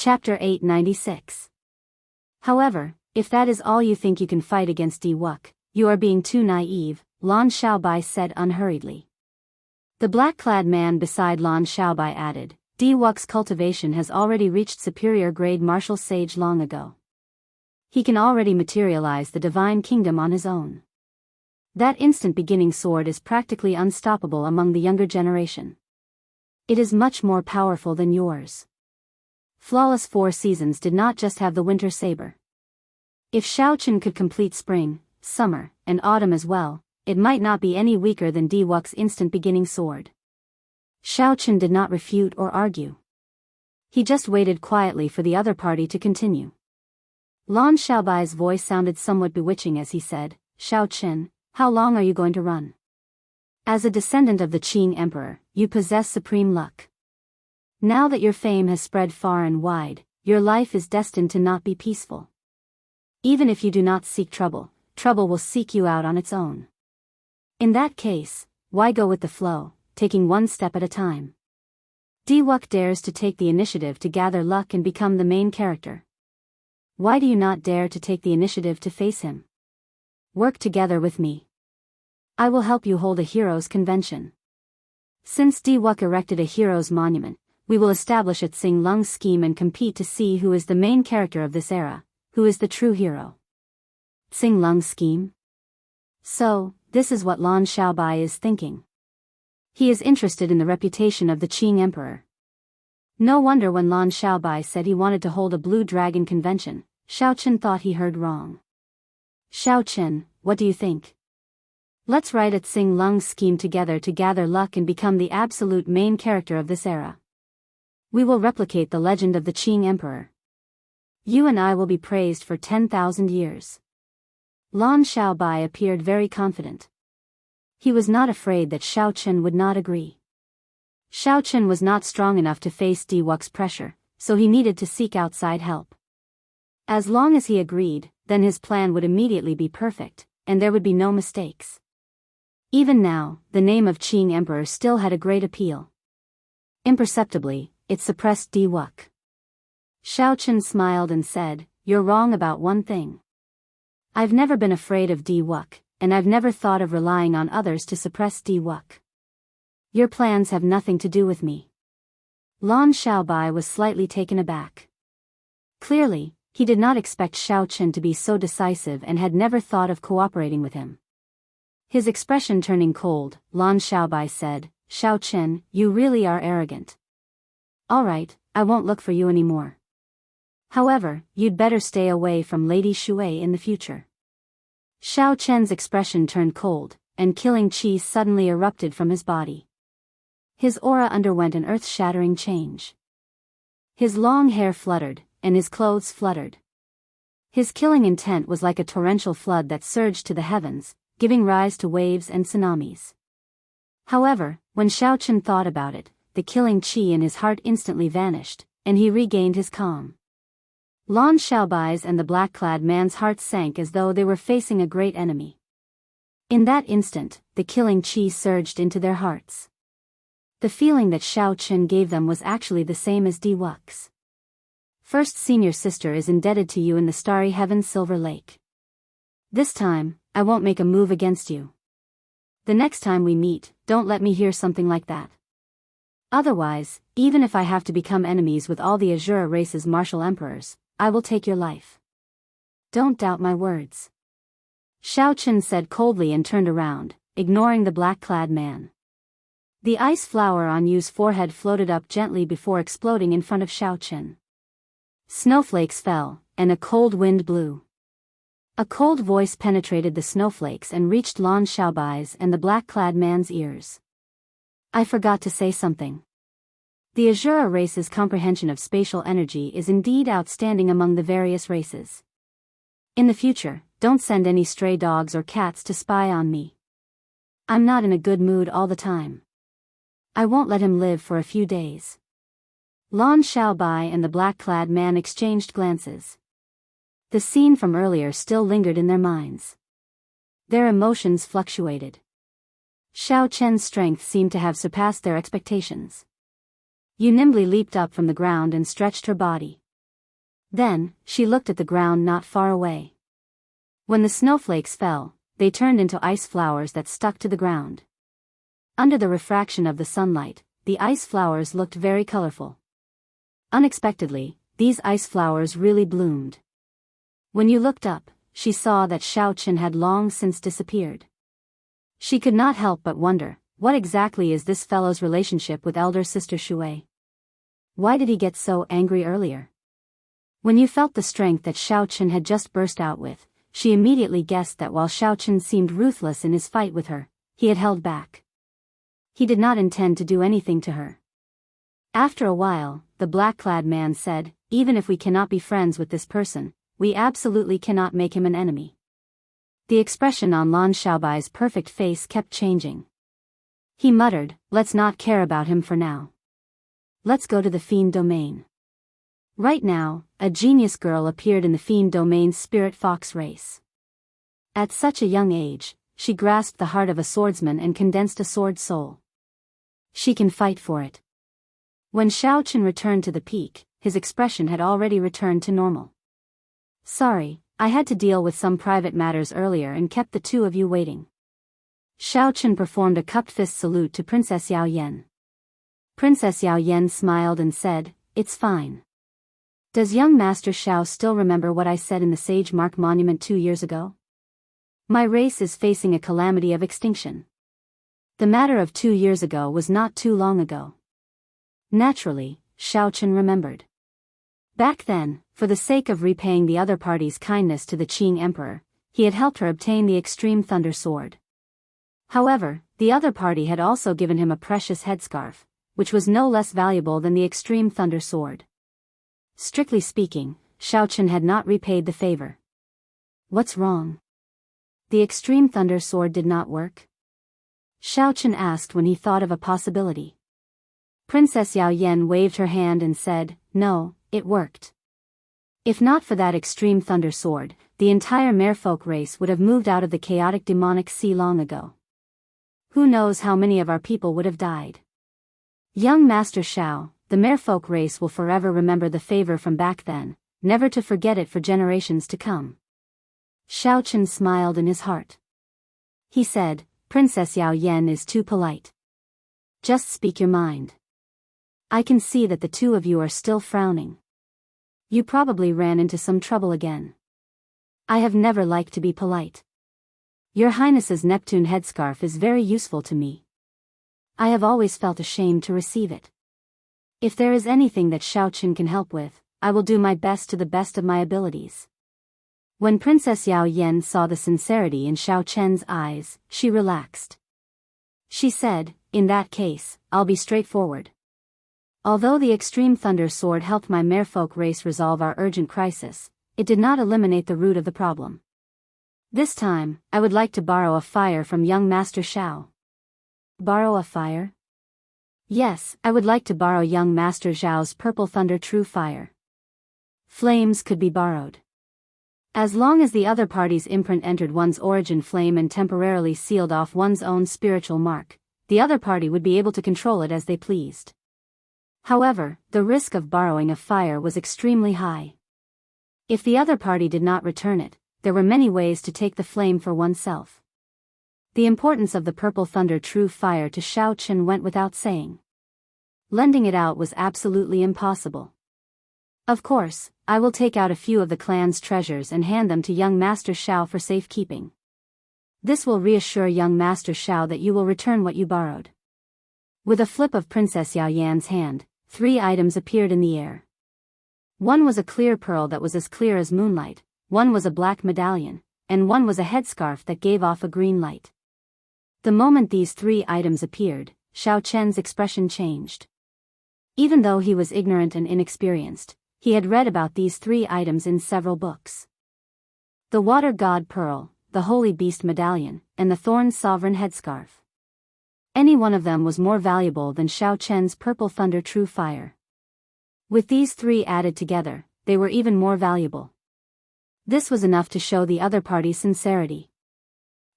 Chapter 896. However, if that is all you think you can fight against Diwuk, you are being too naive, Lan Xiaobai said unhurriedly. The black-clad man beside Lan Xiaobai added, Diwuk's cultivation has already reached superior grade martial sage long ago. He can already materialize the divine kingdom on his own. That instant beginning sword is practically unstoppable among the younger generation. It is much more powerful than yours. Flawless Four Seasons did not just have the winter saber. If Xiaoqin could complete spring, summer, and autumn as well, it might not be any weaker than Diwuk's instant beginning sword. Xiaoqin did not refute or argue. He just waited quietly for the other party to continue. Lan Xiaobai's voice sounded somewhat bewitching as he said, Xiaoqin, how long are you going to run? As a descendant of the Qing Emperor, you possess supreme luck. Now that your fame has spread far and wide, your life is destined to not be peaceful. Even if you do not seek trouble, trouble will seek you out on its own. In that case, why go with the flow, taking one step at a time? Diwuk dares to take the initiative to gather luck and become the main character. Why do you not dare to take the initiative to face him? Work together with me. I will help you hold a heroes' convention. Since Diwuk erected a heroes' monument, we will establish a Xinglong scheme and compete to see who is the main character of this era, who is the true hero. Xinglong scheme? So, this is what Lan Xiaobai is thinking. He is interested in the reputation of the Qing Emperor. No wonder when Lan Xiaobai said he wanted to hold a Blue Dragon convention, Xiaoqin thought he heard wrong. Xiaoqin, what do you think? Let's write a Xinglong scheme together to gather luck and become the absolute main character of this era. We will replicate the legend of the Qing Emperor. You and I will be praised for 10,000 years. Lan Xiaobai appeared very confident. He was not afraid that Xiaoqin would not agree. Xiaoqin was not strong enough to face Diwuk's pressure, so he needed to seek outside help. As long as he agreed, then his plan would immediately be perfect, and there would be no mistakes. Even now, the name of Qing Emperor still had a great appeal. Imperceptibly, it suppressed Diwuk. Xiaoqin smiled and said, You're wrong about one thing. I've never been afraid of Diwuk, and I've never thought of relying on others to suppress Diwuk. Your plans have nothing to do with me. Lan Xiaobai was slightly taken aback. Clearly, he did not expect Xiaoqin to be so decisive and had never thought of cooperating with him. His expression turning cold, Lan Xiaobai said, Xiaoqin, you really are arrogant. All right, I won't look for you anymore. However, you'd better stay away from Lady Shui in the future. Xiaoqin's expression turned cold, and killing qi suddenly erupted from his body. His aura underwent an earth-shattering change. His long hair fluttered, and his clothes fluttered. His killing intent was like a torrential flood that surged to the heavens, giving rise to waves and tsunamis. However, when Xiaoqin thought about it, the killing qi in his heart instantly vanished, and he regained his calm. Lan Xiaobai's and the black-clad man's hearts sank as though they were facing a great enemy. In that instant, the killing qi surged into their hearts. The feeling that Xiaoqin gave them was actually the same as Diwuk's. First senior sister is indebted to you in the starry heaven Silver Lake. This time, I won't make a move against you. The next time we meet, don't let me hear something like that. Otherwise, even if I have to become enemies with all the Azure race's martial emperors, I will take your life. Don't doubt my words. Xiaoqin said coldly and turned around, ignoring the black-clad man. The ice flower on Yu's forehead floated up gently before exploding in front of Xiaoqin. Snowflakes fell, and a cold wind blew. A cold voice penetrated the snowflakes and reached Lan Xiaobai's and the black-clad man's ears. I forgot to say something. The Azure race's comprehension of spatial energy is indeed outstanding among the various races. In the future, don't send any stray dogs or cats to spy on me. I'm not in a good mood all the time. I won't let him live for a few days. Lan Xiaobai and the black-clad man exchanged glances. The scene from earlier still lingered in their minds. Their emotions fluctuated. Xiaoqin's strength seemed to have surpassed their expectations. Yu nimbly leaped up from the ground and stretched her body. Then, she looked at the ground not far away. When the snowflakes fell, they turned into ice flowers that stuck to the ground. Under the refraction of the sunlight, the ice flowers looked very colorful. Unexpectedly, these ice flowers really bloomed. When you looked up, she saw that Xiaochen had long since disappeared. She could not help but wonder, what exactly is this fellow's relationship with elder sister Shui? Why did he get so angry earlier? When you felt the strength that Xiaochen had just burst out with, she immediately guessed that while Xiaochen seemed ruthless in his fight with her, he had held back. He did not intend to do anything to her. After a while, the black-clad man said, even if we cannot be friends with this person, we absolutely cannot make him an enemy. The expression on Lan Xiaobai's perfect face kept changing. He muttered, let's not care about him for now. Let's go to the fiend domain. Right now, a genius girl appeared in the fiend domain's spirit fox race. At such a young age, she grasped the heart of a swordsman and condensed a sword soul. She can fight for it. When Xiaochen returned to the peak, his expression had already returned to normal. Sorry, I had to deal with some private matters earlier and kept the two of you waiting. Xiaochen performed a cupped fist salute to Princess Yao Yan. Princess Yao Yan smiled and said, it's fine. Does young Master Xiao still remember what I said in the Sage Mark Monument 2 years ago? My race is facing a calamity of extinction. The matter of 2 years ago was not too long ago. Naturally, Xiaochen remembered. Back then, for the sake of repaying the other party's kindness to the Qing Emperor, he had helped her obtain the Extreme Thunder Sword. However, the other party had also given him a precious headscarf, which was no less valuable than the Extreme Thunder Sword. Strictly speaking, Xiaochen had not repaid the favor. What's wrong? The Extreme Thunder Sword did not work? Xiaochen asked when he thought of a possibility. Princess Yao Yan waved her hand and said, no, it worked. If not for that Extreme Thunder Sword, the entire merfolk race would have moved out of the chaotic demonic sea long ago. Who knows how many of our people would have died. Young Master Xiao, the merfolk race will forever remember the favor from back then, never to forget it for generations to come. Xiaochen smiled in his heart. He said, Princess Yao Yan is too polite. Just speak your mind. I can see that the two of you are still frowning. You probably ran into some trouble again. I have never liked to be polite. Your Highness's Neptune headscarf is very useful to me. I have always felt ashamed to receive it. If there is anything that Xiaochen can help with, I will do my best to the best of my abilities. When Princess Yao Yan saw the sincerity in Xiaochen's eyes, she relaxed. She said, in that case, I'll be straightforward. Although the Extreme Thunder Sword helped my merfolk race resolve our urgent crisis, it did not eliminate the root of the problem. This time, I would like to borrow a fire from young Master Xiao. Borrow a fire? Yes, I would like to borrow young Master Zhao's Purple Thunder True Fire. Flames could be borrowed. As long as the other party's imprint entered one's origin flame and temporarily sealed off one's own spiritual mark, the other party would be able to control it as they pleased. However, the risk of borrowing a fire was extremely high. If the other party did not return it, there were many ways to take the flame for oneself. The importance of the Purple Thunder True Fire to Xiaochen went without saying. Lending it out was absolutely impossible. Of course, I will take out a few of the clan's treasures and hand them to young Master Xiao for safekeeping. This will reassure young Master Xiao that you will return what you borrowed. With a flip of Princess Yao Yan's hand, 3 items appeared in the air. One was a clear pearl that was as clear as moonlight, one was a black medallion, and one was a headscarf that gave off a green light. The moment these 3 items appeared, Xiaochen's expression changed. Even though he was ignorant and inexperienced, he had read about these 3 items in several books. The Water God Pearl, the Holy Beast Medallion, and the Thorn Sovereign Headscarf. Any one of them was more valuable than Xiaochen's Purple Thunder True Fire. With these 3 added together, they were even more valuable. This was enough to show the other party's sincerity.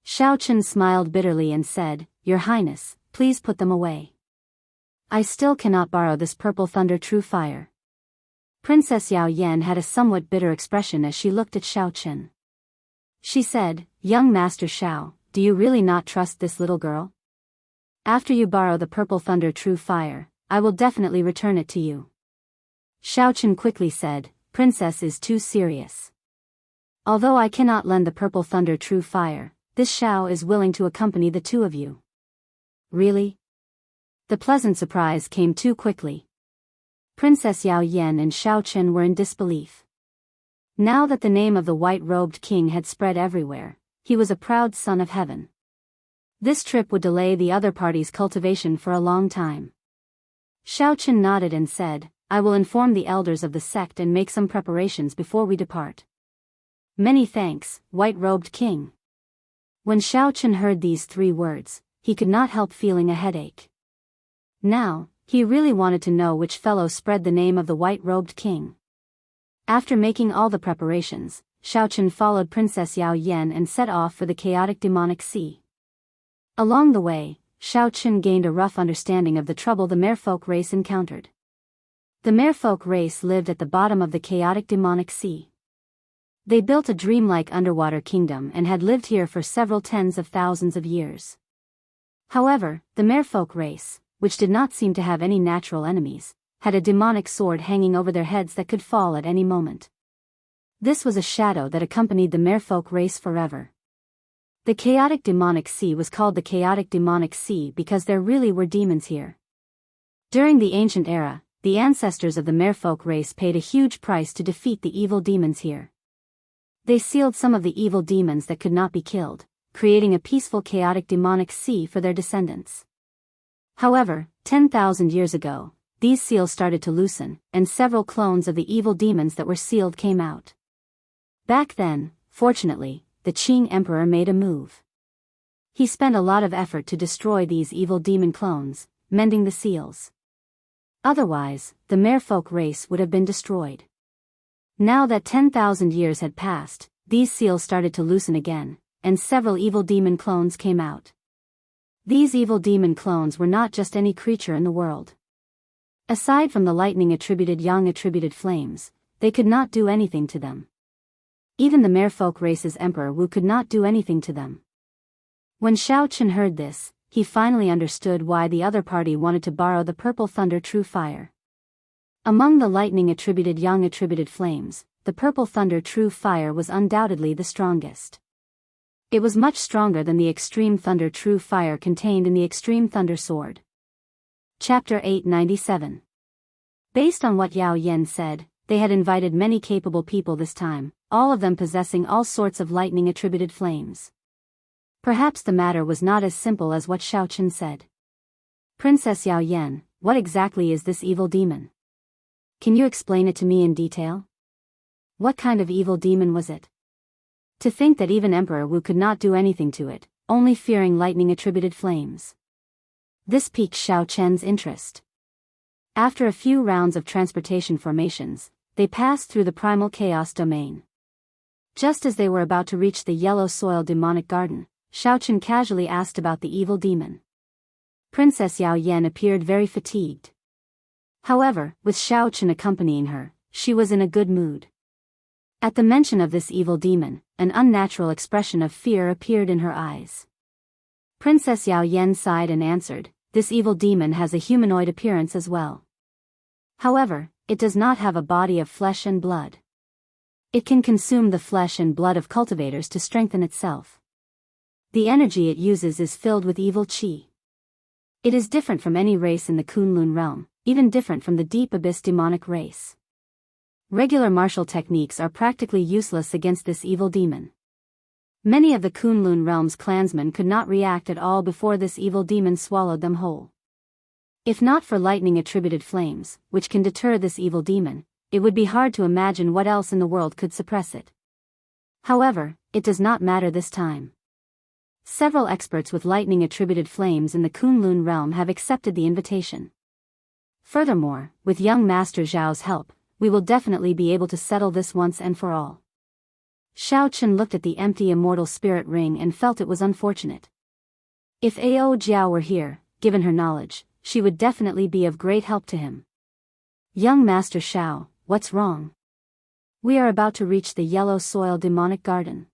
Xiaochen smiled bitterly and said, Your Highness, please put them away. I still cannot borrow this Purple Thunder True Fire. Princess Yao Yan had a somewhat bitter expression as she looked at Xiao Chen. She said, "Young Master Xiao, do you really not trust this little girl? After you borrow the Purple Thunder True Fire, I will definitely return it to you." Xiao Chen quickly said, "Princess is too serious. Although I cannot lend the Purple Thunder True Fire, this Xiao is willing to accompany the two of you." "Really?" The pleasant surprise came too quickly. Princess Yao Yan and Xiao Chen were in disbelief. Now that the name of the white-robed king had spread everywhere, he was a proud son of heaven. This trip would delay the other party's cultivation for a long time. Xiao Chen nodded and said, "I will inform the elders of the sect and make some preparations before we depart." "Many thanks, white-robed king." When Xiao Chen heard these 3 words, he could not help feeling a headache. Now, he really wanted to know which fellow spread the name of the white-robed king. After making all the preparations, Xiao Chen followed Princess Yao Yan and set off for the chaotic demonic sea. Along the way, Xiao Chen gained a rough understanding of the trouble the merfolk race encountered. The merfolk race lived at the bottom of the chaotic demonic sea. They built a dreamlike underwater kingdom and had lived here for several tens of thousands of years. However, the merfolk race, which did not seem to have any natural enemies, had a demonic sword hanging over their heads that could fall at any moment. This was a shadow that accompanied the merfolk race forever. The chaotic demonic sea was called the chaotic demonic sea because there really were demons here. During the ancient era, the ancestors of the merfolk race paid a huge price to defeat the evil demons here. They sealed some of the evil demons that could not be killed, creating a peaceful chaotic demonic sea for their descendants. However, 10,000 years ago, these seals started to loosen, and several clones of the evil demons that were sealed came out. Back then, fortunately, the Qing Emperor made a move. He spent a lot of effort to destroy these evil demon clones, mending the seals. Otherwise, the merfolk race would have been destroyed. Now that 10,000 years had passed, these seals started to loosen again, and several evil demon clones came out. These evil demon clones were not just any creature in the world. Aside from the lightning-attributed yang-attributed flames, they could not do anything to them. Even the merfolk race's Emperor Wu could not do anything to them. When Xiao Chen heard this, he finally understood why the other party wanted to borrow the Purple Thunder True Fire. Among the lightning-attributed yang-attributed flames, the Purple Thunder True Fire was undoubtedly the strongest. It was much stronger than the Extreme Thunder True Fire contained in the Extreme Thunder Sword. Chapter 897. Based on what Yao Yan said, they had invited many capable people this time, all of them possessing all sorts of lightning-attributed flames. Perhaps the matter was not as simple as what Xiao Chen said. "Princess Yao Yan, what exactly is this evil demon? Can you explain it to me in detail? What kind of evil demon was it? To think that even Emperor Wu could not do anything to it, only fearing lightning-attributed flames." This piqued Xiao Chen's interest. After a few rounds of transportation formations, they passed through the primal chaos domain. Just as they were about to reach the yellow soil demonic garden, Xiao Chen casually asked about the evil demon. Princess Yao Yan appeared very fatigued. However, with Xiao Chen accompanying her, she was in a good mood. At the mention of this evil demon, an unnatural expression of fear appeared in her eyes. Princess Yao Yan sighed and answered, "This evil demon has a humanoid appearance as well. However, it does not have a body of flesh and blood. It can consume the flesh and blood of cultivators to strengthen itself. The energy it uses is filled with evil qi. It is different from any race in the Kunlun realm, even different from the Deep Abyss demonic race. Regular martial techniques are practically useless against this evil demon. Many of the Kunlun realm's clansmen could not react at all before this evil demon swallowed them whole. If not for lightning-attributed flames, which can deter this evil demon, it would be hard to imagine what else in the world could suppress it. However, it does not matter this time. Several experts with lightning-attributed flames in the Kunlun realm have accepted the invitation. Furthermore, with young Master Zhao's help, we will definitely be able to settle this once and for all." Xiao Chen looked at the empty immortal spirit ring and felt it was unfortunate. If Ao Jiao were here, given her knowledge, she would definitely be of great help to him. "Young Master Xiao, what's wrong? We are about to reach the yellow soil demonic garden.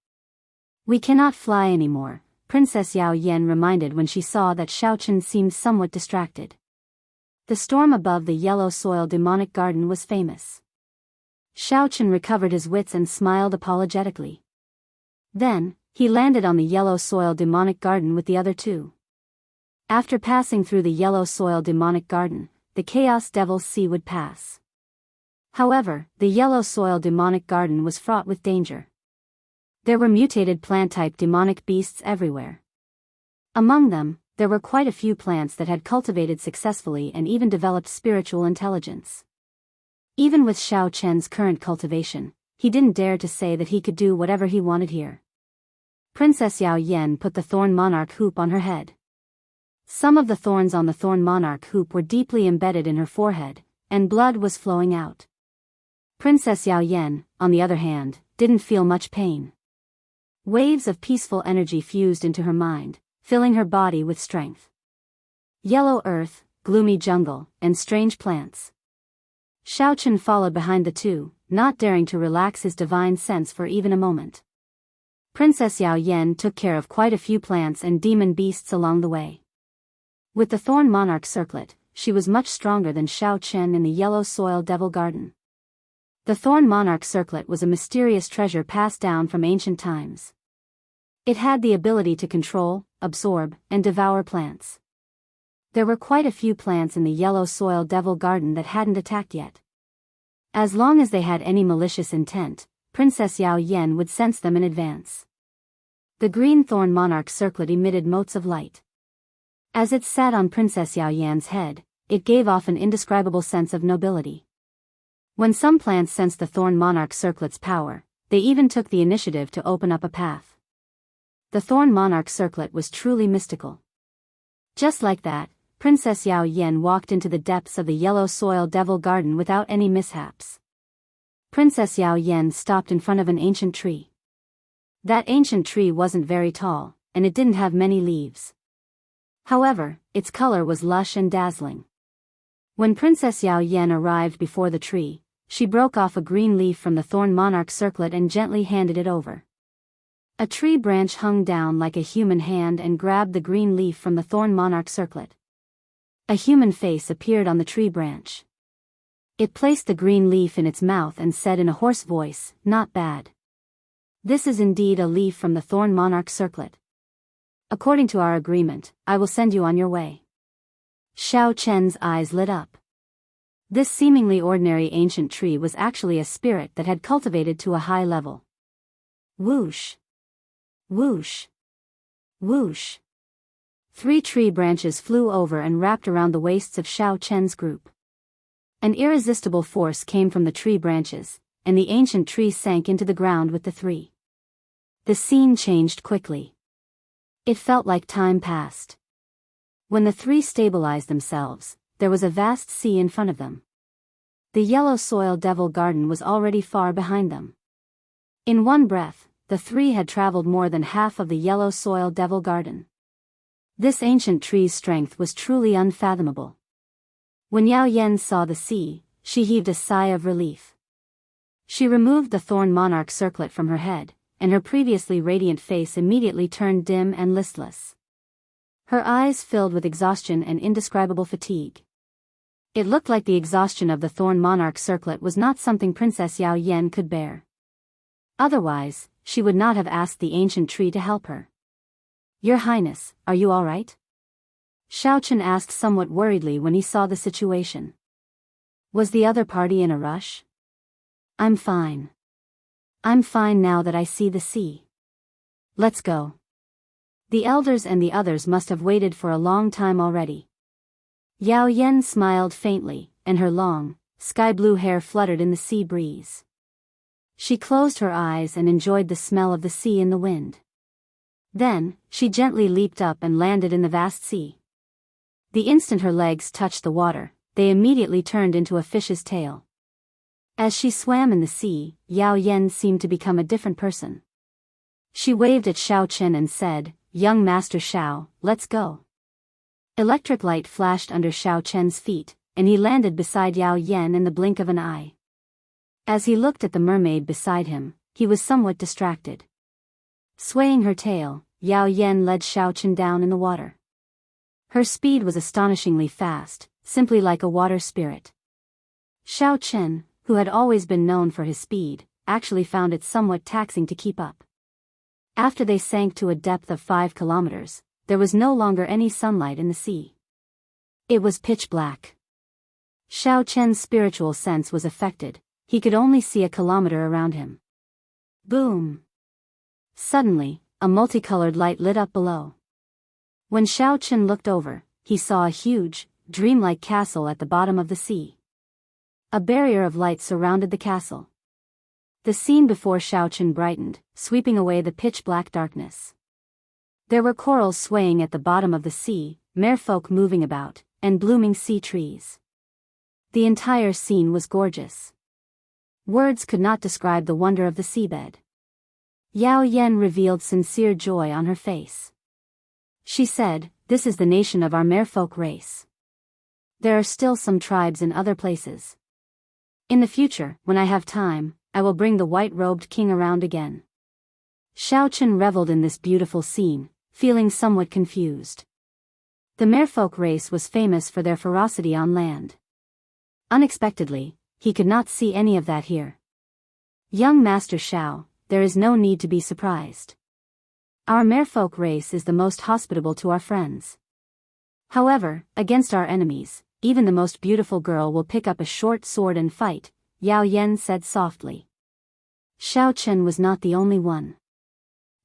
We cannot fly anymore, Princess Yao Yan reminded when she saw that Xiaochen seemed somewhat distracted. The storm above the yellow soil demonic garden was famous. Xiaochen recovered his wits and smiled apologetically. Then, he landed on the yellow soil demonic garden with the other two. After passing through the yellow soil demonic garden, the Chaos Devil's Sea would pass. However, the yellow soil demonic garden was fraught with danger. There were mutated plant-type demonic beasts everywhere. Among them, there were quite a few plants that had cultivated successfully and even developed spiritual intelligence. Even with Xiao Chen's current cultivation, he didn't dare to say that he could do whatever he wanted here. Princess Yao Yan put the thorn monarch hoop on her head. Some of the thorns on the thorn monarch hoop were deeply embedded in her forehead, and blood was flowing out. Princess Yao Yan, on the other hand, didn't feel much pain. Waves of peaceful energy fused into her mind, filling her body with strength. Yellow earth, gloomy jungle, and strange plants. Xiaochen followed behind the two, not daring to relax his divine sense for even a moment. Princess Yao Yan took care of quite a few plants and demon beasts along the way. With the thorn monarch circlet, she was much stronger than Xiaochen in the yellow soil devil garden. The thorn monarch circlet was a mysterious treasure passed down from ancient times. It had the ability to control, absorb, and devour plants. There were quite a few plants in the yellow soil devil garden that hadn't attacked yet. As long as they had any malicious intent, Princess Yao Yan would sense them in advance. The green thorn monarch circlet emitted motes of light. As it sat on Princess Yao Yan's head, it gave off an indescribable sense of nobility. When some plants sensed the thorn monarch circlet's power, they even took the initiative to open up a path. The thorn monarch circlet was truly mystical. Just like that, Princess Yao Yan walked into the depths of the yellow soil devil garden without any mishaps. Princess Yao Yan stopped in front of an ancient tree. That ancient tree wasn't very tall, and it didn't have many leaves. However, its color was lush and dazzling. When Princess Yao Yan arrived before the tree, she broke off a green leaf from the thorn monarch circlet and gently handed it over. A tree branch hung down like a human hand and grabbed the green leaf from the thorn monarch circlet. A human face appeared on the tree branch. It placed the green leaf in its mouth and said in a hoarse voice, "Not bad. This is indeed a leaf from the thorn monarch circlet. According to our agreement, I will send you on your way." Xiao Chen's eyes lit up. This seemingly ordinary ancient tree was actually a spirit that had cultivated to a high level. Whoosh! Whoosh! Whoosh! 3 tree branches flew over and wrapped around the waists of Xiao Chen's group. An irresistible force came from the tree branches, and the ancient tree sank into the ground with the 3. The scene changed quickly. It felt like time passed. When the 3 stabilized themselves, there was a vast sea in front of them. The yellow soil devil garden was already far behind them. In one breath, the 3 had traveled more than half of the yellow soil devil garden. This ancient tree's strength was truly unfathomable. When Yao Yan saw the sea, she heaved a sigh of relief. She removed the thorn monarch circlet from her head, and her previously radiant face immediately turned dim and listless. Her eyes filled with exhaustion and indescribable fatigue. It looked like the exhaustion of the thorn monarch circlet was not something Princess Yao Yan could bear. Otherwise, she would not have asked the ancient tree to help her. "Your Highness, are you all right?" Xiaochen asked somewhat worriedly when he saw the situation. Was the other party in a rush? "I'm fine. I'm fine now that I see the sea. Let's go." The elders and the others must have waited for a long time already. Yao Yan smiled faintly, and her long, sky-blue hair fluttered in the sea breeze. She closed her eyes and enjoyed the smell of the sea in the wind. Then, she gently leaped up and landed in the vast sea. The instant her legs touched the water, they immediately turned into a fish's tail. As she swam in the sea, Yao Yan seemed to become a different person. She waved at Xiao Chen and said, "Young Master Xiao, let's go." Electric light flashed under Xiao Chen's feet, and he landed beside Yao Yan in the blink of an eye. As he looked at the mermaid beside him, he was somewhat distracted. Swaying her tail, Yao Yan led Xiaochen down in the water. Her speed was astonishingly fast, simply like a water spirit. Xiaochen, who had always been known for his speed, actually found it somewhat taxing to keep up. After they sank to a depth of 5 kilometers, there was no longer any sunlight in the sea. It was pitch black. Xiaochen's spiritual sense was affected, he could only see a kilometer around him. Boom! Suddenly, a multicolored light lit up below. When Xiaochen looked over, he saw a huge, dreamlike castle at the bottom of the sea. A barrier of light surrounded the castle. The scene before Xiaochen brightened, sweeping away the pitch-black darkness. There were corals swaying at the bottom of the sea, merfolk moving about, and blooming sea trees. The entire scene was gorgeous. Words could not describe the wonder of the seabed. Yao Yan revealed sincere joy on her face. She said, "This is the nation of our merfolk race. There are still some tribes in other places. In the future, when I have time, I will bring the white-robed king around again." Xiaochen reveled in this beautiful scene, feeling somewhat confused. The merfolk race was famous for their ferocity on land. Unexpectedly, he could not see any of that here. "Young Master Xiao, there is no need to be surprised. Our merfolk race is the most hospitable to our friends. However, against our enemies, even the most beautiful girl will pick up a short sword and fight," Yao Yan said softly. Xiaochen was not the only one.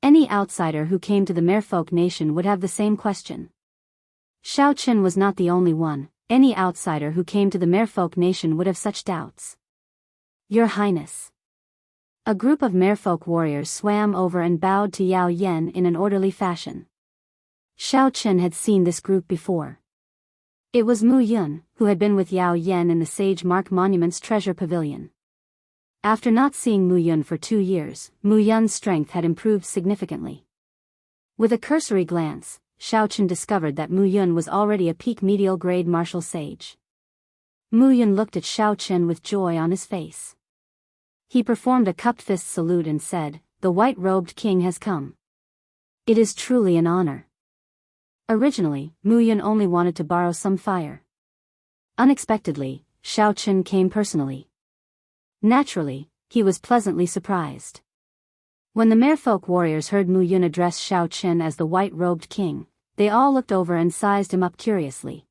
Any outsider who came to the merfolk nation would have the same question. Xiaochen was not the only one. Any outsider who came to the merfolk nation would have such doubts. "Your Highness." A group of merfolk warriors swam over and bowed to Yao Yan in an orderly fashion. Xiaochen had seen this group before. It was Mu Yun, who had been with Yao Yan in the Sage Mark Monument's treasure pavilion. After not seeing Mu Yun for 2 years, Mu Yun's strength had improved significantly. With a cursory glance, Xiaochen discovered that Mu Yun was already a peak medial grade martial sage. Mu Yun looked at Xiaochen with joy on his face. He performed a cupped fist salute and said, "The white-robed king has come. It is truly an honor." Originally, Mu Yun only wanted to borrow some fire. Unexpectedly, Xiaochen came personally. Naturally, he was pleasantly surprised. When the merfolk warriors heard Mu Yun address Xiaochen as the white-robed king, they all looked over and sized him up curiously.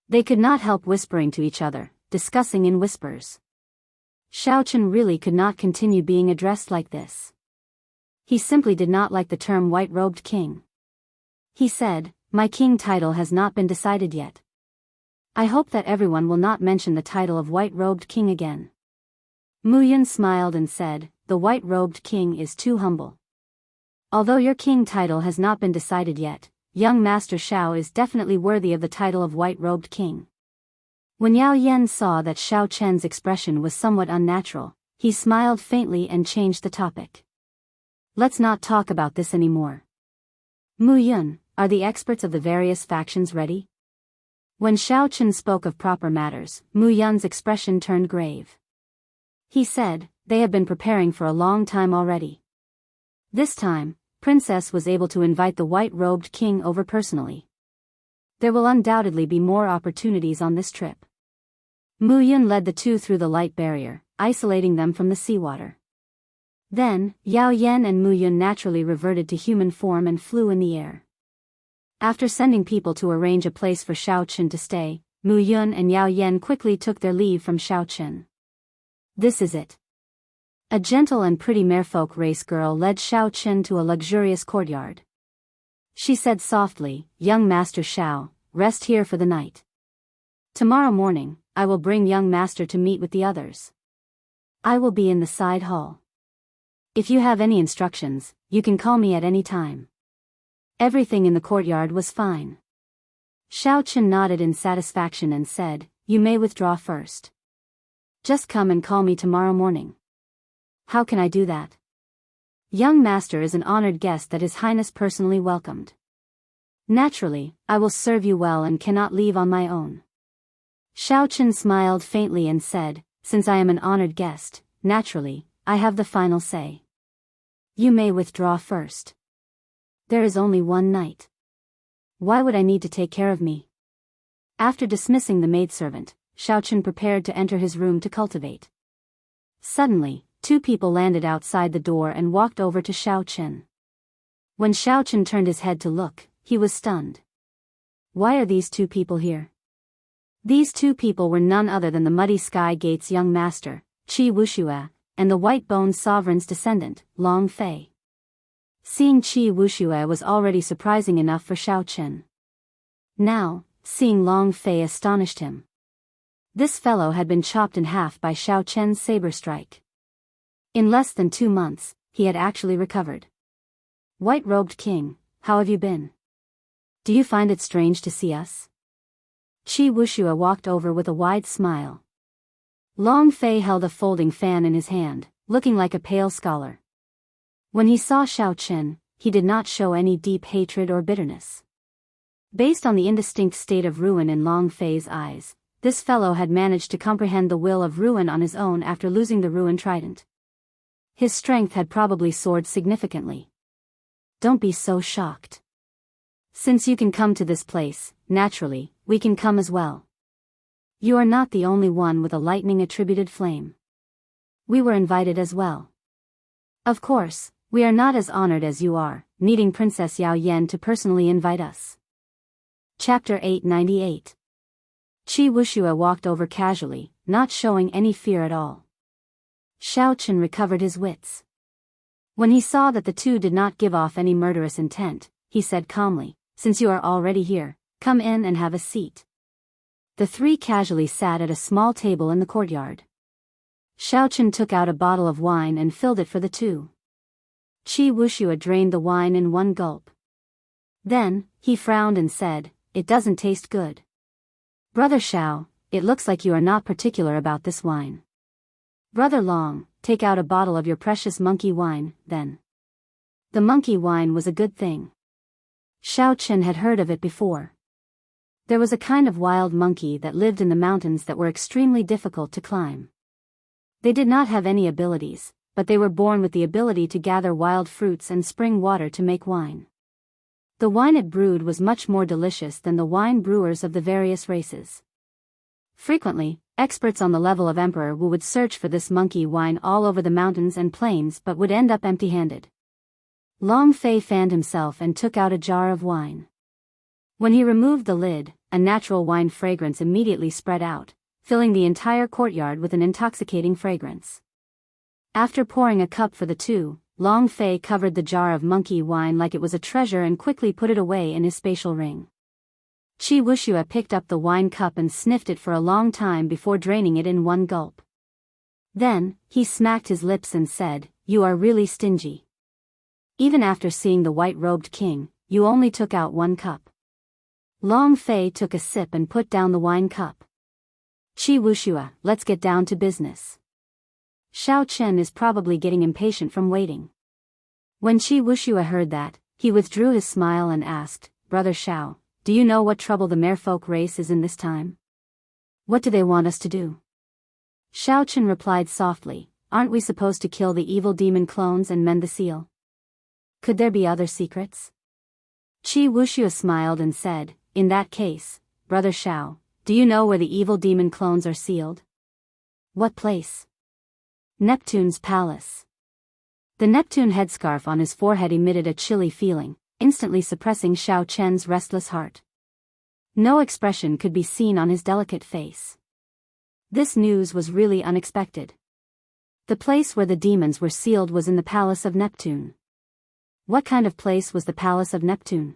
They could not help whispering to each other, discussing in whispers. Xiaochen really could not continue being addressed like this. He simply did not like the term white-robed king. He said, "My king title has not been decided yet. I hope that everyone will not mention the title of white-robed king again." Mu Yun smiled and said, "The white-robed king is too humble. Although your king title has not been decided yet, young Master Xiao is definitely worthy of the title of white-robed king." When Yao Yan saw that Xiaochen's expression was somewhat unnatural, he smiled faintly and changed the topic. "Let's not talk about this anymore. Mu Yun, are the experts of the various factions ready?" When Xiaochen spoke of proper matters, Mu Yun's expression turned grave. He said, "They have been preparing for a long time already. This time, Princess was able to invite the white-robed king over personally. There will undoubtedly be more opportunities on this trip." Mu Yun led the two through the light barrier, isolating them from the seawater. Then, Yao Yan and Mu Yun naturally reverted to human form and flew in the air. After sending people to arrange a place for Xiaochen to stay, Mu Yun and Yao Yan quickly took their leave from Xiaochen. "This is it." A gentle and pretty merfolk race girl led Xiaochen to a luxurious courtyard. She said softly, "Young Master Xiao, rest here for the night. Tomorrow morning, I will bring young master to meet with the others. I will be in the side hall. If you have any instructions, you can call me at any time." Everything in the courtyard was fine. Xiaochen nodded in satisfaction and said, "You may withdraw first. Just come and call me tomorrow morning." "How can I do that?" "Young master is an honored guest that His Highness personally welcomed. Naturally, I will serve you well and cannot leave on my own." Xiaochen smiled faintly and said, "Since I am an honored guest, naturally, I have the final say. You may withdraw first. There is only one night. Why would I need to take care of me? After dismissing the maidservant, Xiaochen prepared to enter his room to cultivate. Suddenly, two people landed outside the door and walked over to Xiaochen. When Xiaochen turned his head to look, he was stunned. Why are these two people here? These two people were none other than the Muddy Sky Gate's young master, Qi Wuxia, and the White-Boned Sovereign's descendant, Long Fei. Seeing Qi Wuxia was already surprising enough for Xiaochen. Now, seeing Long Fei astonished him. This fellow had been chopped in half by Xiaochen's saber strike. In less than 2 months, he had actually recovered. White-robed king, how have you been? Do you find it strange to see us? Qi Wuxia walked over with a wide smile. Long Fei held a folding fan in his hand, looking like a pale scholar. When he saw Xiaochen, he did not show any deep hatred or bitterness. Based on the indistinct state of ruin in Long Fei's eyes, this fellow had managed to comprehend the will of ruin on his own after losing the ruin trident. His strength had probably soared significantly. Don't be so shocked. Since you can come to this place, naturally, we can come as well. You are not the only one with a lightning-attributed flame. We were invited as well. Of course, we are not as honored as you are, needing Princess Yao Yan to personally invite us. Chapter 898. Qi Wuxia walked over casually, not showing any fear at all. Xiaochen recovered his wits. When he saw that the two did not give off any murderous intent, he said calmly, "Since you are already here, come in and have a seat." The three casually sat at a small table in the courtyard. Xiaochen took out a bottle of wine and filled it for the two. Qi Wuxia drained the wine in one gulp. Then, he frowned and said, "It doesn't taste good. Brother Xiao, it looks like you are not particular about this wine. Brother Long, take out a bottle of your precious monkey wine, then." The monkey wine was a good thing. Xiaochen had heard of it before. There was a kind of wild monkey that lived in the mountains that were extremely difficult to climb. They did not have any abilities, but they were born with the ability to gather wild fruits and spring water to make wine. The wine it brewed was much more delicious than the wine brewers of the various races. Frequently, experts on the level of Emperor Wu would search for this monkey wine all over the mountains and plains but would end up empty-handed. Long Fei fanned himself and took out a jar of wine. When he removed the lid, a natural wine fragrance immediately spread out, filling the entire courtyard with an intoxicating fragrance. After pouring a cup for the two, Long Fei covered the jar of monkey wine like it was a treasure and quickly put it away in his spatial ring. Qi Wuxia picked up the wine cup and sniffed it for a long time before draining it in one gulp. Then, he smacked his lips and said, "You are really stingy. Even after seeing the white-robed king, you only took out one cup." Long Fei took a sip and put down the wine cup. "Qi Wuxia, let's get down to business. Xiaochen is probably getting impatient from waiting." When Qi Wuxia heard that, he withdrew his smile and asked, "Brother Xiao, do you know what trouble the merfolk race is in this time? What do they want us to do?" Xiaochen replied softly, "Aren't we supposed to kill the evil demon clones and mend the seal? Could there be other secrets?" Qi Wuxia smiled and said, "In that case, Brother Xiao, do you know where the evil demon clones are sealed?" "What place?" "Neptune's palace." The Neptune headscarf on his forehead emitted a chilly feeling, instantly suppressing Xiaochen's restless heart. No expression could be seen on his delicate face. This news was really unexpected. The place where the demons were sealed was in the palace of Neptune. What kind of place was the palace of Neptune?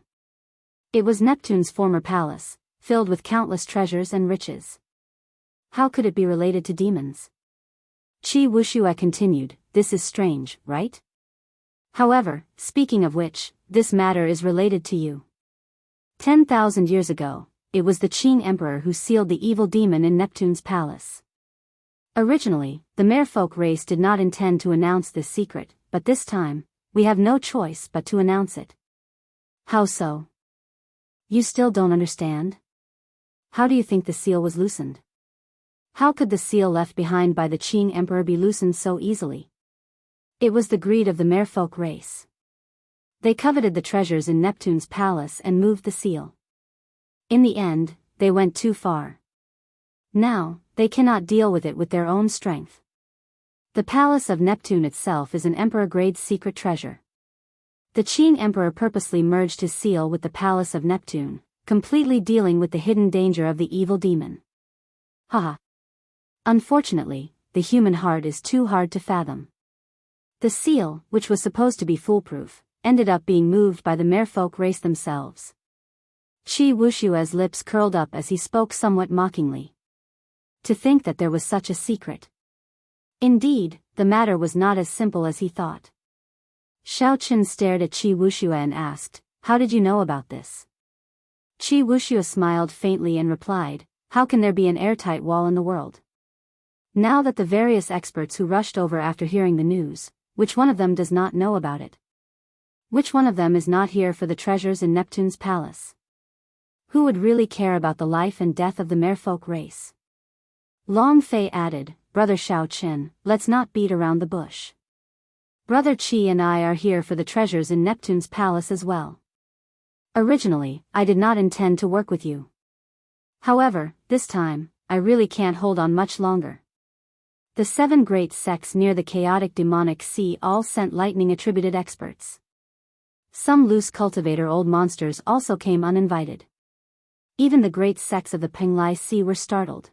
It was Neptune's former palace, filled with countless treasures and riches. How could it be related to demons? Qi Wuxia continued, "This is strange, right? However, speaking of which, this matter is related to you. 10,000 years ago, it was the Qing Emperor who sealed the evil demon in Neptune's palace. Originally, the merfolk race did not intend to announce this secret, but this time, we have no choice but to announce it." "How so?" "You still don't understand? How do you think the seal was loosened? How could the seal left behind by the Qing emperor be loosened so easily? It was the greed of the merfolk race. They coveted the treasures in Neptune's palace and moved the seal. In the end, they went too far. Now, they cannot deal with it with their own strength. The palace of Neptune itself is an emperor-grade secret treasure. The Qing emperor purposely merged his seal with the palace of Neptune, completely dealing with the hidden danger of the evil demon. Haha. Unfortunately, the human heart is too hard to fathom. The seal, which was supposed to be foolproof, ended up being moved by the merfolk race themselves. Qi Wuxua's lips curled up as he spoke somewhat mockingly. To think that there was such a secret. Indeed, the matter was not as simple as he thought. Xiaoqin stared at Qi Wuxua and asked, "How did you know about this?" Qi Wuxua smiled faintly and replied, "How can there be an airtight wall in the world?" Now that the various experts who rushed over after hearing the news, which one of them does not know about it? Which one of them is not here for the treasures in Neptune's palace? Who would really care about the life and death of the merfolk race? Long Fei added, "Brother Xiaoqin, let's not beat around the bush. Brother Qi and I are here for the treasures in Neptune's palace as well. Originally, I did not intend to work with you. However, this time, I really can't hold on much longer." The 7 great sects near the chaotic demonic sea all sent lightning-attributed experts. Some loose cultivator old monsters also came uninvited. Even the great sects of the Penglai Sea were startled.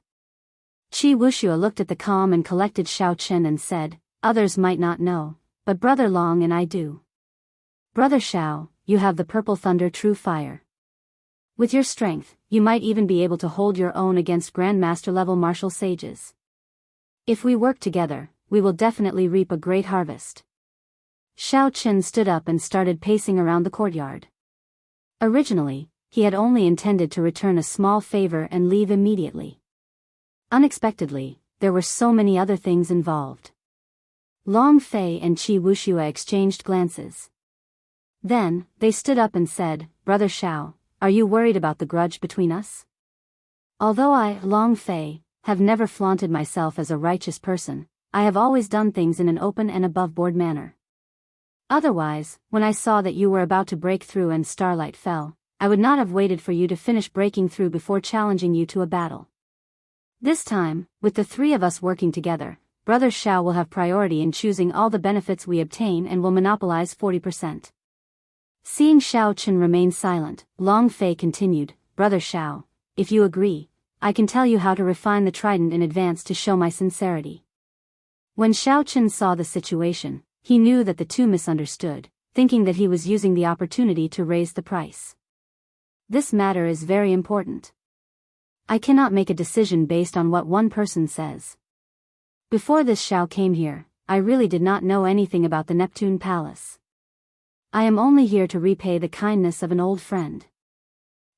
Qi Wuxua looked at the calm and collected Xiaoqin and said, "Others might not know, but Brother Long and I do. Brother Xiao, you have the purple thunder true fire. With your strength, you might even be able to hold your own against Grandmaster-level martial sages. If we work together, we will definitely reap a great harvest." Xiaoqin stood up and started pacing around the courtyard. Originally, he had only intended to return a small favor and leave immediately. Unexpectedly, there were so many other things involved. Long Fei and Qi Wuxua exchanged glances. Then, they stood up and said, "Brother Xiao, are you worried about the grudge between us?" Although I, Long Fei, have never flaunted myself as a righteous person, I have always done things in an open and above-board manner. Otherwise, when I saw that you were about to break through and starlight fell, I would not have waited for you to finish breaking through before challenging you to a battle. This time, with the 3 of us working together, Brother Xiao will have priority in choosing all the benefits we obtain and will monopolize 40%. Seeing Xiaoqin remain silent, Long Fei continued, "Brother Xiao, if you agree, I can tell you how to refine the trident in advance to show my sincerity." When Xiaoqin saw the situation, he knew that the two misunderstood, thinking that he was using the opportunity to raise the price. This matter is very important. I cannot make a decision based on what one person says. Before this Xiao came here, I really did not know anything about the Neptune Palace. I am only here to repay the kindness of an old friend.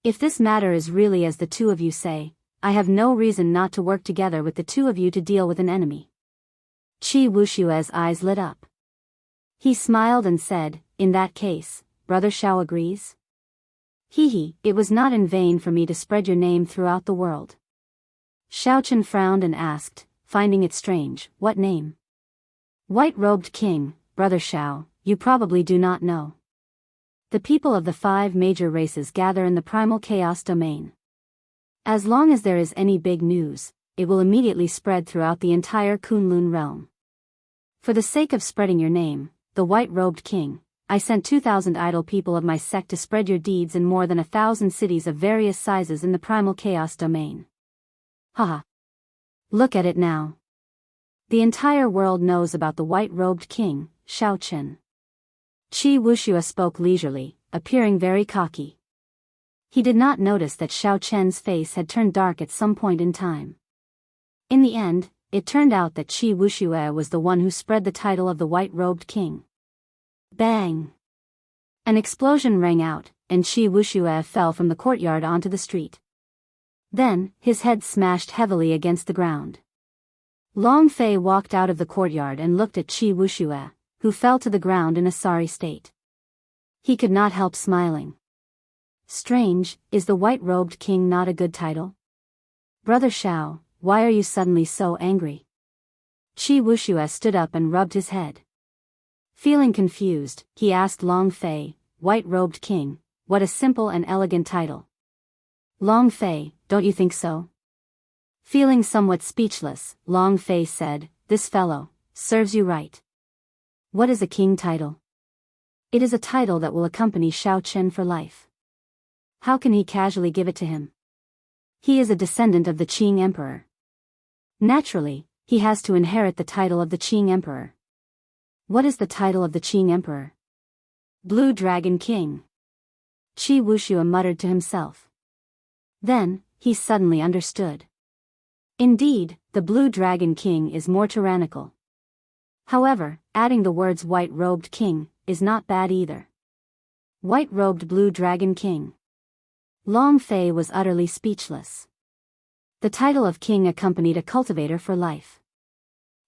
If this matter is really as the 2 of you say, I have no reason not to work together with the 2 of you to deal with an enemy. Qi Wushua's eyes lit up. He smiled and said, "In that case, Brother Xiao agrees?" It was not in vain for me to spread your name throughout the world. Xiaoqin frowned and asked, finding it strange, "What name?" "White-robed king, Brother Xiao, you probably do not know. The people of the 5 major races gather in the primal chaos domain. As long as there is any big news, it will immediately spread throughout the entire Kunlun realm. For the sake of spreading your name, the white-robed king, I sent 2,000 idle people of my sect to spread your deeds in more than 1,000 cities of various sizes in the primal chaos domain. Haha. Look at it now. The entire world knows about the white-robed king, Xiaoqin." Qi Wuxua spoke leisurely, appearing very cocky. He did not notice that Xiaoqin's face had turned dark at some point in time. In the end, it turned out that Qi Wuxua was the one who spread the title of the white-robed king. Bang! An explosion rang out, and Qi Wuxua fell from the courtyard onto the street. Then, his head smashed heavily against the ground. Long Fei walked out of the courtyard and looked at Qi Wuxua, who fell to the ground in a sorry state. He could not help smiling. Strange, is the white-robed king not a good title? Brother Xiao, why are you suddenly so angry? Qi Wuxia stood up and rubbed his head. Feeling confused, he asked Long Fei, White-Robed King, what a simple and elegant title. Long Fei, don't you think so? Feeling somewhat speechless, Long Fei said, this fellow serves you right. What is a king title? It is a title that will accompany Xiao Chen for life. How can he casually give it to him? He is a descendant of the Qing Emperor. Naturally, he has to inherit the title of the Qing Emperor. What is the title of the Qing Emperor? Blue Dragon King. Qi Wuxia muttered to himself. Then, he suddenly understood. Indeed, the Blue Dragon King is more tyrannical. However, adding the words White-Robed King is not bad either. White-Robed Blue Dragon King. Long Fei was utterly speechless. The title of king accompanied a cultivator for life.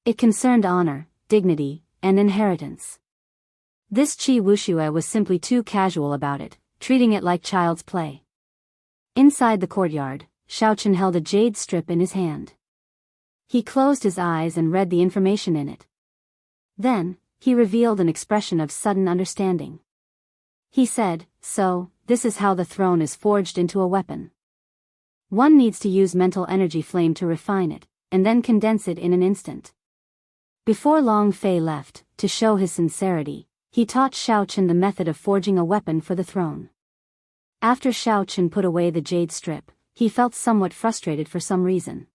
It concerned honor, dignity, and inheritance. This Qi Wuxia was simply too casual about it, treating it like child's play. Inside the courtyard, Xiao Chen held a jade strip in his hand. He closed his eyes and read the information in it. Then, he revealed an expression of sudden understanding. He said, so, this is how the throne is forged into a weapon. One needs to use mental energy flame to refine it, and then condense it in an instant. Before Long Fei left, to show his sincerity, he taught Xiao Chen the method of forging a weapon for the throne. After Xiao Chen put away the jade strip, he felt somewhat frustrated for some reason.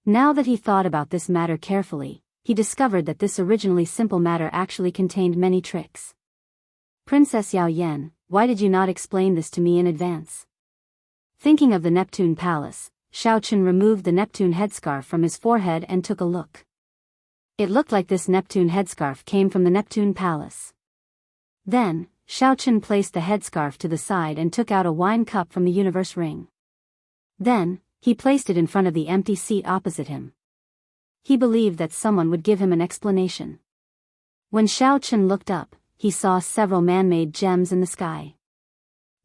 Now that he thought about this matter carefully, he discovered that this originally simple matter actually contained many tricks. Princess Yao Yan, why did you not explain this to me in advance? Thinking of the Neptune Palace, Xiao Chen removed the Neptune headscarf from his forehead and took a look. It looked like this Neptune headscarf came from the Neptune Palace. Then, Xiao Chen placed the headscarf to the side and took out a wine cup from the universe ring. Then, he placed it in front of the empty seat opposite him. He believed that someone would give him an explanation. When Xiao Chen looked up, he saw several man-made gems in the sky.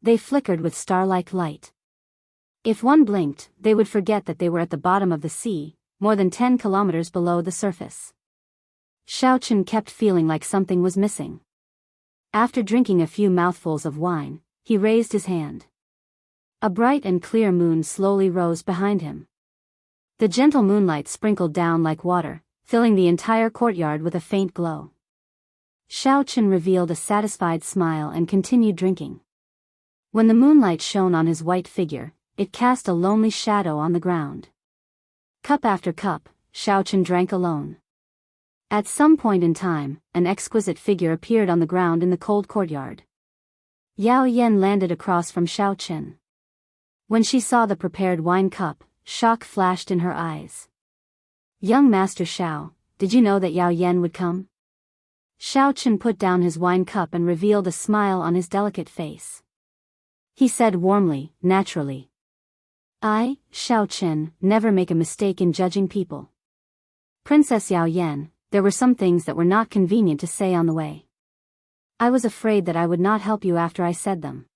They flickered with star-like light. If one blinked, they would forget that they were at the bottom of the sea, more than 10 kilometers below the surface. Xiao Chen kept feeling like something was missing. After drinking a few mouthfuls of wine, he raised his hand. A bright and clear moon slowly rose behind him. The gentle moonlight sprinkled down like water, filling the entire courtyard with a faint glow. Xiao Chen revealed a satisfied smile and continued drinking. When the moonlight shone on his white figure, it cast a lonely shadow on the ground. Cup after cup, Xiao Chen drank alone. At some point in time, an exquisite figure appeared on the ground in the cold courtyard. Yao Yan landed across from Xiao Chen. When she saw the prepared wine cup, shock flashed in her eyes. Young Master Xiao, did you know that Yao Yan would come? Xiao Chen put down his wine cup and revealed a smile on his delicate face. He said warmly, naturally. I, Xiao Chen, never make a mistake in judging people. Princess Yao Yan, there were some things that were not convenient to say on the way. I was afraid that I would not help you after I said them.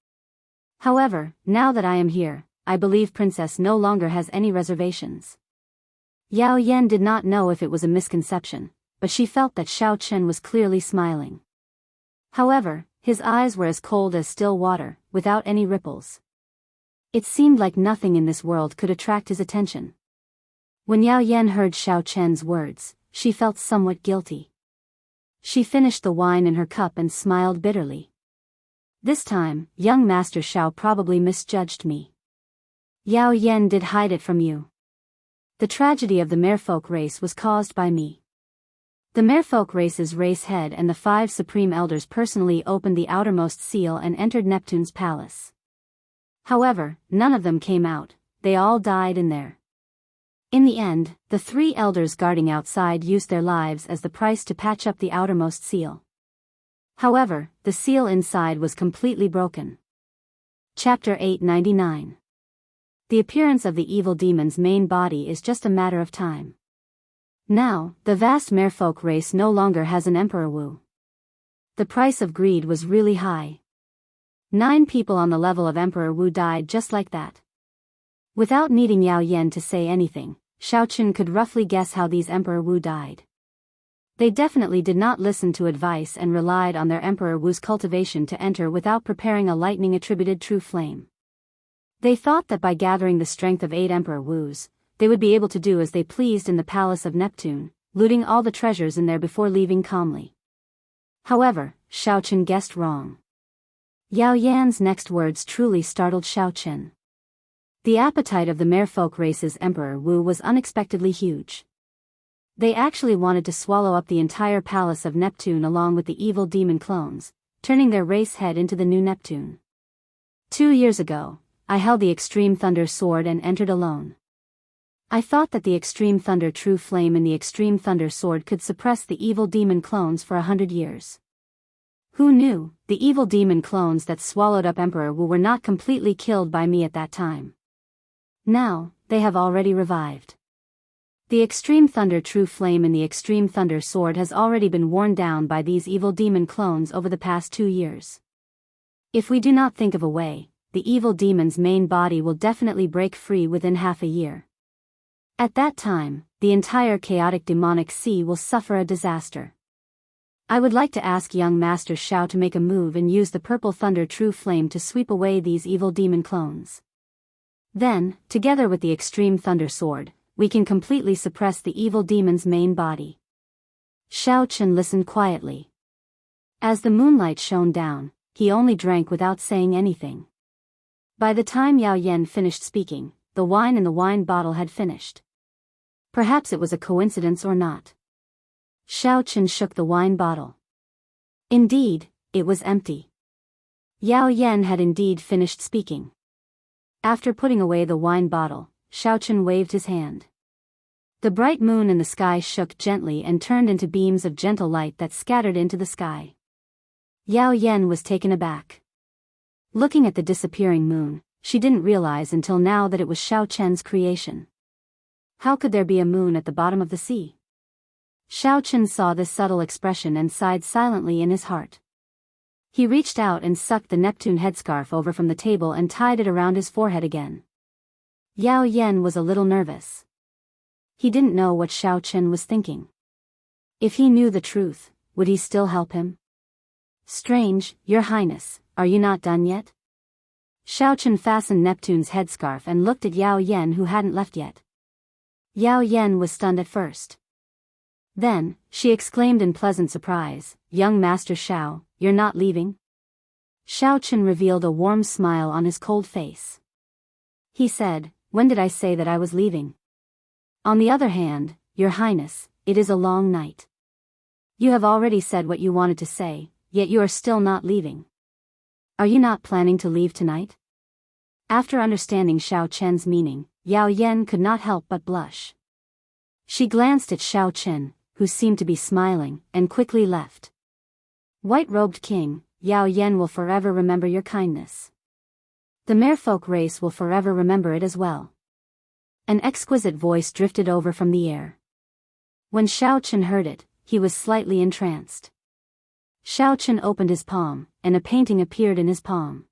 However, now that I am here, I believe Princess no longer has any reservations. Yao Yan did not know if it was a misconception, but she felt that Xiao Chen was clearly smiling. However, his eyes were as cold as still water, without any ripples. It seemed like nothing in this world could attract his attention. When Yao Yan heard Xiao Chen's words, she felt somewhat guilty. She finished the wine in her cup and smiled bitterly. This time, young Master Xiao probably misjudged me. Yao Yan did hide it from you. The tragedy of the merfolk race was caused by me. The merfolk race's race head and the 5 supreme elders personally opened the outermost seal and entered Neptune's palace. However, none of them came out, they all died in there. In the end, the 3 elders guarding outside used their lives as the price to patch up the outermost seal. However, the seal inside was completely broken. Chapter 899. The appearance of the evil demon's main body is just a matter of time. Now, the vast merfolk race no longer has an Emperor Wu. The price of greed was really high. 9 people on the level of Emperor Wu died just like that. Without needing Yao Yan to say anything, Xiaochen could roughly guess how these Emperor Wu died. They definitely did not listen to advice and relied on their Emperor Wu's cultivation to enter without preparing a lightning-attributed true flame. They thought that by gathering the strength of 8 Emperor Wus, they would be able to do as they pleased in the palace of Neptune, looting all the treasures in there before leaving calmly. However, Xiaochen guessed wrong. Yao Yan's next words truly startled Xiaochen. The appetite of the merfolk race's Emperor Wu was unexpectedly huge. They actually wanted to swallow up the entire palace of Neptune along with the evil demon clones, turning their race head into the new Neptune. 2 years ago, I held the Extreme Thunder Sword and entered alone. I thought that the Extreme Thunder True Flame in the Extreme Thunder Sword could suppress the evil demon clones for 100 years. Who knew, the evil demon clones that swallowed up Emperor Wu were not completely killed by me at that time. Now, they have already revived. The Extreme Thunder True Flame in the Extreme Thunder Sword has already been worn down by these evil demon clones over the past 2 years. If we do not think of a way, the evil demon's main body will definitely break free within half a year. At that time, the entire chaotic demonic sea will suffer a disaster. I would like to ask young Master Xiao to make a move and use the Purple Thunder True Flame to sweep away these evil demon clones. Then, together with the Extreme Thunder Sword, we can completely suppress the evil demon's main body. Xiaochen listened quietly. As the moonlight shone down, he only drank without saying anything. By the time Yao Yan finished speaking, the wine in the wine bottle had finished. Perhaps it was a coincidence or not. Xiaochen shook the wine bottle. Indeed, it was empty. Yao Yan had indeed finished speaking. After putting away the wine bottle, Xiaochen waved his hand. The bright moon in the sky shook gently and turned into beams of gentle light that scattered into the sky. Yao Yan was taken aback. Looking at the disappearing moon, she didn't realize until now that it was Xiaochen's creation. How could there be a moon at the bottom of the sea? Xiaochen saw this subtle expression and sighed silently in his heart. He reached out and sucked the Neptune headscarf over from the table and tied it around his forehead again. Yao Yan was a little nervous. He didn't know what Xiaochen was thinking. If he knew the truth, would he still help him? Strange, Your Highness, are you not done yet? Xiaochen fastened Neptune's headscarf and looked at Yao Yan who hadn't left yet. Yao Yan was stunned at first. Then, she exclaimed in pleasant surprise, "Young Master Xiao, you're not leaving?" Xiaochen revealed a warm smile on his cold face. He said, "When did I say that I was leaving? On the other hand, Your Highness, it is a long night. You have already said what you wanted to say, yet you are still not leaving. Are you not planning to leave tonight?" After understanding Xiaochen's meaning, Yao Yan could not help but blush. She glanced at Xiaochen, who seemed to be smiling, and quickly left. White-robed king, Yao Yan will forever remember your kindness. The merfolk race will forever remember it as well. An exquisite voice drifted over from the air. When Xiaochen heard it, he was slightly entranced. Xiaochen opened his palm, and a painting appeared in his palm.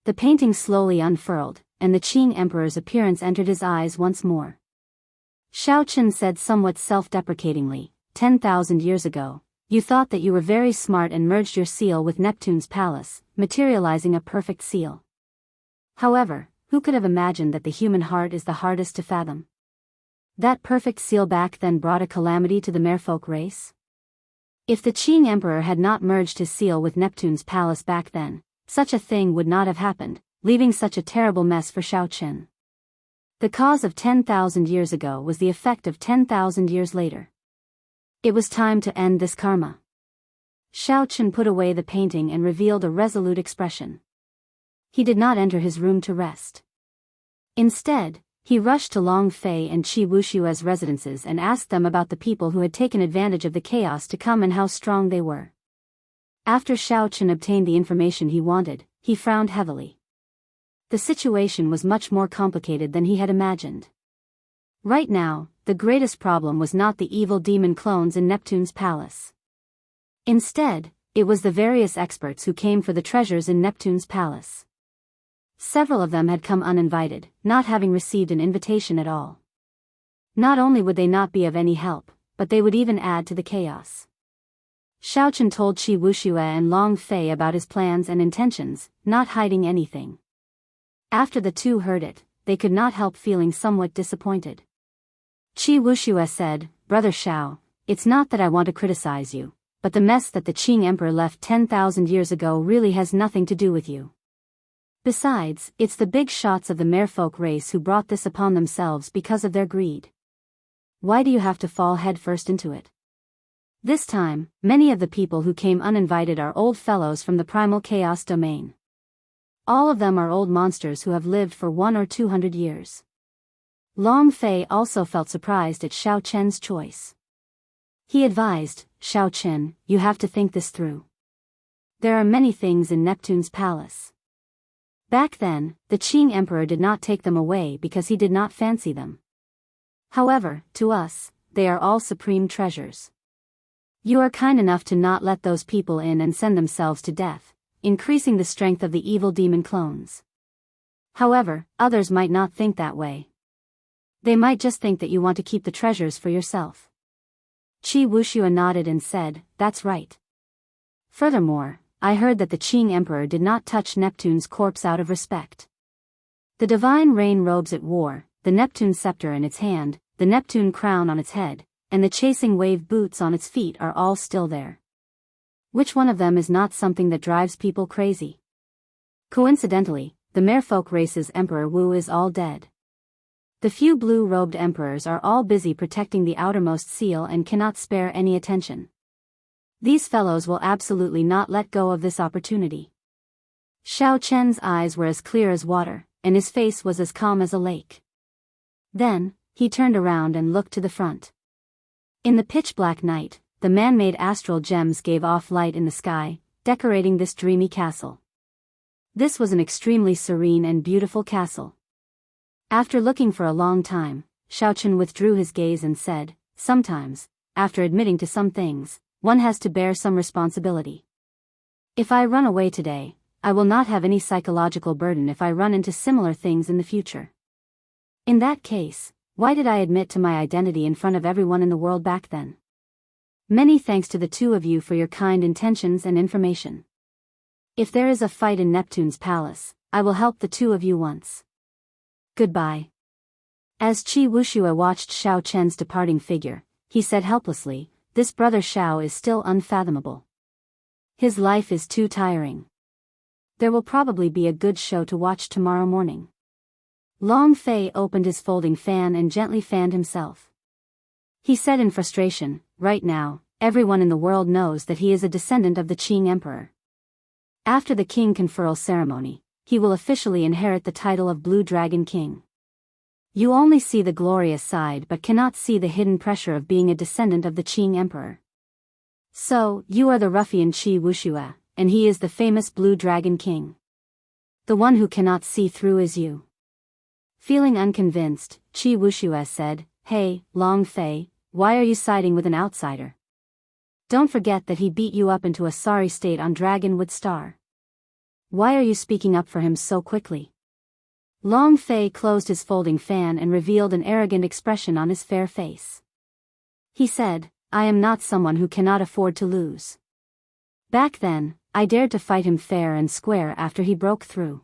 The painting slowly unfurled, and the Qing Emperor's appearance entered his eyes once more. Xiaochen said somewhat self-deprecatingly, 10,000 years ago, you thought that you were very smart and merged your seal with Neptune's palace, materializing a perfect seal. However, who could have imagined that the human heart is the hardest to fathom? That perfect seal back then brought a calamity to the merfolk race? If the Qing Emperor had not merged his seal with Neptune's palace back then, such a thing would not have happened, leaving such a terrible mess for Xiaochen. The cause of 10,000 years ago was the effect of 10,000 years later. It was time to end this karma. Xiaochen put away the painting and revealed a resolute expression. He did not enter his room to rest. Instead, he rushed to Long Fei and Qi Wushue's residences and asked them about the people who had taken advantage of the chaos to come and how strong they were. After Xiaochen obtained the information he wanted, he frowned heavily. The situation was much more complicated than he had imagined. Right now, the greatest problem was not the evil demon clones in Neptune's palace. Instead, it was the various experts who came for the treasures in Neptune's palace. Several of them had come uninvited, not having received an invitation at all. Not only would they not be of any help, but they would even add to the chaos. Xiaochen told Qi Wuxia and Long Fei about his plans and intentions, not hiding anything. After the two heard it, they could not help feeling somewhat disappointed. Qi Wuxia said, "Brother Xiao, it's not that I want to criticize you, but the mess that the Qing Emperor left 10,000 years ago really has nothing to do with you. Besides, it's the big shots of the merfolk race who brought this upon themselves because of their greed. Why do you have to fall headfirst into it? This time, many of the people who came uninvited are old fellows from the primal chaos domain. All of them are old monsters who have lived for 100 or 200 years." Long Fei also felt surprised at Xiao Chen's choice. He advised, "Xiao Chen, you have to think this through. There are many things in Neptune's palace. Back then, the Qing Emperor did not take them away because he did not fancy them. However, to us, they are all supreme treasures. You are kind enough to not let those people in and send themselves to death, increasing the strength of the evil demon clones. However, others might not think that way. They might just think that you want to keep the treasures for yourself." Qi Wuxia nodded and said, "That's right. Furthermore, I heard that the Qing Emperor did not touch Neptune's corpse out of respect. The divine rain robes it wore, the Neptune scepter in its hand, the Neptune crown on its head, and the chasing wave boots on its feet are all still there. Which one of them is not something that drives people crazy? Coincidentally, the merfolk race's Emperor Wu is all dead. The few blue-robed emperors are all busy protecting the outermost seal and cannot spare any attention. These fellows will absolutely not let go of this opportunity." Xiao Chen's eyes were as clear as water, and his face was as calm as a lake. Then, he turned around and looked to the front. In the pitch-black night, the man-made astral gems gave off light in the sky, decorating this dreamy castle. This was an extremely serene and beautiful castle. After looking for a long time, Xiaochen withdrew his gaze and said, "Sometimes, after admitting to some things, one has to bear some responsibility. If I run away today, I will not have any psychological burden if I run into similar things in the future. In that case, why did I admit to my identity in front of everyone in the world back then? Many thanks to the two of you for your kind intentions and information. If there is a fight in Neptune's palace, I will help the two of you once. Goodbye." As Qi Wuxia watched Xiao Chen's departing figure, he said helplessly, "This brother Xiao is still unfathomable. His life is too tiring. There will probably be a good show to watch tomorrow morning." Long Fei opened his folding fan and gently fanned himself. He said in frustration, "Right now, everyone in the world knows that he is a descendant of the Qing Emperor. After the king conferral ceremony, he will officially inherit the title of Blue Dragon King. You only see the glorious side but cannot see the hidden pressure of being a descendant of the Qing Emperor. So, you are the ruffian Qi Wuxia, and he is the famous Blue Dragon King. The one who cannot see through is you." Feeling unconvinced, Qi Wuxia said, "Hey, Long Fei, why are you siding with an outsider? Don't forget that he beat you up into a sorry state on Dragonwood Star. Why are you speaking up for him so quickly?" Long Fei closed his folding fan and revealed an arrogant expression on his fair face. He said, "I am not someone who cannot afford to lose. Back then, I dared to fight him fair and square after he broke through.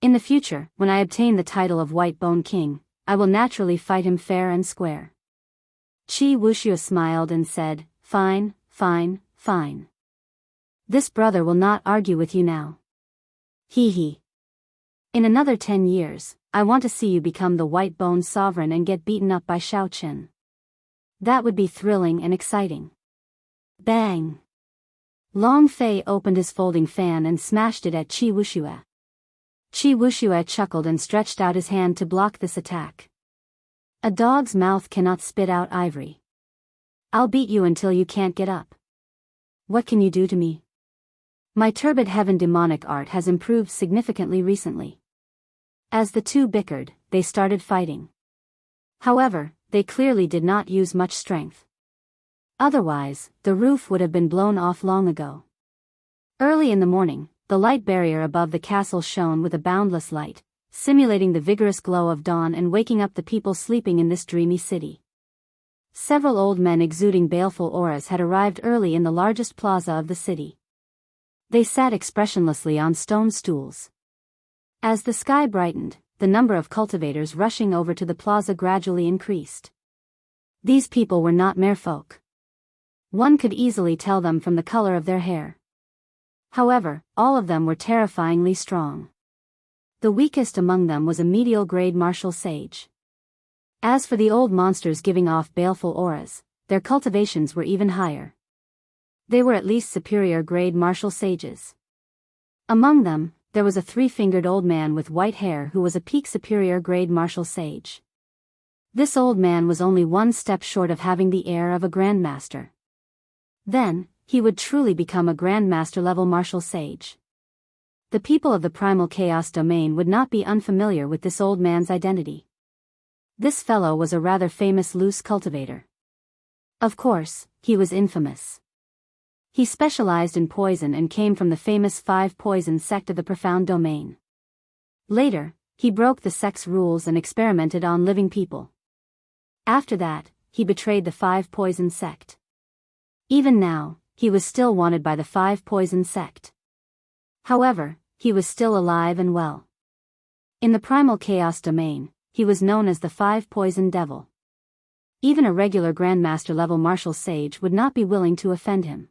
In the future, when I obtain the title of White Bone King, I will naturally fight him fair and square." Qi Wuxia smiled and said, "Fine, fine, fine. This brother will not argue with you now. Hee hee. In another 10 years, I want to see you become the White Bone Sovereign and get beaten up by Xiao Chen. That would be thrilling and exciting." Bang! Long Fei opened his folding fan and smashed it at Qi Wuxia. Qi Wuxia chuckled and stretched out his hand to block this attack. "A dog's mouth cannot spit out ivory. I'll beat you until you can't get up. What can you do to me? My turbid heaven demonic art has improved significantly recently." As the two bickered, they started fighting. However, they clearly did not use much strength. Otherwise, the roof would have been blown off long ago. Early in the morning, the light barrier above the castle shone with a boundless light, simulating the vigorous glow of dawn and waking up the people sleeping in this dreamy city. Several old men exuding baleful auras had arrived early in the largest plaza of the city. They sat expressionlessly on stone stools. As the sky brightened, the number of cultivators rushing over to the plaza gradually increased. These people were not mere folk. One could easily tell them from the color of their hair. However, all of them were terrifyingly strong. The weakest among them was a medial grade martial sage. As for the old monsters giving off baleful auras, their cultivations were even higher. They were at least superior grade martial sages. Among them, there was a three-fingered old man with white hair who was a peak superior grade martial sage. This old man was only one step short of having the air of a grandmaster. Then, he would truly become a grandmaster-level martial sage. The people of the primal chaos domain would not be unfamiliar with this old man's identity. This fellow was a rather famous loose cultivator. Of course, he was infamous. He specialized in poison and came from the famous 5 Poison sect of the Profound Domain. Later, he broke the sect's rules and experimented on living people. After that, he betrayed the 5 Poison sect. Even now, he was still wanted by the 5 Poison sect. However, he was still alive and well. In the primal chaos domain, he was known as the 5 Poison Devil. Even a regular Grandmaster-level martial sage would not be willing to offend him.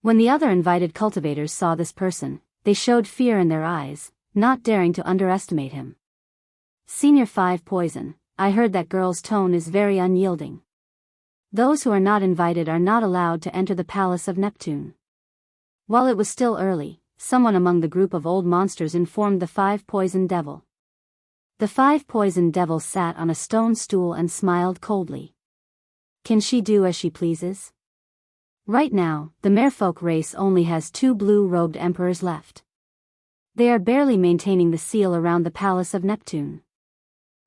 When the other invited cultivators saw this person, they showed fear in their eyes, not daring to underestimate him. Senior 5 Poison, I heard that girl's tone is very unyielding. Those who are not invited are not allowed to enter the Palace of Neptune. While it was still early, someone among the group of old monsters informed the 5 Poison Devil. The 5 Poison Devil sat on a stone stool and smiled coldly. Can she do as she pleases? Right now, the merfolk race only has 2 blue-robed emperors left. They are barely maintaining the seal around the Palace of Neptune.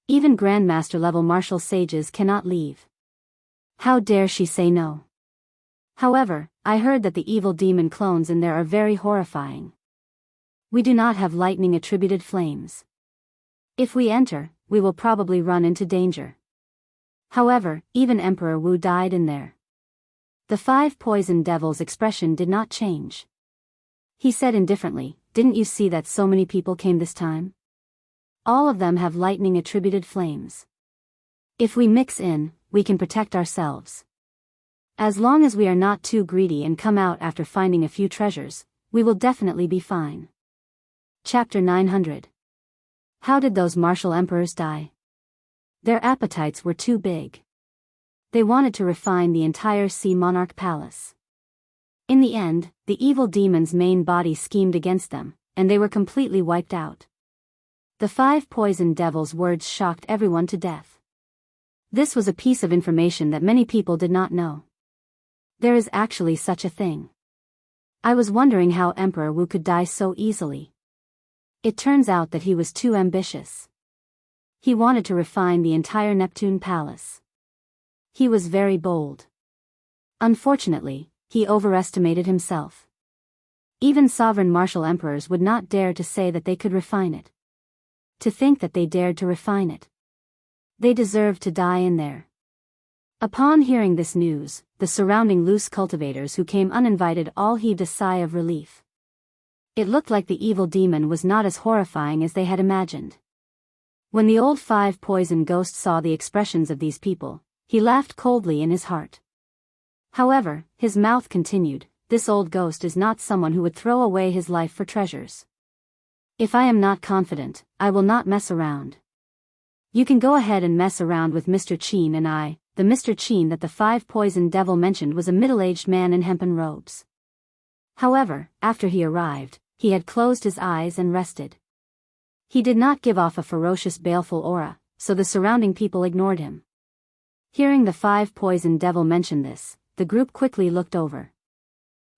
Even Grandmaster-level martial sages cannot leave. How dare she say no? However, I heard that the evil demon clones in there are very horrifying. We do not have lightning-attributed flames. If we enter, we will probably run into danger. However, even Emperor Wu died in there. The 5 Poison Devil's expression did not change. He said indifferently, didn't you see that so many people came this time? All of them have lightning-attributed flames. If we mix in, we can protect ourselves. As long as we are not too greedy and come out after finding a few treasures, we will definitely be fine. Chapter 900. How did those martial emperors die? Their appetites were too big. They wanted to refine the entire Sea Monarch Palace. In the end, the evil demon's main body schemed against them, and they were completely wiped out. The 5 Poison Devil's words shocked everyone to death. This was a piece of information that many people did not know. There is actually such a thing. I was wondering how Emperor Wu could die so easily. It turns out that he was too ambitious. He wanted to refine the entire Neptune Palace. He was very bold. Unfortunately, he overestimated himself. Even sovereign martial emperors would not dare to say that they could refine it. To think that they dared to refine it. They deserved to die in there. Upon hearing this news, the surrounding loose cultivators who came uninvited all heaved a sigh of relief. It looked like the evil demon was not as horrifying as they had imagined. When the old 5 Poison Ghost saw the expressions of these people, he laughed coldly in his heart. However, his mouth continued, this old ghost is not someone who would throw away his life for treasures. If I am not confident, I will not mess around. You can go ahead and mess around with Mr. Qin and I. The Mr. Qin that the 5 Poison Devil mentioned was a middle-aged man in hempen robes. However, after he arrived, he had closed his eyes and rested. He did not give off a ferocious baleful aura, so the surrounding people ignored him. Hearing the 5 Poison Devil mention this, the group quickly looked over.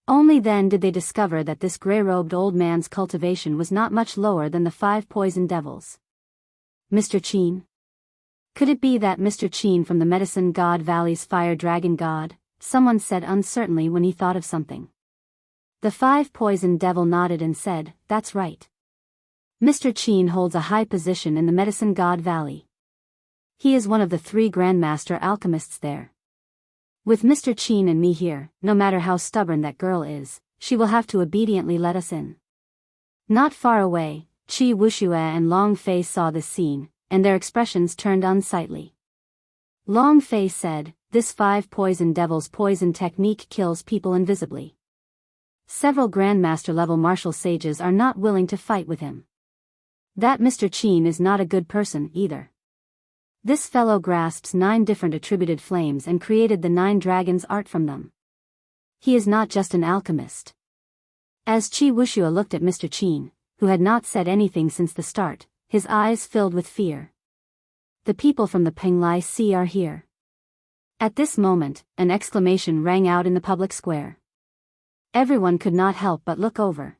Only then did they discover that this grey-robed old man's cultivation was not much lower than the 5 Poison Devils. Mr. Qin? Could it be that Mr. Qin from the Medicine God Valley's Fire Dragon God? Someone said uncertainly when he thought of something. The 5 Poison Devil nodded and said, that's right. Mr. Qin holds a high position in the Medicine God Valley. He is one of the 3 Grandmaster alchemists there. With Mr. Qin and me here, no matter how stubborn that girl is, she will have to obediently let us in. Not far away, Qi Wuxia and Long Fei saw this scene, and their expressions turned unsightly. Long Fei said, "This 5 poison devil's poison technique kills people invisibly. Several Grandmaster-level martial sages are not willing to fight with him. That Mr. Qin is not a good person either. This fellow grasps 9 different attributed flames and created the 9 dragons art from them. He is not just an alchemist." As Qi Wuxia looked at Mr. Qin, who had not said anything since the start, his eyes filled with fear. "The people from the Penglai Sea are here." At this moment, an exclamation rang out in the public square. Everyone could not help but look over.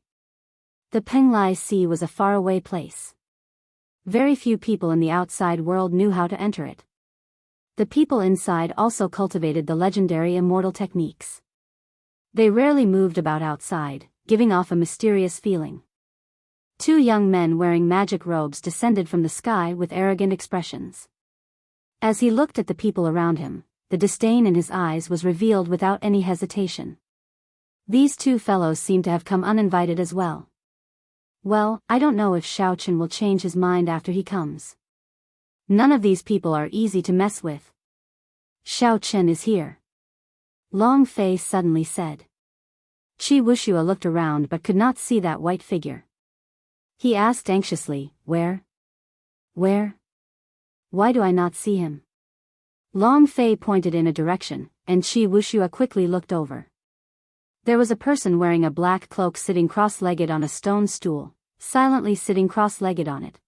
The Penglai Sea was a faraway place. Very few people in the outside world knew how to enter it. The people inside also cultivated the legendary immortal techniques. They rarely moved about outside, giving off a mysterious feeling. 2 young men wearing magic robes descended from the sky with arrogant expressions. As he looked at the people around him, the disdain in his eyes was revealed without any hesitation. These 2 fellows seemed to have come uninvited as well. Well, I don't know if Xiaochen will change his mind after he comes. None of these people are easy to mess with. Xiaochen is here. Long Fei suddenly said. Qi Wuxia looked around but could not see that white figure. He asked anxiously, Where? Where? Why do I not see him? Long Fei pointed in a direction, and Qi Wuxia quickly looked over. There was a person wearing a black cloak sitting cross-legged on a stone stool, silently sitting cross-legged on it.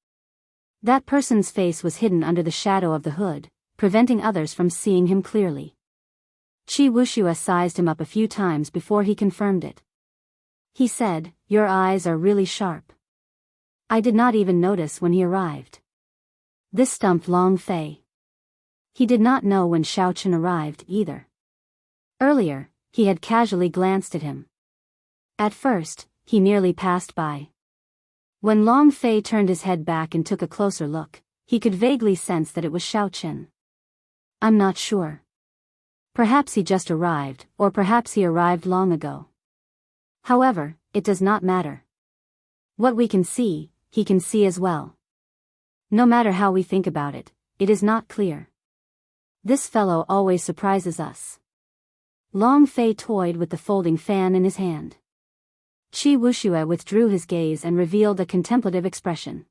That person's face was hidden under the shadow of the hood, preventing others from seeing him clearly. Qi Wuxia sized him up a few times before he confirmed it. He said, "Your eyes are really sharp. I did not even notice when he arrived." This stumped Long Fei. He did not know when Xiaochen arrived either. Earlier, he had casually glanced at him. At first, he nearly passed by. When Long Fei turned his head back and took a closer look, he could vaguely sense that it was Xiaochen. "I'm not sure. Perhaps he just arrived, or perhaps he arrived long ago. However, it does not matter. What we can see, he can see as well. No matter how we think about it, it is not clear. This fellow always surprises us." Long Fei toyed with the folding fan in his hand. Qi Wuxia withdrew his gaze and revealed a contemplative expression.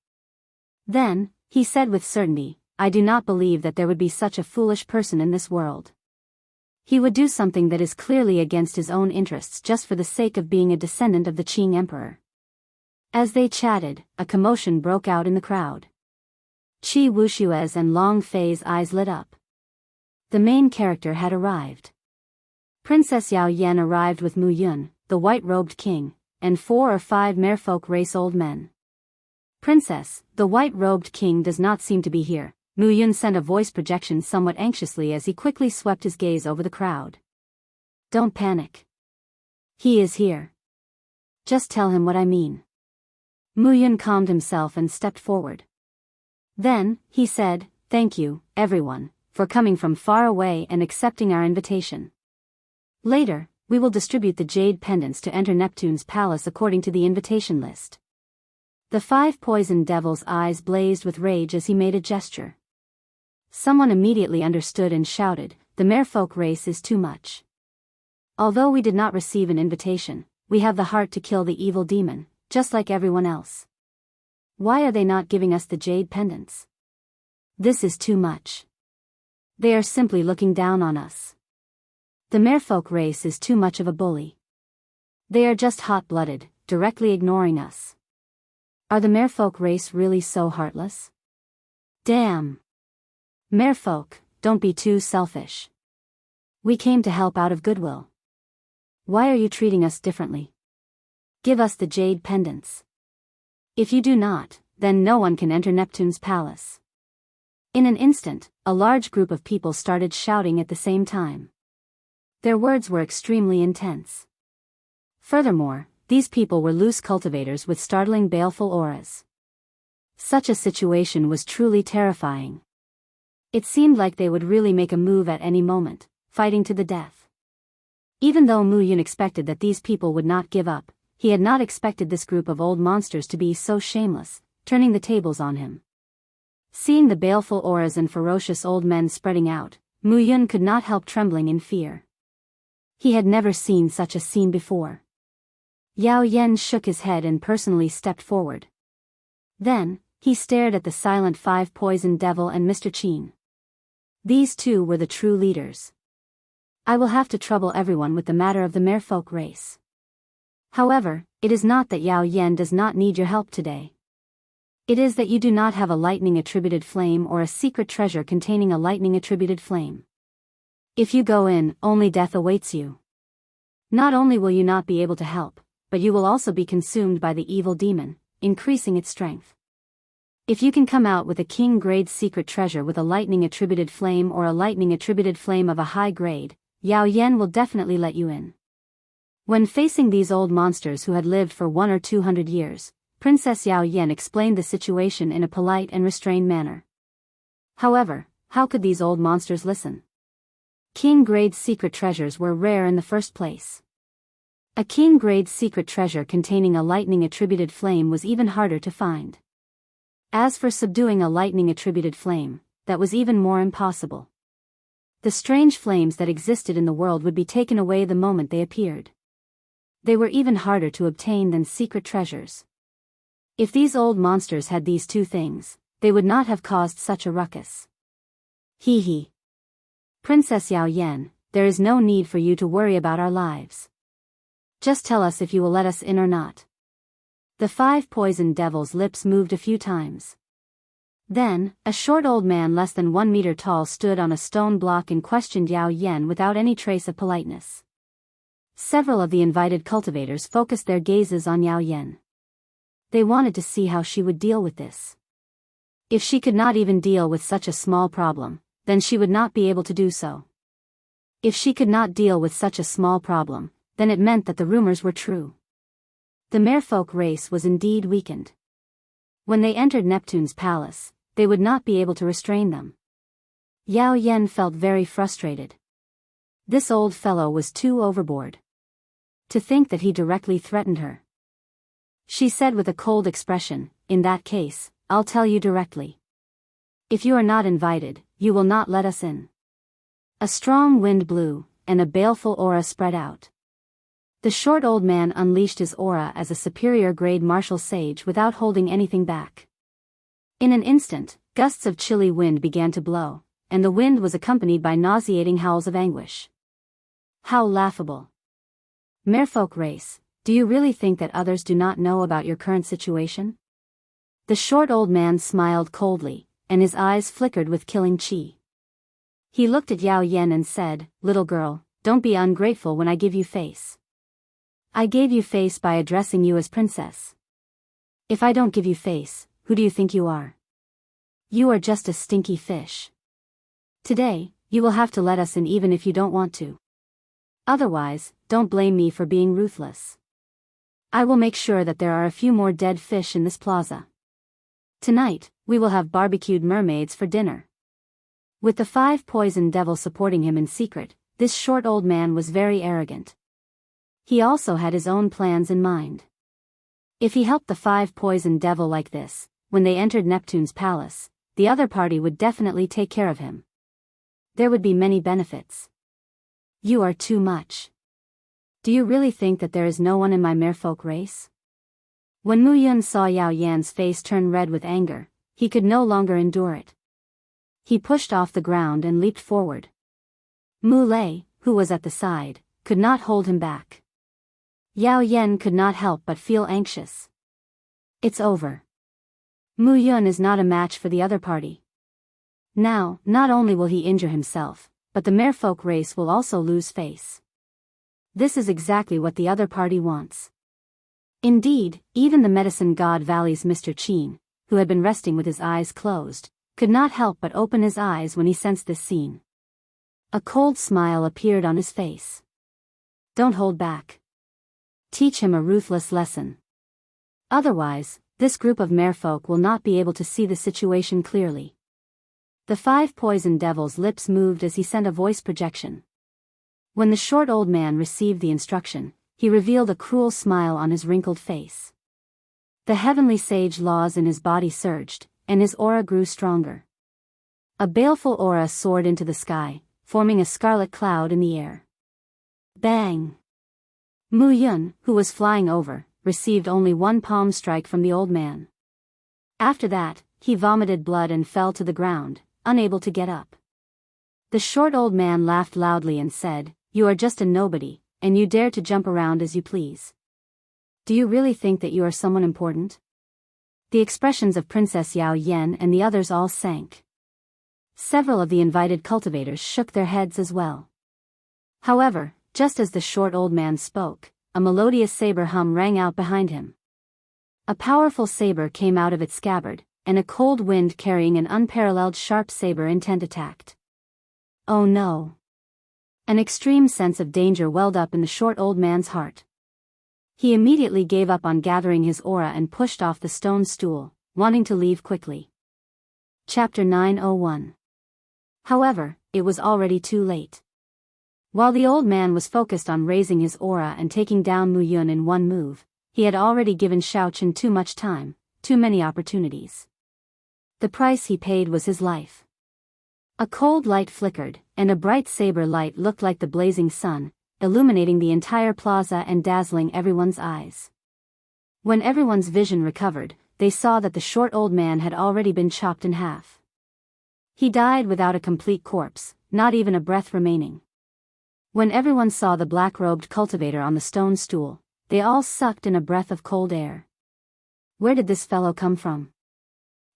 Then, he said with certainty, "I do not believe that there would be such a foolish person in this world. He would do something that is clearly against his own interests just for the sake of being a descendant of the Qing Emperor." As they chatted, a commotion broke out in the crowd. Qi Wuxia's and Long Fei's eyes lit up. The main character had arrived. Princess Yao Yan arrived with Mu Yun, the white-robed king, and 4 or 5 merfolk race old men. "Princess, the white-robed king does not seem to be here," Mu Yun sent a voice projection somewhat anxiously as he quickly swept his gaze over the crowd. "Don't panic. He is here. Just tell him what I mean." Mu Yun calmed himself and stepped forward. Then, he said, "Thank you, everyone, for coming from far away and accepting our invitation. Later, we will distribute the jade pendants to enter Neptune's palace according to the invitation list." The 5 poison devils' eyes blazed with rage as he made a gesture. Someone immediately understood and shouted, "The merfolk race is too much. Although we did not receive an invitation, we have the heart to kill the evil demon, just like everyone else. Why are they not giving us the jade pendants? This is too much. They are simply looking down on us. The merfolk race is too much of a bully. They are just hot-blooded, directly ignoring us. Are the merfolk race really so heartless? Damn. Merfolk, don't be too selfish. We came to help out of goodwill. Why are you treating us differently? Give us the jade pendants. If you do not, then no one can enter Neptune's palace." In an instant, a large group of people started shouting at the same time. Their words were extremely intense. Furthermore, these people were loose cultivators with startling baleful auras. Such a situation was truly terrifying. It seemed like they would really make a move at any moment, fighting to the death. Even though Mu Yun expected that these people would not give up, he had not expected this group of old monsters to be so shameless, turning the tables on him. Seeing the baleful auras and ferocious old men spreading out, Mu Yun could not help trembling in fear. He had never seen such a scene before. Yao Yen shook his head and personally stepped forward. Then, he stared at the silent five poisoned devil and Mr. Qin. These two were the true leaders. I will have to trouble everyone with the matter of the merfolk race. However, it is not that Yao Yen does not need your help today. It is that you do not have a lightning-attributed flame or a secret treasure containing a lightning-attributed flame. If you go in, only death awaits you. Not only will you not be able to help, but you will also be consumed by the evil demon, increasing its strength. If you can come out with a king-grade secret treasure with a lightning-attributed flame or a lightning-attributed flame of a high grade, Yao Yen will definitely let you in. When facing these old monsters who had lived for 100 or 200 years, Princess Yao Yen explained the situation in a polite and restrained manner. However, how could these old monsters listen? King-grade secret treasures were rare in the first place. A king-grade secret treasure containing a lightning-attributed flame was even harder to find. As for subduing a lightning-attributed flame, that was even more impossible. The strange flames that existed in the world would be taken away the moment they appeared. They were even harder to obtain than secret treasures. If these old monsters had these two things, they would not have caused such a ruckus. Hee hee. Princess Yao Yen, there is no need for you to worry about our lives. Just tell us if you will let us in or not. The five poisoned devils' lips moved a few times. Then, a short old man less than 1 meter tall stood on a stone block and questioned Yao Yen without any trace of politeness. Several of the invited cultivators focused their gazes on Yao Yen. They wanted to see how she would deal with this. If she could not even deal with such a small problem, then she would not be able to do so. If she could not deal with such a small problem, then it meant that the rumors were true. The merfolk race was indeed weakened. When they entered Neptune's palace, they would not be able to restrain them. Yao Yen felt very frustrated. This old fellow was too overboard. To think that he directly threatened her. She said with a cold expression, "In that case, I'll tell you directly. If you are not invited, you will not let us in." A strong wind blew, and a baleful aura spread out. The short old man unleashed his aura as a superior grade martial sage without holding anything back. In an instant, gusts of chilly wind began to blow, and the wind was accompanied by nauseating howls of anguish. How laughable. Merfolk race, do you really think that others do not know about your current situation? The short old man smiled coldly, and his eyes flickered with killing chi. He looked at Yao Yen and said, "Little girl, don't be ungrateful when I give you face. I gave you face by addressing you as princess. If I don't give you face, who do you think you are? You are just a stinky fish. Today, you will have to let us in even if you don't want to. Otherwise, don't blame me for being ruthless. I will make sure that there are a few more dead fish in this plaza. Tonight, we will have barbecued mermaids for dinner." With the five poisoned devils supporting him in secret, this short old man was very arrogant. He also had his own plans in mind. If he helped the five poisoned devil like this, when they entered Neptune's palace, the other party would definitely take care of him. There would be many benefits. You are too much. Do you really think that there is no one in my merfolk race? When Mu Yun saw Yao Yan's face turn red with anger, he could no longer endure it. He pushed off the ground and leaped forward. Mu Lei, who was at the side, could not hold him back. Yao Yen could not help but feel anxious. It's over. Mu Yun is not a match for the other party. Now, not only will he injure himself, but the merfolk race will also lose face. This is exactly what the other party wants. Indeed, even the medicine god Valley's Mr. Qin, who had been resting with his eyes closed, could not help but open his eyes when he sensed this scene. A cold smile appeared on his face. Don't hold back. Teach him a ruthless lesson. Otherwise, This group of merfolk will not be able to see the situation clearly. The 5 poison devils' lips moved as he sent a voice projection. When the short old man received the instruction, he revealed a cruel smile on his wrinkled face. The heavenly sage laws in his body surged, and his aura grew stronger. A baleful aura soared into the sky, forming a scarlet cloud in the air. Bang! Mu Yun, who was flying over, received only one palm strike from the old man. After that, he vomited blood and fell to the ground, unable to get up. The short old man laughed loudly and said, "You are just a nobody, and you dare to jump around as you please. Do you really think that you are someone important?" The expressions of Princess Yao Yen and the others all sank. Several of the invited cultivators shook their heads as well. However, just as the short old man spoke, a melodious saber hum rang out behind him. A powerful saber came out of its scabbard, and a cold wind carrying an unparalleled sharp saber intent attacked. Oh no! An extreme sense of danger welled up in the short old man's heart. He immediately gave up on gathering his aura and pushed off the stone stool, wanting to leave quickly. Chapter 901. However, it was already too late. While the old man was focused on raising his aura and taking down Mu Yun in one move, he had already given Xiaochen too much time, too many opportunities. The price he paid was his life. A cold light flickered, and a bright saber light looked like the blazing sun, illuminating the entire plaza and dazzling everyone's eyes. When everyone's vision recovered, they saw that the short old man had already been chopped in half. He died without a complete corpse, not even a breath remaining. When everyone saw the black-robed cultivator on the stone stool, they all sucked in a breath of cold air. Where did this fellow come from?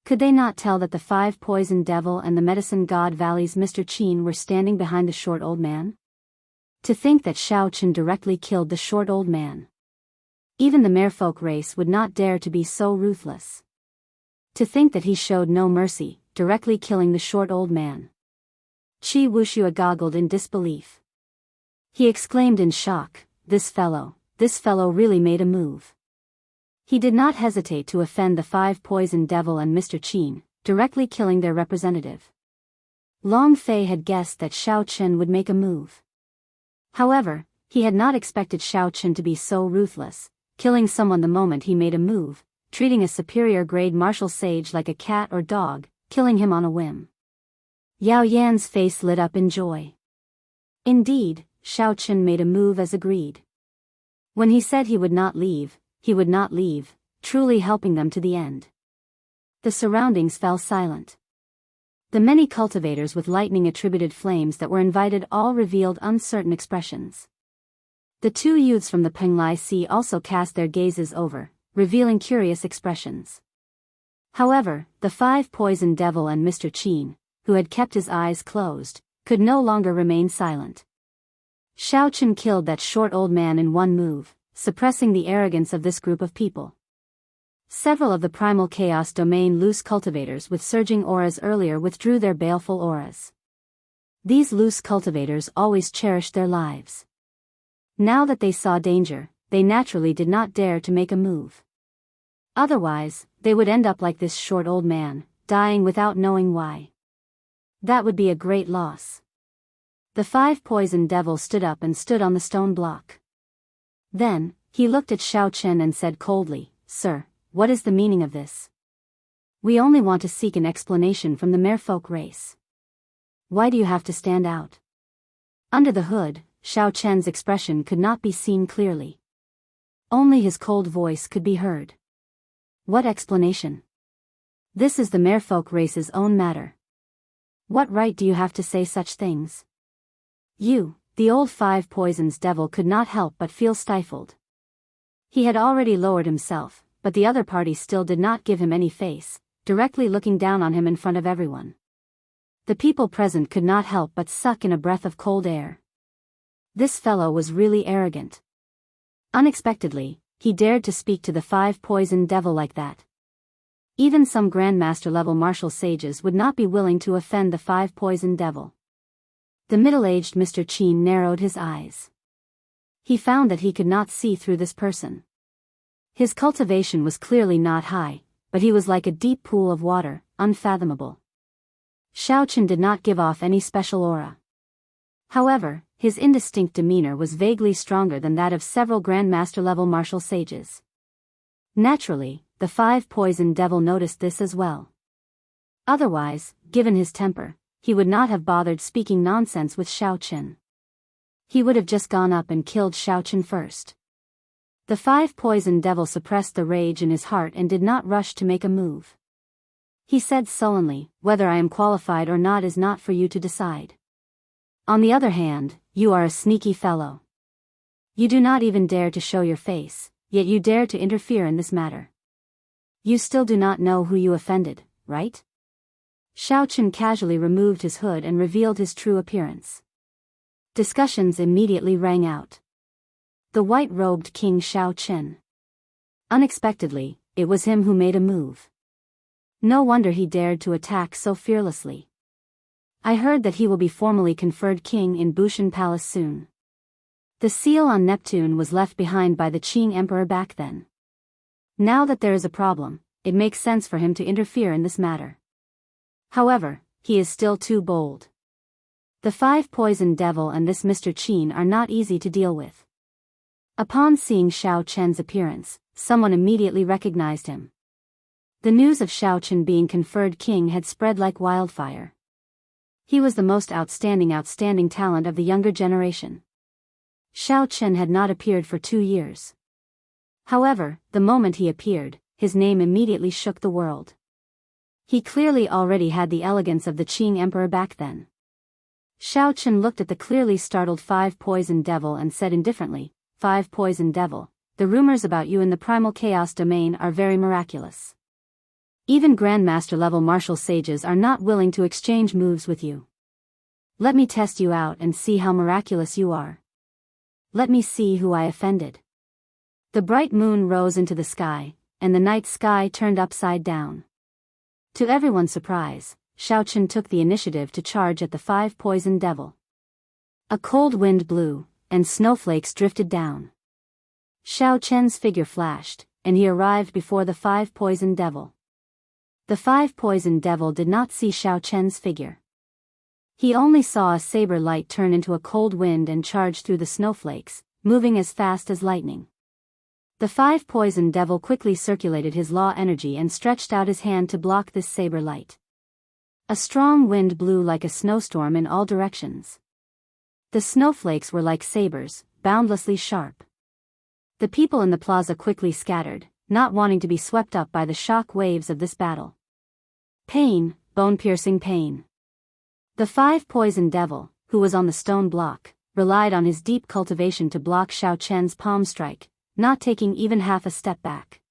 Could they not tell that the 5 poison devil and the medicine god Valley's Mr. Qin were standing behind the short old man? To think that Xiaochen directly killed the short old man. Even the merfolk race would not dare to be so ruthless. To think that he showed no mercy, directly killing the short old man. Qi Wuxia goggled in disbelief. He exclaimed in shock, this fellow really made a move. He did not hesitate to offend the 5 poison devil and Mr. Qin, directly killing their representative. Long Fei had guessed that Xiaochen would make a move. However, he had not expected Xiaochen to be so ruthless, killing someone the moment he made a move, treating a superior grade martial sage like a cat or dog, killing him on a whim. Yao Yan's face lit up in joy. Indeed, Xiaochen made a move as agreed. When he said he would not leave, truly helping them to the end. The surroundings fell silent. The many cultivators with lightning-attributed flames that were invited all revealed uncertain expressions. The 2 youths from the Penglai Sea also cast their gazes over, revealing curious expressions. However, the 5 poison devil and Mr. Qin, who had kept his eyes closed, could no longer remain silent. Xiaochen killed that short old man in one move, suppressing the arrogance of this group of people. Several of the primal chaos domain loose cultivators with surging auras earlier withdrew their baleful auras. These loose cultivators always cherished their lives. Now that they saw danger, they naturally did not dare to make a move. Otherwise, they would end up like this short old man, dying without knowing why. That would be a great loss. The 5 poison devil stood up and stood on the stone block. Then, he looked at Xiaochen and said coldly, "Sir, what is the meaning of this? We only want to seek an explanation from the merfolk race. Why do you have to stand out?" Under the hood, Xiaochen's expression could not be seen clearly. Only his cold voice could be heard. What explanation? This is the merfolk race's own matter. What right do you have to say such things? You, the old 5 poisons devil, could not help but feel stifled. He had already lowered himself, but the other party still did not give him any face, directly looking down on him in front of everyone. The people present could not help but suck in a breath of cold air. This fellow was really arrogant. Unexpectedly, he dared to speak to the 5 poison devil like that. Even some grandmaster-level martial sages would not be willing to offend the 5 poison devil. The middle-aged Mr. Qin narrowed his eyes. He found that he could not see through this person. His cultivation was clearly not high, but he was like a deep pool of water, unfathomable. Xiaochen did not give off any special aura. However, his indistinct demeanor was vaguely stronger than that of several Grandmaster-level martial sages. Naturally, the 5-poison devil noticed this as well. Otherwise, given his temper, he would not have bothered speaking nonsense with Xiaochen. He would have just gone up and killed Xiaochen first. The 5-poison devil suppressed the rage in his heart and did not rush to make a move. He said sullenly, "Whether I am qualified or not is not for you to decide. On the other hand, you are a sneaky fellow. You do not even dare to show your face, yet you dare to interfere in this matter. You still do not know who you offended, right?" Xiaochen casually removed his hood and revealed his true appearance. Discussions immediately rang out. The white-robed King Xiaochen. Unexpectedly, it was him who made a move. No wonder he dared to attack so fearlessly. I heard that he will be formally conferred king in Bushan Palace soon. The seal on Neptune was left behind by the Qing Emperor back then. Now that there is a problem, it makes sense for him to interfere in this matter. However, he is still too bold. The 5-poison devil and this Mr. Qin are not easy to deal with. Upon seeing Xiaochen's appearance, someone immediately recognized him. The news of Xiaochen being conferred king had spread like wildfire. He was the most outstanding talent of the younger generation. Xiaochen had not appeared for 2 years. However, the moment he appeared, his name immediately shook the world. He clearly already had the elegance of the Qing Emperor back then. Xiaochen looked at the clearly startled 5-poison devil and said indifferently, "5-poison devil, the rumors about you in the primal chaos domain are very miraculous. Even Grandmaster-level martial sages are not willing to exchange moves with you. Let me test you out and see how miraculous you are. Let me see who I offended." The bright moon rose into the sky, and the night sky turned upside down. To everyone's surprise, Xiaochen took the initiative to charge at the 5-poison devil. A cold wind blew, and snowflakes drifted down. Xiaochen's figure flashed, and he arrived before the 5-poison devil. The 5-poison devil did not see Xiaochen's figure. He only saw a saber light turn into a cold wind and charge through the snowflakes, moving as fast as lightning. The 5-poison devil quickly circulated his law energy and stretched out his hand to block this saber light. A strong wind blew like a snowstorm in all directions. The snowflakes were like sabers, boundlessly sharp. The people in the plaza quickly scattered, not wanting to be swept up by the shock waves of this battle. Pain, bone-piercing pain. The 5-poison devil, who was on the stone block, relied on his deep cultivation to block Xiaochen's palm strike, not taking even half a step back.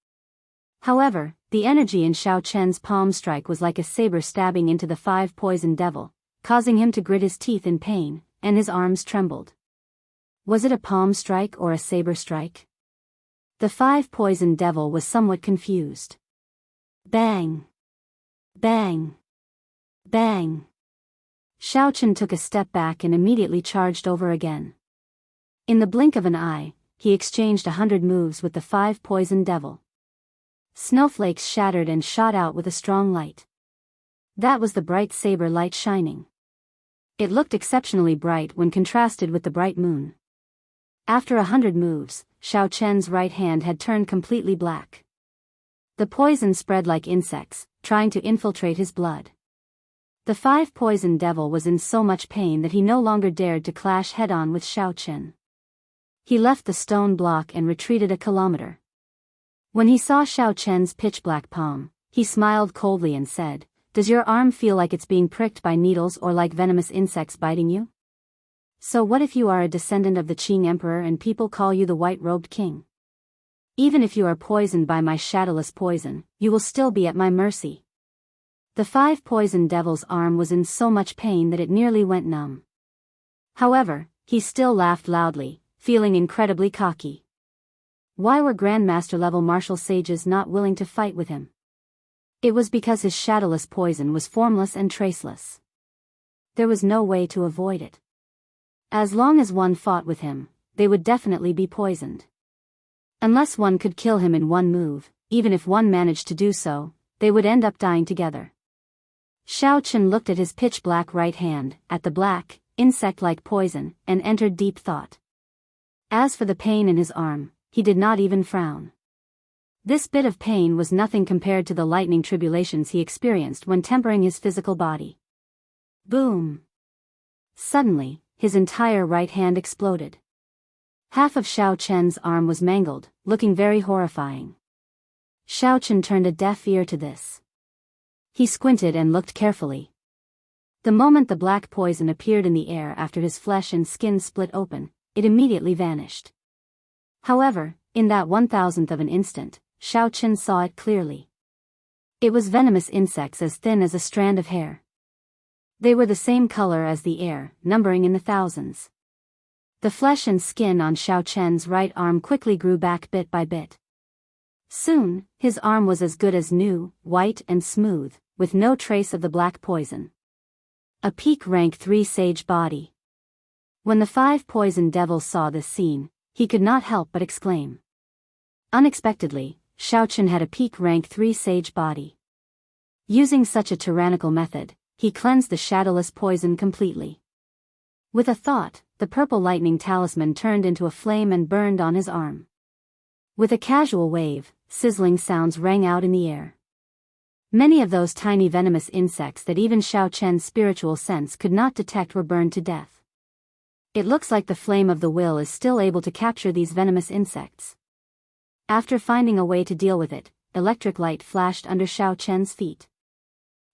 However, the energy in Xiaochen's palm strike was like a saber stabbing into the 5-poison devil, causing him to grit his teeth in pain, and his arms trembled. Was it a palm strike or a saber strike? The 5-poison devil was somewhat confused. Bang! Bang! Bang! Xiaochen took a step back and immediately charged over again. In the blink of an eye, he exchanged 100 moves with the 5-poison devil. Snowflakes shattered and shot out with a strong light. That was the bright saber light shining. It looked exceptionally bright when contrasted with the bright moon. After 100 moves, Xiaochen's right hand had turned completely black. The poison spread like insects, trying to infiltrate his blood. The 5-poison devil was in so much pain that he no longer dared to clash head-on with Xiaochen. He left the stone block and retreated a kilometer. When he saw Xiaochen's pitch-black palm, he smiled coldly and said, "Does your arm feel like it's being pricked by needles or like venomous insects biting you? So what if you are a descendant of the Qing Emperor and people call you the white-robed king? Even if you are poisoned by my shadowless poison, you will still be at my mercy." The 5-poison devil's arm was in so much pain that it nearly went numb. However, he still laughed loudly, feeling incredibly cocky. Why were Grandmaster-level martial sages not willing to fight with him? It was because his shadowless poison was formless and traceless. There was no way to avoid it. As long as one fought with him, they would definitely be poisoned. Unless one could kill him in one move, even if one managed to do so, they would end up dying together. Xiaochen looked at his pitch-black right hand, at the black, insect-like poison, and entered deep thought. As for the pain in his arm, he did not even frown. This bit of pain was nothing compared to the lightning tribulations he experienced when tempering his physical body. Boom! Suddenly, his entire right hand exploded. Half of Xiaochen's arm was mangled, looking very horrifying. Xiaochen turned a deaf ear to this. He squinted and looked carefully. The moment the black poison appeared in the air after his flesh and skin split open, it immediately vanished. However, in that 1,000th of an instant, Xiaochen saw it clearly. It was venomous insects as thin as a strand of hair. They were the same color as the air, numbering in the thousands. The flesh and skin on Xiaochen's right arm quickly grew back bit by bit. Soon, his arm was as good as new, white and smooth, with no trace of the black poison. A peak rank 3 sage body. When the 5 poison devils saw this scene, he could not help but exclaim. Unexpectedly, Xiaochen had a peak rank 3 sage body. Using such a tyrannical method, he cleansed the shadowless poison completely. With a thought, the purple lightning talisman turned into a flame and burned on his arm. With a casual wave, sizzling sounds rang out in the air. Many of those tiny venomous insects that even Xiaochen's spiritual sense could not detect were burned to death. It looks like the flame of the will is still able to capture these venomous insects. After finding a way to deal with it, electric light flashed under Xiaochen's feet.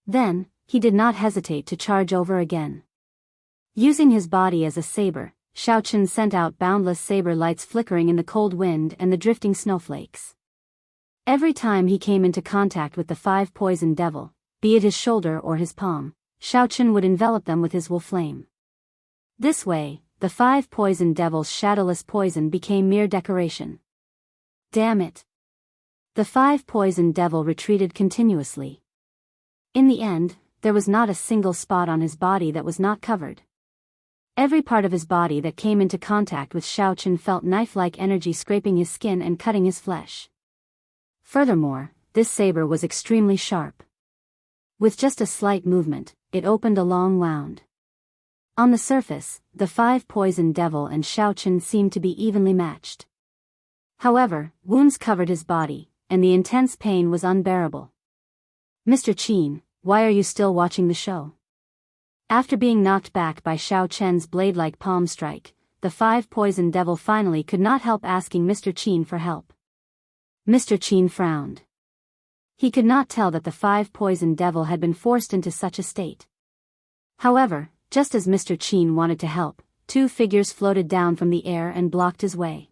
Then, he did not hesitate to charge over again. Using his body as a saber, Xiaochen sent out boundless saber lights flickering in the cold wind and the drifting snowflakes. Every time he came into contact with the 5 poison devil, be it his shoulder or his palm, Xiaochen would envelop them with his will flame. This way, the 5 poison devil's shadowless poison became mere decoration. Damn it! The 5 poison devil retreated continuously. In the end, there was not a single spot on his body that was not covered. Every part of his body that came into contact with Xiaochen felt knife-like energy scraping his skin and cutting his flesh. Furthermore, this saber was extremely sharp. With just a slight movement, it opened a long wound. On the surface, the 5 poison devil and Xiaochen seemed to be evenly matched. However, wounds covered his body, and the intense pain was unbearable. Mr. Qin, why are you still watching the show? After being knocked back by Xiaochen's blade-like palm strike, the 5 poison devil finally could not help asking Mr. Qin for help. Mr. Qin frowned. He could not tell that the 5 poison devil had been forced into such a state. However, just as Mr. Qin wanted to help, 2 figures floated down from the air and blocked his way.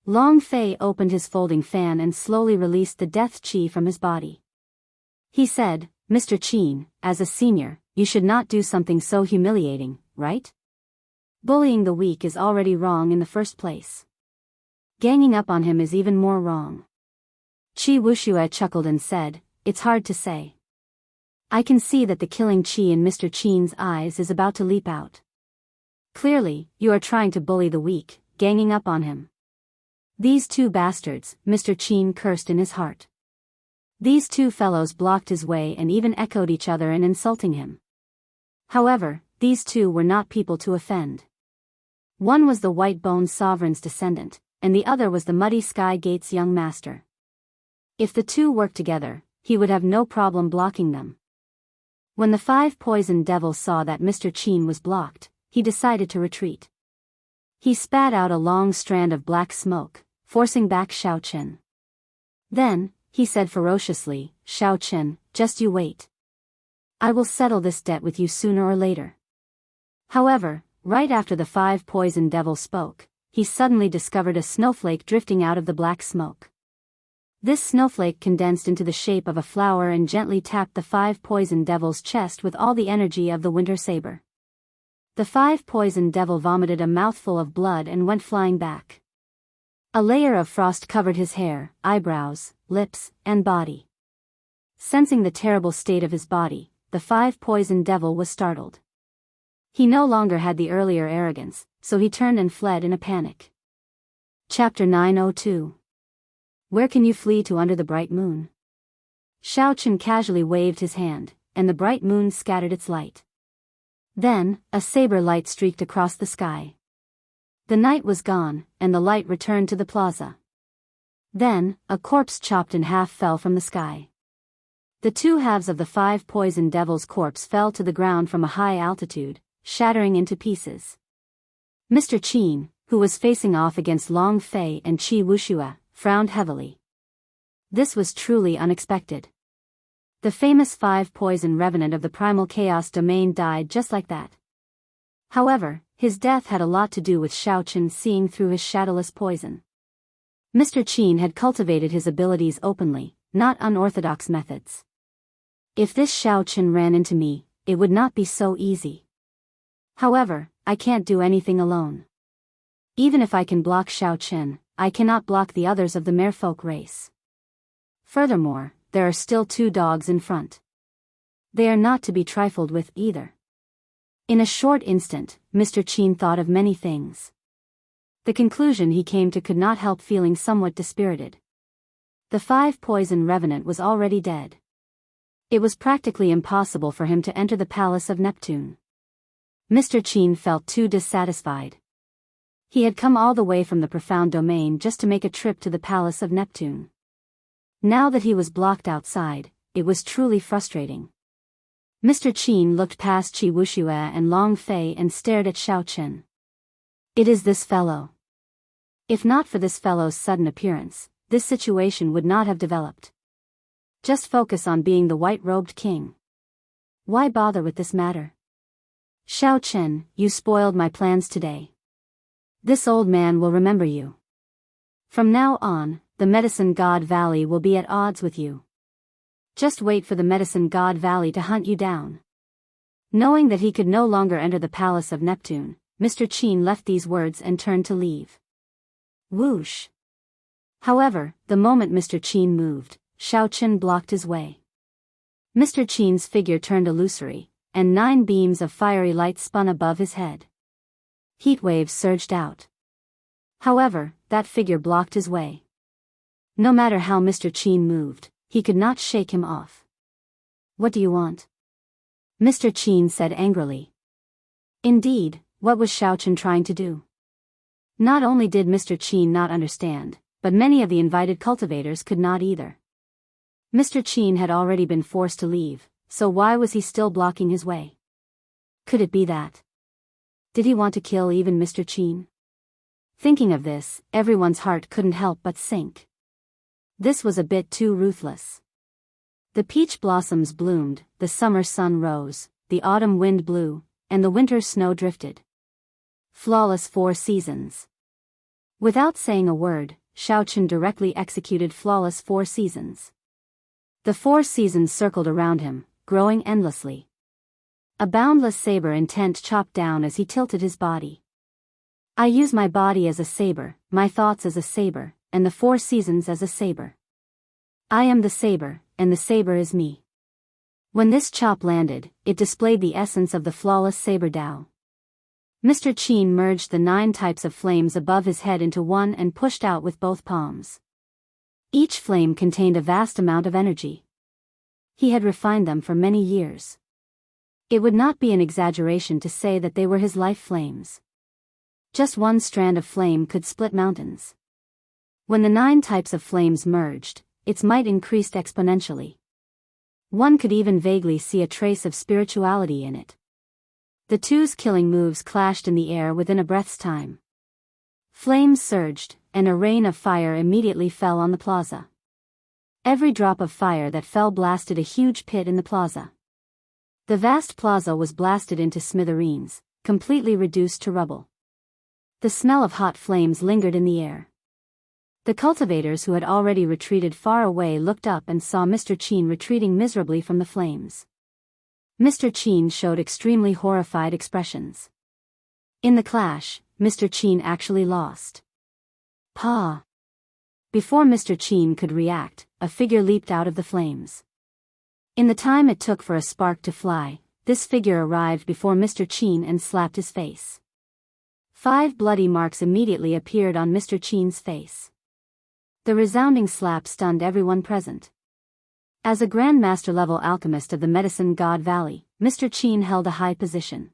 Long Fei opened his folding fan and slowly released the death qi from his body. He said, Mr. Qin, as a senior, you should not do something so humiliating, right? Bullying the weak is already wrong in the first place. Ganging up on him is even more wrong. Qi Wuxia chuckled and said, it's hard to say. I can see that the killing qi in Mr. Qin's eyes is about to leap out. Clearly, you are trying to bully the weak, ganging up on him. These 2 bastards, Mr. Qin cursed in his heart. These 2 fellows blocked his way and even echoed each other in insulting him. However, these 2 were not people to offend. One was the White-Boned Sovereign's descendant, and the other was the Muddy Sky Gate's young master. If the 2 worked together, he would have no problem blocking them. When the 5 poison devils saw that Mr. Qin was blocked, he decided to retreat. He spat out a long strand of black smoke, forcing back Xiaochen. Then, he said ferociously, Xiaochen, just you wait. I will settle this debt with you sooner or later. However, right after the 5 poison devils spoke, he suddenly discovered a snowflake drifting out of the black smoke. This snowflake condensed into the shape of a flower and gently tapped the 5 poison devil's chest with all the energy of the winter saber. The 5 poison devil vomited a mouthful of blood and went flying back. A layer of frost covered his hair, eyebrows, lips, and body. Sensing the terrible state of his body, the 5 poison devil was startled. He no longer had the earlier arrogance, so he turned and fled in a panic. Chapter 902. Where can you flee to under the bright moon? Xiaochen casually waved his hand, and the bright moon scattered its light. Then, a saber light streaked across the sky. The night was gone, and the light returned to the plaza. Then, a corpse chopped in half fell from the sky. The two halves of the 5 poison devil's corpse fell to the ground from a high altitude, shattering into pieces. Mr. Qin, who was facing off against Long Fei and Qi Wuxia, frowned heavily. This was truly unexpected. The famous 5 poison revenant of the primal chaos domain died just like that. However, his death had a lot to do with Xiaochen seeing through his shadowless poison. Mr. Qin had cultivated his abilities openly, not unorthodox methods. If this Xiaochen ran into me, it would not be so easy. However, I can't do anything alone. Even if I can block Xiaochen, I cannot block the others of the merfolk race. Furthermore, there are still 2 dogs in front. They are not to be trifled with either. In a short instant, Mr. Qin thought of many things. The conclusion he came to could not help feeling somewhat dispirited. The 5 poison revenant was already dead. It was practically impossible for him to enter the palace of Neptune. Mr. Qin felt too dissatisfied. He had come all the way from the profound domain just to make a trip to the palace of Neptune. Now that he was blocked outside, it was truly frustrating. Mr. Qin looked past Qi Wuxia and Long Fei and stared at Xiaochen. It is this fellow. If not for this fellow's sudden appearance, this situation would not have developed. Just focus on being the white-robed king. Why bother with this matter? Xiaochen, you spoiled my plans today. This old man will remember you. From now on, the Medicine God Valley will be at odds with you. Just wait for the Medicine God Valley to hunt you down. Knowing that he could no longer enter the palace of Neptune, Mr. Qin left these words and turned to leave. Whoosh! However, the moment Mr. Qin moved, Xiaochen blocked his way. Mr. Qin's figure turned illusory, and 9 beams of fiery light spun above his head. Heat waves surged out. However, that figure blocked his way. No matter how Mr. Qin moved, he could not shake him off. What do you want? Mr. Qin said angrily. Indeed, what was Xiaochen trying to do? Not only did Mr. Qin not understand, but many of the invited cultivators could not either. Mr. Qin had already been forced to leave, so why was he still blocking his way? Could it be that? Did he want to kill even Mr. Qin? Thinking of this, everyone's heart couldn't help but sink. This was a bit too ruthless. The peach blossoms bloomed, the summer sun rose, the autumn wind blew, and the winter snow drifted. Flawless 4 seasons. Without saying a word, Xiaochen directly executed flawless 4 seasons. The 4 seasons circled around him, growing endlessly. A boundless saber intent chopped down as he tilted his body. I use my body as a saber, my thoughts as a saber, and the 4 seasons as a saber. I am the saber, and the saber is me. When this chop landed, it displayed the essence of the flawless saber Dao. Mr. Qin merged the 9 types of flames above his head into one and pushed out with both palms. Each flame contained a vast amount of energy. He had refined them for many years. It would not be an exaggeration to say that they were his life flames. Just one strand of flame could split mountains. When the 9 types of flames merged, its might increased exponentially. One could even vaguely see a trace of spirituality in it. The two's killing moves clashed in the air within a breath's time. Flames surged, and a rain of fire immediately fell on the plaza. Every drop of fire that fell blasted a huge pit in the plaza. The vast plaza was blasted into smithereens, completely reduced to rubble. The smell of hot flames lingered in the air. The cultivators who had already retreated far away looked up and saw Mr. Qin retreating miserably from the flames. Mr. Qin showed extremely horrified expressions. In the clash, Mr. Qin actually lost. Pa! Before Mr. Qin could react, a figure leaped out of the flames. In the time it took for a spark to fly, this figure arrived before Mr. Qin and slapped his face. 5 bloody marks immediately appeared on Mr. Qin's face. The resounding slap stunned everyone present. As a Grand Master-level alchemist of the Medicine God Valley, Mr. Qin held a high position.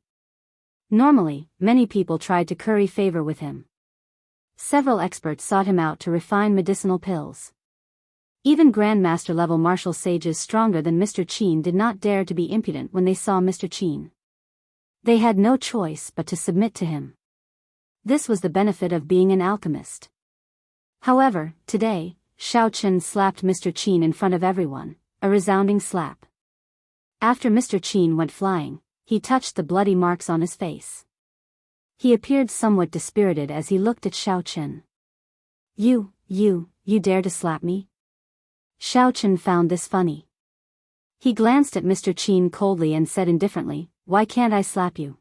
Normally, many people tried to curry favor with him. Several experts sought him out to refine medicinal pills. Even Grand Master-level martial sages stronger than Mr. Qin did not dare to be impudent when they saw Mr. Qin. They had no choice but to submit to him. This was the benefit of being an alchemist. However, today, Xiao Chen slapped Mr. Qin in front of everyone, a resounding slap. After Mr. Qin went flying, he touched the bloody marks on his face. He appeared somewhat dispirited as he looked at Xiao Chen. You dare to slap me? Xiao Chen found this funny. He glanced at Mr. Qin coldly and said indifferently, "Why can't I slap you?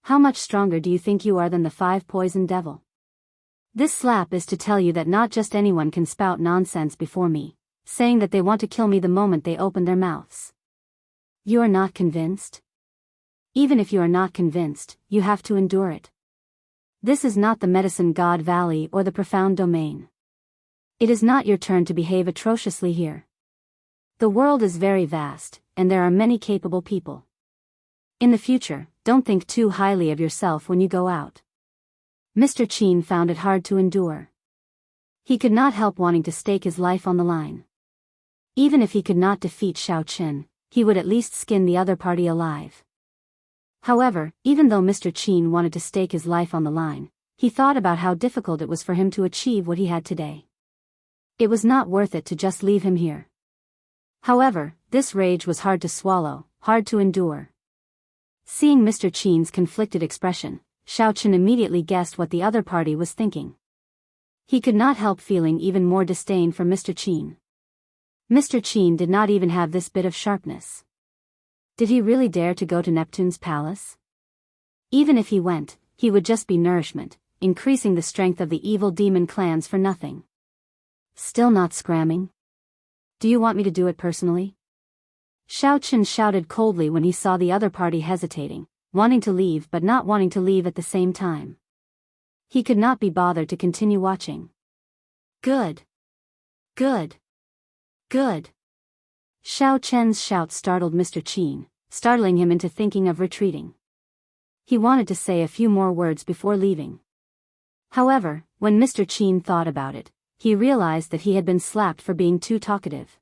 How much stronger do you think you are than the 5-poison devil? This slap is to tell you that not just anyone can spout nonsense before me, saying that they want to kill me the moment they open their mouths. You are not convinced? Even if you are not convinced, you have to endure it. This is not the Medicine God Valley or the Profound Domain. It is not your turn to behave atrociously here. The world is very vast, and there are many capable people. In the future, don't think too highly of yourself when you go out." Mr. Qin found it hard to endure. He could not help wanting to stake his life on the line. Even if he could not defeat Xiao Chen, he would at least skin the other party alive. However, even though Mr. Qin wanted to stake his life on the line, he thought about how difficult it was for him to achieve what he had today. It was not worth it to just leave him here. However, this rage was hard to swallow, hard to endure. Seeing Mr. Qin's conflicted expression, Xiao Chen immediately guessed what the other party was thinking. He could not help feeling even more disdain for Mr. Qin. Mr. Qin did not even have this bit of sharpness. Did he really dare to go to Neptune's palace? Even if he went, he would just be nourishment, increasing the strength of the evil demon clans for nothing. Still not scramming? Do you want me to do it personally? Xiao Chen shouted coldly when he saw the other party hesitating, wanting to leave but not wanting to leave at the same time. He could not be bothered to continue watching. Good. Good. Good. Xiao Chen's shout startled Mr. Qin, startling him into thinking of retreating. He wanted to say a few more words before leaving. However, when Mr. Qin thought about it, he realized that he had been slapped for being too talkative.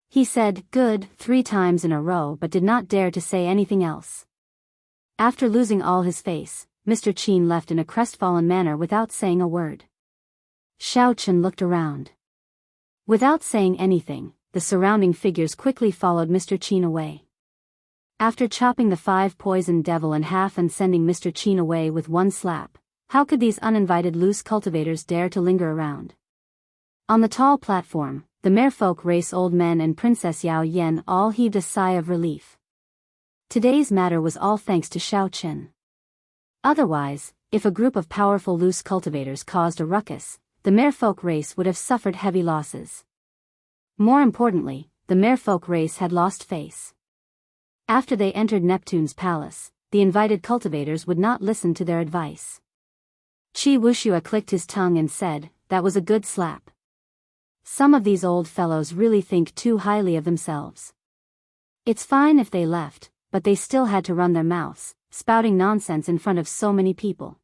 He said, "Good," 3 times in a row but did not dare to say anything else. After losing all his face, Mr. Qin left in a crestfallen manner without saying a word. Xiao Chen looked around. Without saying anything, the surrounding figures quickly followed Mr. Qin away. After chopping the 5-poison devil in half and sending Mr. Qin away with one slap, how could these uninvited loose cultivators dare to linger around? On the tall platform, the merfolk race old men and Princess Yao Yan all heaved a sigh of relief. Today's matter was all thanks to Xiao Chen. Otherwise, if a group of powerful loose cultivators caused a ruckus, the merfolk race would have suffered heavy losses. More importantly, the merfolk race had lost face. After they entered Neptune's palace, the invited cultivators would not listen to their advice. Qi Wuxia clicked his tongue and said, "That was a good slap. Some of these old fellows really think too highly of themselves. It's fine if they left, but they still had to run their mouths, spouting nonsense in front of so many people."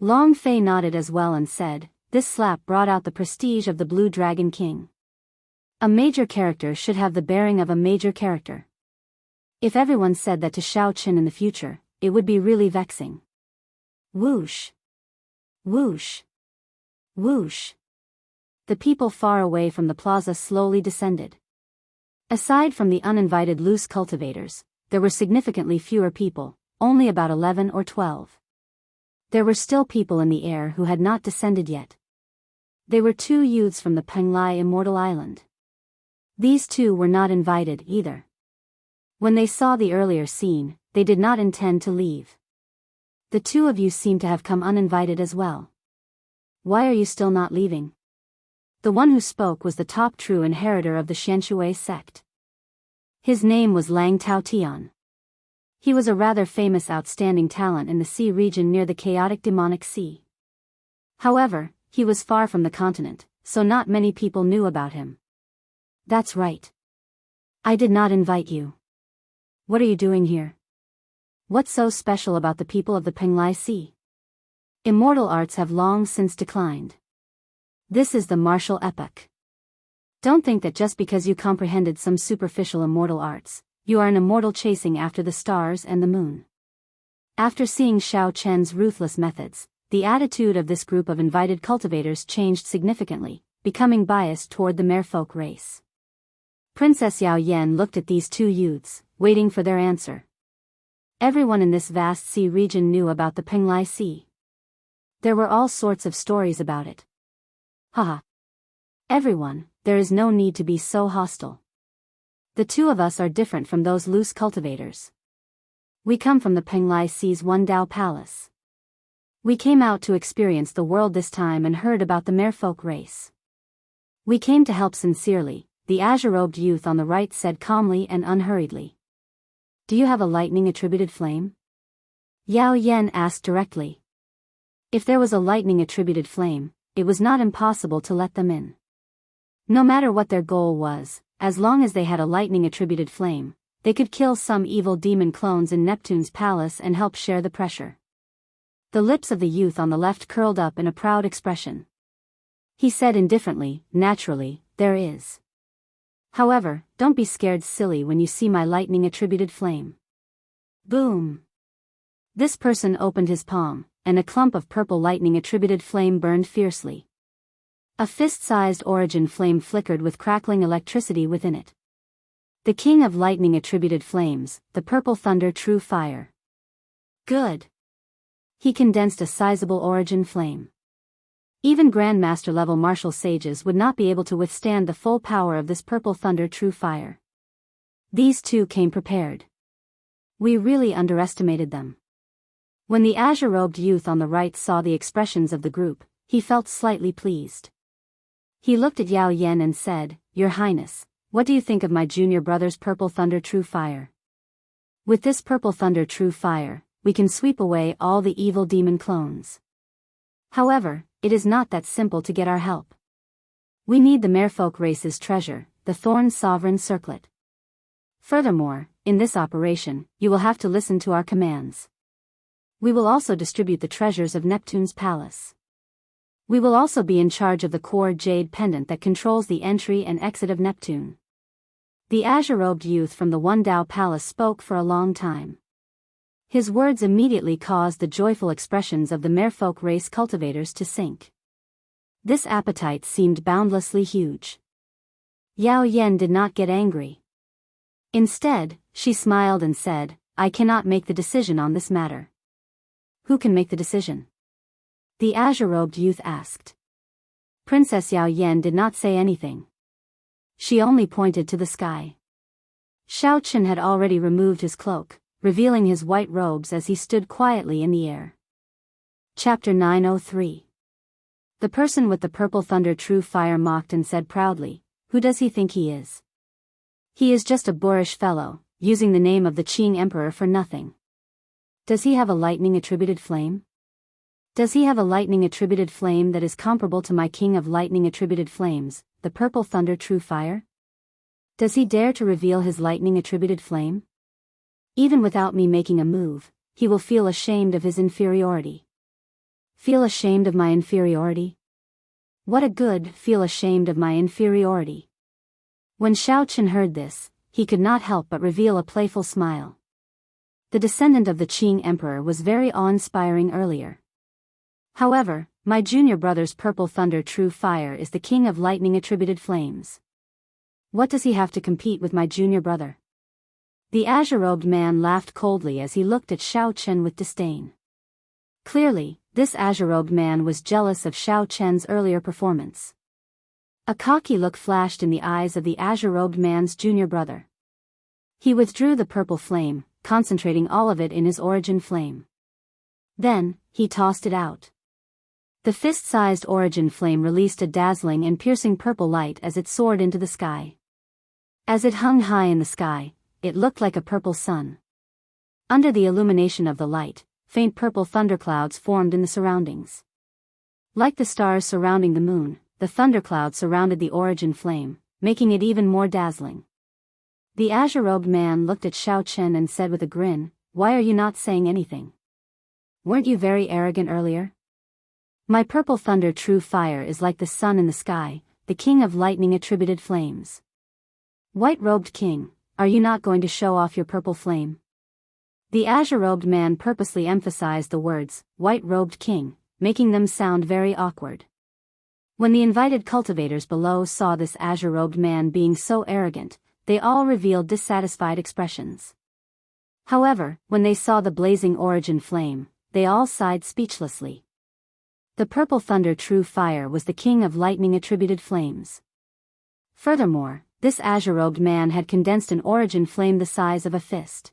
Long Fei nodded as well and said, "This slap brought out the prestige of the Blue Dragon King. A major character should have the bearing of a major character. If everyone said that to Xiao Chen in the future, it would be really vexing." Whoosh! Whoosh! Whoosh! The people far away from the plaza slowly descended. Aside from the uninvited loose cultivators, there were significantly fewer people, only about 11 or 12. There were still people in the air who had not descended yet. They were 2 youths from the Penglai Immortal Island. These 2 were not invited either. When they saw the earlier scene, they did not intend to leave. "The 2 of you seem to have come uninvited as well. Why are you still not leaving?" The one who spoke was the top true inheritor of the Xianxia sect. His name was Lang Taotian. He was a rather famous outstanding talent in the sea region near the chaotic demonic sea. However, he was far from the continent, so not many people knew about him. That's right. I did not invite you. What are you doing here? What's so special about the people of the Penglai Sea? Immortal arts have long since declined. This is the martial epoch. Don't think that just because you comprehended some superficial immortal arts, you are an immortal chasing after the stars and the moon. After seeing Xiao Chen's ruthless methods, the attitude of this group of invited cultivators changed significantly, becoming biased toward the merfolk race. Princess Yao Yan looked at these two youths, waiting for their answer. Everyone in this vast sea region knew about the Penglai Sea. There were all sorts of stories about it. Haha. Everyone, there is no need to be so hostile. The two of us are different from those loose cultivators. We come from the Penglai Sea's One Dao Palace. We came out to experience the world this time and heard about the merfolk race. We came to help sincerely, the azure-robed youth on the right said calmly and unhurriedly. Do you have a lightning-attributed flame? Yao Yan asked directly. If there was a lightning-attributed flame, it was not impossible to let them in. No matter what their goal was, as long as they had a lightning-attributed flame, they could kill some evil demon clones in Neptune's palace and help share the pressure. The lips of the youth on the left curled up in a proud expression. He said indifferently, naturally, there is. However, don't be scared silly when you see my lightning-attributed flame. Boom! This person opened his palm, and a clump of purple lightning-attributed flame burned fiercely. A fist-sized origin flame flickered with crackling electricity within it. The king of lightning-attributed flames, the purple thunder true fire. Good! He condensed a sizable origin flame. Even Grandmaster-level martial sages would not be able to withstand the full power of this purple thunder true fire. These two came prepared. We really underestimated them. When the azure-robed youth on the right saw the expressions of the group, he felt slightly pleased. He looked at Yao Yan and said, Your Highness, what do you think of my junior brother's purple thunder true fire? With this purple thunder true fire, we can sweep away all the evil demon clones. However, it is not that simple to get our help. We need the merfolk race's treasure, the Thorn Sovereign Circlet. Furthermore, in this operation, you will have to listen to our commands. We will also distribute the treasures of Neptune's palace. We will also be in charge of the core jade pendant that controls the entry and exit of Neptune. The azure-robed youth from the One Dao Palace spoke for a long time. His words immediately caused the joyful expressions of the merfolk race cultivators to sink. This appetite seemed boundlessly huge. Yao Yan did not get angry. Instead, she smiled and said, I cannot make the decision on this matter. Who can make the decision? The azure-robed youth asked. Princess Yao Yan did not say anything. She only pointed to the sky. Xiao Chen had already removed his cloak, revealing his white robes as he stood quietly in the air. Chapter 903. The person with the purple thunder true fire mocked and said proudly, Who does he think he is? He is just a boorish fellow, using the name of the Qing Emperor for nothing. Does he have a lightning-attributed flame? Does he have a lightning-attributed flame that is comparable to my king of lightning-attributed flames, the purple thunder true fire? Does he dare to reveal his lightning-attributed flame? Even without me making a move, he will feel ashamed of his inferiority. Feel ashamed of my inferiority? What a good feel ashamed of my inferiority. When Xiao Chen heard this, he could not help but reveal a playful smile. The descendant of the Qing Emperor was very awe-inspiring earlier. However, my junior brother's purple thunder true fire is the king of lightning-attributed flames. What does he have to compete with my junior brother? The azure-robed man laughed coldly as he looked at Xiao Chen with disdain. Clearly, this azure-robed man was jealous of Xiao Chen's earlier performance. A cocky look flashed in the eyes of the azure-robed man's junior brother. He withdrew the purple flame, concentrating all of it in his origin flame. Then, he tossed it out. The fist-sized origin flame released a dazzling and piercing purple light as it soared into the sky. As it hung high in the sky, it looked like a purple sun. Under the illumination of the light, faint purple thunderclouds formed in the surroundings. Like the stars surrounding the moon, the thundercloud surrounded the origin flame, making it even more dazzling. The azure-robed man looked at Xiao Chen and said with a grin, "Why are you not saying anything? Weren't you very arrogant earlier? My purple thunder true fire is like the sun in the sky, the king of lightning attributed flames. White-robed king, are you not going to show off your purple flame?" The azure-robed man purposely emphasized the words, white-robed king, making them sound very awkward. When the invited cultivators below saw this azure-robed man being so arrogant, they all revealed dissatisfied expressions. However, when they saw the blazing origin flame, they all sighed speechlessly. The purple thunder true fire was the king of lightning attributed flames. Furthermore, this azure-robed man had condensed an origin flame the size of a fist.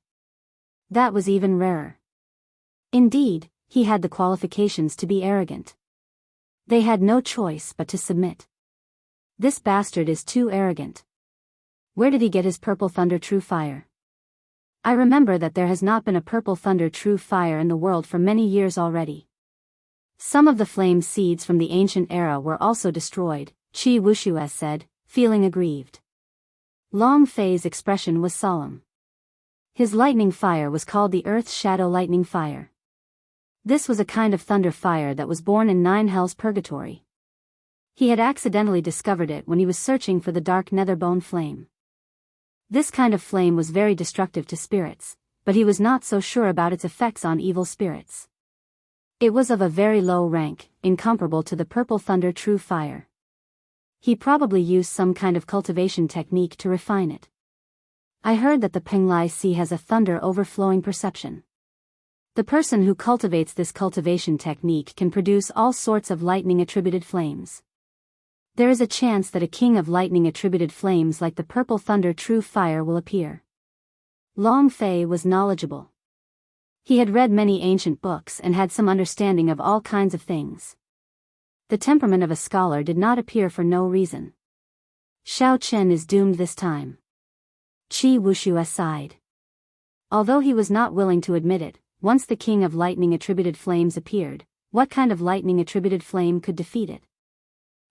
That was even rarer. Indeed, he had the qualifications to be arrogant. They had no choice but to submit. This bastard is too arrogant. Where did he get his purple thunder true fire? I remember that there has not been a purple thunder true fire in the world for many years already. Some of the flame seeds from the ancient era were also destroyed, Qi Wuxia said, feeling aggrieved. Long Fei's expression was solemn. His lightning fire was called the Earth's Shadow Lightning Fire. This was a kind of thunder fire that was born in Nine Hells Purgatory. He had accidentally discovered it when he was searching for the dark netherbone flame. This kind of flame was very destructive to spirits, but he was not so sure about its effects on evil spirits. It was of a very low rank, incomparable to the purple thunder true fire. He probably used some kind of cultivation technique to refine it. I heard that the Penglai Sea has a thunder overflowing perception. The person who cultivates this cultivation technique can produce all sorts of lightning attributed flames. There is a chance that a king of lightning attributed flames like the purple thunder true fire will appear. Long Fei was knowledgeable. He had read many ancient books and had some understanding of all kinds of things. The temperament of a scholar did not appear for no reason. Xiao Chen is doomed this time. Qi Wuxia sighed. Although he was not willing to admit it, once the king of lightning attributed flames appeared, what kind of lightning attributed flame could defeat it?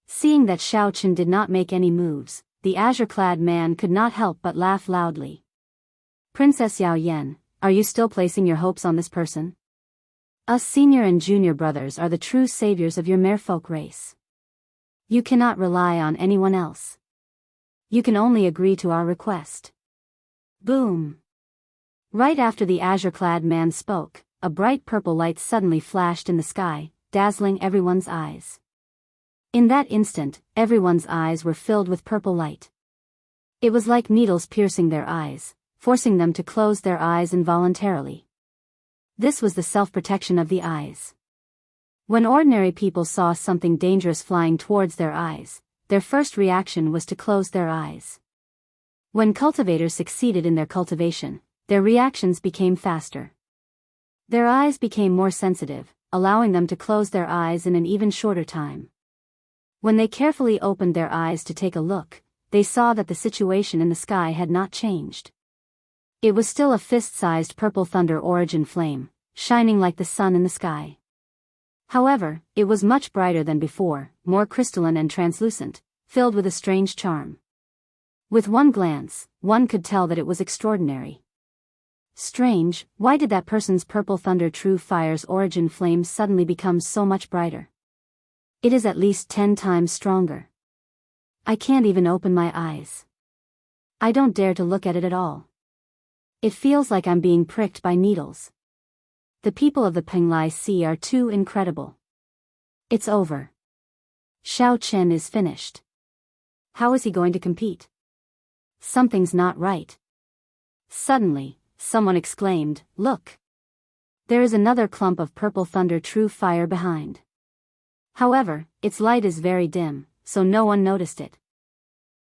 Seeing that Xiao Chen did not make any moves, the azure-clad man could not help but laugh loudly. "Princess Yao Yan, are you still placing your hopes on this person? Us senior and junior brothers are the true saviors of your merfolk race. You cannot rely on anyone else. You can only agree to our request." Boom! Right after the azure-clad man spoke, a bright purple light suddenly flashed in the sky, dazzling everyone's eyes. In that instant, everyone's eyes were filled with purple light. It was like needles piercing their eyes, forcing them to close their eyes involuntarily. This was the self-protection of the eyes. When ordinary people saw something dangerous flying towards their eyes, their first reaction was to close their eyes. When cultivators succeeded in their cultivation, their reactions became faster. Their eyes became more sensitive, allowing them to close their eyes in an even shorter time. When they carefully opened their eyes to take a look, they saw that the situation in the sky had not changed. It was still a fist-sized purple thunder origin flame, shining like the sun in the sky. However, it was much brighter than before, more crystalline and translucent, filled with a strange charm. With one glance, one could tell that it was extraordinary. Strange, why did that person's purple thunder true fire's origin flame suddenly become so much brighter? It is at least 10 times stronger. I can't even open my eyes. I don't dare to look at it at all. It feels like I'm being pricked by needles. The people of the Penglai Sea are too incredible. It's over. Xiao Chen is finished. How is he going to compete? Something's not right. Suddenly, someone exclaimed, "Look! There is another clump of purple thunder true fire behind." However, its light is very dim, so no one noticed it.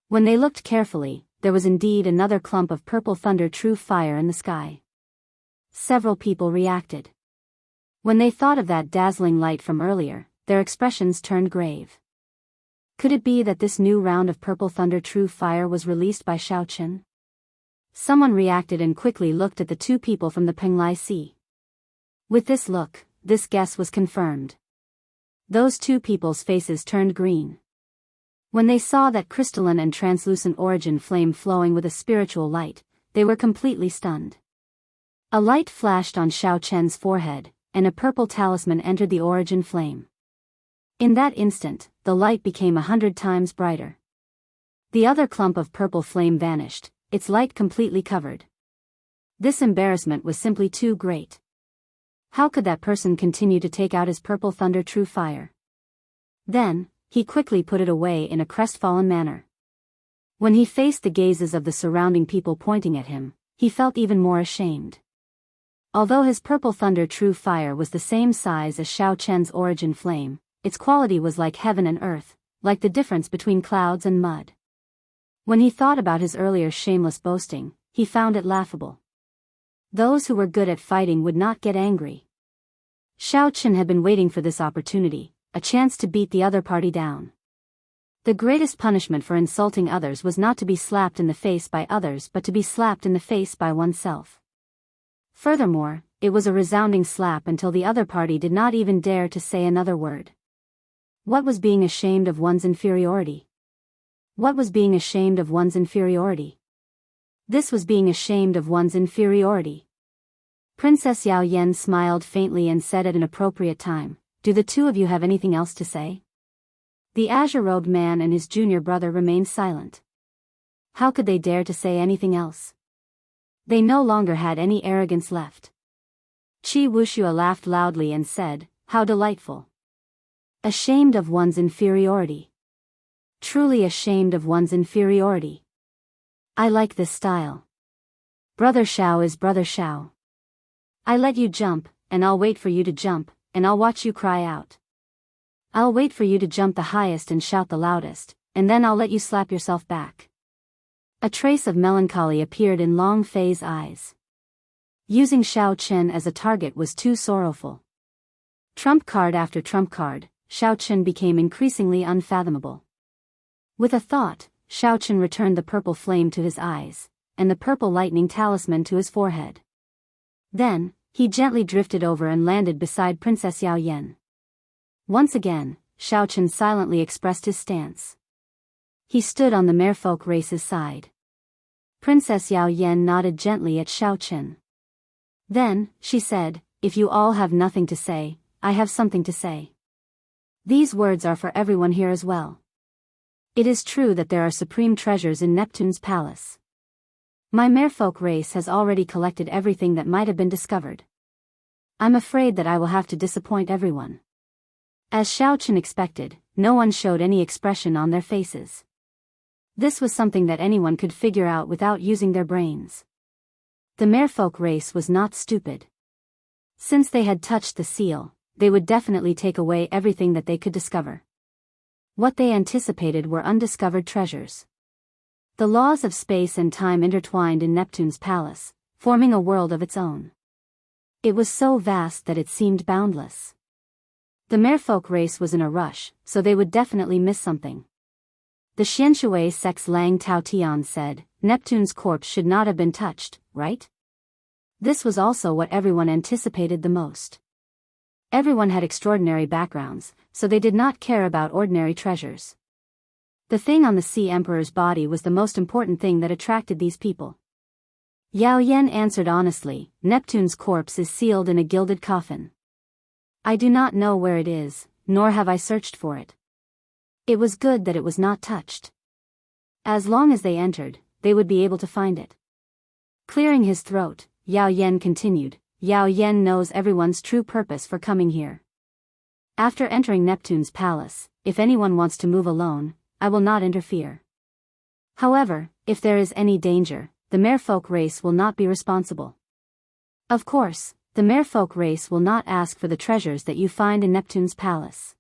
When they looked carefully, there was indeed another clump of purple thunder true fire in the sky. Several people reacted. When they thought of that dazzling light from earlier, their expressions turned grave. Could it be that this new round of purple thunder true fire was released by Xiao Chen? Someone reacted and quickly looked at the two people from the Penglai Sea. With this look, this guess was confirmed. Those two people's faces turned green. When they saw that crystalline and translucent origin flame flowing with a spiritual light, they were completely stunned. A light flashed on Xiao Chen's forehead, and a purple talisman entered the origin flame. In that instant, the light became 100 times brighter. The other clump of purple flame vanished, its light completely covered. This embarrassment was simply too great. How could that person continue to take out his purple thunder true fire? Then, he quickly put it away in a crestfallen manner. When he faced the gazes of the surrounding people pointing at him, he felt even more ashamed. Although his purple thunder true fire was the same size as Xiao Chen's origin flame, its quality was like heaven and earth, like the difference between clouds and mud. When he thought about his earlier shameless boasting, he found it laughable. Those who were good at fighting would not get angry. Xiao Chen had been waiting for this opportunity, a chance to beat the other party down. The greatest punishment for insulting others was not to be slapped in the face by others but to be slapped in the face by oneself. Furthermore, it was a resounding slap until the other party did not even dare to say another word. What was being ashamed of one's inferiority? What was being ashamed of one's inferiority? This was being ashamed of one's inferiority. Princess Yao Yan smiled faintly and said at an appropriate time, "Do the two of you have anything else to say?" The azure-robed man and his junior brother remained silent. How could they dare to say anything else? They no longer had any arrogance left. Qi Wuxia laughed loudly and said, "How delightful. Ashamed of one's inferiority. Truly ashamed of one's inferiority. I like this style. Brother Xiao is brother Xiao. I let you jump, and I'll wait for you to jump, and I'll watch you cry out. I'll wait for you to jump the highest and shout the loudest, and then I'll let you slap yourself back." A trace of melancholy appeared in Long Fei's eyes. Using Xiao Chen as a target was too sorrowful. Trump card after trump card, Xiao Chen became increasingly unfathomable. With a thought, Xiao Chen returned the purple flame to his eyes, and the purple lightning talisman to his forehead. Then, he gently drifted over and landed beside Princess Yao Yan. Once again, Xiao Chen silently expressed his stance. He stood on the merfolk race's side. Princess Yao Yan nodded gently at Xiao Chen. Then, she said, "If you all have nothing to say, I have something to say. These words are for everyone here as well. It is true that there are supreme treasures in Neptune's palace. My merfolk race has already collected everything that might have been discovered. I'm afraid that I will have to disappoint everyone." As Xiao Chen expected, no one showed any expression on their faces. This was something that anyone could figure out without using their brains. The merfolk race was not stupid. Since they had touched the seal, they would definitely take away everything that they could discover. What they anticipated were undiscovered treasures. The laws of space and time intertwined in Neptune's palace, forming a world of its own. It was so vast that it seemed boundless. The merfolk race was in a rush, so they would definitely miss something. The Xianshui sect's Lang Tao Tian said, "Neptune's corpse should not have been touched, right?" This was also what everyone anticipated the most. Everyone had extraordinary backgrounds, so they did not care about ordinary treasures. The thing on the Sea Emperor's body was the most important thing that attracted these people. Yao Yan answered honestly, "Neptune's corpse is sealed in a gilded coffin. I do not know where it is, nor have I searched for it. It was good that it was not touched. As long as they entered, they would be able to find it." Clearing his throat, Yao Yan continued, "Yao Yan knows everyone's true purpose for coming here. After entering Neptune's palace, if anyone wants to move alone, I will not interfere. However, if there is any danger, the merfolk race will not be responsible. Of course, the merfolk race will not ask for the treasures that you find in Neptune's palace.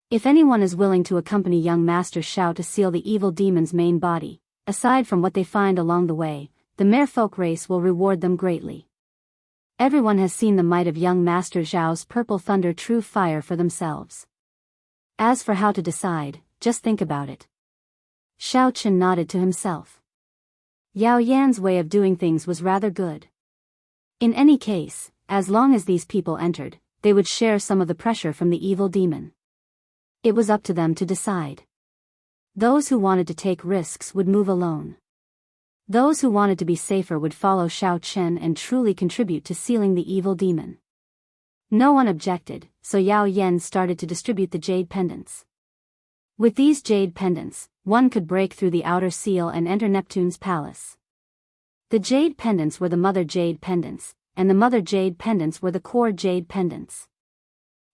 If anyone is willing to accompany young Master Xiao to seal the evil demon's main body, aside from what they find along the way, the merfolk race will reward them greatly. Everyone has seen the might of young Master Xiao's purple thunder true fire for themselves. As for how to decide, just think about it." Xiao Chen nodded to himself. Yao Yan's way of doing things was rather good. In any case, as long as these people entered, they would share some of the pressure from the evil demon. It was up to them to decide. Those who wanted to take risks would move alone. Those who wanted to be safer would follow Xiao Chen and truly contribute to sealing the evil demon. No one objected, so Yao Yen started to distribute the jade pendants. With these jade pendants, one could break through the outer seal and enter Neptune's palace. The jade pendants were the mother jade pendants, and the mother jade pendants were the core jade pendants.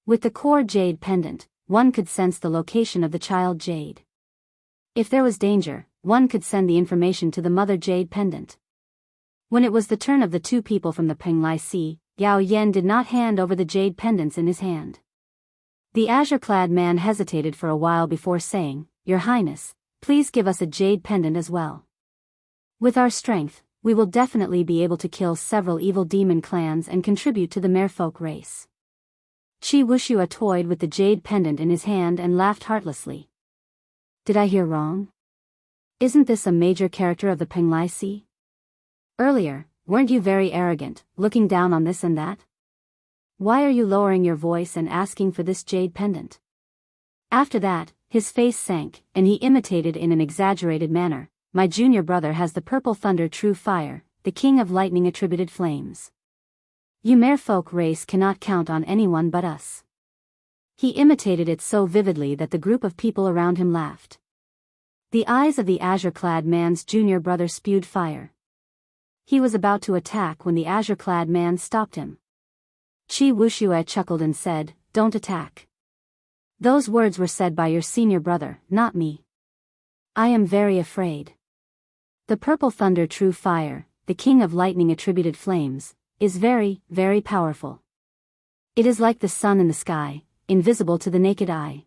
With the core jade pendant, one could sense the location of the child jade. If there was danger, one could send the information to the mother jade pendant. When it was the turn of the two people from the Penglai Sea, Yao Yen did not hand over the jade pendants in his hand. The azure-clad man hesitated for a while before saying, "Your Highness, please give us a jade pendant as well. With our strength, we will definitely be able to kill several evil demon clans and contribute to the merfolk race." Qi Wuxia toyed with the jade pendant in his hand and laughed heartlessly. "Did I hear wrong? Isn't this a major character of the Penglai Sea? Earlier, weren't you very arrogant, looking down on this and that? Why are you lowering your voice and asking for this jade pendant?" After that, his face sank, and he imitated in an exaggerated manner, "My junior brother has the purple thunder true fire, the king of lightning attributed flames. You merfolk race cannot count on anyone but us." He imitated it so vividly that the group of people around him laughed. The eyes of the azure-clad man's junior brother spewed fire. He was about to attack when the azure-clad man stopped him. Qi Wuxia chuckled and said, "Don't attack. Those words were said by your senior brother, not me. I am very afraid. The purple thunder true fire, the king of lightning attributed flames, is very, very powerful. It is like the sun in the sky, invisible to the naked eye."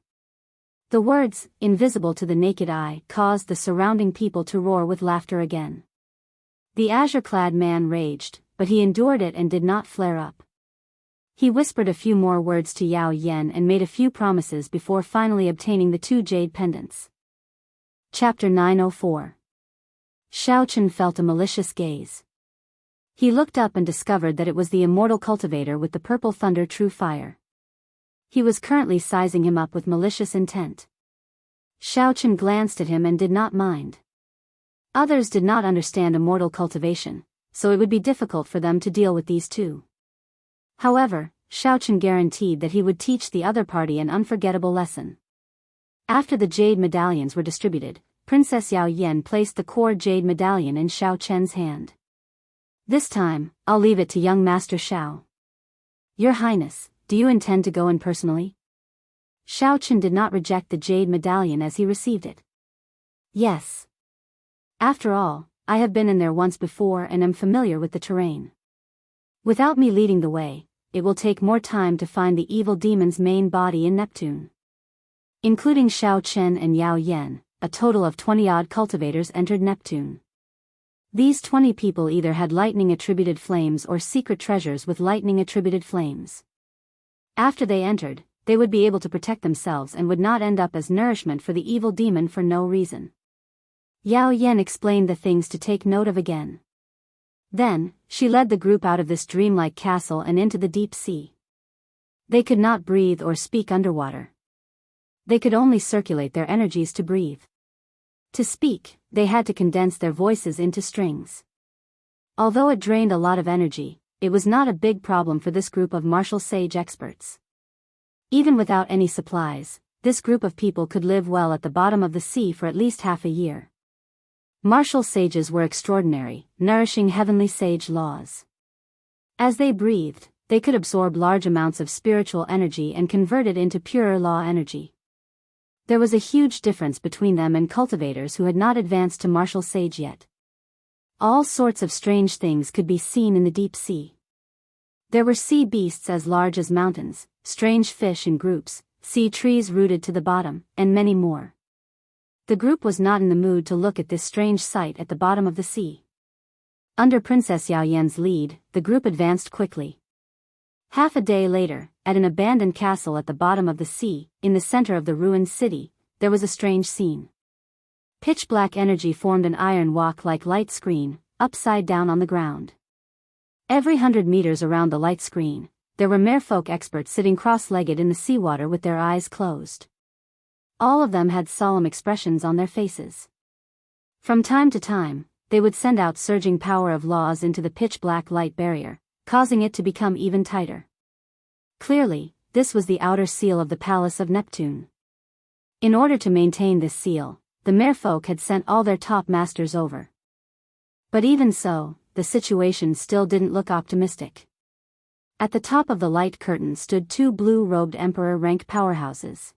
The words, "invisible to the naked eye," caused the surrounding people to roar with laughter again. The azure-clad man raged, but he endured it and did not flare up. He whispered a few more words to Yao Yen and made a few promises before finally obtaining the two jade pendants. Chapter 904. Xiao Chen felt a malicious gaze. He looked up and discovered that it was the immortal cultivator with the purple thunder true fire. He was currently sizing him up with malicious intent. Xiao Chen glanced at him and did not mind. Others did not understand immortal cultivation, so it would be difficult for them to deal with these two. However, Xiao Chen guaranteed that he would teach the other party an unforgettable lesson. After the jade medallions were distributed, Princess Yao Yen placed the core jade medallion in Xiao Chen's hand. "This time, I'll leave it to young Master Xiao. Your Highness, do you intend to go in personally?" Xiao Chen did not reject the jade medallion as he received it. "Yes. After all, I have been in there once before and am familiar with the terrain. Without me leading the way, it will take more time to find the evil demon's main body in Neptune." Including Xiao Chen and Yao Yen, a total of 20-odd cultivators entered Neptune. These 20 people either had lightning-attributed flames or secret treasures with lightning-attributed flames. After they entered, they would be able to protect themselves and would not end up as nourishment for the evil demon for no reason. Yao Yen explained the things to take note of again. Then, she led the group out of this dreamlike castle and into the deep sea. They could not breathe or speak underwater. They could only circulate their energies to breathe. To speak, they had to condense their voices into strings. Although it drained a lot of energy, it was not a big problem for this group of martial sage experts. Even without any supplies, this group of people could live well at the bottom of the sea for at least half a year. Martial sages were extraordinary, nourishing heavenly sage laws. As they breathed, they could absorb large amounts of spiritual energy and convert it into purer law energy. There was a huge difference between them and cultivators who had not advanced to martial sage yet. All sorts of strange things could be seen in the deep sea. There were sea beasts as large as mountains, strange fish in groups, sea trees rooted to the bottom, and many more. The group was not in the mood to look at this strange sight at the bottom of the sea. Under Princess Yao Yen's lead, the group advanced quickly. Half a day later, at an abandoned castle at the bottom of the sea, in the center of the ruined city, there was a strange scene. Pitch-black energy formed an iron walk-like light screen, upside down on the ground. Every 100 meters around the light screen, there were merfolk experts sitting cross-legged in the seawater with their eyes closed. All of them had solemn expressions on their faces. From time to time, they would send out surging power of laws into the pitch-black light barrier, causing it to become even tighter. Clearly, this was the outer seal of the Palace of Neptune. In order to maintain this seal, the merfolk had sent all their top masters over. But even so, the situation still didn't look optimistic. At the top of the light curtain stood two blue-robed emperor-rank powerhouses.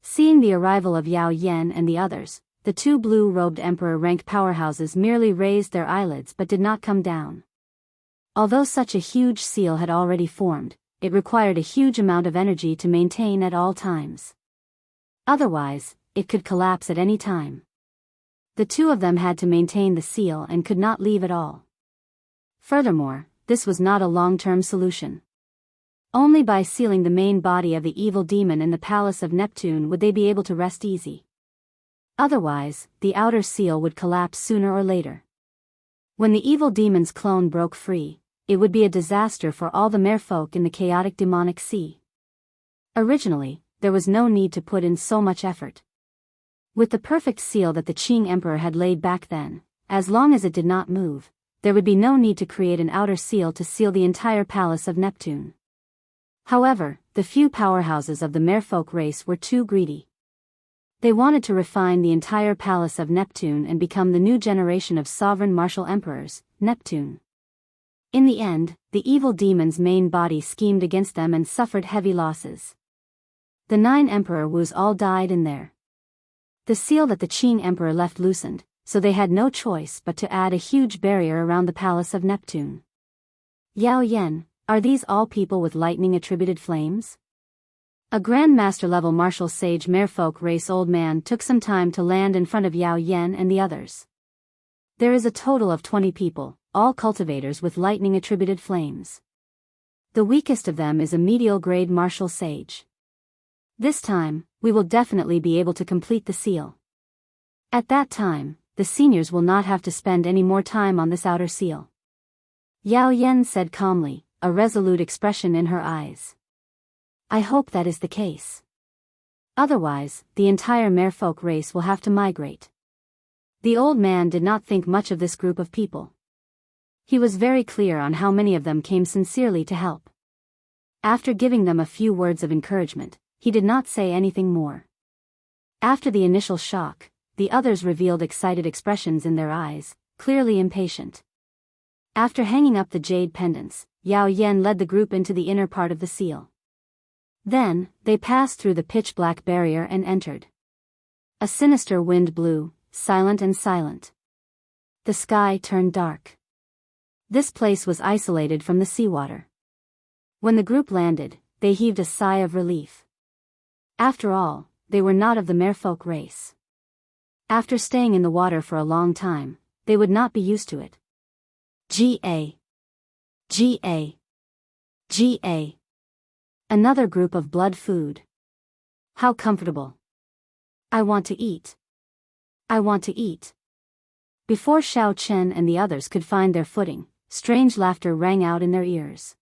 Seeing the arrival of Yao Yan and the others, the two blue-robed emperor-rank powerhouses merely raised their eyelids but did not come down. Although such a huge seal had already formed, it required a huge amount of energy to maintain at all times. Otherwise, it could collapse at any time. The two of them had to maintain the seal and could not leave at all. Furthermore, this was not a long-term solution. Only by sealing the main body of the evil demon in the Palace of Neptune would they be able to rest easy. Otherwise, the outer seal would collapse sooner or later. When the evil demon's clone broke free, it would be a disaster for all the merfolk in the chaotic demonic sea. Originally, there was no need to put in so much effort. With the perfect seal that the Qing Emperor had laid back then, as long as it did not move, there would be no need to create an outer seal to seal the entire Palace of Neptune. However, the few powerhouses of the merfolk race were too greedy. They wanted to refine the entire Palace of Neptune and become the new generation of sovereign martial emperors, Neptune. In the end, the evil demon's main body schemed against them and suffered heavy losses. The 9 Emperor Wus all died in there. The seal that the Qing Emperor left loosened, so they had no choice but to add a huge barrier around the Palace of Neptune. Yao Yan, are these all people with lightning-attributed flames? A Grandmaster-level martial sage merfolk race old man took some time to land in front of Yao Yan and the others. There is a total of 20 people, all cultivators with lightning-attributed flames. The weakest of them is a medial-grade martial sage. This time, we will definitely be able to complete the seal. At that time, the seniors will not have to spend any more time on this outer seal. Yao Yan said calmly, a resolute expression in her eyes. I hope that is the case. Otherwise, the entire merfolk race will have to migrate. The old man did not think much of this group of people. He was very clear on how many of them came sincerely to help. After giving them a few words of encouragement, he did not say anything more. After the initial shock, the others revealed excited expressions in their eyes, clearly impatient. After hanging up the jade pendants, Yao Yan led the group into the inner part of the seal. Then, they passed through the pitch-black barrier and entered. A sinister wind blew, silent and silent. The sky turned dark. This place was isolated from the seawater. When the group landed, they heaved a sigh of relief. After all, they were not of the merfolk race. After staying in the water for a long time, they would not be used to it. G.A. G.A. G.A. Another group of blood food. How comfortable. I want to eat. I want to eat. Before Xiao Chen and the others could find their footing, strange laughter rang out in their ears.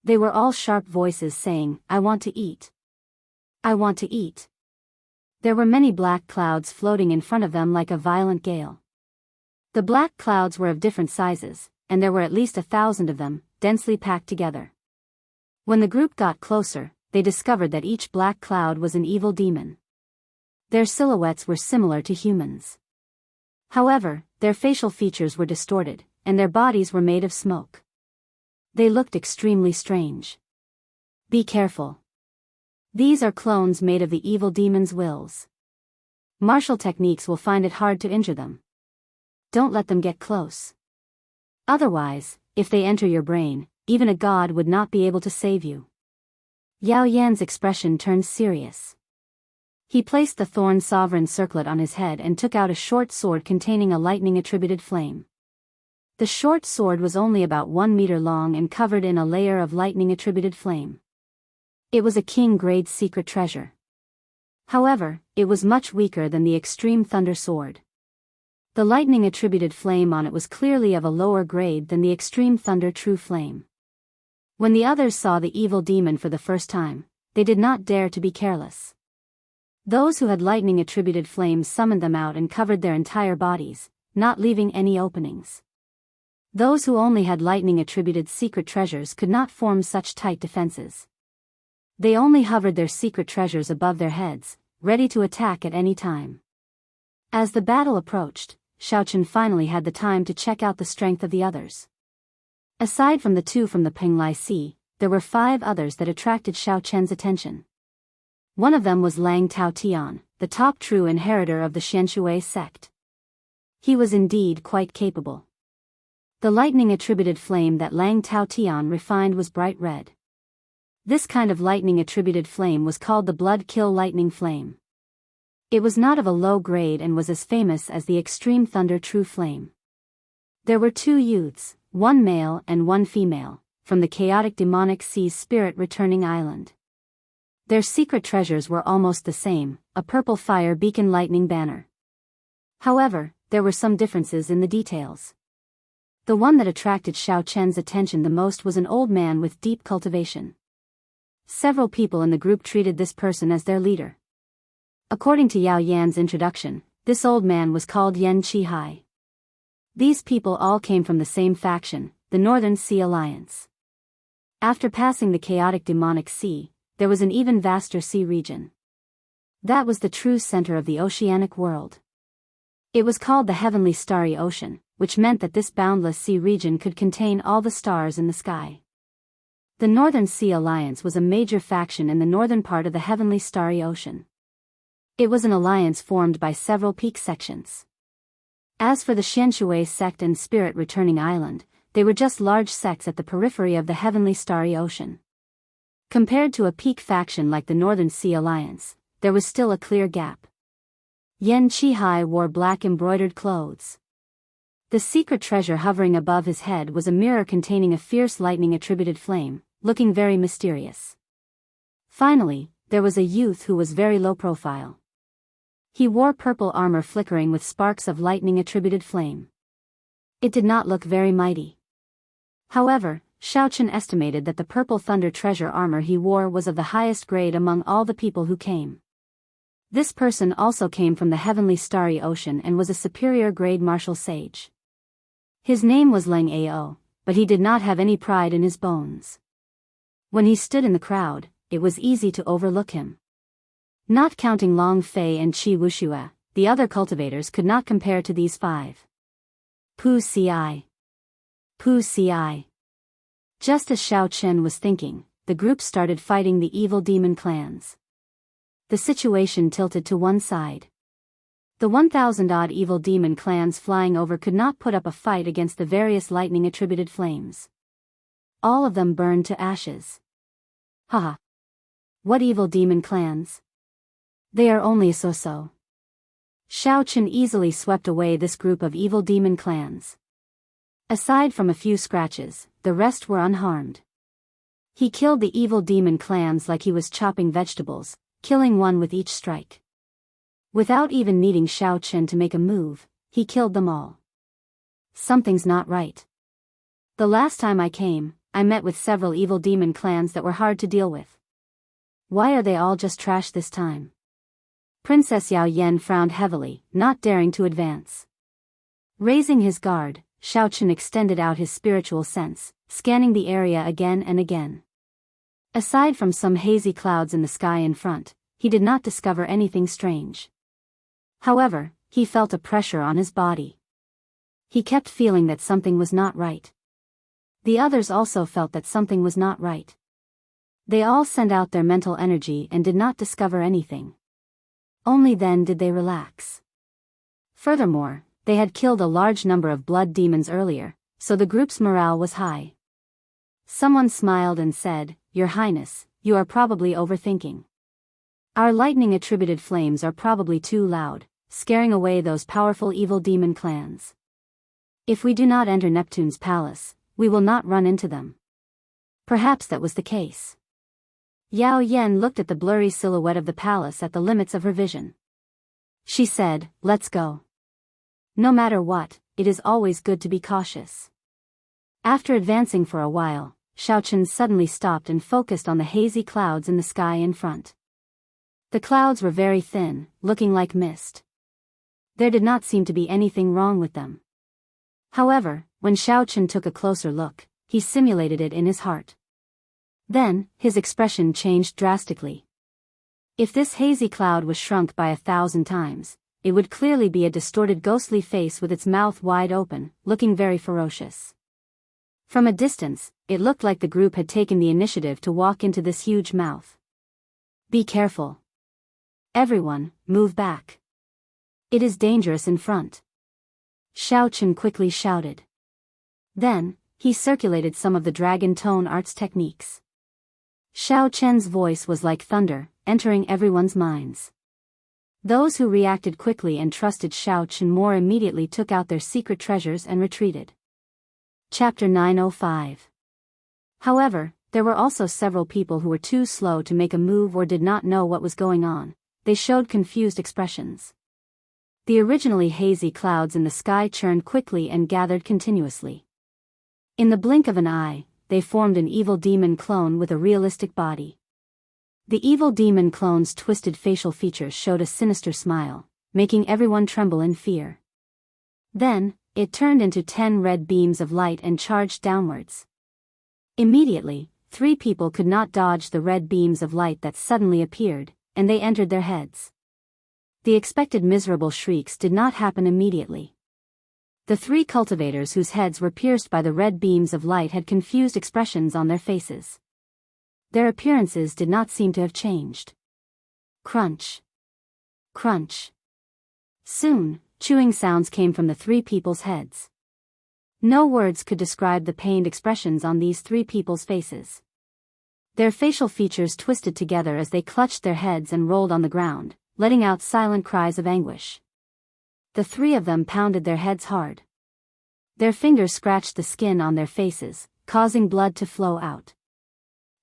They were all sharp voices saying, I want to eat. I want to eat. There were many black clouds floating in front of them like a violent gale. The black clouds were of different sizes, and there were at least 1,000 of them, densely packed together. When the group got closer, they discovered that each black cloud was an evil demon. Their silhouettes were similar to humans. However, their facial features were distorted, and their bodies were made of smoke. They looked extremely strange. Be careful. These are clones made of the evil demon's wills. Martial techniques will find it hard to injure them. Don't let them get close. Otherwise, if they enter your brain, even a god would not be able to save you. Yao Yan's expression turned serious. He placed the thorn sovereign circlet on his head and took out a short sword containing a lightning-attributed flame. The short sword was only about 1 meter long and covered in a layer of lightning-attributed flame. It was a king-grade secret treasure. However, it was much weaker than the extreme thunder sword. The lightning-attributed flame on it was clearly of a lower grade than the extreme thunder true flame. When the others saw the evil demon for the first time, they did not dare to be careless. Those who had lightning-attributed flames summoned them out and covered their entire bodies, not leaving any openings. Those who only had lightning-attributed secret treasures could not form such tight defenses. They only hovered their secret treasures above their heads, ready to attack at any time. As the battle approached, Xiaochen finally had the time to check out the strength of the others. Aside from the two from the Penglai Sea, there were 5 others that attracted Xiaochen's attention. One of them was Lang Taotian, the top true inheritor of the Xianxia sect. He was indeed quite capable. The lightning-attributed flame that Lang Taotian refined was bright red. This kind of lightning-attributed flame was called the blood-kill lightning flame. It was not of a low grade and was as famous as the extreme thunder true flame. There were 2 youths, one male and one female, from the chaotic demonic sea's spirit-returning island. Their secret treasures were almost the same, a purple fire beacon lightning banner. However, there were some differences in the details. The one that attracted Xiaochen's attention the most was an old man with deep cultivation. Several people in the group treated this person as their leader. According to Yao Yan's introduction, this old man was called Yan Qihai. These people all came from the same faction, the Northern Sea Alliance. After passing the chaotic demonic sea, there was an even vaster sea region. That was the true center of the oceanic world. It was called the Heavenly Starry Ocean, which meant that this boundless sea region could contain all the stars in the sky. The Northern Sea Alliance was a major faction in the northern part of the Heavenly Starry Ocean. It was an alliance formed by several peak sections. As for the Xianxia sect and Spirit Returning Island, they were just large sects at the periphery of the Heavenly Starry Ocean. Compared to a peak faction like the Northern Sea Alliance, there was still a clear gap. Yan Qihai wore black embroidered clothes. The secret treasure hovering above his head was a mirror containing a fierce lightning-attributed flame, looking very mysterious. Finally, there was a youth who was very low profile. He wore purple armor flickering with sparks of lightning-attributed flame. It did not look very mighty. However, Xiaochen estimated that the purple thunder treasure armor he wore was of the highest grade among all the people who came. This person also came from the Heavenly Starry Ocean and was a superior grade martial sage. His name was Leng Ao, but he did not have any pride in his bones. When he stood in the crowd, it was easy to overlook him. Not counting Long Fei and Qi Wuxia, the other cultivators could not compare to these 5. Pu Ci. Pu Ci. Just as Xiaochen was thinking, the group started fighting the evil demon clans. The situation tilted to one side. The 1,000-odd evil demon clans flying over could not put up a fight against the various lightning-attributed flames. All of them burned to ashes. Haha. What evil demon clans? They are only a so-so. Xiaochen easily swept away this group of evil demon clans. Aside from a few scratches, the rest were unharmed. He killed the evil demon clans like he was chopping vegetables, killing one with each strike. Without even needing Xiaochen to make a move, he killed them all. Something's not right. The last time I came, I met with several evil demon clans that were hard to deal with. Why are they all just trash this time? Princess Yao Yan frowned heavily, not daring to advance. Raising his guard, Xiaochen extended out his spiritual sense, scanning the area again and again. Aside from some hazy clouds in the sky in front, he did not discover anything strange. However, he felt a pressure on his body. He kept feeling that something was not right. The others also felt that something was not right. They all sent out their mental energy and did not discover anything. Only then did they relax. Furthermore, they had killed a large number of blood demons earlier, so the group's morale was high. Someone smiled and said, "Your Highness, you are probably overthinking. Our lightning-attributed flames are probably too loud, scaring away those powerful evil demon clans. If we do not enter Neptune's palace, we will not run into them." Perhaps that was the case. Yao Yan looked at the blurry silhouette of the palace at the limits of her vision. She said, "Let's go. No matter what, it is always good to be cautious." After advancing for a while, Xiaochen suddenly stopped and focused on the hazy clouds in the sky in front. The clouds were very thin, looking like mist. There did not seem to be anything wrong with them. However, when Xiao Chen took a closer look, he simulated it in his heart. Then, his expression changed drastically. If this hazy cloud was shrunk by 1,000 times, it would clearly be a distorted ghostly face with its mouth wide open, looking very ferocious. From a distance, it looked like the group had taken the initiative to walk into this huge mouth. Be careful. Everyone, move back. It is dangerous in front. Xiao Chen quickly shouted. Then, he circulated some of the dragon tone arts techniques. Xiao Chen's voice was like thunder, entering everyone's minds. Those who reacted quickly and trusted Xiao Chen more immediately took out their secret treasures and retreated. Chapter 905. However, there were also several people who were too slow to make a move or did not know what was going on. They showed confused expressions. The originally hazy clouds in the sky churned quickly and gathered continuously. In the blink of an eye, they formed an evil demon clone with a realistic body. The evil demon clone's twisted facial features showed a sinister smile, making everyone tremble in fear. Then, it turned into 10 red beams of light and charged downwards. Immediately, 3 people could not dodge the red beams of light that suddenly appeared, and they entered their heads. The expected miserable shrieks did not happen immediately. The 3 cultivators whose heads were pierced by the red beams of light had confused expressions on their faces. Their appearances did not seem to have changed. Crunch. Crunch. Soon, chewing sounds came from the 3 people's heads. No words could describe the pained expressions on these 3 people's faces. Their facial features twisted together as they clutched their heads and rolled on the ground, letting out silent cries of anguish. The 3 of them pounded their heads hard. Their fingers scratched the skin on their faces, causing blood to flow out.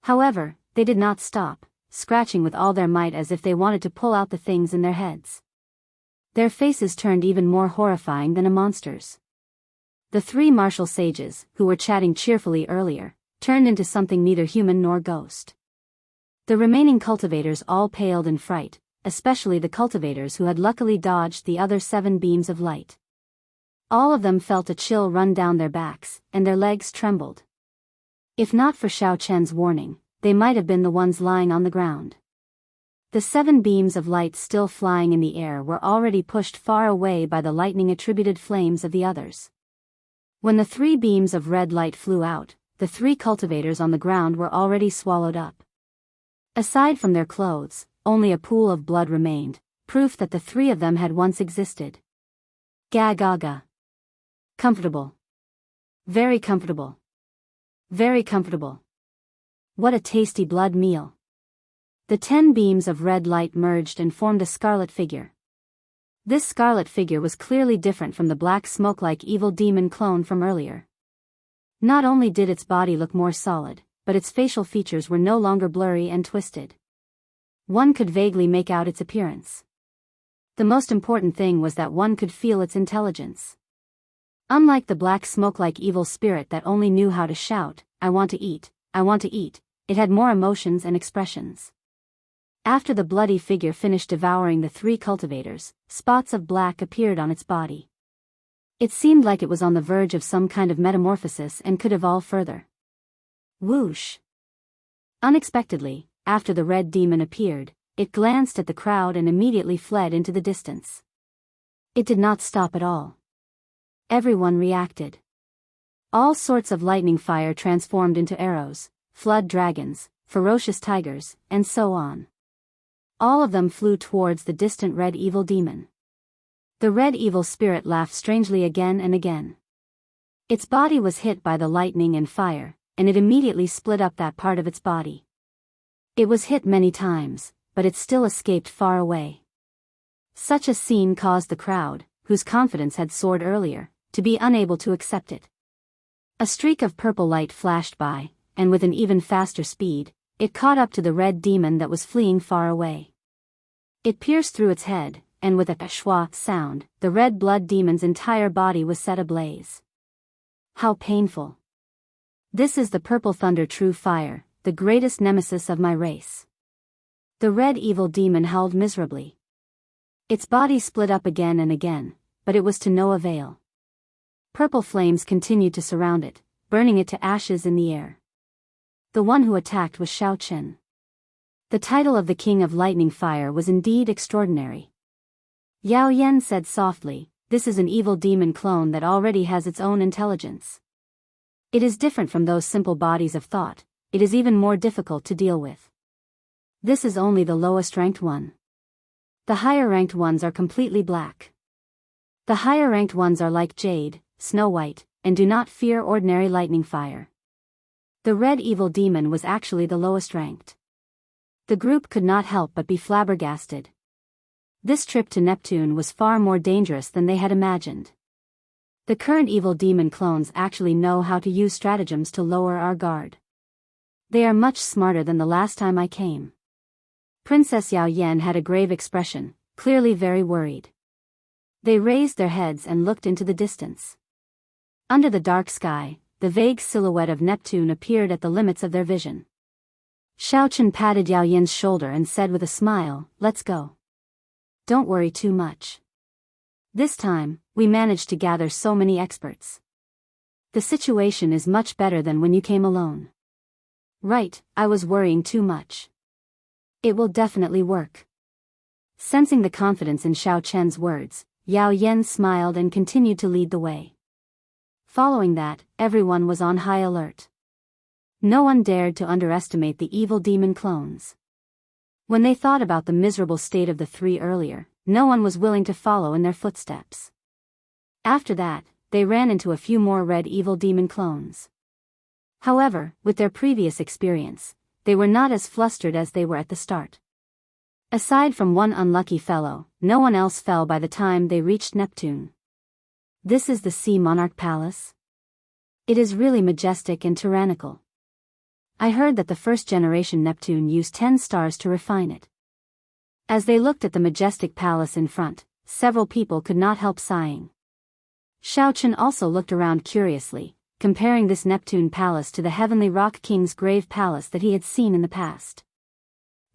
However, they did not stop, scratching with all their might as if they wanted to pull out the things in their heads. Their faces turned even more horrifying than a monster's. The 3 martial sages, who were chatting cheerfully earlier, turned into something neither human nor ghost. The remaining cultivators all paled in fright, especially the cultivators who had luckily dodged the other 7 beams of light. All of them felt a chill run down their backs, and their legs trembled. If not for Xiao Chen's warning, they might have been the ones lying on the ground. The 7 beams of light still flying in the air were already pushed far away by the lightning-attributed flames of the others. When the 3 beams of red light flew out, the 3 cultivators on the ground were already swallowed up. Aside from their clothes, only a pool of blood remained, proof that the 3 of them had once existed. Ga ga ga. Comfortable. Very comfortable. Very comfortable. What a tasty blood meal. The 10 beams of red light merged and formed a scarlet figure. This scarlet figure was clearly different from the black smoke-like evil demon clone from earlier. Not only did its body look more solid, but its facial features were no longer blurry and twisted. One could vaguely make out its appearance. The most important thing was that one could feel its intelligence. Unlike the black smoke-like evil spirit that only knew how to shout, "I want to eat, I want to eat," it had more emotions and expressions. After the bloody figure finished devouring the 3 cultivators, spots of black appeared on its body. It seemed like it was on the verge of some kind of metamorphosis and could evolve further. Whoosh! Unexpectedly, after the red demon appeared, it glanced at the crowd and immediately fled into the distance. It did not stop at all. Everyone reacted. All sorts of lightning fire transformed into arrows, flood dragons, ferocious tigers, and so on. All of them flew towards the distant red evil demon. The red evil spirit laughed strangely again and again. Its body was hit by the lightning and fire, and it immediately split up that part of its body. It was hit many times, but it still escaped far away. Such a scene caused the crowd, whose confidence had soared earlier, to be unable to accept it. A streak of purple light flashed by, and with an even faster speed, it caught up to the red demon that was fleeing far away. It pierced through its head, and with a schwa sound, the red blood demon's entire body was set ablaze. How painful. This is the purple thunder true fire, the greatest nemesis of my race. The red evil demon howled miserably. Its body split up again and again, but it was to no avail. Purple flames continued to surround it, burning it to ashes in the air. The one who attacked was Xiaochen. The title of the King of Lightning Fire was indeed extraordinary. Yao Yan said softly, "This is an evil demon clone that already has its own intelligence. It is different from those simple bodies of thought, it is even more difficult to deal with. This is only the lowest ranked one. The higher ranked ones are completely black. The higher ranked ones are like jade, snow white, and do not fear ordinary lightning fire." The red evil demon was actually the lowest ranked. The group could not help but be flabbergasted. This trip to Neptune was far more dangerous than they had imagined. The current evil demon clones actually know how to use stratagems to lower our guard. They are much smarter than the last time I came. Princess Yao Yan had a grave expression, clearly very worried. They raised their heads and looked into the distance. Under the dark sky, the vague silhouette of Neptune appeared at the limits of their vision. Xiaochen patted Yao Yan's shoulder and said with a smile, "Let's go. Don't worry too much. This time, we managed to gather so many experts. The situation is much better than when you came alone." "Right, I was worrying too much. It will definitely work." Sensing the confidence in Xiaochen's words, Yao Yan smiled and continued to lead the way. Following that, everyone was on high alert. No one dared to underestimate the evil demon clones. When they thought about the miserable state of the three earlier, no one was willing to follow in their footsteps. After that, they ran into a few more red evil demon clones. However, with their previous experience, they were not as flustered as they were at the start. Aside from one unlucky fellow, no one else fell by the time they reached Neptune. This is the Sea Monarch Palace? It is really majestic and tyrannical. I heard that the first generation Neptune used 10 stars to refine it. As they looked at the majestic palace in front, several people could not help sighing. Xiaochen also looked around curiously, comparing this Neptune palace to the Heavenly Rock King's grave palace that he had seen in the past.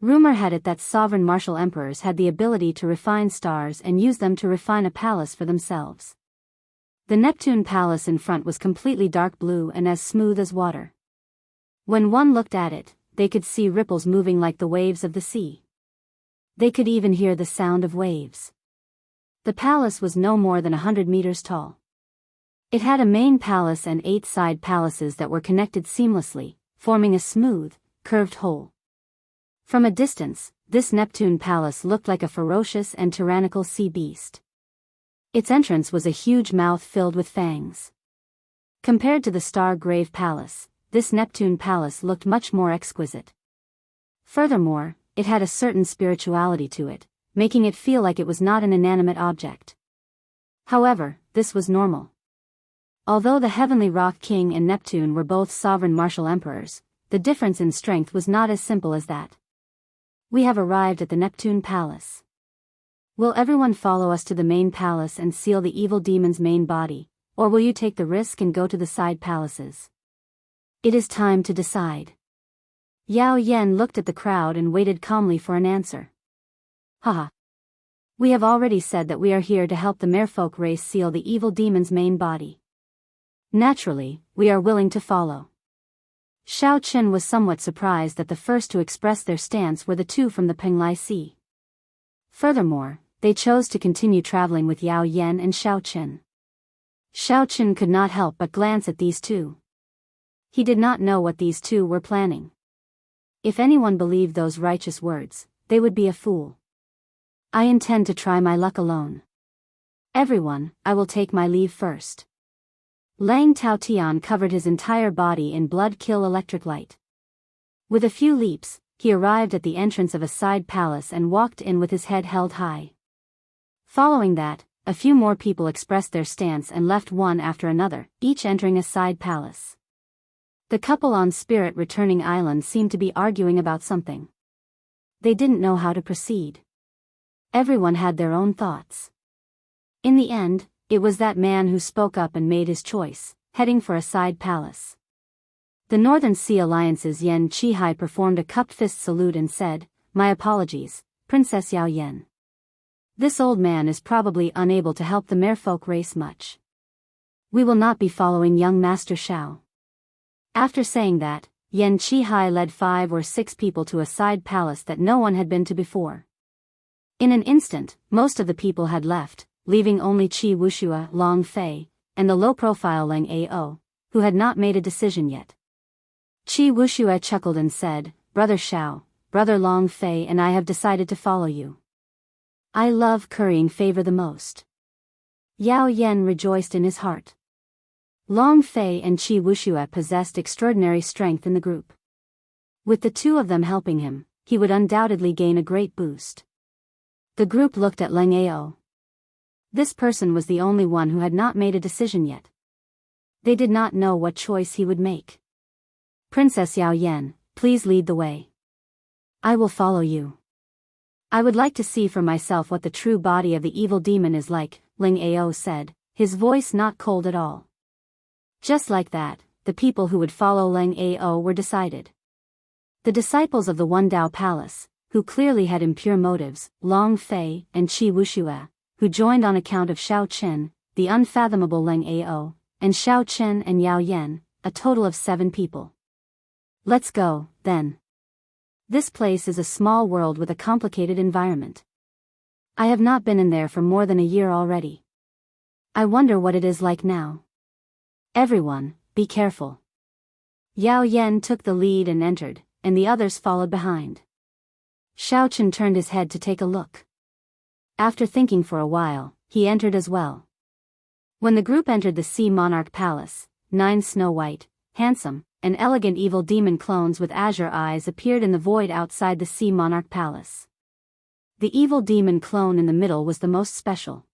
Rumor had it that sovereign martial emperors had the ability to refine stars and use them to refine a palace for themselves. The Neptune palace in front was completely dark blue and as smooth as water. When one looked at it, they could see ripples moving like the waves of the sea. They could even hear the sound of waves. The palace was no more than 100 meters tall. It had a main palace and 8 side palaces that were connected seamlessly, forming a smooth, curved whole. From a distance, this Neptune palace looked like a ferocious and tyrannical sea beast. Its entrance was a huge mouth filled with fangs. Compared to the Star Grave Palace, this Neptune palace looked much more exquisite. Furthermore, it had a certain spirituality to it, making it feel like it was not an inanimate object. However, this was normal. Although the Heavenly Rock King and Neptune were both sovereign martial emperors, the difference in strength was not as simple as that. "We have arrived at the Neptune Palace. Will everyone follow us to the main palace and seal the evil demon's main body, or will you take the risk and go to the side palaces? It is time to decide." Yao Yan looked at the crowd and waited calmly for an answer. "Haha. We have already said that we are here to help the merfolk race seal the evil demon's main body. Naturally, we are willing to follow." Xiao Chen was somewhat surprised that the first to express their stance were the two from the Penglai Sea. Furthermore, they chose to continue traveling with Yao Yan and Xiao Chen. Xiao Chen could not help but glance at these two. He did not know what these two were planning. If anyone believed those righteous words, they would be a fool. "I intend to try my luck alone. Everyone, I will take my leave first." Lang Taotian covered his entire body in blood-kill electric light. With a few leaps, he arrived at the entrance of a side palace and walked in with his head held high. Following that, a few more people expressed their stance and left one after another, each entering a side palace. The couple on Spirit Returning Island seemed to be arguing about something. They didn't know how to proceed. Everyone had their own thoughts. In the end, it was that man who spoke up and made his choice, heading for a side palace. The Northern Sea Alliance's Yen Chihai performed a cupped fist salute and said, My apologies, Princess Yao Yan. This old man is probably unable to help the merfolk race much. We will not be following young Master Shao. After saying that, Yan Qihai led 5 or 6 people to a side palace that no one had been to before. In an instant, most of the people had left, leaving only Qi Wuxia, Long Fei, and the low-profile Leng Ao, who had not made a decision yet. Qi Wuxia chuckled and said, Brother Shao, Brother Long Fei and I have decided to follow you. I love currying favor the most. Yao Yan rejoiced in his heart. Long Fei and Qi Wuxia possessed extraordinary strength in the group. With the 2 of them helping him, he would undoubtedly gain a great boost. The group looked at Leng Ao. This person was the only one who had not made a decision yet. They did not know what choice he would make. Princess Yao Yan, please lead the way. I will follow you. I would like to see for myself what the true body of the evil demon is like, Leng Ao said, his voice not cold at all. Just like that, the people who would follow Leng Ao were decided. The disciples of the One Dao Palace, who clearly had impure motives, Long Fei and Qi Wuxia, who joined on account of Shao Chen, the unfathomable Leng Ao, and Shao Chen and Yao Yan, a total of 7 people. Let's go, then. This place is a small world with a complicated environment. I have not been in there for more than a year already. I wonder what it is like now. Everyone, be careful. Yao Yan took the lead and entered, and the others followed behind. Shao Chen turned his head to take a look. After thinking for a while, he entered as well. When the group entered the Sea Monarch Palace, 9 snow-white, handsome, and elegant evil demon clones with azure eyes appeared in the void outside the Sea Monarch Palace. The evil demon clone in the middle was the most special.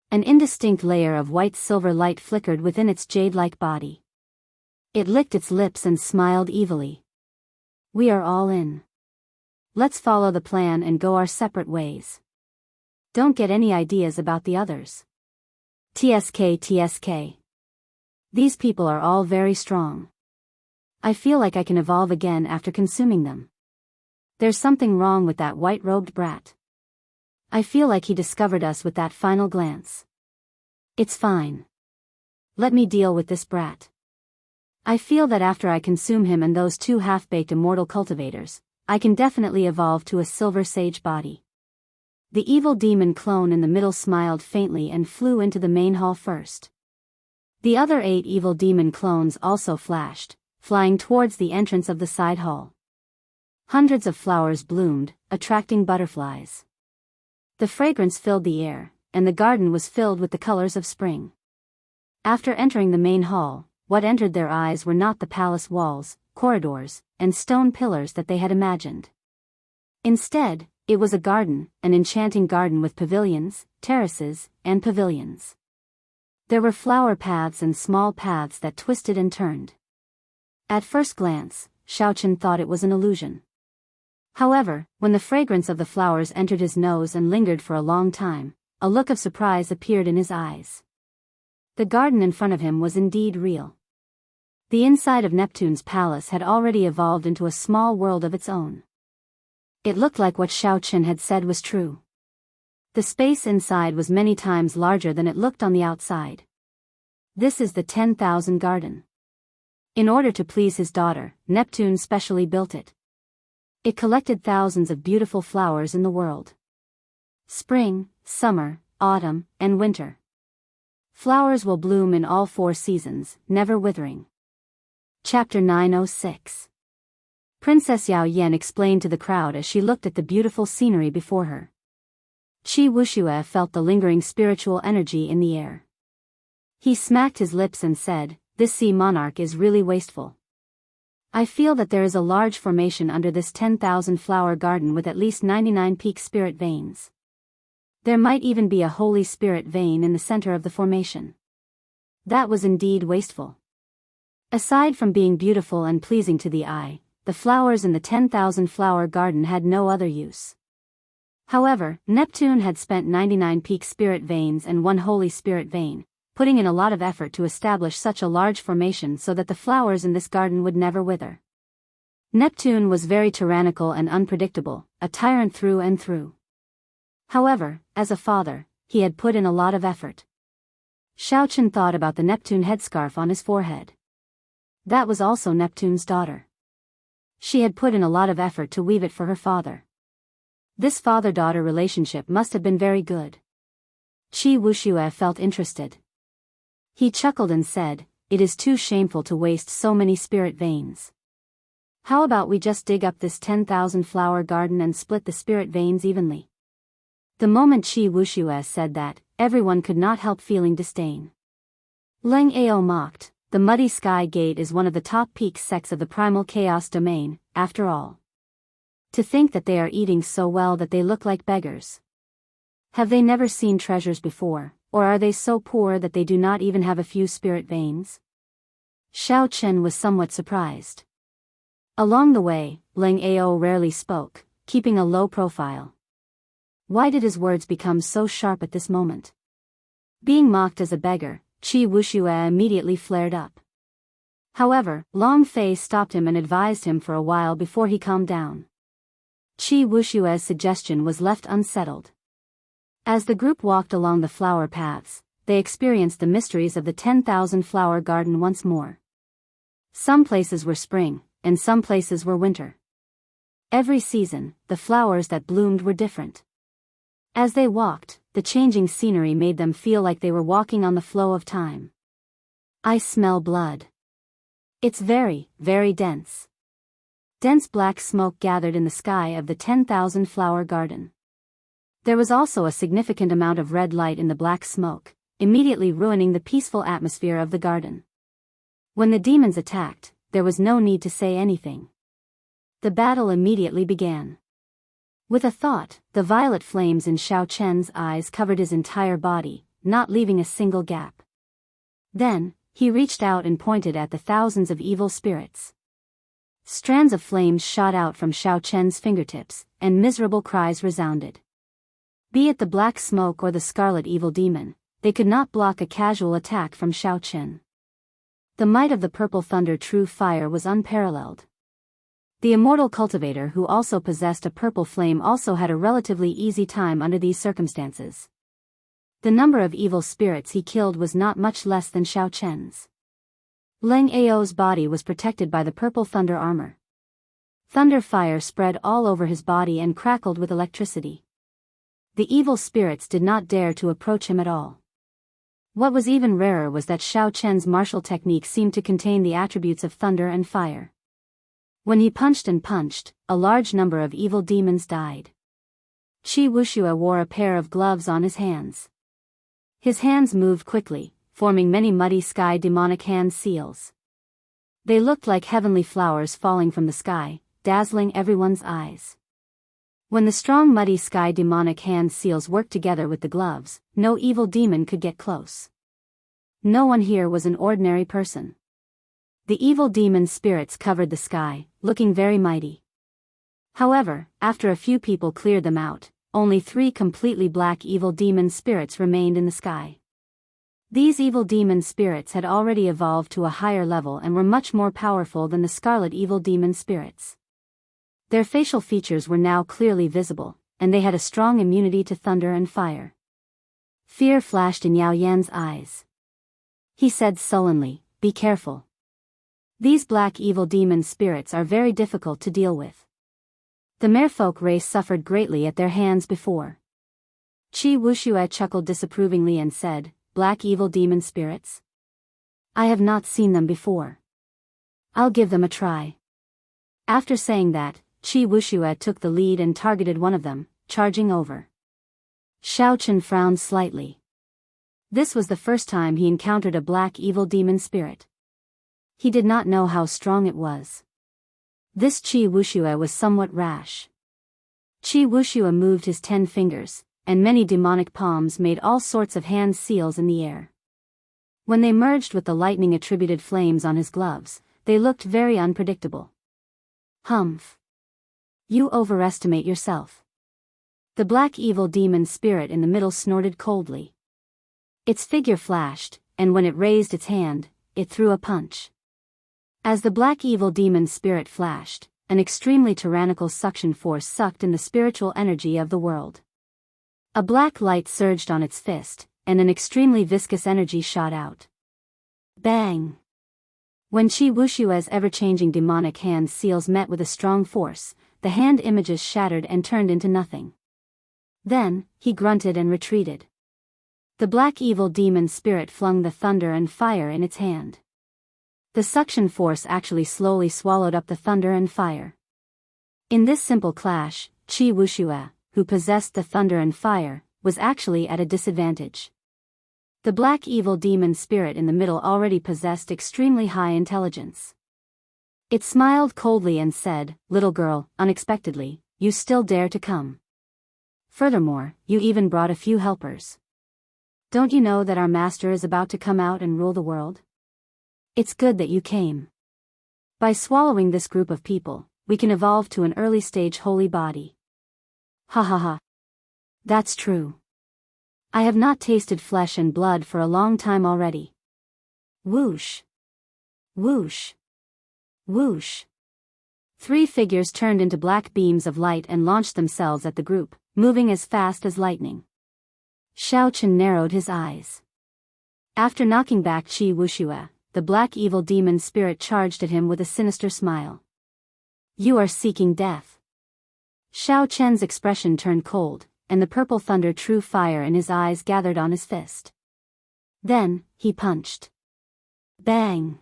An indistinct layer of white-silver light flickered within its jade-like body. It licked its lips and smiled evilly. We are all in. Let's follow the plan and go our separate ways. Don't get any ideas about the others. TSK. These people are all very strong. I feel like I can evolve again after consuming them. There's something wrong with that white-robed brat. I feel like he discovered us with that final glance. It's fine. Let me deal with this brat. I feel that after I consume him and those 2 half-baked immortal cultivators, I can definitely evolve to a silver sage body. The evil demon clone in the middle smiled faintly and flew into the main hall first. The other 8 evil demon clones also flashed, flying towards the entrance of the side hall. Hundreds of flowers bloomed, attracting butterflies. The fragrance filled the air, and the garden was filled with the colors of spring. After entering the main hall, what entered their eyes were not the palace walls, corridors, and stone pillars that they had imagined. Instead, it was a garden, an enchanting garden with pavilions, terraces, and pavilions. There were flower paths and small paths that twisted and turned. At first glance, Shao Chen thought it was an illusion. However, when the fragrance of the flowers entered his nose and lingered for a long time, a look of surprise appeared in his eyes. The garden in front of him was indeed real. The inside of Neptune's palace had already evolved into a small world of its own. It looked like what Shao Chen had said was true. The space inside was many times larger than it looked on the outside. This is the 10,000 garden. In order to please his daughter, Neptune specially built it. It collected thousands of beautiful flowers in the world. Spring, summer, autumn, and winter. Flowers will bloom in all 4 seasons, never withering. Chapter 906. Princess Yao Yan explained to the crowd as she looked at the beautiful scenery before her. Qi Wuxia felt the lingering spiritual energy in the air. He smacked his lips and said, "This sea monarch is really wasteful. I feel that there is a large formation under this 10,000 flower garden with at least 99 peak spirit veins. There might even be a holy spirit vein in the center of the formation. That was indeed wasteful. Aside from being beautiful and pleasing to the eye, the flowers in the 10,000 flower garden had no other use. However, Neptune had spent 99 peak spirit veins and 1 holy spirit vein, putting in a lot of effort to establish such a large formation so that the flowers in this garden would never wither. Neptune was very tyrannical and unpredictable, a tyrant through and through. However, as a father, he had put in a lot of effort. Xiaochen thought about the Neptune headscarf on his forehead. That was also Neptune's daughter. She had put in a lot of effort to weave it for her father. This father-daughter relationship must have been very good. Qi Wuxia felt interested. He chuckled and said, "It is too shameful to waste so many spirit veins. How about we just dig up this 10,000 flower garden and split the spirit veins evenly?" The moment Qi Wuxia said that, everyone could not help feeling disdain. Leng Ao mocked, "The Muddy Sky Gate is one of the top peak sects of the primal chaos domain, after all. To think that they are eating so well that they look like beggars. Have they never seen treasures before, or are they so poor that they do not even have a few spirit veins?" Xiao Chen was somewhat surprised. Along the way, Leng Ao rarely spoke, keeping a low profile. Why did his words become so sharp at this moment? Being mocked as a beggar, Qi Wuxia immediately flared up. However, Long Fei stopped him and advised him for a while before he calmed down. Qi Wuxia's suggestion was left unsettled. As the group walked along the flower paths, they experienced the mysteries of the 10,000 flower garden once more. Some places were spring, and some places were winter. Every season, the flowers that bloomed were different. As they walked, the changing scenery made them feel like they were walking on the flow of time. "I smell blood. It's very, very dense." Dense black smoke gathered in the sky of the 10,000 flower garden. There was also a significant amount of red light in the black smoke, immediately ruining the peaceful atmosphere of the garden. When the demons attacked, there was no need to say anything. The battle immediately began. With a thought, the violet flames in Xiao Chen's eyes covered his entire body, not leaving a single gap. Then, he reached out and pointed at the thousands of evil spirits. Strands of flames shot out from Xiao Chen's fingertips, and miserable cries resounded. Be it the black smoke or the scarlet evil demon, they could not block a casual attack from Xiao Chen. The might of the purple thunder true fire was unparalleled. The immortal cultivator who also possessed a purple flame also had a relatively easy time under these circumstances. The number of evil spirits he killed was not much less than Xiao Chen's. Leng Ao's body was protected by the purple thunder armor. Thunder fire spread all over his body and crackled with electricity. The evil spirits did not dare to approach him at all. What was even rarer was that Xiao Chen's martial technique seemed to contain the attributes of thunder and fire. When he punched and punched, a large number of evil demons died. Qi Wuxia wore a pair of gloves on his hands. His hands moved quickly, forming many muddy sky demonic hand seals. They looked like heavenly flowers falling from the sky, dazzling everyone's eyes. When the strong muddy sky demonic hand seals worked together with the gloves, no evil demon could get close. No one here was an ordinary person. The evil demon spirits covered the sky, looking very mighty. However, after a few people cleared them out, only 3 completely black evil demon spirits remained in the sky. These evil demon spirits had already evolved to a higher level and were much more powerful than the scarlet evil demon spirits. Their facial features were now clearly visible, and they had a strong immunity to thunder and fire. Fear flashed in Yao Yan's eyes. He said sullenly, "Be careful. These black evil demon spirits are very difficult to deal with. The merfolk race suffered greatly at their hands before." Qi Wuxia chuckled disapprovingly and said, "Black evil demon spirits? I have not seen them before. I'll give them a try." After saying that, Qi Wuxia took the lead and targeted one of them, charging over. Xiao Chen frowned slightly. This was the first time he encountered a black evil demon spirit. He did not know how strong it was. This Qi Wuxia was somewhat rash. Qi Wuxia moved his 10 fingers, and many demonic palms made all sorts of hand seals in the air. When they merged with the lightning-attributed flames on his gloves, they looked very unpredictable. "Humph. You overestimate yourself." The black evil demon spirit in the middle snorted coldly. Its figure flashed, and when it raised its hand, it threw a punch. As the black evil demon spirit flashed, an extremely tyrannical suction force sucked in the spiritual energy of the world. A black light surged on its fist, and an extremely viscous energy shot out. Bang! When Qi Wushue's ever-changing demonic hand seals met with a strong force, the hand images shattered and turned into nothing. Then, he grunted and retreated. The black evil demon spirit flung the thunder and fire in its hand. The suction force actually slowly swallowed up the thunder and fire. In this simple clash, Qi Wuxia, who possessed the thunder and fire, was actually at a disadvantage. The black evil demon spirit in the middle already possessed extremely high intelligence. It smiled coldly and said, "Little girl, unexpectedly, you still dare to come. Furthermore, you even brought a few helpers. Don't you know that our master is about to come out and rule the world? It's good that you came. By swallowing this group of people, we can evolve to an early-stage holy body." Ha ha ha. That's true. I have not tasted flesh and blood for a long time already. Whoosh. Whoosh. Whoosh. 3 figures turned into black beams of light and launched themselves at the group, moving as fast as lightning. Xiao Chen narrowed his eyes. After knocking back Qi Wuxia, the black evil demon spirit charged at him with a sinister smile. "You are seeking death." Xiao Chen's expression turned cold, and the purple thunder true fire in his eyes gathered on his fist. Then, he punched. Bang!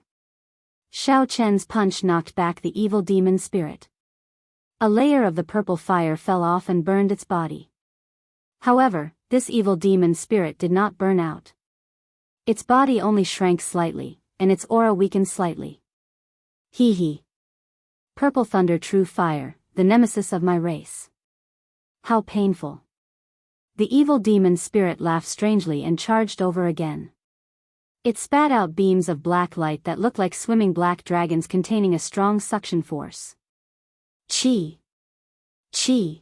Xiao Chen's punch knocked back the evil demon spirit. A layer of the purple fire fell off and burned its body. However, this evil demon spirit did not burn out. Its body only shrank slightly, and its aura weakened slightly. Hee hee. Purple thunder true fire, the nemesis of my race. How painful. The evil demon spirit laughed strangely and charged over again. It spat out beams of black light that looked like swimming black dragons containing a strong suction force. Chi! Chi!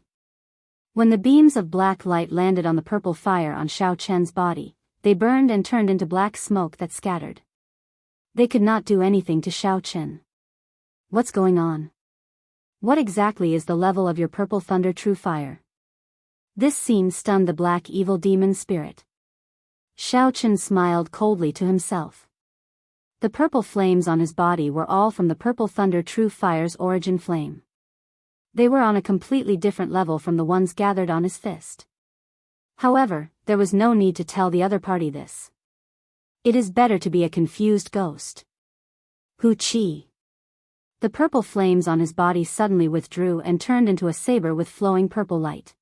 When the beams of black light landed on the purple fire on Xiao Chen's body, they burned and turned into black smoke that scattered. They could not do anything to Xiao Chen. What's going on? What exactly is the level of your purple thunder true fire? This scene stunned the black evil demon spirit. Xiao Chen smiled coldly to himself. The purple flames on his body were all from the purple thunder true fire's origin flame. They were on a completely different level from the ones gathered on his fist. However, there was no need to tell the other party this. It is better to be a confused ghost. Hu Qi. The purple flames on his body suddenly withdrew and turned into a saber with flowing purple light.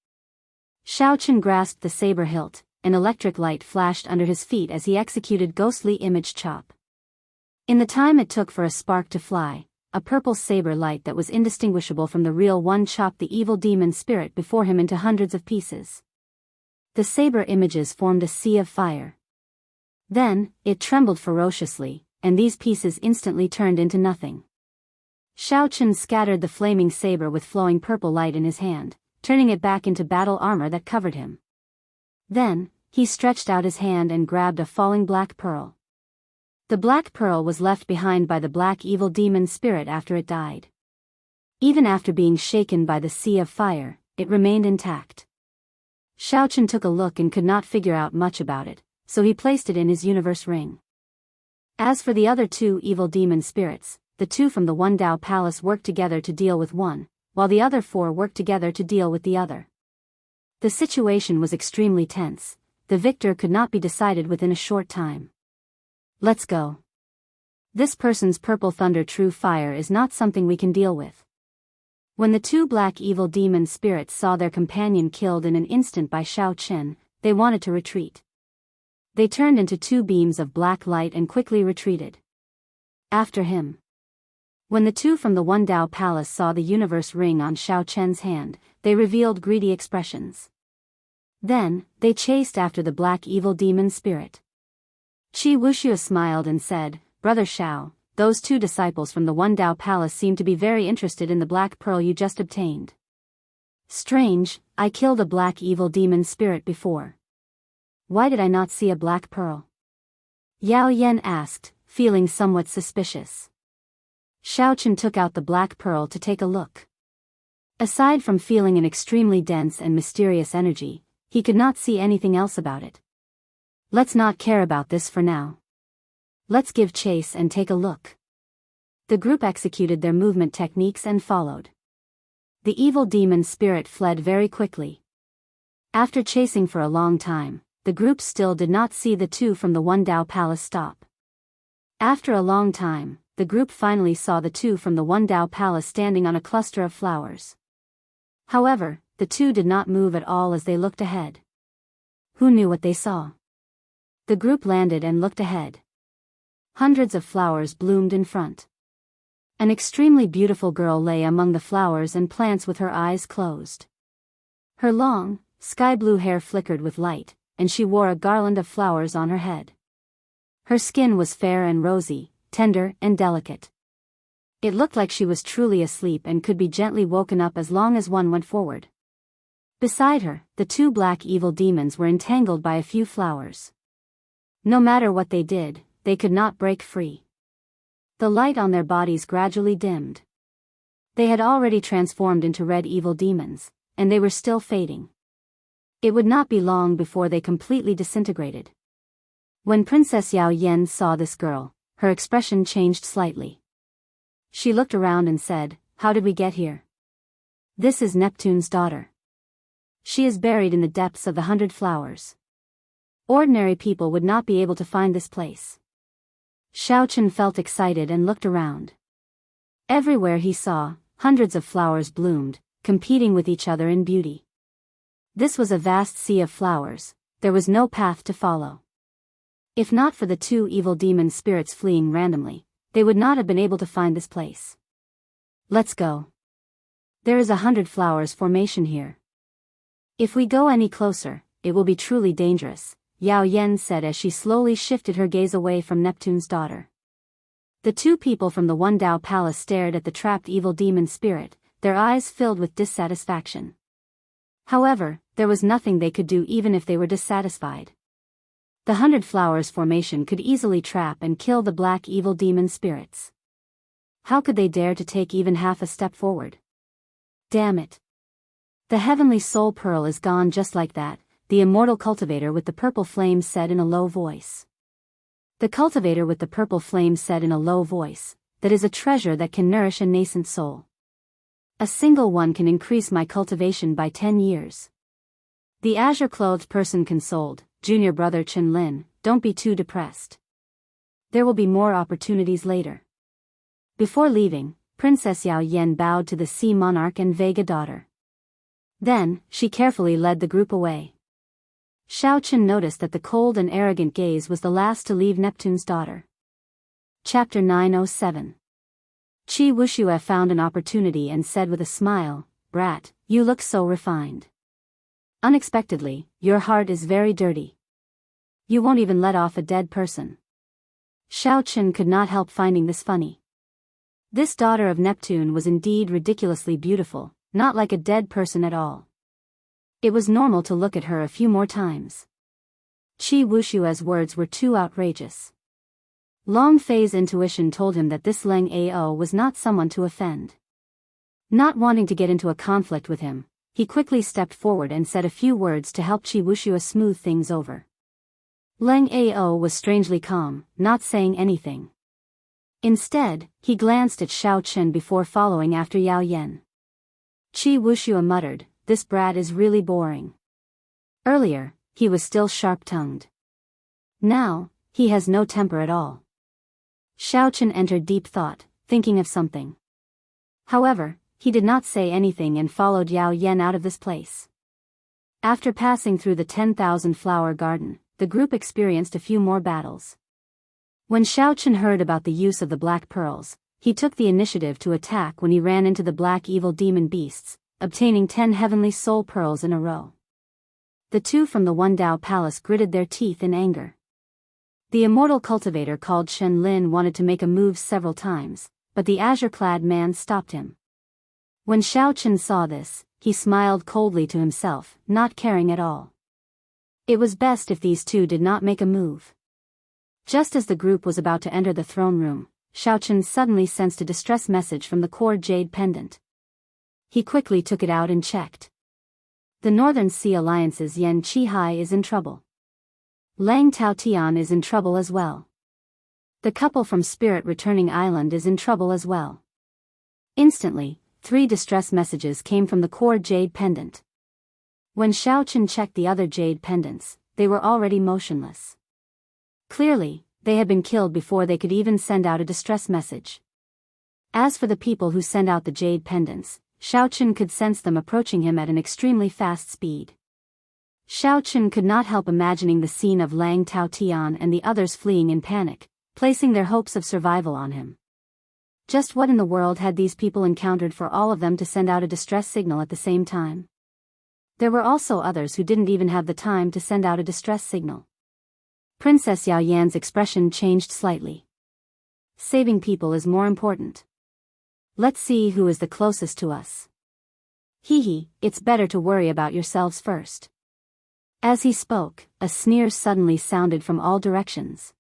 Xiao Chen grasped the saber hilt, an electric light flashed under his feet as he executed ghostly image chop. In the time it took for a spark to fly, a purple saber light that was indistinguishable from the real one chopped the evil demon spirit before him into hundreds of pieces. The saber images formed a sea of fire. Then, it trembled ferociously, and these pieces instantly turned into nothing. Xiao Chen scattered the flaming saber with flowing purple light in his hand, turning it back into battle armor that covered him. Then, he stretched out his hand and grabbed a falling black pearl. The black pearl was left behind by the black evil demon spirit after it died. Even after being shaken by the sea of fire, it remained intact. Xiao Chen took a look and could not figure out much about it, so he placed it in his universe ring. As for the other 2 evil demon spirits, the 2 from the One Dao Palace worked together to deal with one, while the other 4 worked together to deal with the other. The situation was extremely tense. The victor could not be decided within a short time. Let's go. This person's purple thunder true fire is not something we can deal with. When the 2 black evil demon spirits saw their companion killed in an instant by Xiao Chen, they wanted to retreat. They turned into 2 beams of black light and quickly retreated. After him. When the 2 from the One Dao Palace saw the universe ring on Xiao Chen's hand, they revealed greedy expressions. Then, they chased after the black evil demon spirit. Qi Wuxia smiled and said, "Brother Xiao, those 2 disciples from the One Dao Palace seem to be very interested in the black pearl you just obtained. Strange, I killed a black evil demon spirit before. Why did I not see a black pearl?" Yao Yan asked, feeling somewhat suspicious. Xiaochen took out the black pearl to take a look. Aside from feeling an extremely dense and mysterious energy, he could not see anything else about it. Let's not care about this for now. Let's give chase and take a look. The group executed their movement techniques and followed. The evil demon spirit fled very quickly. After chasing for a long time, the group still did not see the two from the One Dao Palace stop. After a long time, the group finally saw the two from the One Dao Palace standing on a cluster of flowers. However, the two did not move at all as they looked ahead. Who knew what they saw? The group landed and looked ahead. Hundreds of flowers bloomed in front. An extremely beautiful girl lay among the flowers and plants with her eyes closed. Her long, sky-blue hair flickered with light, and she wore a garland of flowers on her head. Her skin was fair and rosy, tender and delicate. It looked like she was truly asleep and could be gently woken up as long as one went forward. Beside her, the two black evil demons were entangled by a few flowers. No matter what they did, they could not break free. The light on their bodies gradually dimmed. They had already transformed into red evil demons, and they were still fading. It would not be long before they completely disintegrated. When Princess Yao Yan saw this girl, her expression changed slightly. She looked around and said, "How did we get here?" "This is Neptune's daughter. She is buried in the depths of the 100 flowers. Ordinary people would not be able to find this place." Xiaochen felt excited and looked around. Everywhere he saw, hundreds of flowers bloomed, competing with each other in beauty. This was a vast sea of flowers, there was no path to follow. If not for the two evil demon spirits fleeing randomly, they would not have been able to find this place. "Let's go. There is 100 flowers formation here. If we go any closer, it will be truly dangerous," Yao Yan said as she slowly shifted her gaze away from Neptune's daughter. The two people from the One Dao Palace stared at the trapped evil demon spirit, their eyes filled with dissatisfaction. However, there was nothing they could do even if they were dissatisfied. The 100 flowers formation could easily trap and kill the black evil demon spirits. How could they dare to take even half a step forward? Damn it. The heavenly soul pearl is gone just like that, the immortal cultivator with the purple flame said in a low voice. The cultivator with the purple flame said in a low voice, "That is a treasure that can nourish a nascent soul. A single one can increase my cultivation by 10 years. The azure-clothed person consoled, "Junior brother Chen Lin, don't be too depressed. There will be more opportunities later." Before leaving, Princess Yao Yan bowed to the sea monarch and Vega daughter. Then, she carefully led the group away. Xiaochen noticed that the cold and arrogant gaze was the last to leave Neptune's daughter. Chapter 907. Qi Wuxia found an opportunity and said with a smile, "Brat, you look so refined. Unexpectedly, your heart is very dirty. You won't even let off a dead person." Xiaochen could not help finding this funny. This daughter of Neptune was indeed ridiculously beautiful, not like a dead person at all. It was normal to look at her a few more times. Qi Wushua's words were too outrageous. Long Fei's intuition told him that this Leng Ao was not someone to offend. Not wanting to get into a conflict with him, he quickly stepped forward and said a few words to help Qi Wuxia smooth things over. Leng Ao was strangely calm, not saying anything. Instead, he glanced at Xiao Chen before following after Yao Yan. Qi Wuxia muttered, "This brat is really boring." Earlier, he was still sharp-tongued. Now, he has no temper at all. Xiao Chen entered deep thought, thinking of something. However, he did not say anything and followed Yao Yan out of this place. After passing through the 10,000 flower garden, the group experienced a few more battles. When Xiao Chen heard about the use of the black pearls, he took the initiative to attack when he ran into the black evil demon beasts, obtaining 10 heavenly soul pearls in a row. The two from the One Dao Palace gritted their teeth in anger. The immortal cultivator called Chen Lin wanted to make a move several times, but the azure-clad man stopped him. When Xiao Chen saw this, he smiled coldly to himself, not caring at all. It was best if these two did not make a move. Just as the group was about to enter the throne room, Xiaochen suddenly sensed a distress message from the core jade pendant. He quickly took it out and checked. The Northern Sea Alliance's Yan Qihai is in trouble. Lang Taotian is in trouble as well. The couple from Spirit Returning Island is in trouble as well. Instantly, 3 distress messages came from the core jade pendant. When Xiaochen checked the other jade pendants, they were already motionless. Clearly, they had been killed before they could even send out a distress message. As for the people who send out the jade pendants, Xiaochen could sense them approaching him at an extremely fast speed. Xiaochen could not help imagining the scene of Lang Taotian and the others fleeing in panic, placing their hopes of survival on him. Just what in the world had these people encountered for all of them to send out a distress signal at the same time? There were also others who didn't even have the time to send out a distress signal. Princess Yao Yan's expression changed slightly. Saving people is more important. Let's see who is the closest to us. Hee, it's better to worry about yourselves first. As he spoke, a sneer suddenly sounded from all directions.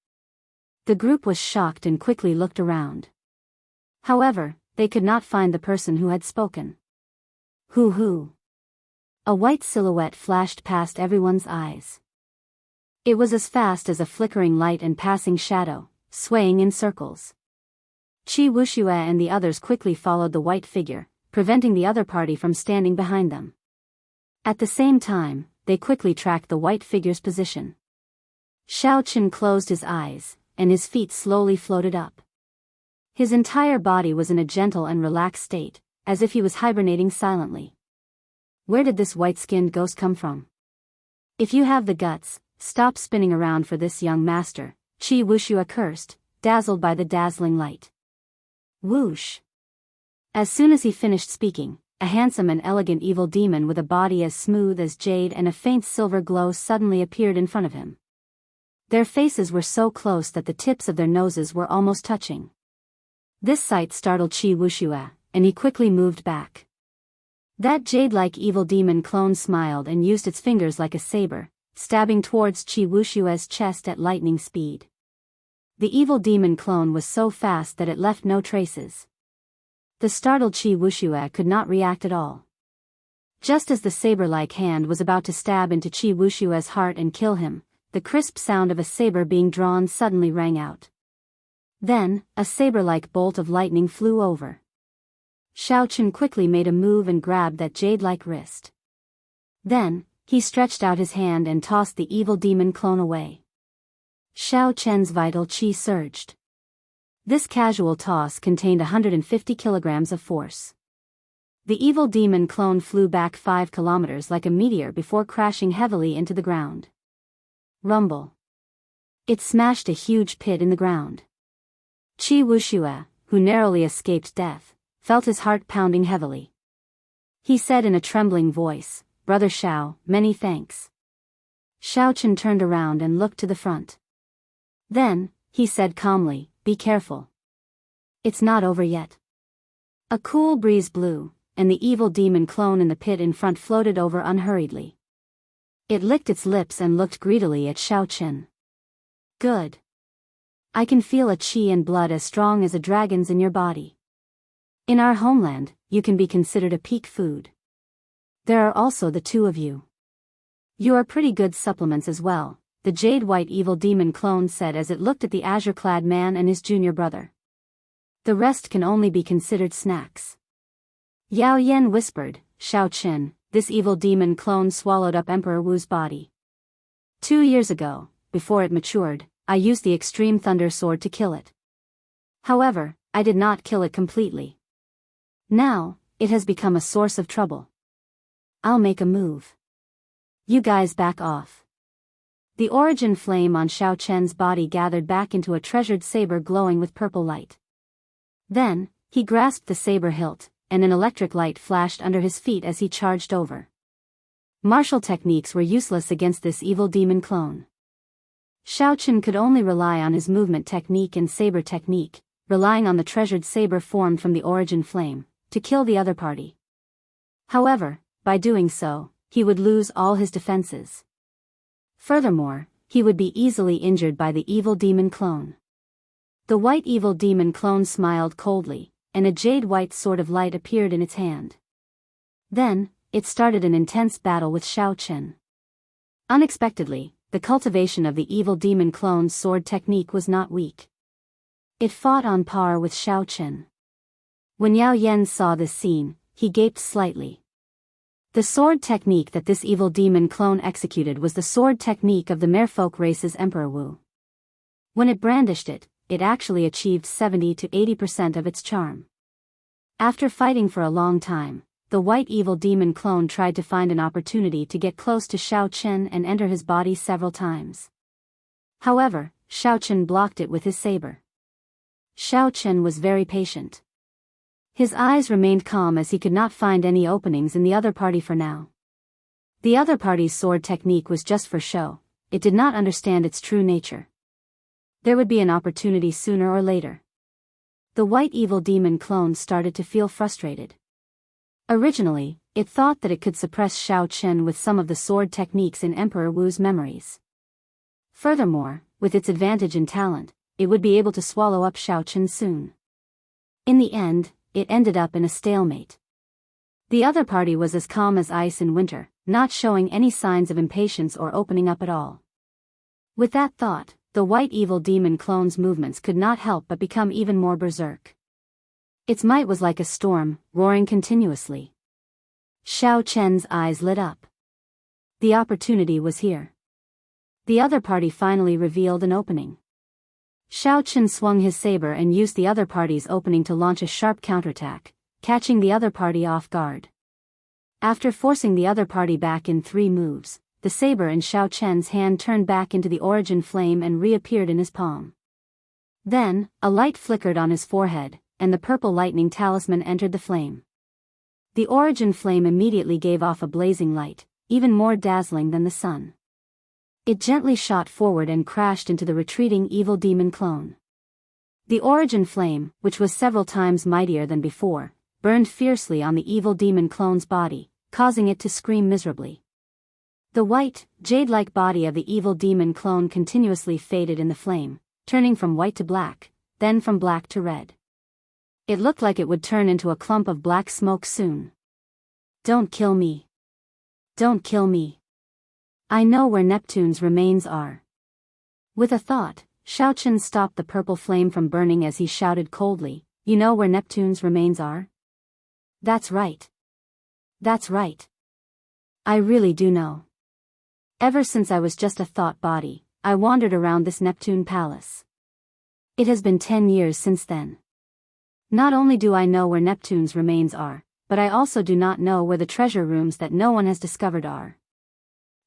The group was shocked and quickly looked around. However, they could not find the person who had spoken. Who? A white silhouette flashed past everyone's eyes. It was as fast as a flickering light and passing shadow, swaying in circles. Wuxia and the others quickly followed the white figure, preventing the other party from standing behind them. At the same time, they quickly tracked the white figure's position. Xiaochen closed his eyes, and his feet slowly floated up. His entire body was in a gentle and relaxed state, as if he was hibernating silently. Where did this white-skinned ghost come from? If you have the guts, stop spinning around for this young master, Wuxia cursed, dazzled by the dazzling light. Whoosh! As soon as he finished speaking, a handsome and elegant evil demon with a body as smooth as jade and a faint silver glow suddenly appeared in front of him. Their faces were so close that the tips of their noses were almost touching. This sight startled Wuxia, and he quickly moved back. That jade-like evil demon clone smiled and used its fingers like a saber, stabbing towards Wuxia's chest at lightning speed. The evil demon clone was so fast that it left no traces. The startled Wuxia could not react at all. Just as the saber-like hand was about to stab into Wuxia's heart and kill him, the crisp sound of a saber being drawn suddenly rang out. Then, a saber-like bolt of lightning flew over. Xiaochen quickly made a move and grabbed that jade-like wrist. Then, he stretched out his hand and tossed the evil demon clone away. Xiaochen's vital qi surged. This casual toss contained 150 kilograms of force. The evil demon clone flew back 5 kilometers like a meteor before crashing heavily into the ground. Rumble. It smashed a huge pit in the ground. Wuxia, who narrowly escaped death, felt his heart pounding heavily. He said in a trembling voice, "Brother Xiao, many thanks." Xiaochen turned around and looked to the front. Then, he said calmly, "Be careful. It's not over yet." A cool breeze blew, and the evil demon clone in the pit in front floated over unhurriedly. It licked its lips and looked greedily at Xiaochen. "Good. I can feel a qi and blood as strong as a dragon's in your body. In our homeland, you can be considered a peak food. There are also the 2 of you. You are pretty good supplements as well," the jade-white evil demon clone said as it looked at the azure-clad man and his junior brother. "The rest can only be considered snacks." Yao Yan whispered, "Xiaochen, this evil demon clone swallowed up Emperor Wu's body. 2 years ago, before it matured, I used the extreme thunder sword to kill it. However, I did not kill it completely. Now, it has become a source of trouble. I'll make a move. You guys back off." The origin flame on Xiaochen's body gathered back into a treasured saber glowing with purple light. Then, he grasped the saber hilt, and an electric light flashed under his feet as he charged over. Martial techniques were useless against this evil demon clone. Xiaochen could only rely on his movement technique and saber technique, relying on the treasured saber formed from the origin flame, to kill the other party. However, by doing so, he would lose all his defenses. Furthermore, he would be easily injured by the evil demon clone. The white evil demon clone smiled coldly, and a jade-white sword of light appeared in its hand. Then, it started an intense battle with Xiao Chen. Unexpectedly, the cultivation of the evil demon clone's sword technique was not weak. It fought on par with Xiao Chen. When Yao Yan saw this scene, he gaped slightly. The sword technique that this evil demon clone executed was the sword technique of the merfolk race's Emperor Wu. When it brandished it, it actually achieved 70 to 80% of its charm. After fighting for a long time, the white evil demon clone tried to find an opportunity to get close to Xiao Chen and enter his body several times. However, Xiao Chen blocked it with his saber. Xiao Chen was very patient. His eyes remained calm as he could not find any openings in the other party for now. The other party's sword technique was just for show, it did not understand its true nature. There would be an opportunity sooner or later. The white evil demon clone started to feel frustrated. Originally, it thought that it could suppress Xiao Chen with some of the sword techniques in Emperor Wu's memories. Furthermore, with its advantage in talent, it would be able to swallow up Xiao Chen soon. In the end, it ended up in a stalemate. The other party was as calm as ice in winter, not showing any signs of impatience or opening up at all. With that thought, the white evil demon clone's movements could not help but become even more berserk. Its might was like a storm, roaring continuously. Xiao Chen's eyes lit up. The opportunity was here. The other party finally revealed an opening. Xiao Chen swung his saber and used the other party's opening to launch a sharp counterattack, catching the other party off guard. After forcing the other party back in 3 moves, the saber in Xiao Chen's hand turned back into the origin flame and reappeared in his palm. Then, a light flickered on his forehead, and the purple lightning talisman entered the flame. The origin flame immediately gave off a blazing light, even more dazzling than the sun. It gently shot forward and crashed into the retreating evil demon clone. The origin flame, which was several times mightier than before, burned fiercely on the evil demon clone's body, causing it to scream miserably. The white, jade-like body of the evil demon clone continuously faded in the flame, turning from white to black, then from black to red. It looked like it would turn into a clump of black smoke soon. Don't kill me. Don't kill me. I know where Neptune's remains are. With a thought, Xiao Chen stopped the purple flame from burning as he shouted coldly, "You know where Neptune's remains are?" "That's right. That's right. I really do know. Ever since I was just a thought body, I wandered around this Neptune palace. It has been 10 years since then. Not only do I know where Neptune's remains are, but I also do not know where the treasure rooms that no one has discovered are."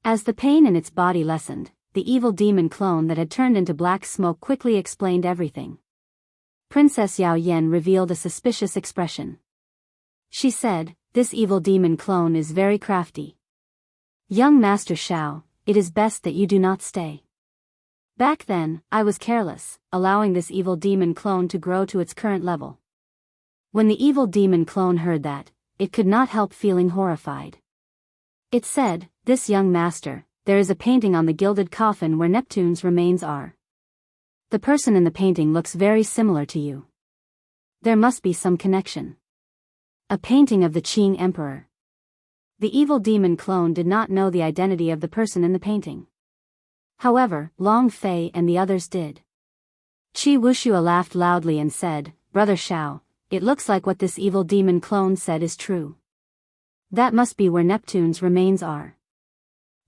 As the pain in its body lessened, the evil demon clone that had turned into black smoke quickly explained everything. Princess Yao Yan revealed a suspicious expression. She said, "This evil demon clone is very crafty. Young Master Xiao, it is best that you do not stay." Back then, I was careless, allowing this evil demon clone to grow to its current level. When the evil demon clone heard that, it could not help feeling horrified. It said, "This young master, there is a painting on the gilded coffin where Neptune's remains are. The person in the painting looks very similar to you. There must be some connection." A painting of the Qing Emperor. The evil demon clone did not know the identity of the person in the painting. However, Long Fei and the others did. Qi Wuxia laughed loudly and said, "Brother Xiao, it looks like what this evil demon clone said is true. That must be where Neptune's remains are."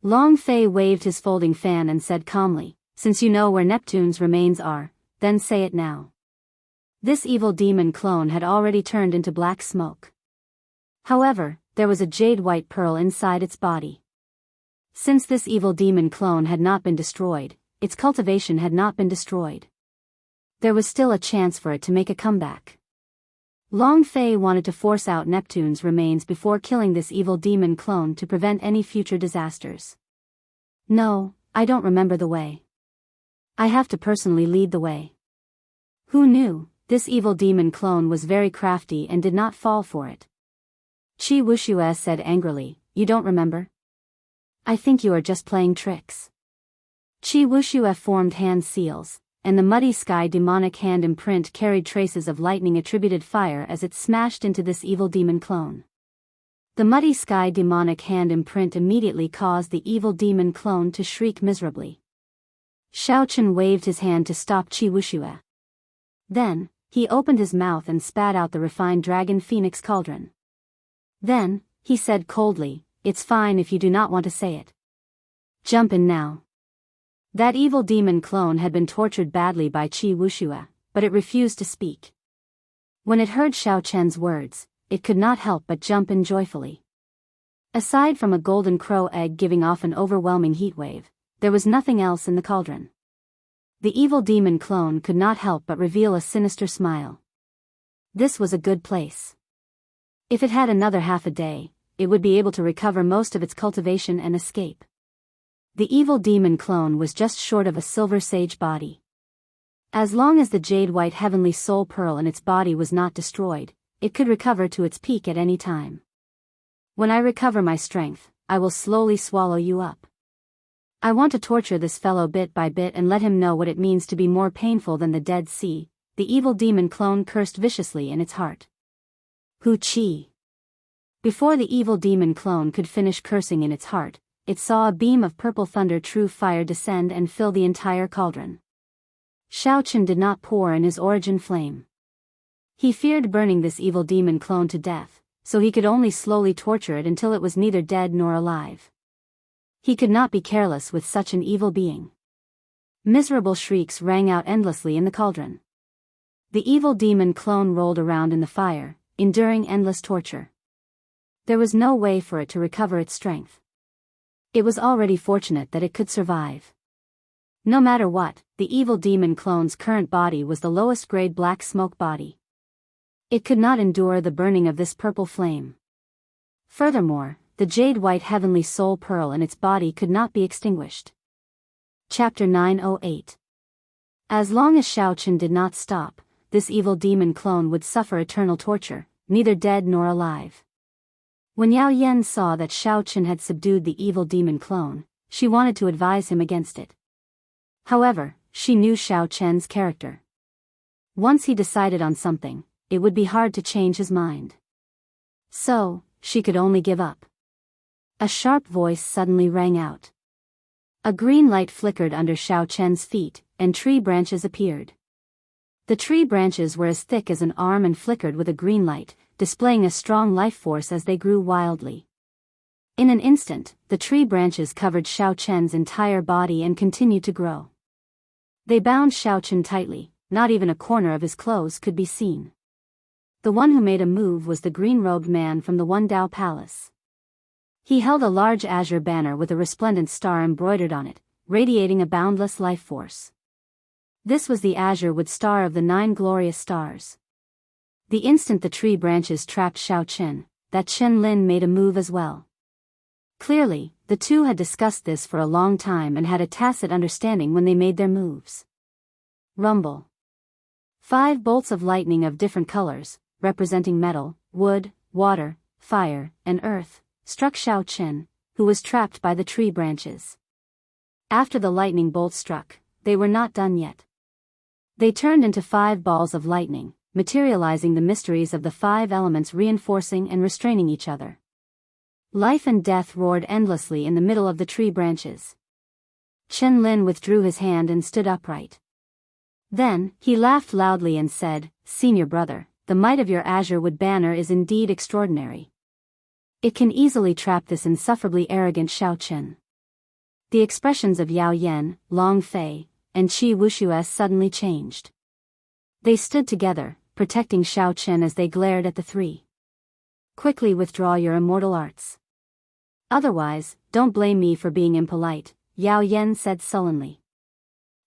Long Fei waved his folding fan and said calmly, "Since you know where Neptune's remains are, then say it now." This evil demon clone had already turned into black smoke. However, there was a jade-white pearl inside its body. Since this evil demon clone had not been destroyed, its cultivation had not been destroyed. There was still a chance for it to make a comeback. Long Fei wanted to force out Neptune's remains before killing this evil demon clone to prevent any future disasters. "No, I don't remember the way. I have to personally lead the way." Who knew, this evil demon clone was very crafty and did not fall for it. Qi Wuxia said angrily, "You don't remember? I think you are just playing tricks." Qi Wuxia formed hand seals, and the muddy sky demonic hand imprint carried traces of lightning-attributed fire as it smashed into this evil demon clone. The muddy sky demonic hand imprint immediately caused the evil demon clone to shriek miserably. Xiaochen waved his hand to stop Qi Wuxia. Then, he opened his mouth and spat out the refined dragon phoenix cauldron. Then, he said coldly, "It's fine if you do not want to say it. Jump in now." That evil demon clone had been tortured badly by Qi Wuxia, but it refused to speak. When it heard Xiaochen's words, it could not help but jump in joyfully. Aside from a golden crow egg giving off an overwhelming heatwave, there was nothing else in the cauldron. The evil demon clone could not help but reveal a sinister smile. This was a good place. If it had another half a day, it would be able to recover most of its cultivation and escape. The evil demon clone was just short of a silver sage body. As long as the jade white heavenly soul pearl in its body was not destroyed, it could recover to its peak at any time. When I recover my strength, I will slowly swallow you up. I want to torture this fellow bit by bit and let him know what it means to be more painful than the Dead Sea, the evil demon clone cursed viciously in its heart. Hu Qi. Before the evil demon clone could finish cursing in its heart, it saw a beam of purple thunder true fire descend and fill the entire cauldron. Xiaochen did not pour in his origin flame. He feared burning this evil demon clone to death, so he could only slowly torture it until it was neither dead nor alive. He could not be careless with such an evil being. Miserable shrieks rang out endlessly in the cauldron. The evil demon clone rolled around in the fire, enduring endless torture. There was no way for it to recover its strength. It was already fortunate that it could survive. No matter what, the evil demon clone's current body was the lowest grade black smoke body. It could not endure the burning of this purple flame. Furthermore, the jade white heavenly soul pearl in its body could not be extinguished. Chapter 908. As long as Xiaochen did not stop, this evil demon clone would suffer eternal torture, neither dead nor alive. When Yao Yan saw that Xiaochen had subdued the evil demon clone, she wanted to advise him against it. However, she knew Xiaochen's character. Once he decided on something, it would be hard to change his mind. So, she could only give up. A sharp voice suddenly rang out. A green light flickered under Xiaochen's feet, and tree branches appeared. The tree branches were as thick as an arm and flickered with a green light, displaying a strong life force as they grew wildly. In an instant, the tree branches covered Xiaochen's entire body and continued to grow. They bound Xiaochen tightly, not even a corner of his clothes could be seen. The one who made a move was the green-robed man from the One Dao Palace. He held a large azure banner with a resplendent star embroidered on it, radiating a boundless life force. This was the azure wood star of the 9 glorious stars. The instant the tree branches trapped Xiaochen, that Chen Lin made a move as well. Clearly, the two had discussed this for a long time and had a tacit understanding when they made their moves. Rumble. 5 bolts of lightning of different colors, representing metal, wood, water, fire, and earth, struck Xiaochen, who was trapped by the tree branches. After the lightning bolts struck, they were not done yet. They turned into 5 balls of lightning, materializing the mysteries of the 5 elements reinforcing and restraining each other. Life and death roared endlessly in the middle of the tree branches. Chen Lin withdrew his hand and stood upright. Then, he laughed loudly and said, "Senior brother, the might of your azure wood banner is indeed extraordinary. It can easily trap this insufferably arrogant Xiaochen." The expressions of Yao Yan, Long Fei, and Qi Wuxia suddenly changed. They stood together, protecting Xiaochen as they glared at the 3. "Quickly withdraw your immortal arts. Otherwise, don't blame me for being impolite," Yao Yan said sullenly.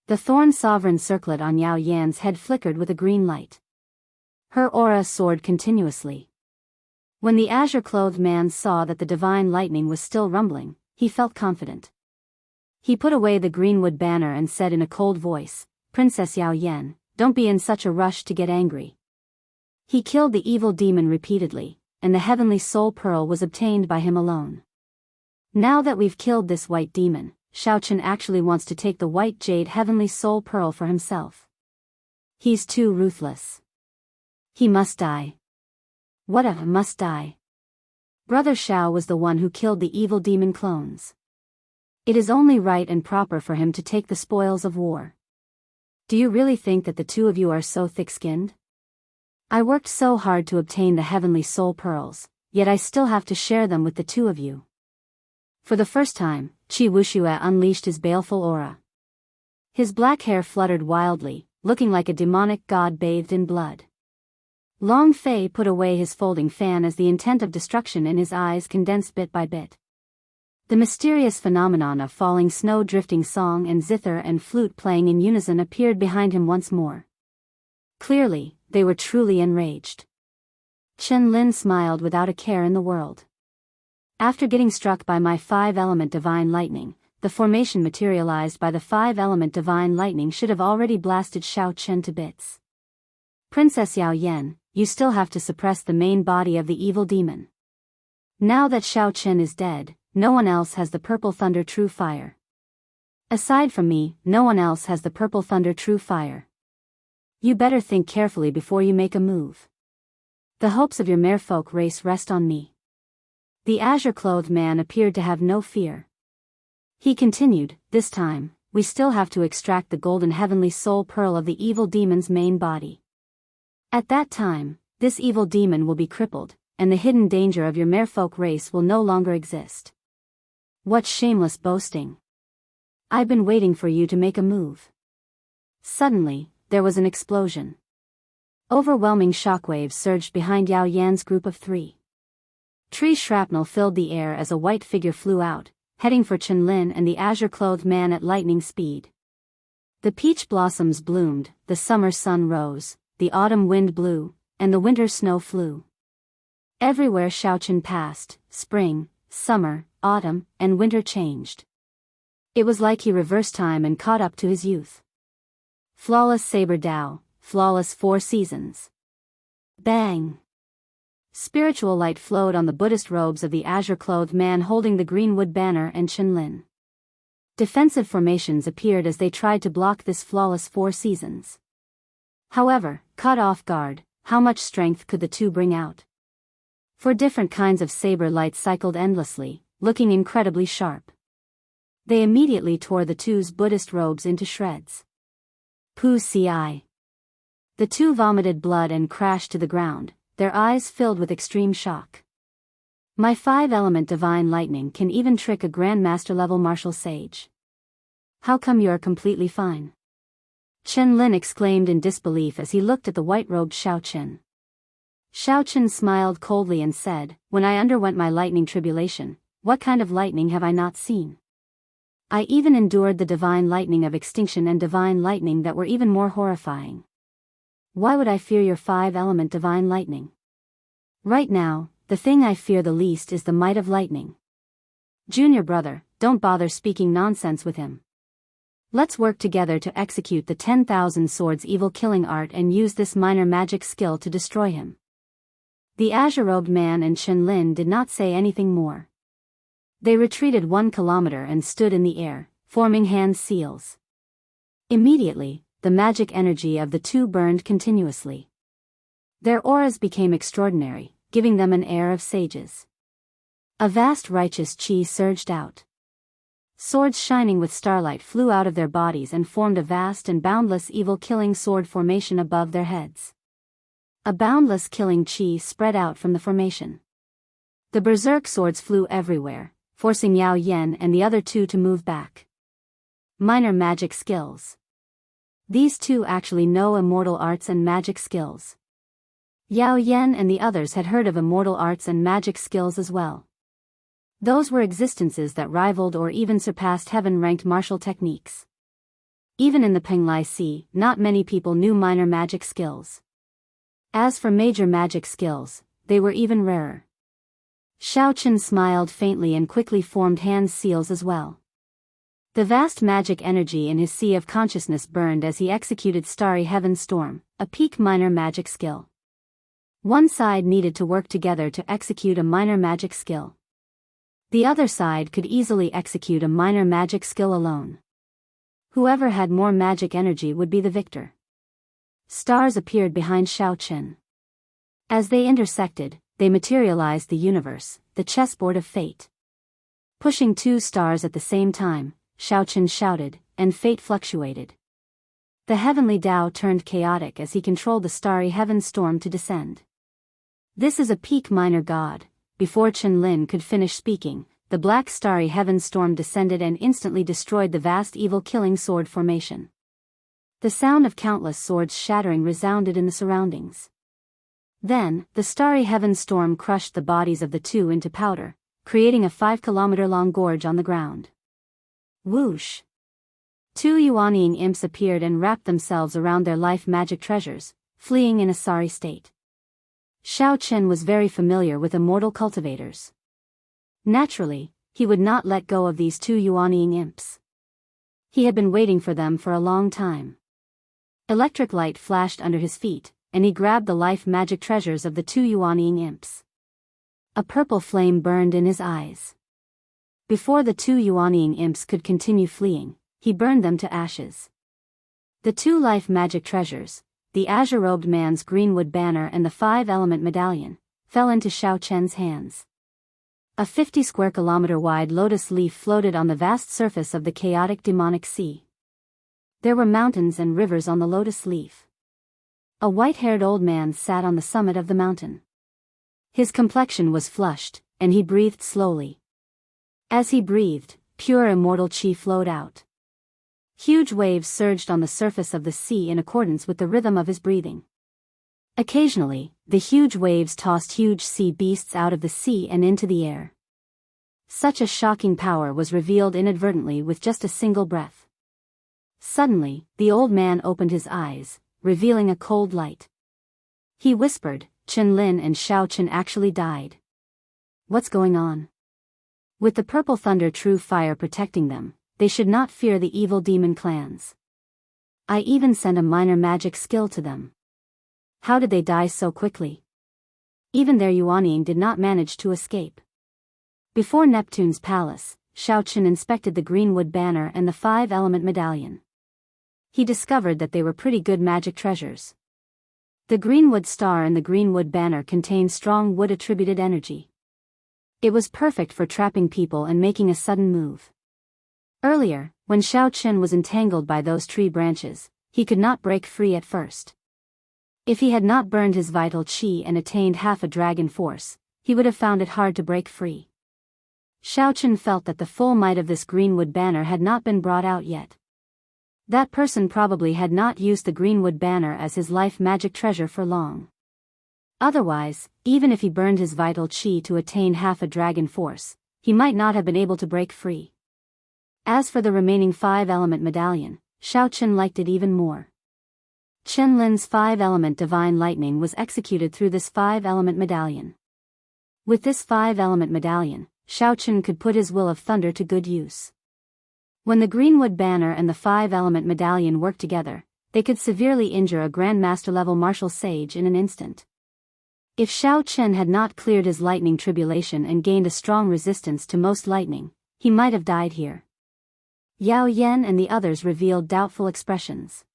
The thorn sovereign circlet on Yao Yan's head flickered with a green light. Her aura soared continuously. When the azure-clothed man saw that the divine lightning was still rumbling, he felt confident. He put away the greenwood banner and said in a cold voice, "Princess Yao Yan, don't be in such a rush to get angry." He killed the evil demon repeatedly, and the heavenly soul pearl was obtained by him alone. Now that we've killed this white demon, Xiao actually wants to take the white jade heavenly soul pearl for himself. He's too ruthless. He must die. What a must die. Brother Xiao was the one who killed the evil demon clones. It is only right and proper for him to take the spoils of war. Do you really think that the two of you are so thick-skinned? I worked so hard to obtain the heavenly soul pearls, yet I still have to share them with the two of you. For the first time, Wuxia unleashed his baleful aura. His black hair fluttered wildly, looking like a demonic god bathed in blood. Long Fei put away his folding fan as the intent of destruction in his eyes condensed bit by bit. The mysterious phenomenon of falling snow drifting song and zither and flute playing in unison appeared behind him once more. Clearly, they were truly enraged. Chen Lin smiled without a care in the world. After getting struck by my 5-element divine lightning, the formation materialized by the 5-element divine lightning should have already blasted Xiao Chen to bits. Princess Yao Yan, you still have to suppress the main body of the evil demon. Now that Xiao Chen is dead, no one else has the Purple Thunder True Fire. Aside from me, no one else has the Purple Thunder True Fire. You better think carefully before you make a move. The hopes of your merfolk race rest on me. The azure-clothed man appeared to have no fear. He continued, this time, we still have to extract the golden heavenly soul pearl of the evil demon's main body. At that time, this evil demon will be crippled, and the hidden danger of your merfolk race will no longer exist. What shameless boasting. I've been waiting for you to make a move. Suddenly, there was an explosion. Overwhelming shockwaves surged behind Yao Yan's group of 3. Tree shrapnel filled the air as a white figure flew out, heading for Chen Lin and the azure-clothed man at lightning speed. The peach blossoms bloomed, the summer sun rose, the autumn wind blew, and the winter snow flew. Everywhere Xiao Chen passed, spring, summer, autumn, and winter changed. It was like he reversed time and caught up to his youth. Flawless saber Dao, flawless 4 seasons. Bang! Spiritual light flowed on the Buddhist robes of the azure-clothed man holding the greenwood banner and Chen Lin. Defensive formations appeared as they tried to block this flawless 4 seasons. However, caught off guard, how much strength could the two bring out? 4 different kinds of saber light cycled endlessly, looking incredibly sharp. They immediately tore the two's Buddhist robes into shreds. Pu ci. The two vomited blood and crashed to the ground, their eyes filled with extreme shock. My 5-element divine lightning can even trick a grandmaster-level martial sage. How come you are completely fine? Chen Lin exclaimed in disbelief as he looked at the white-robed Xiao Chen. Xiao Chen smiled coldly and said, when I underwent my lightning tribulation, what kind of lightning have I not seen? I even endured the divine lightning of extinction and divine lightning that were even more horrifying. Why would I fear your 5-element divine lightning? Right now, the thing I fear the least is the might of lightning. Junior brother, don't bother speaking nonsense with him. Let's work together to execute the 10,000 swords evil killing art and use this minor magic skill to destroy him. The azure-robed man and Chen Lin did not say anything more. They retreated 1 kilometer and stood in the air, forming hand seals. Immediately, the magic energy of the two burned continuously. Their auras became extraordinary, giving them an air of sages. A vast righteous chi surged out. Swords shining with starlight flew out of their bodies and formed a vast and boundless evil-killing sword formation above their heads. A boundless killing chi spread out from the formation. The berserk swords flew everywhere, forcing Yao Yan and the other two to move back. Minor magic skills. These two actually know immortal arts and magic skills. Yao Yan and the others had heard of immortal arts and magic skills as well. Those were existences that rivaled or even surpassed heaven-ranked martial techniques. Even in the Penglai Sea, not many people knew minor magic skills. As for major magic skills, they were even rarer. Xiao Chen smiled faintly and quickly formed hand seals as well. The vast magic energy in his sea of consciousness burned as he executed Starry Heaven Storm, a peak minor magic skill. One side needed to work together to execute a minor magic skill. The other side could easily execute a minor magic skill alone. Whoever had more magic energy would be the victor. Stars appeared behind Xiao Qin. As they intersected, they materialized the universe, the chessboard of fate. Pushing 2 stars at the same time, Xiao Qin shouted, and fate fluctuated. The heavenly Tao turned chaotic as he controlled the starry heaven storm to descend. This is a peak minor god. Before Chen Lin could finish speaking, the black starry heaven storm descended and instantly destroyed the vast evil-killing sword formation. The sound of countless swords shattering resounded in the surroundings. Then, the starry heaven storm crushed the bodies of the 2 into powder, creating a 5-kilometer-long gorge on the ground. Whoosh! 2 Yuanying imps appeared and wrapped themselves around their life magic treasures, fleeing in a sorry state. Xiao Qin was very familiar with immortal cultivators. Naturally, he would not let go of these 2 Yuanying imps. He had been waiting for them for a long time. Electric light flashed under his feet, and he grabbed the life magic treasures of the 2 Yuanying imps. A purple flame burned in his eyes. Before the 2 Yuanying imps could continue fleeing, he burned them to ashes. The 2 life magic treasures, the azure-robed man's greenwood banner and the 5-element medallion, fell into Xiao Qian's hands. A 50-square-kilometer-wide lotus leaf floated on the vast surface of the chaotic demonic sea. There were mountains and rivers on the lotus leaf. A white-haired old man sat on the summit of the mountain. His complexion was flushed, and he breathed slowly. As he breathed, pure immortal chi flowed out. Huge waves surged on the surface of the sea in accordance with the rhythm of his breathing. Occasionally, the huge waves tossed huge sea beasts out of the sea and into the air. Such a shocking power was revealed inadvertently with just a single breath. Suddenly, the old man opened his eyes, revealing a cold light. He whispered, "Chen Lin and Xiao Qin actually died. What's going on?" With the purple thunder true fire protecting them, they should not fear the evil demon clans. I even sent a minor magic skill to them. How did they die so quickly? Even their Yuanying did not manage to escape. Before Neptune's palace, Xiao Qin inspected the greenwood banner and the 5-element medallion. He discovered that they were pretty good magic treasures. The greenwood star and the greenwood banner contained strong wood-attributed energy. It was perfect for trapping people and making a sudden move. Earlier, when Xiao Qin was entangled by those tree branches, he could not break free at first. If he had not burned his vital chi and attained half a dragon force, he would have found it hard to break free. Xiao Qin felt that the full might of this greenwood banner had not been brought out yet. That person probably had not used the greenwood banner as his life magic treasure for long. Otherwise, even if he burned his vital chi to attain half a dragon force, he might not have been able to break free. As for the remaining 5-element medallion, Xiao Qin liked it even more. Chen Lin's 5-element divine lightning was executed through this 5-element medallion. With this 5-element medallion, Xiao Qin could put his will of thunder to good use. When the greenwood banner and the 5-element medallion worked together, they could severely injure a grandmaster-level martial sage in an instant. If Xiao Qin had not cleared his lightning tribulation and gained a strong resistance to most lightning, he might have died here. Yao Yan and the others revealed doubtful expressions.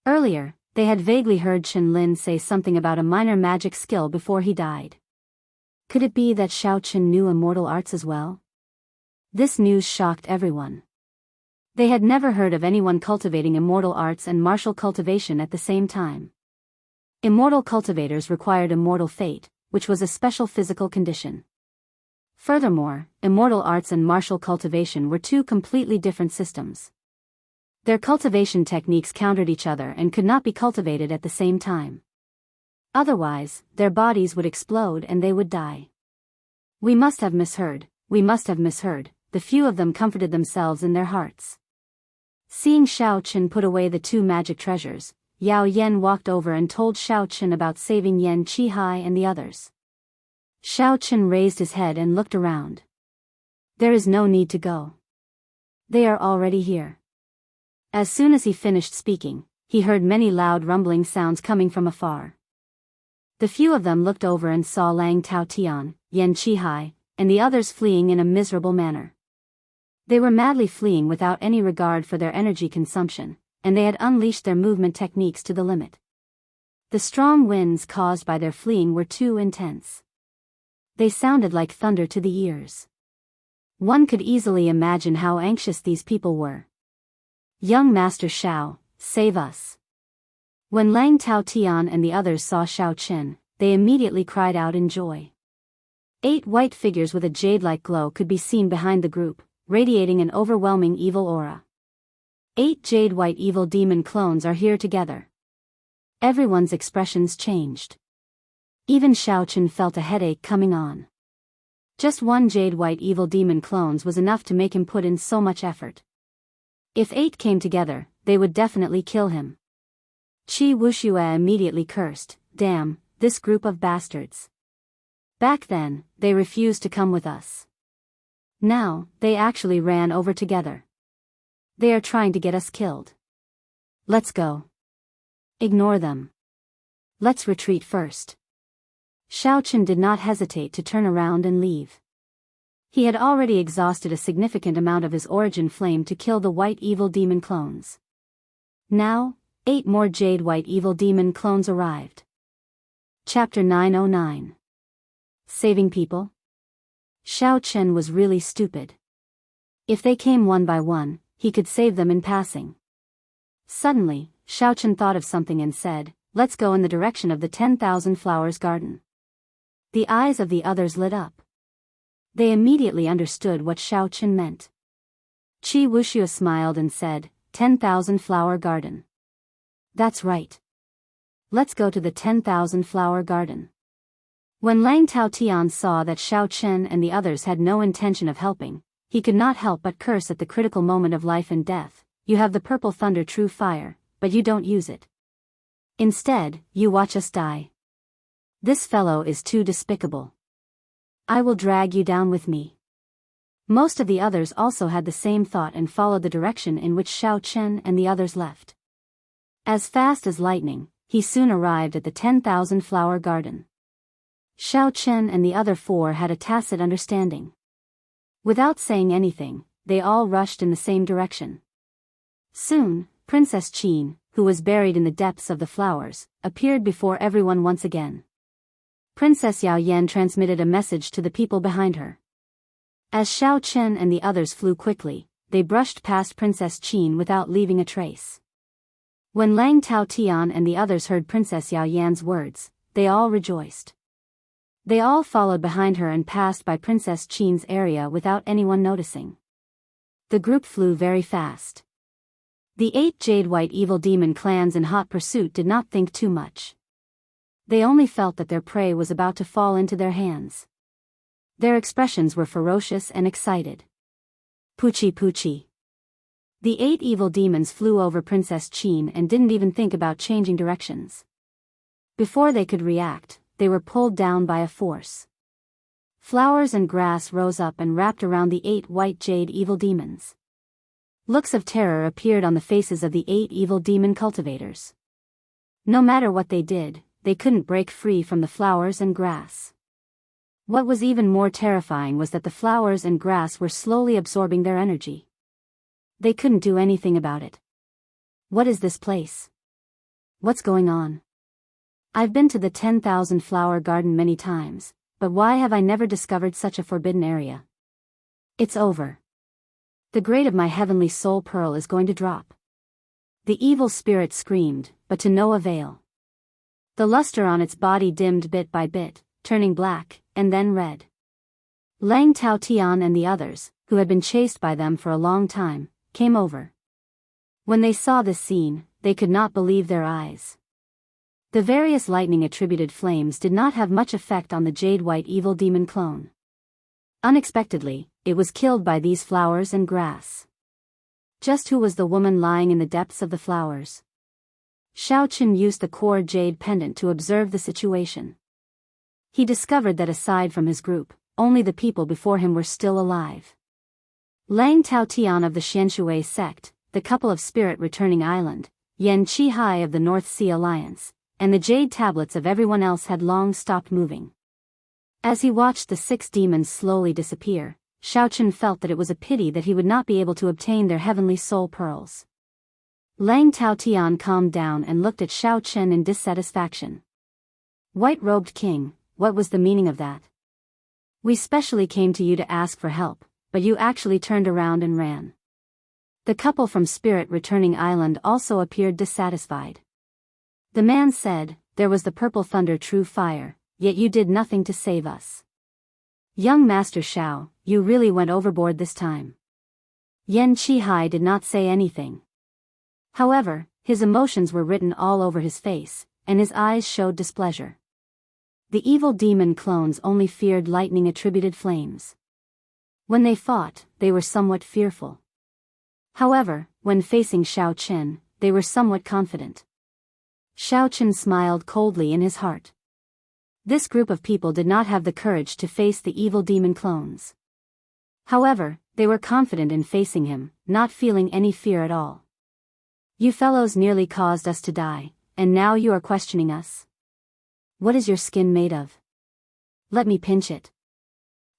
Earlier, they had vaguely heard Chen Lin say something about a minor magic skill before he died. Could it be that Xiao Qin knew immortal arts as well? This news shocked everyone. They had never heard of anyone cultivating immortal arts and martial cultivation at the same time. Immortal cultivators required immortal fate, which was a special physical condition. Furthermore, immortal arts and martial cultivation were 2 completely different systems. Their cultivation techniques countered each other and could not be cultivated at the same time. Otherwise, their bodies would explode and they would die. We must have misheard, the few of them comforted themselves in their hearts. Seeing Xiao Qin put away the 2 magic treasures, Yao Yan walked over and told Xiao Qin about saving Yan Qihai and the others. Xiao Qin raised his head and looked around. There is no need to go. They are already here. As soon as he finished speaking, he heard many loud rumbling sounds coming from afar. The few of them looked over and saw Lang Tao Tian, Yan Qihai, and the others fleeing in a miserable manner. They were madly fleeing without any regard for their energy consumption, and they had unleashed their movement techniques to the limit. The strong winds caused by their fleeing were too intense. They sounded like thunder to the ears. One could easily imagine how anxious these people were. "Young Master Xiao, save us." When Lang Tao Tian and the others saw Xiao Chen, they immediately cried out in joy. 8 white figures with a jade-like glow could be seen behind the group, radiating an overwhelming evil aura. 8 jade-white evil demon clones are here together. Everyone's expressions changed. Even Xiao Chen felt a headache coming on. Just 1 jade-white evil demon clones was enough to make him put in so much effort. If 8 came together, they would definitely kill him. Qi Wuxia immediately cursed, "Damn, this group of bastards. Back then, they refused to come with us. Now, they actually ran over together. They are trying to get us killed. Let's go. Ignore them. Let's retreat first." Xiao Chen did not hesitate to turn around and leave. He had already exhausted a significant amount of his origin flame to kill the white evil demon clones. Now, 8 more jade white evil demon clones arrived. Chapter 909. Saving people? Xiao Chen was really stupid. If they came one by one, he could save them in passing. Suddenly, Xiao Chen thought of something and said, "Let's go in the direction of the 10,000 Flowers Garden." The eyes of the others lit up. They immediately understood what Xiao Chen meant. Qi Wuxia smiled and said, 10,000 Flower Garden. That's right. Let's go to the 10,000 Flower Garden. When Lang Tao Tian saw that Xiao Chen and the others had no intention of helping, he could not help but curse at the critical moment of life and death. "You have the purple thunder true fire, but you don't use it. Instead, you watch us die. This fellow is too despicable. I will drag you down with me." Most of the others also had the same thought and followed the direction in which Xiao Chen and the others left. As fast as lightning, he soon arrived at the 10,000 Flower Garden. Xiao Chen and the other 4 had a tacit understanding. Without saying anything, they all rushed in the same direction. Soon, Princess Qin, who was buried in the depths of the flowers, appeared before everyone once again. Princess Yao Yan transmitted a message to the people behind her. As Xiao Chen and the others flew quickly, they brushed past Princess Qin without leaving a trace. When Lang Tao Tian and the others heard Princess Yao Yan's words, they all rejoiced. They all followed behind her and passed by Princess Qin's area without anyone noticing. The group flew very fast. The 8 jade-white evil demon clans in hot pursuit did not think too much. They only felt that their prey was about to fall into their hands. Their expressions were ferocious and excited. Poochie poochie. The 8 evil demons flew over Princess Qin and didn't even think about changing directions. Before they could react, they were pulled down by a force. Flowers and grass rose up and wrapped around the 8 white jade evil demons. Looks of terror appeared on the faces of the 8 evil demon cultivators. No matter what they did, they couldn't break free from the flowers and grass. What was even more terrifying was that the flowers and grass were slowly absorbing their energy. They couldn't do anything about it. What is this place? What's going on? I've been to the 10,000 Flower Garden many times, but why have I never discovered such a forbidden area? It's over. The grade of my heavenly soul pearl is going to drop. The evil spirit screamed, but to no avail. The luster on its body dimmed bit by bit, turning black, and then red. Lang Tao Tian and the others, who had been chased by them for a long time, came over. When they saw this scene, they could not believe their eyes. The various lightning-attributed flames did not have much effect on the jade-white evil demon clone. Unexpectedly, it was killed by these flowers and grass. Just who was the woman lying in the depths of the flowers? Xiao Chen used the core jade pendant to observe the situation. He discovered that aside from his group, only the people before him were still alive. Lang Tao Tian of the Xianshui sect, the couple of Spirit Returning Island, Yan Chi Hai of the North Sea Alliance, and the jade tablets of everyone else had long stopped moving. As he watched the 6 demons slowly disappear, Xiaochen felt that it was a pity that he would not be able to obtain their heavenly soul pearls. Lang Taotian calmed down and looked at Xiaochen in dissatisfaction. White-robed king, what was the meaning of that? We specially came to you to ask for help, but you actually turned around and ran. The couple from Spirit Returning Island also appeared dissatisfied. The man said, there was the purple thunder true fire, yet you did nothing to save us. Young Master Xiao, you really went overboard this time. Yan Qihai did not say anything. However, his emotions were written all over his face, and his eyes showed displeasure. The evil demon clones only feared lightning-attributed flames. When they fought, they were somewhat fearful. However, when facing Xiaochen, they were somewhat confident. Xiaochen smiled coldly in his heart. This group of people did not have the courage to face the evil demon clones. However, they were confident in facing him, not feeling any fear at all. You fellows nearly caused us to die, and now you are questioning us? What is your skin made of? Let me pinch it.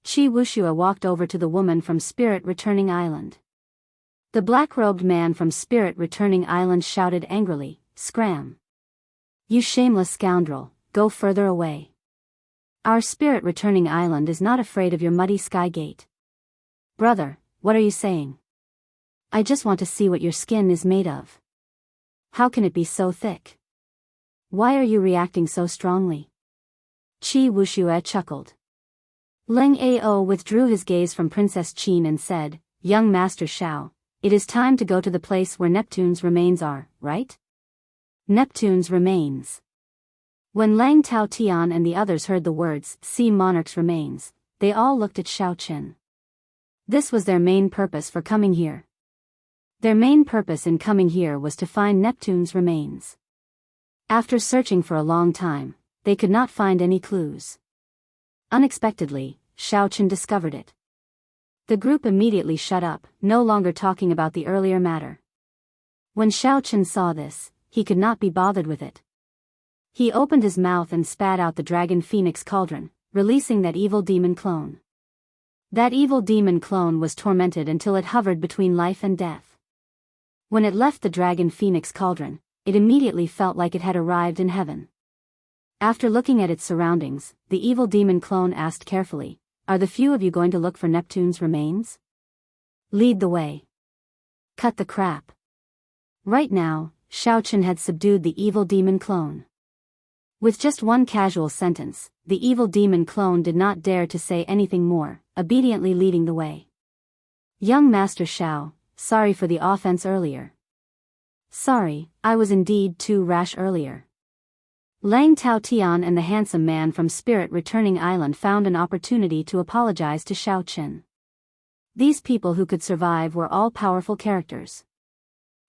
Qi Wuxia walked over to the woman from Spirit Returning Island. The black-robed man from Spirit Returning Island shouted angrily, "Scram! You shameless scoundrel, go further away. Our Spirit Returning Island is not afraid of your muddy sky gate." Brother, what are you saying? I just want to see what your skin is made of. How can it be so thick? Why are you reacting so strongly? Qi Wuxia chuckled. Leng Ao withdrew his gaze from Princess Qin and said, "Young Master Xiao, it is time to go to the place where Neptune's remains are, right?" Neptune's remains. When Lang Taotian and the others heard the words, "Sea Monarch's remains," they all looked at Xiaochen. This was their main purpose for coming here. Their main purpose in coming here was to find Neptune's remains. After searching for a long time, they could not find any clues. Unexpectedly, Xiaochen discovered it. The group immediately shut up, no longer talking about the earlier matter. When Xiaochen saw this, he could not be bothered with it. He opened his mouth and spat out the dragon phoenix cauldron, releasing that evil demon clone. That evil demon clone was tormented until it hovered between life and death. When it left the dragon phoenix cauldron, it immediately felt like it had arrived in heaven. After looking at its surroundings, the evil demon clone asked carefully, "Are the few of you going to look for Neptune's remains? Lead the way. Cut the crap." Right now, Xiaochen had subdued the evil demon clone. With just one casual sentence, the evil demon clone did not dare to say anything more, obediently leading the way. "Young Master Xiao, sorry for the offense earlier." "Sorry, I was indeed too rash earlier." Lang Taotian and the handsome man from Spirit Returning Island found an opportunity to apologize to Xiaochen. These people who could survive were all powerful characters.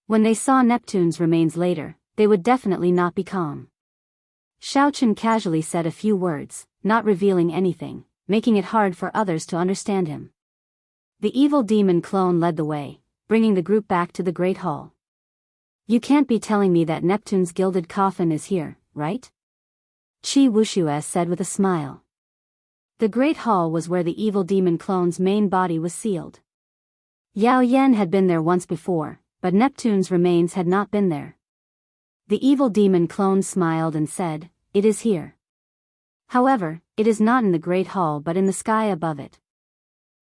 When they saw Neptune's remains later, they would definitely not be calm. Xiaochen casually said a few words, not revealing anything, making it hard for others to understand him. The evil demon clone led the way, bringing the group back to the Great Hall. "You can't be telling me that Neptune's gilded coffin is here, right?" Qi Wuxia said with a smile. The Great Hall was where the evil demon clone's main body was sealed. Yao Yan had been there once before, but Neptune's remains had not been there. The evil demon clone smiled and said, "It is here. However, it is not in the Great Hall but in the sky above it."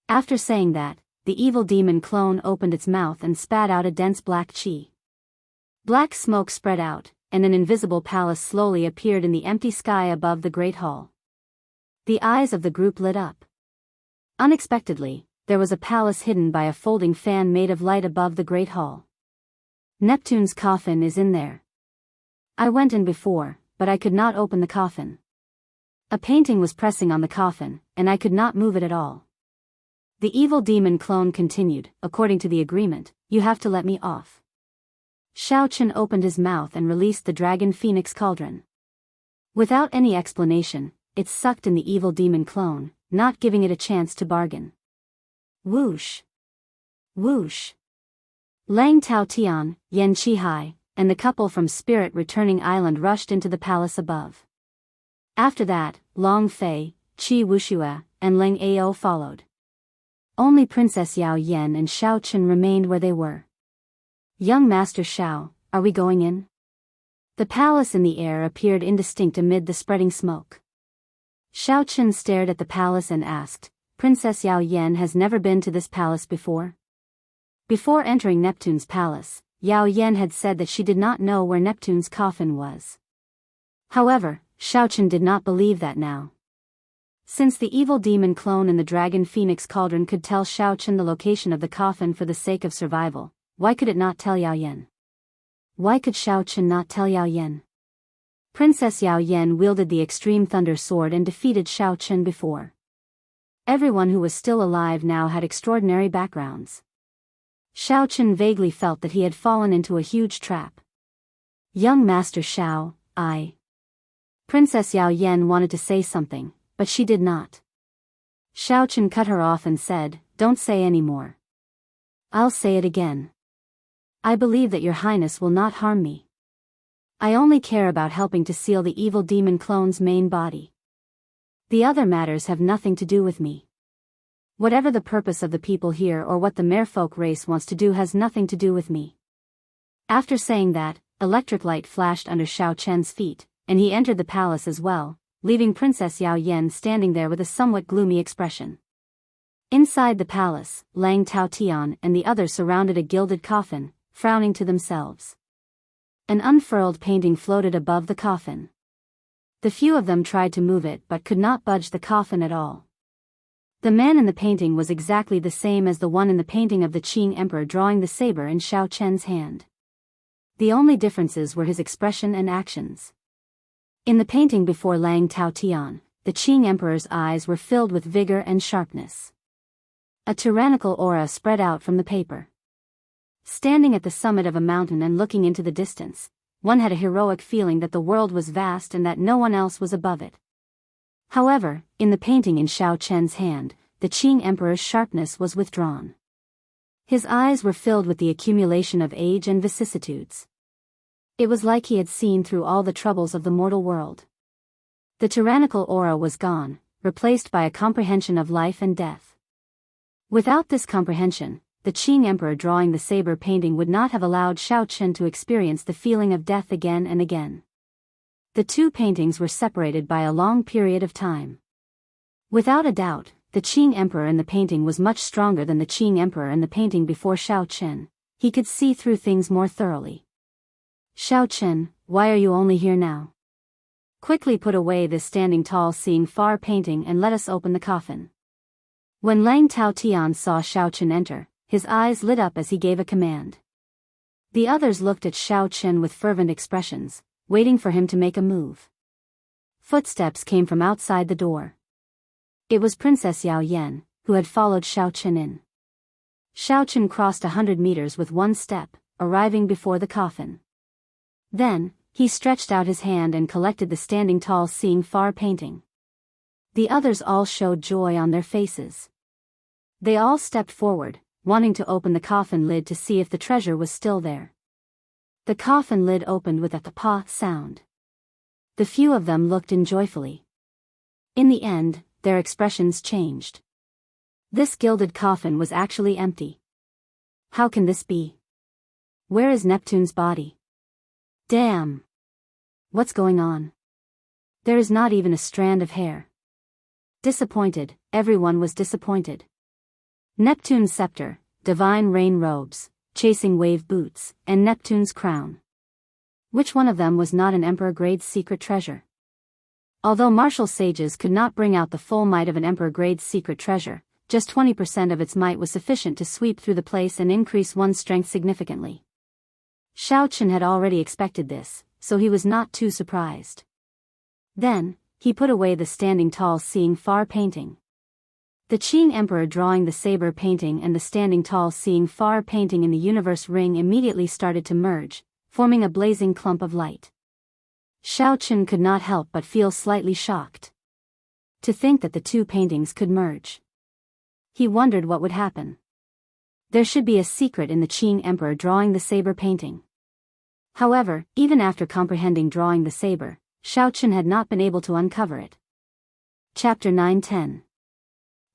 After saying that, the evil demon clone opened its mouth and spat out a dense black qi. Black smoke spread out, and an invisible palace slowly appeared in the empty sky above the Great Hall. The eyes of the group lit up. Unexpectedly, there was a palace hidden by a folding fan made of light above the Great Hall. "Neptune's coffin is in there. I went in before, but I could not open the coffin. A painting was pressing on the coffin, and I could not move it at all." The evil demon clone continued, "According to the agreement, you have to let me off." Xiaochen opened his mouth and released the dragon phoenix cauldron. Without any explanation, it sucked in the evil demon clone, not giving it a chance to bargain. Whoosh! Whoosh! Lang Taotian, Yan Qihai, and the couple from Spirit Returning Island rushed into the palace above. After that, Long Fei, Qi Wuxia, and Leng Ao followed. Only Princess Yao Yan and Xiao Chen remained where they were. Young Master Xiao, are we going in? The palace in the air appeared indistinct amid the spreading smoke. Xiao Chen stared at the palace and asked, Princess Yao Yan has never been to this palace before? Before entering Neptune's palace, Yao Yan had said that she did not know where Neptune's coffin was. However, Xiao Chen did not believe that now. Since the evil demon clone in the dragon phoenix cauldron could tell Xiao Chen the location of the coffin for the sake of survival, why could it not tell Yao Yan? Why could Xiao Chen not tell Yao Yan? Princess Yao Yan wielded the extreme thunder sword and defeated Xiao Chen before. Everyone who was still alive now had extraordinary backgrounds. Xiao Chen vaguely felt that he had fallen into a huge trap. Young Master Xiao, Princess Yao Yan wanted to say something, but she did not. Xiao Chen cut her off and said, Don't say any more. I'll say it again. I believe that your highness will not harm me. I only care about helping to seal the evil demon clone's main body. The other matters have nothing to do with me. Whatever the purpose of the people here or what the merfolk race wants to do has nothing to do with me. After saying that, electric light flashed under Xiao Chen's feet, and he entered the palace as well, leaving Princess Yao Yan standing there with a somewhat gloomy expression. Inside the palace, Lang Taotian and the others surrounded a gilded coffin, frowning to themselves. An unfurled painting floated above the coffin. The few of them tried to move it but could not budge the coffin at all. The man in the painting was exactly the same as the one in the painting of the Qing Emperor drawing the saber in Xiao Chen's hand. The only differences were his expression and actions. In the painting before Lang Taotian, the Qing Emperor's eyes were filled with vigor and sharpness. A tyrannical aura spread out from the paper. Standing at the summit of a mountain and looking into the distance, one had a heroic feeling that the world was vast and that no one else was above it. However, in the painting in Xiao Chen's hand, the Qing Emperor's sharpness was withdrawn. His eyes were filled with the accumulation of age and vicissitudes. It was like he had seen through all the troubles of the mortal world. The tyrannical aura was gone, replaced by a comprehension of life and death. Without this comprehension, the Qing Emperor drawing the saber painting would not have allowed Xiao Chen to experience the feeling of death again and again. The two paintings were separated by a long period of time. Without a doubt, the Qing Emperor in the painting was much stronger than the Qing Emperor in the painting before Xiao Chen. He could see through things more thoroughly. Xiao Chen, why are you only here now? Quickly put away this standing tall seeing far painting and let us open the coffin. When Lang Taotian saw Xiao Chen enter, his eyes lit up as he gave a command. The others looked at Xiao Chen with fervent expressions, waiting for him to make a move. Footsteps came from outside the door. It was Princess Yao Yan, who had followed Xiao Chen in. Xiao Chen crossed 100 meters with one step, arriving before the coffin. Then, he stretched out his hand and collected the standing tall seeing far painting. The others all showed joy on their faces. They all stepped forward, wanting to open the coffin lid to see if the treasure was still there. The coffin lid opened with a "pa" sound. The few of them looked in joyfully. In the end, their expressions changed. This gilded coffin was actually empty. How can this be? Where is Neptune's body? Damn! What's going on? There is not even a strand of hair. Disappointed, everyone was disappointed. Neptune's scepter, divine rain robes, chasing wave boots, and Neptune's crown. Which one of them was not an emperor-grade secret treasure? Although martial sages could not bring out the full might of an emperor-grade secret treasure, just 20% of its might was sufficient to sweep through the place and increase one's strength significantly. Xiao Chen had already expected this, so he was not too surprised. Then, he put away the standing tall seeing far painting. The Qing Emperor drawing the saber painting and the standing tall seeing far painting in the universe ring immediately started to merge, forming a blazing clump of light. Xiao Chen could not help but feel slightly shocked. To think that the two paintings could merge. He wondered what would happen. There should be a secret in the Qing Emperor drawing the saber painting. However, even after comprehending drawing the saber, Xiao Chen had not been able to uncover it. Chapter 9-10.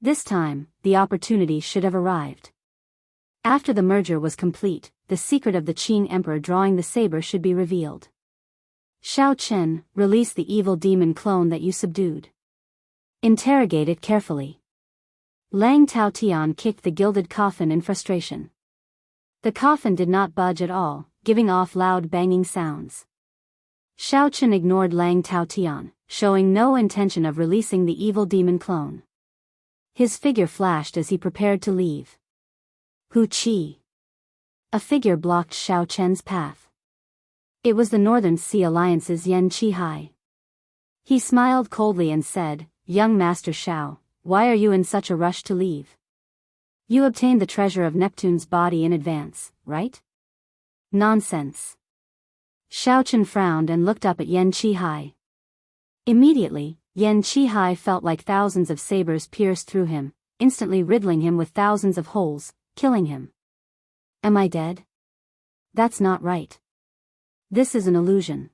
This time, the opportunity should have arrived. After the merger was complete, the secret of the Qing Emperor drawing the saber should be revealed. Shao Chen, release the evil demon clone that you subdued. Interrogate it carefully. Lang Taotian kicked the gilded coffin in frustration. The coffin did not budge at all, giving off loud banging sounds. Shao Chen ignored Lang Taotian, showing no intention of releasing the evil demon clone. His figure flashed as he prepared to leave. Hu Qi. A figure blocked Shao Chen's path. It was the Northern Sea Alliance's Yan Qihai. He smiled coldly and said, "Young Master Shao, why are you in such a rush to leave? You obtained the treasure of Neptune's body in advance, right?" Nonsense. Shao Chen frowned and looked up at Yan Qihai. Immediately, Yan Qihai felt like thousands of sabers pierced through him, instantly riddling him with thousands of holes, killing him. Am I dead? That's not right. This is an illusion.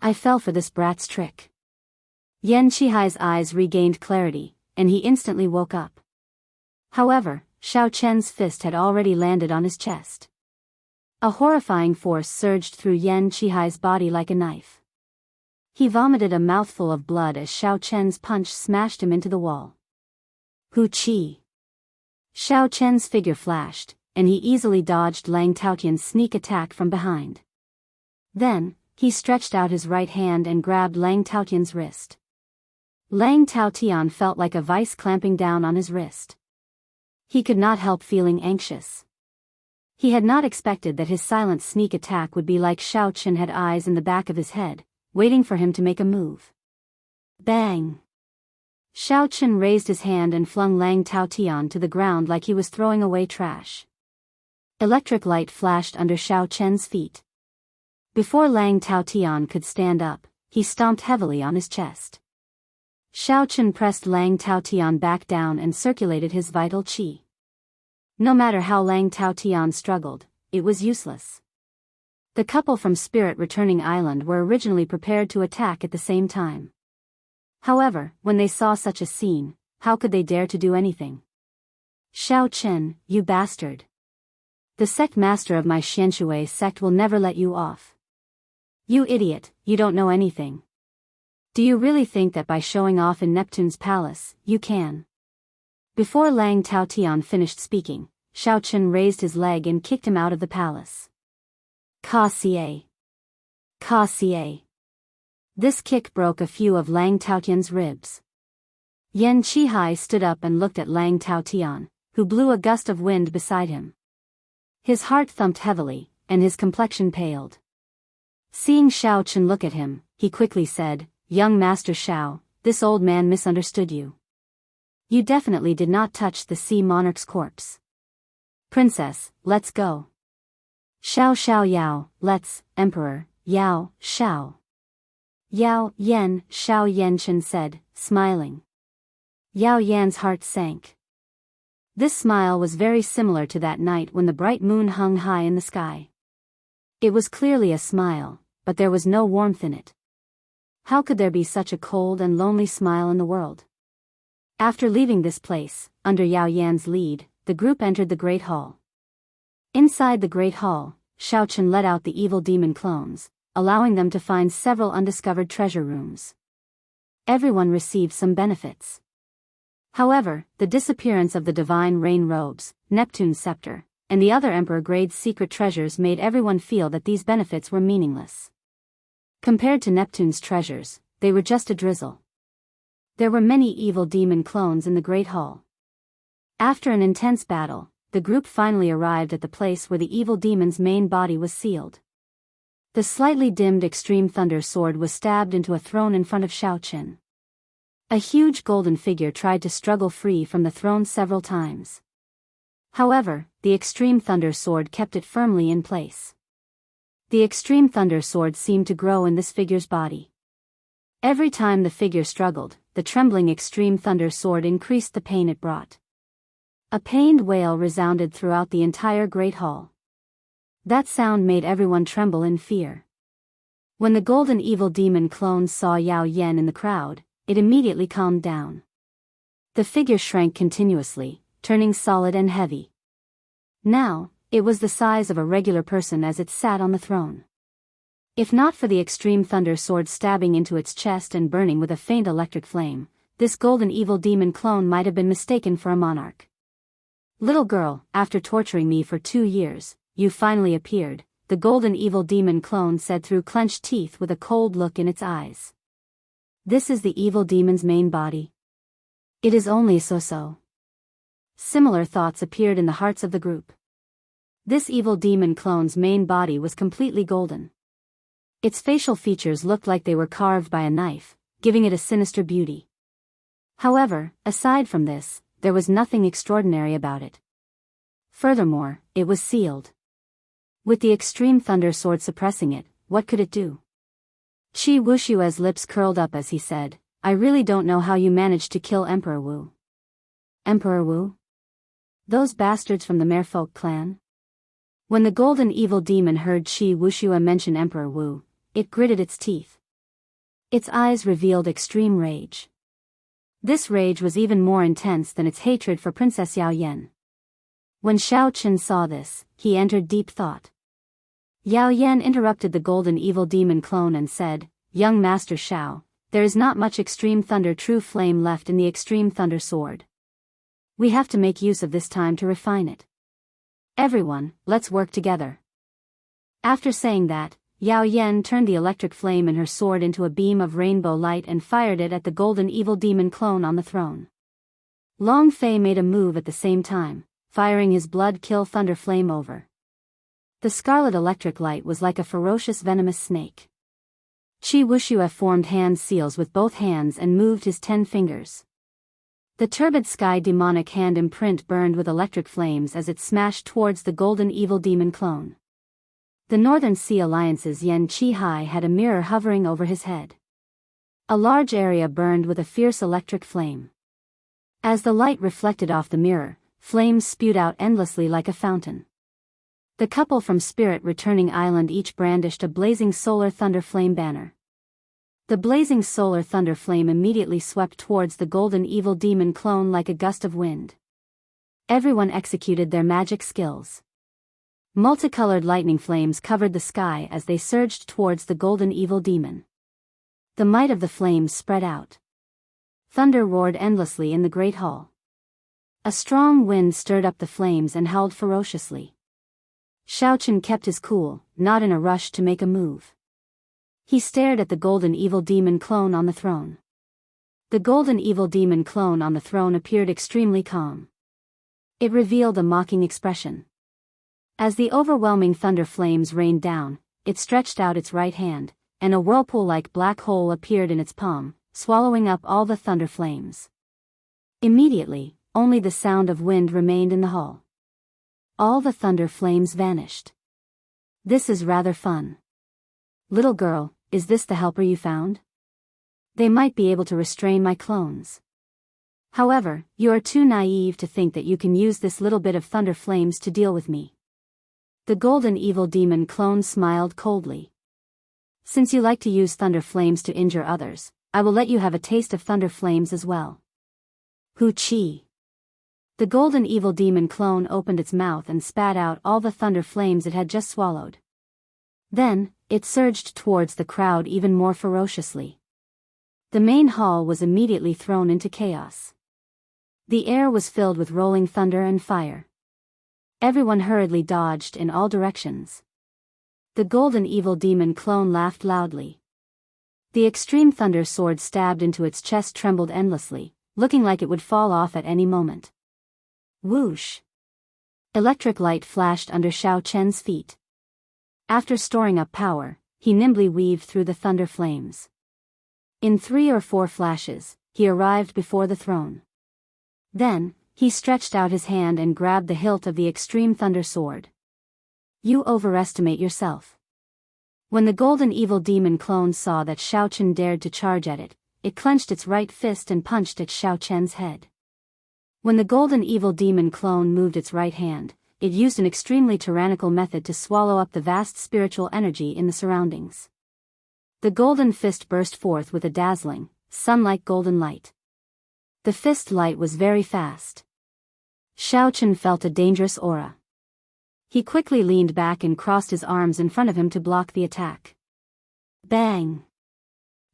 I fell for this brat's trick. Yan Qihai's eyes regained clarity, and he instantly woke up. However, Shao Chen's fist had already landed on his chest. A horrifying force surged through Yan Qihai's body like a knife. He vomited a mouthful of blood as Shao Chen's punch smashed him into the wall. Hu Qi. Shao Chen's figure flashed, and he easily dodged Lang Taotian's sneak attack from behind. Then, he stretched out his right hand and grabbed Lang Taotian's wrist. Lang Taotian felt like a vice clamping down on his wrist. He could not help feeling anxious. He had not expected that his silent sneak attack would be like Shao Chen had eyes in the back of his head, waiting for him to make a move. Bang! Shao Chen raised his hand and flung Lang Taotian to the ground like he was throwing away trash. Electric light flashed under Shao Chen's feet. Before Lang Taotian could stand up, he stomped heavily on his chest. Shao Chen pressed Lang Taotian back down and circulated his vital qi. No matter how Lang Taotian struggled, it was useless. The couple from Spirit Returning Island were originally prepared to attack at the same time. However, when they saw such a scene, how could they dare to do anything? Shao Chen, you bastard. The sect master of my Xianxue sect will never let you off. You idiot, you don't know anything. Do you really think that by showing off in Neptune's palace, you can? Before Lang Taotian finished speaking, Shao Chen raised his leg and kicked him out of the palace. Ka Xie. Ka Xie. This kick broke a few of Lang Taotian's ribs. Yan Qihai stood up and looked at Lang Taotian, who blew a gust of wind beside him. His heart thumped heavily, and his complexion paled. Seeing Shao Chen look at him, he quickly said, "Young Master Shao, this old man misunderstood you. You definitely did not touch the sea monarch's corpse. Princess, let's go." Shao Shao Yao, let's, Emperor, Yao, Shao. Yao, Yen, Shao Yanchen said, smiling. Yao Yan's heart sank. This smile was very similar to that night when the bright moon hung high in the sky. It was clearly a smile, but there was no warmth in it. How could there be such a cold and lonely smile in the world? After leaving this place, under Yao Yan's lead, the group entered the Great Hall. Inside the Great Hall, Shao Chen let out the evil demon clones, allowing them to find several undiscovered treasure rooms. Everyone received some benefits. However, the disappearance of the divine rain robes, Neptune's scepter, and the other emperor-grade secret treasures made everyone feel that these benefits were meaningless. Compared to Neptune's treasures, they were just a drizzle. There were many evil demon clones in the Great Hall. After an intense battle, the group finally arrived at the place where the evil demon's main body was sealed. The slightly dimmed extreme thunder sword was stabbed into a throne in front of Shao Chen. A huge golden figure tried to struggle free from the throne several times. However, the extreme thunder sword kept it firmly in place. The extreme thunder sword seemed to grow in this figure's body. Every time the figure struggled, the trembling extreme thunder sword increased the pain it brought. A pained wail resounded throughout the entire Great Hall. That sound made everyone tremble in fear. When the golden evil demon clones saw Yao Yan in the crowd, it immediately calmed down. The figure shrank continuously, turning solid and heavy. Now, it was the size of a regular person as it sat on the throne. If not for the extreme thunder sword stabbing into its chest and burning with a faint electric flame, this golden evil demon clone might have been mistaken for a monarch. "Little girl, after torturing me for 2 years, you finally appeared," the golden evil demon clone said through clenched teeth with a cold look in its eyes. "This is the evil demon's main body. It is only so-so." Similar thoughts appeared in the hearts of the group. This evil demon clone's main body was completely golden. Its facial features looked like they were carved by a knife, giving it a sinister beauty. However, aside from this, there was nothing extraordinary about it. Furthermore, it was sealed. With the extreme thunder sword suppressing it, what could it do? Qi Wushua's lips curled up as he said, "I really don't know how you managed to kill Emperor Wu." "Emperor Wu? Those bastards from the Merfolk clan?" When the golden evil demon heard Qi Wushua mention Emperor Wu, it gritted its teeth. Its eyes revealed extreme rage. This rage was even more intense than its hatred for Princess Yao Yan. When Xiao Chen saw this, he entered deep thought. Yao Yan interrupted the golden evil demon clone and said, "Young Master Xiao, there is not much extreme thunder true flame left in the extreme thunder sword. We have to make use of this time to refine it. Everyone, let's work together." After saying that, Yao Yan turned the electric flame in her sword into a beam of rainbow light and fired it at the golden evil demon clone on the throne. Long Fei made a move at the same time, firing his blood-kill thunder flame over. The scarlet electric light was like a ferocious venomous snake. Qi Wushua formed hand seals with both hands and moved his 10 fingers. The turbid sky demonic hand imprint burned with electric flames as it smashed towards the golden evil demon clone. The Northern Sea Alliance's Yan Qihai had a mirror hovering over his head. A large area burned with a fierce electric flame. As the light reflected off the mirror, flames spewed out endlessly like a fountain. The couple from Spirit Returning Island each brandished a blazing solar thunder flame banner. The blazing solar thunder flame immediately swept towards the golden evil demon clone like a gust of wind. Everyone executed their magic skills. Multicolored lightning flames covered the sky as they surged towards the golden evil demon. The might of the flames spread out. Thunder roared endlessly in the great hall. A strong wind stirred up the flames and howled ferociously. Xiao Chen kept his cool, not in a rush to make a move. He stared at the golden evil demon clone on the throne. The golden evil demon clone on the throne appeared extremely calm. It revealed a mocking expression. As the overwhelming thunder flames rained down, it stretched out its right hand, and a whirlpool-like black hole appeared in its palm, swallowing up all the thunder flames. Immediately, only the sound of wind remained in the hall. All the thunder flames vanished. "This is rather fun. Little girl, is this the helper you found? They might be able to restrain my clones. However, you are too naive to think that you can use this little bit of thunder flames to deal with me." The golden evil demon clone smiled coldly. "Since you like to use thunder flames to injure others, I will let you have a taste of thunder flames as well." Hu Chi. The golden evil demon clone opened its mouth and spat out all the thunder flames it had just swallowed. Then, it surged towards the crowd even more ferociously. The main hall was immediately thrown into chaos. The air was filled with rolling thunder and fire. Everyone hurriedly dodged in all directions. The golden evil demon clone laughed loudly. The extreme thunder sword stabbed into its chest trembled endlessly, looking like it would fall off at any moment. Whoosh! Electric light flashed under Xiao Chen's feet. After storing up power, he nimbly weaved through the thunder flames. In 3 or 4 flashes, he arrived before the throne. Then, he stretched out his hand and grabbed the hilt of the extreme thunder sword. "You overestimate yourself." When the golden evil demon clone saw that Xiao Chen dared to charge at it, it clenched its right fist and punched at Xiao Chen's head. When the golden evil demon clone moved its right hand, it used an extremely tyrannical method to swallow up the vast spiritual energy in the surroundings. The golden fist burst forth with a dazzling, sun-like golden light. The fist light was very fast. Xiaochen felt a dangerous aura. He quickly leaned back and crossed his arms in front of him to block the attack. Bang!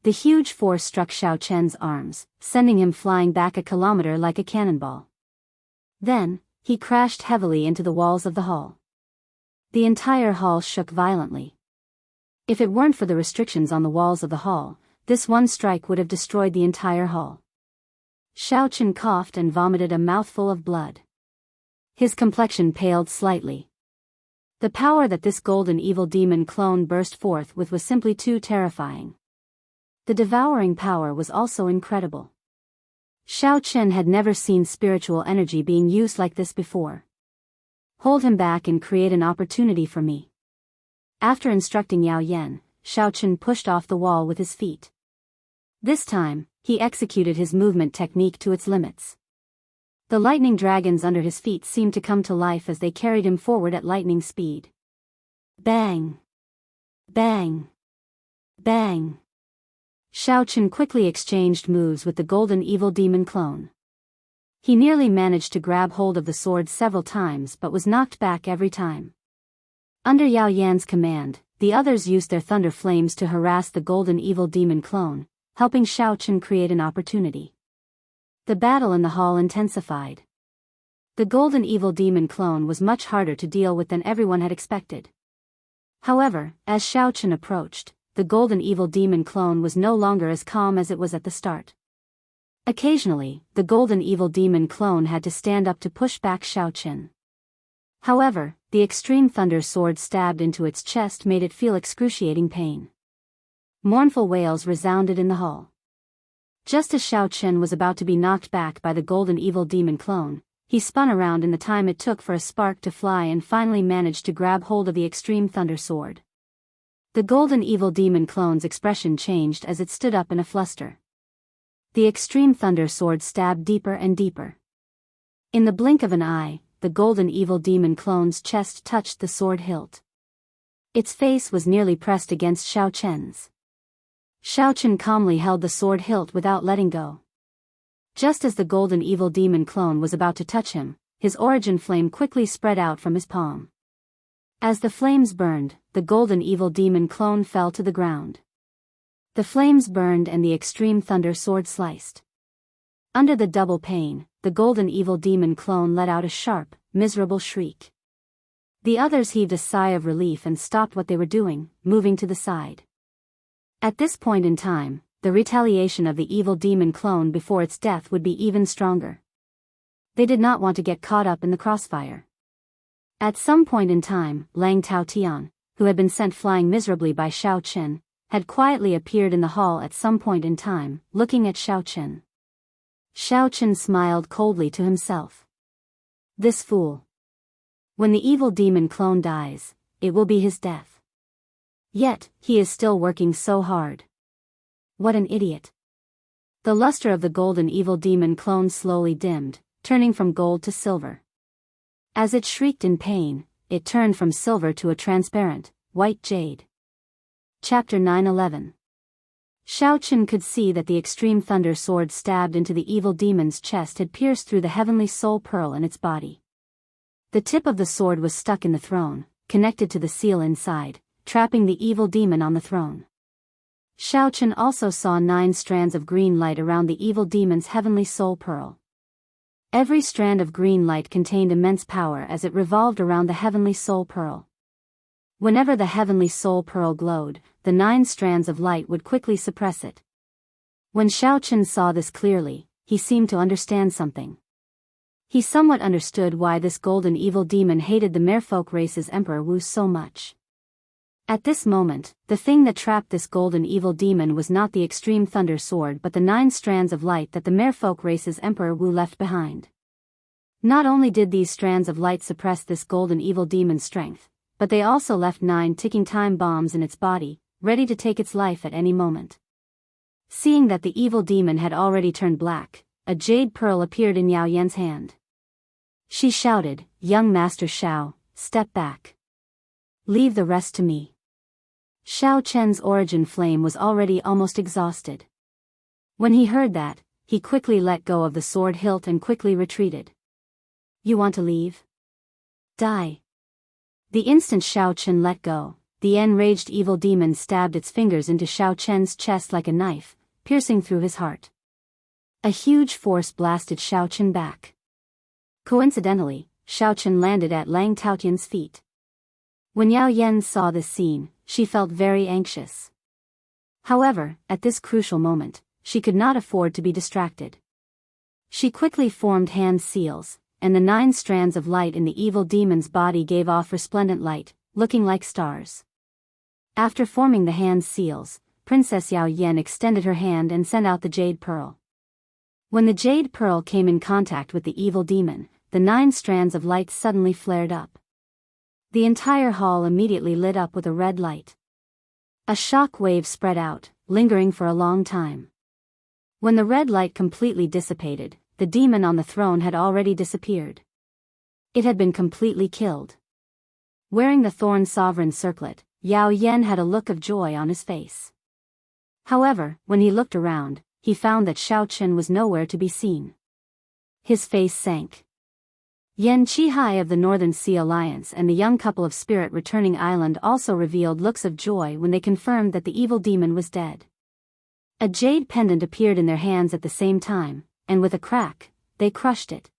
The huge force struck Xiaochen's arms, sending him flying back a kilometer like a cannonball. Then, he crashed heavily into the walls of the hall. The entire hall shook violently. If it weren't for the restrictions on the walls of the hall, this one strike would have destroyed the entire hall. Xiaochen coughed and vomited a mouthful of blood. His complexion paled slightly. The power that this golden evil demon clone burst forth with was simply too terrifying. The devouring power was also incredible. Xiaochen had never seen spiritual energy being used like this before. Hold him back and create an opportunity for me. After instructing Yao Yan, Xiaochen pushed off the wall with his feet. This time, he executed his movement technique to its limits. The lightning dragons under his feet seemed to come to life as they carried him forward at lightning speed. Bang! Bang! Bang! Xiaochen quickly exchanged moves with the golden evil demon clone. He nearly managed to grab hold of the sword several times but was knocked back every time. Under Yao Yan's command, the others used their thunder flames to harass the golden evil demon clone, helping Xiaochen create an opportunity. The battle in the hall intensified. The golden evil demon clone was much harder to deal with than everyone had expected. However, as Xiaochen approached, the golden evil demon clone was no longer as calm as it was at the start. Occasionally, the golden evil demon clone had to stand up to push back Xiaochen. However, the extreme thunder sword stabbed into its chest made it feel excruciating pain. Mournful wails resounded in the hall. Just as Xiaochen was about to be knocked back by the golden evil demon clone, he spun around in the time it took for a spark to fly and finally managed to grab hold of the extreme thunder sword. The golden evil demon clone's expression changed as it stood up in a fluster. The extreme thunder sword stabbed deeper and deeper. In the blink of an eye, the golden evil demon clone's chest touched the sword hilt. Its face was nearly pressed against Xiaochen's. Xiaochen calmly held the sword hilt without letting go. Just as the golden evil demon clone was about to touch him, his origin flame quickly spread out from his palm. As the flames burned, the golden evil demon clone fell to the ground. The flames burned and the extreme thunder sword sliced. Under the double pain, the golden evil demon clone let out a sharp, miserable shriek. The others heaved a sigh of relief and stopped what they were doing, moving to the side. At this point in time, the retaliation of the evil demon clone before its death would be even stronger. They did not want to get caught up in the crossfire. At some point in time, Lang Taotian, who had been sent flying miserably by Xiaochen, had quietly appeared in the hall at some point in time, looking at Xiaochen. Xiaochen smiled coldly to himself. This fool. When the evil demon clone dies, it will be his death. Yet, he is still working so hard. What an idiot. The luster of the golden evil demon clone slowly dimmed, turning from gold to silver. As it shrieked in pain, it turned from silver to a transparent, white jade. Chapter 9:11. Xiaochen could see that the extreme thunder sword stabbed into the evil demon's chest had pierced through the heavenly soul pearl in its body. The tip of the sword was stuck in the throne, connected to the seal inside, trapping the evil demon on the throne. Xiaochen also saw 9 strands of green light around the evil demon's heavenly soul pearl. Every strand of green light contained immense power as it revolved around the heavenly soul pearl. Whenever the heavenly soul pearl glowed, the 9 strands of light would quickly suppress it. When Xiaochen saw this clearly, he seemed to understand something. He somewhat understood why this golden evil demon hated the merfolk race's Emperor Wu so much. At this moment, the thing that trapped this golden evil demon was not the extreme thunder sword but the 9 strands of light that the merfolk race's Emperor Wu left behind. Not only did these strands of light suppress this golden evil demon's strength, but they also left 9 ticking time bombs in its body, ready to take its life at any moment. Seeing that the evil demon had already turned black, a jade pearl appeared in Yao Yan's hand. She shouted, "Young Master Xiao, step back. Leave the rest to me." Xiaochen's origin flame was already almost exhausted. When he heard that, he quickly let go of the sword hilt and quickly retreated. You want to leave? Die. The instant Xiao Chen let go, the enraged evil demon stabbed its fingers into Xiao Chen's chest like a knife, piercing through his heart. A huge force blasted Xiao Chen back. Coincidentally, Xiao Chen landed at Lang Taotian's feet. When Yao Yen saw this scene, she felt very anxious. However, at this crucial moment, she could not afford to be distracted. She quickly formed hand seals, and the 9 strands of light in the evil demon's body gave off resplendent light, looking like stars. After forming the hand seals, Princess Yao Yen extended her hand and sent out the jade pearl. When the jade pearl came in contact with the evil demon, the 9 strands of light suddenly flared up. The entire hall immediately lit up with a red light. A shock wave spread out, lingering for a long time. When the red light completely dissipated, the demon on the throne had already disappeared. It had been completely killed. Wearing the Thorn Sovereign circlet, Yao Yen had a look of joy on his face. However, when he looked around, he found that Xiao Chen was nowhere to be seen. His face sank. Yan Qihai of the Northern Sea Alliance and the young couple of Spirit Returning Island also revealed looks of joy when they confirmed that the evil demon was dead. A jade pendant appeared in their hands at the same time, and with a crack, they crushed it.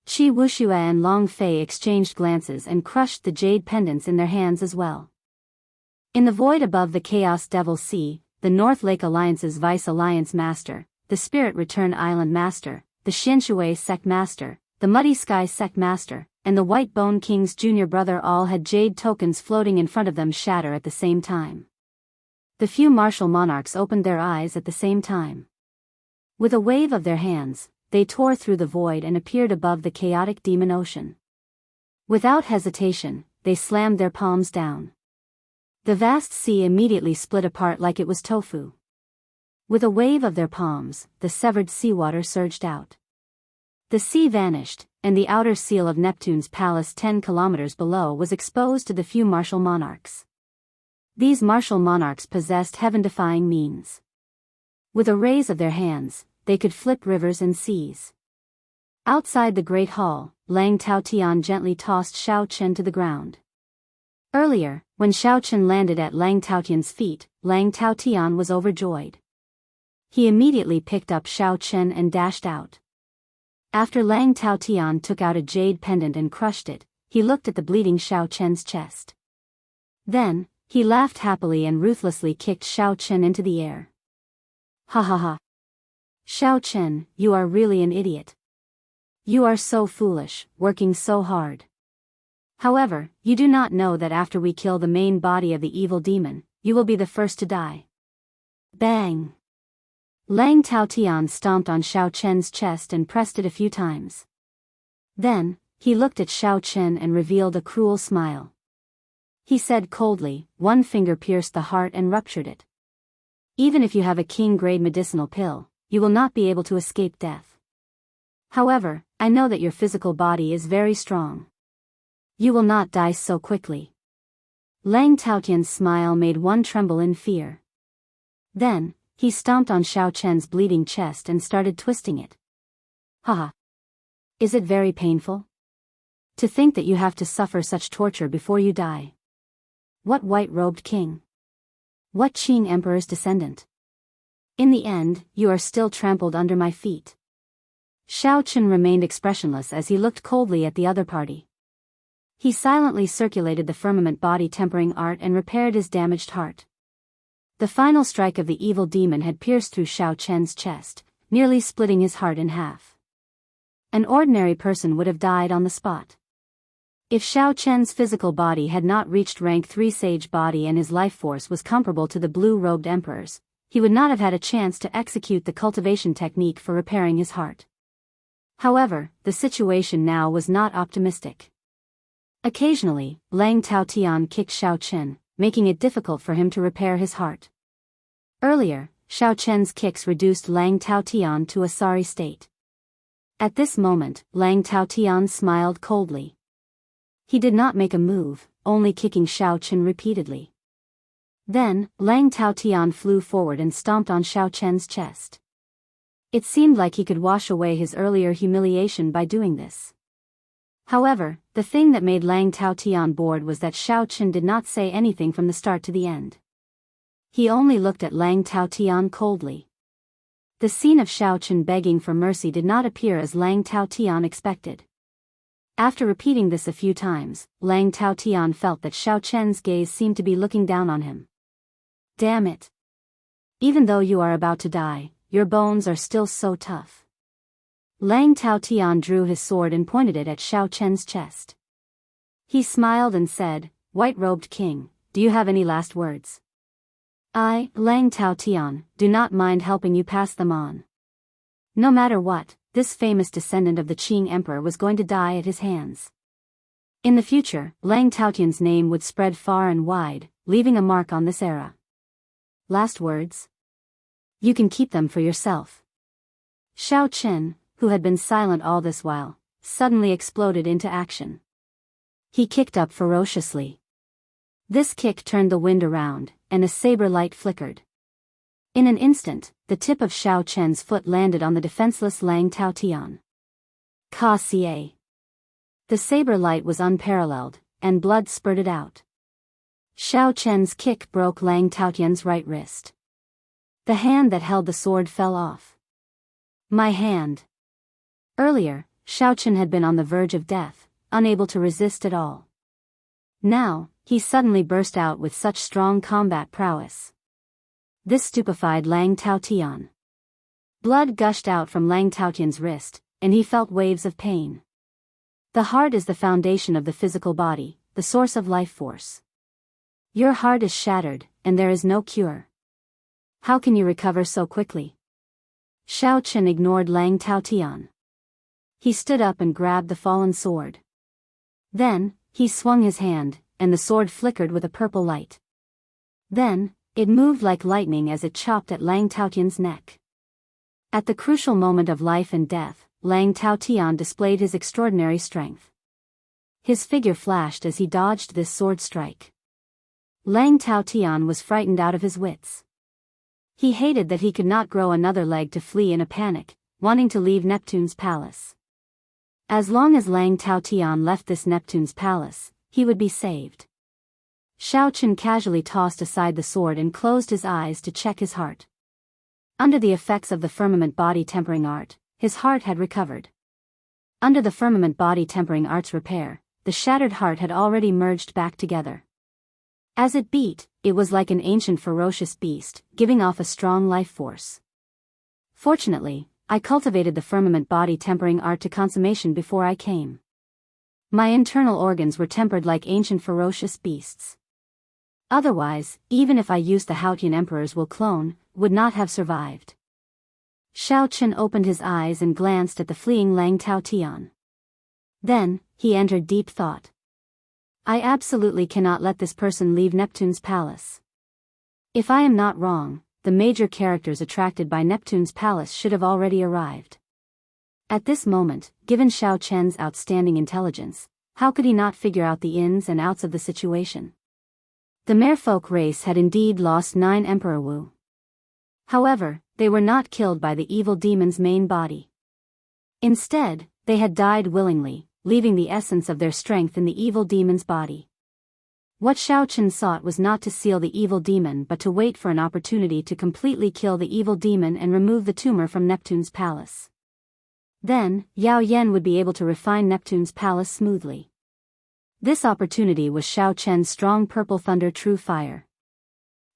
Qi Wuxia and Long Fei exchanged glances and crushed the jade pendants in their hands as well. In the void above the Chaos Devil Sea, the North Lake Alliance's Vice Alliance Master, the Spirit Return Island Master, the Xianshui Sect Master, the Muddy Sky Sect Master, and the White Bone King's junior brother all had jade tokens floating in front of them shatter at the same time. The few martial monarchs opened their eyes at the same time. With a wave of their hands, they tore through the void and appeared above the chaotic demon ocean. Without hesitation, they slammed their palms down. The vast sea immediately split apart like it was tofu. With a wave of their palms, the severed seawater surged out. The sea vanished, and the outer seal of Neptune's palace 10 kilometers below was exposed to the few martial monarchs. These martial monarchs possessed heaven-defying means. With a raise of their hands, they could flip rivers and seas. Outside the Great Hall, Lang Taotian gently tossed Xiao Chen to the ground. Earlier, when Xiao Chen landed at Lang Taotian's feet, Lang Taotian was overjoyed. He immediately picked up Xiao Chen and dashed out. After Lang Taotian took out a jade pendant and crushed it, he looked at the bleeding Xiao Chen's chest. Then, he laughed happily and ruthlessly kicked Xiao Chen into the air. Ha ha ha. Xiao Chen, you are really an idiot. You are so foolish, working so hard. However, you do not know that after we kill the main body of the evil demon, you will be the first to die. Bang! Lang Taotian stomped on Xiao Chen's chest and pressed it a few times. Then, he looked at Xiao Chen and revealed a cruel smile. He said coldly, one finger pierced the heart and ruptured it. Even if you have a king-grade medicinal pill, you will not be able to escape death. However, I know that your physical body is very strong. You will not die so quickly. Lang Taotian's smile made one tremble in fear. Then, he stomped on Xiao Chen's bleeding chest and started twisting it. Haha. Is it very painful? To think that you have to suffer such torture before you die. What white-robed king? What Qing emperor's descendant? In the end, you are still trampled under my feet. Xiao Chen remained expressionless as he looked coldly at the other party. He silently circulated the firmament body tempering art and repaired his damaged heart. The final strike of the evil demon had pierced through Xiao Chen's chest, nearly splitting his heart in half. An ordinary person would have died on the spot. If Xiao Chen's physical body had not reached rank 3 sage body and his life force was comparable to the blue-robed emperor's, he would not have had a chance to execute the cultivation technique for repairing his heart. However, the situation now was not optimistic. Occasionally, Lang Taotian kicked Xiao Chen, making it difficult for him to repair his heart. Earlier, Xiao Chen's kicks reduced Lang Taotian to a sorry state. At this moment, Lang Taotian smiled coldly. He did not make a move, only kicking Xiao Chen repeatedly. Then, Lang Taotian flew forward and stomped on Xiao Chen's chest. It seemed like he could wash away his earlier humiliation by doing this. However, the thing that made Lang Taotian bored was that Xiao Chen did not say anything from the start to the end. He only looked at Lang Taotian coldly. The scene of Xiao Chen begging for mercy did not appear as Lang Taotian expected. After repeating this a few times, Lang Taotian felt that Xiao Chen's gaze seemed to be looking down on him. Damn it! Even though you are about to die, your bones are still so tough. Lang Taotian drew his sword and pointed it at Xiao Chen's chest. He smiled and said, "White-robed king, do you have any last words?" "I, Lang Taotian, do not mind helping you pass them on." No matter what, this famous descendant of the Qing emperor was going to die at his hands. In the future, Lang Taotian's name would spread far and wide, leaving a mark on this era. Last words? You can keep them for yourself. Xiao Chen, who had been silent all this while, suddenly exploded into action. He kicked up ferociously. This kick turned the wind around, and a saber light flickered. In an instant, the tip of Xiao Chen's foot landed on the defenseless Lang Taotian. Ka Xie. The saber light was unparalleled, and blood spurted out. Xiao Chen's kick broke Lang Taotian's right wrist. The hand that held the sword fell off. My hand. Earlier, Xiao Chen had been on the verge of death, unable to resist at all. Now, he suddenly burst out with such strong combat prowess. This stupefied Lang Taotian. Blood gushed out from Lang Taotian's wrist, and he felt waves of pain. The heart is the foundation of the physical body, the source of life force. Your heart is shattered, and there is no cure. How can you recover so quickly? Xiao Chen ignored Lang Taotian. He stood up and grabbed the fallen sword. Then, he swung his hand, and the sword flickered with a purple light. Then, it moved like lightning as it chopped at Lang Taotian's neck. At the crucial moment of life and death, Lang Taotian displayed his extraordinary strength. His figure flashed as he dodged this sword strike. Lang Taotian was frightened out of his wits. He hated that he could not grow another leg to flee in a panic, wanting to leave Neptune's palace. As long as Lang Taotian left this Neptune's palace, he would be saved. Xiao Chen casually tossed aside the sword and closed his eyes to check his heart. Under the effects of the firmament body tempering art, his heart had recovered. Under the firmament body tempering art's repair, the shattered heart had already merged back together. As it beat, it was like an ancient ferocious beast, giving off a strong life force. Fortunately, I cultivated the firmament body tempering art to consummation before I came. My internal organs were tempered like ancient ferocious beasts. Otherwise, even if I used the Haotian Emperor's will clone, would not have survived. Xiao Chen opened his eyes and glanced at the fleeing Lang Taotian. Then, he entered deep thought. I absolutely cannot let this person leave Neptune's palace. If I am not wrong, the major characters attracted by Neptune's palace should have already arrived. At this moment, given Xiao Chen's outstanding intelligence, how could he not figure out the ins and outs of the situation? The merfolk race had indeed lost 9 Emperor Wu. However, they were not killed by the evil demon's main body. Instead, they had died willingly, leaving the essence of their strength in the evil demon's body. What Xiao Chen sought was not to seal the evil demon but to wait for an opportunity to completely kill the evil demon and remove the tumor from Neptune's palace. Then, Yao Yan would be able to refine Neptune's palace smoothly. This opportunity was Xiao Chen's strong purple thunder true fire.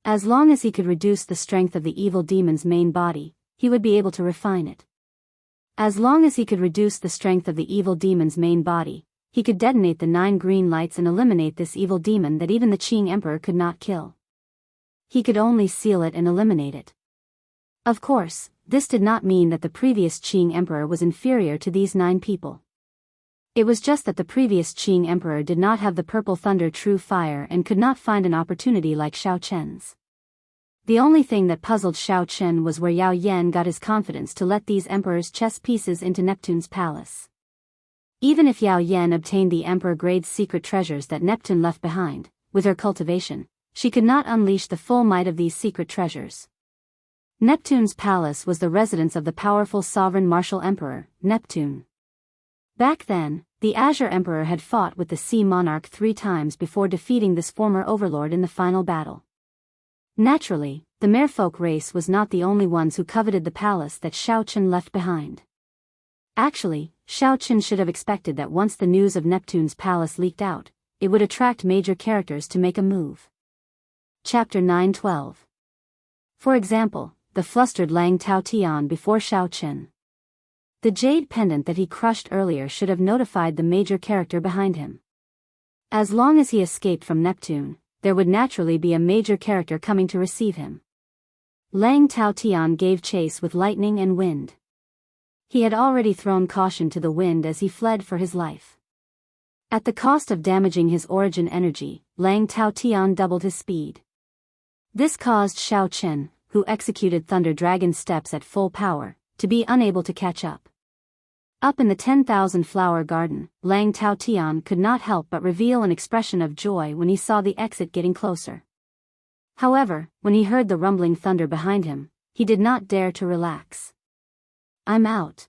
As long as he could reduce the strength of the evil demon's main body, he would be able to refine it. As long as he could reduce the strength of the evil demon's main body, he could detonate the 9 green lights and eliminate this evil demon that even the Qing Emperor could not kill. He could only seal it and eliminate it. Of course, this did not mean that the previous Qing Emperor was inferior to these 9 people. It was just that the previous Qing Emperor did not have the purple thunder true fire and could not find an opportunity like Xiao Chen's. The only thing that puzzled Xiao Chen was where Yao Yan got his confidence to let these emperor's chess pieces into Neptune's palace. Even if Yao Yan obtained the emperor-grade secret treasures that Neptune left behind, with her cultivation, she could not unleash the full might of these secret treasures. Neptune's palace was the residence of the powerful sovereign martial emperor, Neptune. Back then, the Azure Emperor had fought with the Sea Monarch 3 times before defeating this former overlord in the final battle. Naturally, the merfolk race was not the only ones who coveted the palace that Xiaochen left behind. Actually, Xiaochen should have expected that once the news of Neptune's palace leaked out, it would attract major characters to make a move. Chapter 9:12. For example, the flustered Lang Taotian before Xiaochen. The jade pendant that he crushed earlier should have notified the major character behind him. As long as he escaped from Neptune, there would naturally be a major character coming to receive him. Lang Taotian gave chase with lightning and wind. He had already thrown caution to the wind as he fled for his life. At the cost of damaging his origin energy, Lang Taotian doubled his speed. This caused Xiaochen, who executed Thunder Dragon steps at full power, to be unable to catch up. Up in the 10,000 flower garden, Lang Taotian could not help but reveal an expression of joy when he saw the exit getting closer. However, when he heard the rumbling thunder behind him, he did not dare to relax. "I'm out."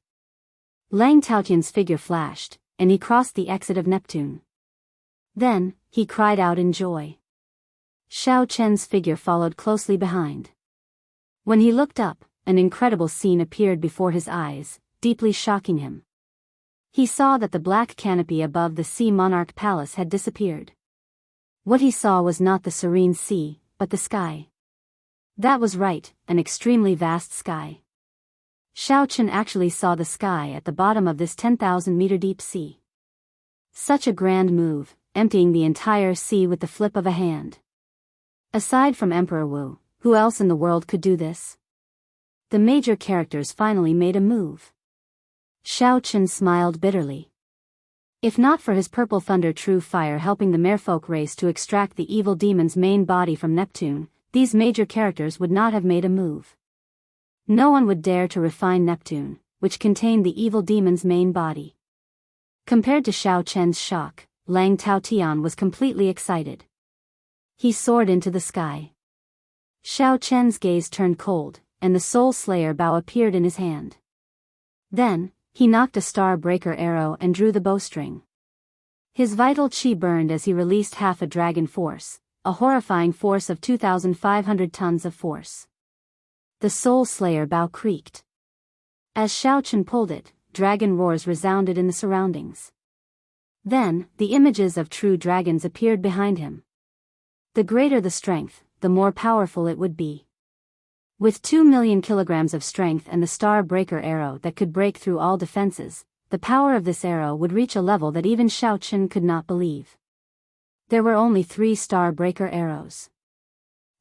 Lang Taotian's figure flashed, and he crossed the exit of Neptune. Then, he cried out in joy. Xiaochen's figure followed closely behind. When he looked up, an incredible scene appeared before his eyes, deeply shocking him. He saw that the black canopy above the Sea Monarch Palace had disappeared. What he saw was not the serene sea, but the sky. That was right, an extremely vast sky. Xiaochen actually saw the sky at the bottom of this 10,000-meter deep sea. Such a grand move, emptying the entire sea with the flip of a hand. Aside from Emperor Wu, who else in the world could do this? The major characters finally made a move. Xiaochen smiled bitterly. If not for his purple thunder true fire helping the merfolk race to extract the evil demon's main body from Neptune, these major characters would not have made a move. No one would dare to refine Neptune, which contained the evil demon's main body. Compared to Xiaochen's shock, Lang Taotian was completely excited. He soared into the sky. Xiaochen's gaze turned cold, and the Soul Slayer bow appeared in his hand. Then, he knocked a star breaker arrow and drew the bowstring. His vital chi burned as he released half a dragon force, a horrifying force of 2,500 tons of force. The Soul Slayer bow creaked. As Xiaochen pulled it, dragon roars resounded in the surroundings. Then, the images of true dragons appeared behind him. The greater the strength, the more powerful it would be. With 2 million kilograms of strength and the star breaker arrow that could break through all defenses, the power of this arrow would reach a level that even Xiaochen could not believe. There were only 3 star breaker arrows.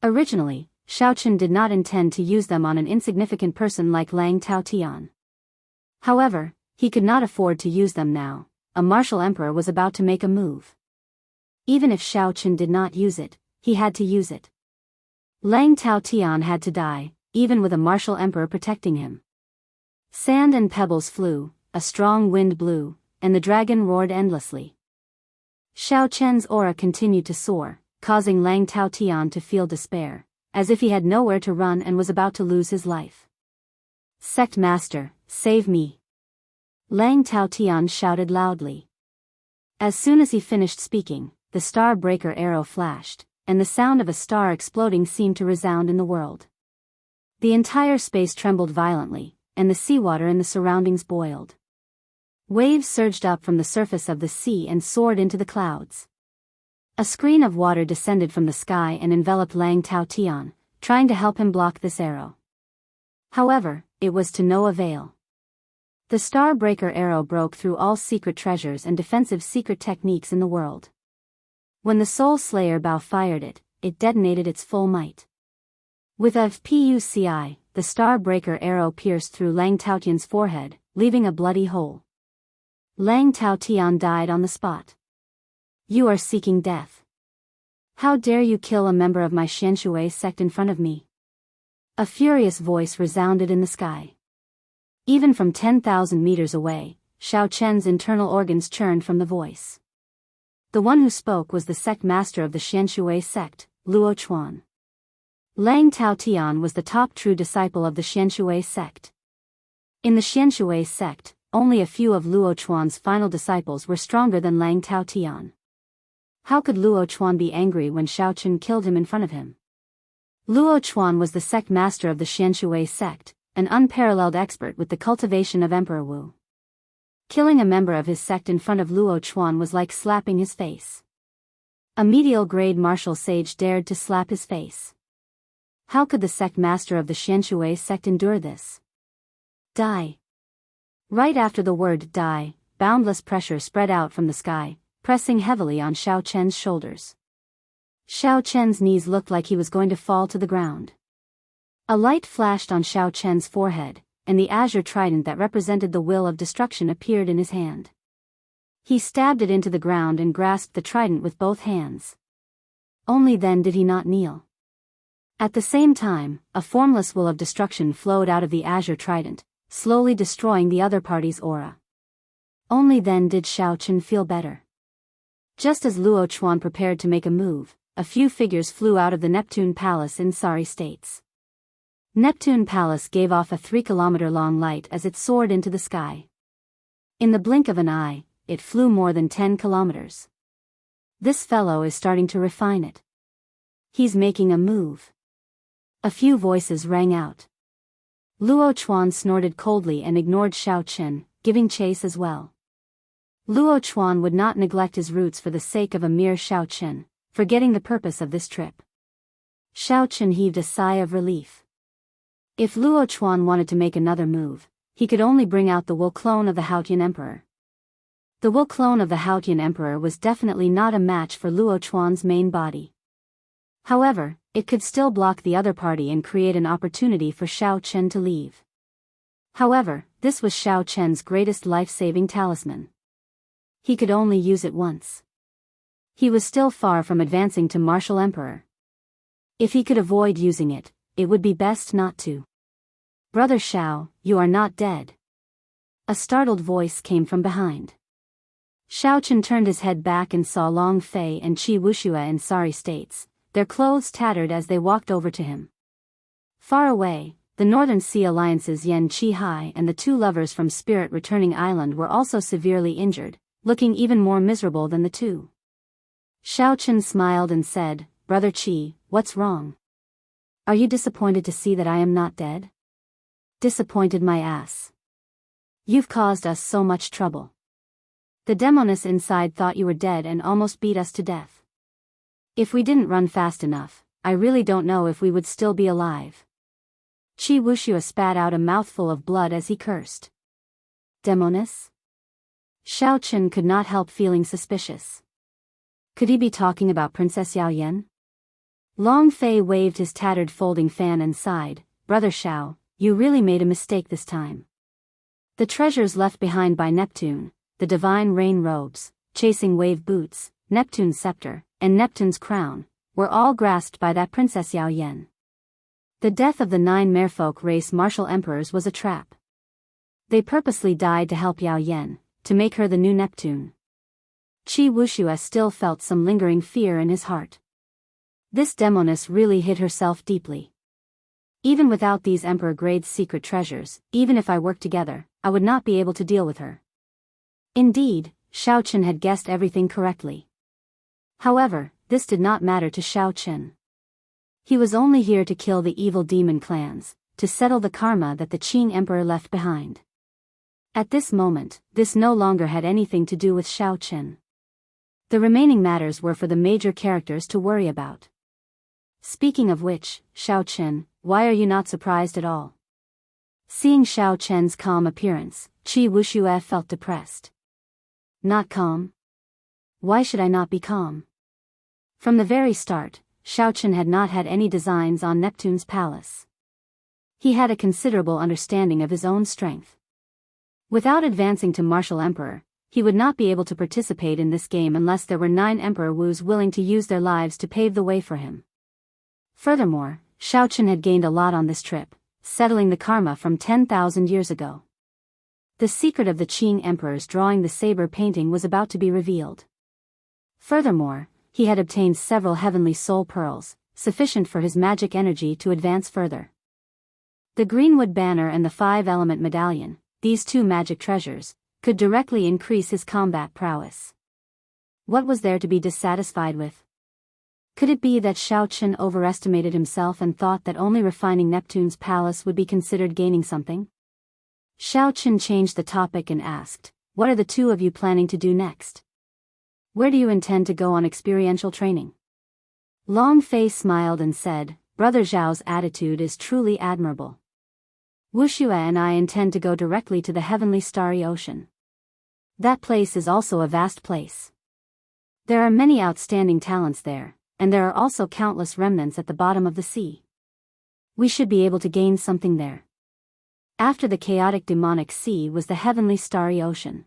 Originally, Xiaochen did not intend to use them on an insignificant person like Lang Taotian. However, he could not afford to use them now. A martial emperor was about to make a move. Even if Xiaochen did not use it, he had to use it. Lang Taotian had to die, even with a martial emperor protecting him. Sand and pebbles flew, a strong wind blew, and the dragon roared endlessly. Xiaochen's aura continued to soar, causing Lang Taotian to feel despair, as if he had nowhere to run and was about to lose his life. "Sect Master, save me!" Lang Taotian shouted loudly. As soon as he finished speaking, the star breaker arrow flashed, and the sound of a star exploding seemed to resound in the world. The entire space trembled violently, and the seawater in the surroundings boiled. Waves surged up from the surface of the sea and soared into the clouds. A screen of water descended from the sky and enveloped Lang Taotian, trying to help him block this arrow. However, it was to no avail. The star breaker arrow broke through all secret treasures and defensive secret techniques in the world. When the Soul Slayer bow fired it, it detonated its full might. With a PUCI, the star breaker arrow pierced through Lang Taotian's forehead, leaving a bloody hole. Lang Taotian died on the spot. "You are seeking death. How dare you kill a member of my Xianxia sect in front of me?" A furious voice resounded in the sky. Even from 10,000 meters away, Xiaochen's internal organs churned from the voice. The one who spoke was the sect master of the Xianxia sect, Luo Chuan. Lang Taotian was the top true disciple of the Xianxia sect. In the Xianxia sect, only a few of Luo Chuan's final disciples were stronger than Lang Taotian. How could Luo Chuan be angry when Xiaochen killed him in front of him? Luo Chuan was the sect master of the Xianxia sect, an unparalleled expert with the cultivation of Emperor Wu. Killing a member of his sect in front of Luo Chuan was like slapping his face. A medial-grade martial sage dared to slap his face. How could the sect master of the Xianxia sect endure this? Die. Right after the word die, boundless pressure spread out from the sky, pressing heavily on Xiaochen's shoulders. Xiaochen's knees looked like he was going to fall to the ground. A light flashed on Xiaochen's forehead, and the azure trident that represented the will of destruction appeared in his hand. He stabbed it into the ground and grasped the trident with both hands. Only then did he not kneel. At the same time, a formless will of destruction flowed out of the azure trident, slowly destroying the other party's aura. Only then did Xiaochen feel better. Just as Luo Chuan prepared to make a move, a few figures flew out of the Neptune Palace in sorry states. Neptune Palace gave off a 3-kilometer-long light as it soared into the sky. In the blink of an eye, it flew more than 10 kilometers. This fellow is starting to refine it. He's making a move. A few voices rang out. Luo Chuan snorted coldly and ignored Xiaochen, giving chase as well. Luo Chuan would not neglect his roots for the sake of a mere Xiaochen, forgetting the purpose of this trip. Xiaochen heaved a sigh of relief. If Luo Chuan wanted to make another move, he could only bring out the Wu clone of the Haotian Emperor. The Wu clone of the Haotian Emperor was definitely not a match for Luo Chuan's main body. However, it could still block the other party and create an opportunity for Xiaochen to leave. However, this was Xiaochen's greatest life-saving talisman. He could only use it once. He was still far from advancing to martial emperor. If he could avoid using it, it would be best not to. Brother Xiao, you are not dead. A startled voice came from behind. Xiaochen turned his head back and saw Long Fei and Qi Wuxia in sorry states, their clothes tattered as they walked over to him. Far away, the Northern Sea Alliance's Yan Qihai and the two lovers from Spirit Returning Island were also severely injured, looking even more miserable than the two. Xiaochen smiled and said, Brother Qi, what's wrong? Are you disappointed to see that I am not dead? Disappointed my ass. You've caused us so much trouble. The demoness inside thought you were dead and almost beat us to death. If we didn't run fast enough, I really don't know if we would still be alive. Qi Wuxia spat out a mouthful of blood as he cursed. Demoness? Xiaochen could not help feeling suspicious. Could he be talking about Princess Yao Yan? Long Fei waved his tattered folding fan and sighed, Brother Xiao, you really made a mistake this time. The treasures left behind by Neptune, the divine rain robes, chasing wave boots, Neptune's scepter, and Neptune's crown, were all grasped by that Princess Yao Yan. The death of the 9 merfolk race martial emperors was a trap. They purposely died to help Yao Yan, to make her the new Neptune. Qi Wuxia still felt some lingering fear in his heart. This demoness really hid herself deeply. Even without these emperor-grade secret treasures, even if I worked together, I would not be able to deal with her. Indeed, Xiaochen had guessed everything correctly. However, this did not matter to Xiaochen. He was only here to kill the evil demon clans, to settle the karma that the Qing Emperor left behind. At this moment, this no longer had anything to do with Xiaochen. The remaining matters were for the major characters to worry about. Speaking of which, Xiaochen, why are you not surprised at all? Seeing Xiaochen's calm appearance, Qi Wuxia felt depressed. Not calm? Why should I not be calm? From the very start, Xiaochen had not had any designs on Neptune's palace. He had a considerable understanding of his own strength. Without advancing to martial emperor, he would not be able to participate in this game unless there were 9 Emperor Wus willing to use their lives to pave the way for him. Furthermore, Xiaochen had gained a lot on this trip, settling the karma from 10,000 years ago. The secret of the Qing emperors drawing the saber painting was about to be revealed. Furthermore, he had obtained several heavenly soul pearls, sufficient for his magic energy to advance further. The Greenwood Banner and the 5-element medallion, these two magic treasures, could directly increase his combat prowess. What was there to be dissatisfied with? Could it be that Xiao Chen overestimated himself and thought that only refining Neptune's palace would be considered gaining something? Xiao Chen changed the topic and asked, "What are the two of you planning to do next? Where do you intend to go on experiential training?" Long Fei smiled and said, "Brother Zhao's attitude is truly admirable. Wuxia and I intend to go directly to the heavenly starry ocean. That place is also a vast place. There are many outstanding talents there, and there are also countless remnants at the bottom of the sea. We should be able to gain something there." After the chaotic demonic sea was the heavenly starry ocean.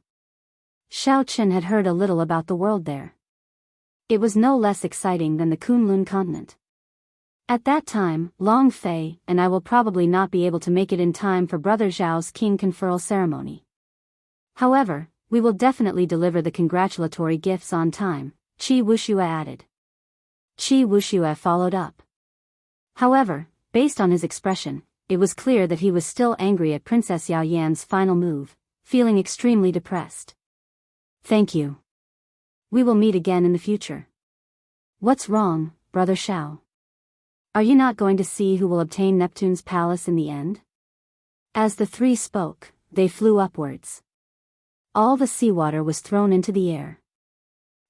Xiao Chen had heard a little about the world there. It was no less exciting than the Kunlun continent. At that time, Long Fei and I will probably not be able to make it in time for Brother Zhao's king conferral ceremony. However, we will definitely deliver the congratulatory gifts on time, Qi Wuxia added. Qi Wuxia followed up. However, based on his expression, it was clear that he was still angry at Princess Yao Yan's final move, feeling extremely depressed. "Thank you. We will meet again in the future." "What's wrong, Brother Xiao? Are you not going to see who will obtain Neptune's palace in the end?" As the three spoke, they flew upwards. All the seawater was thrown into the air.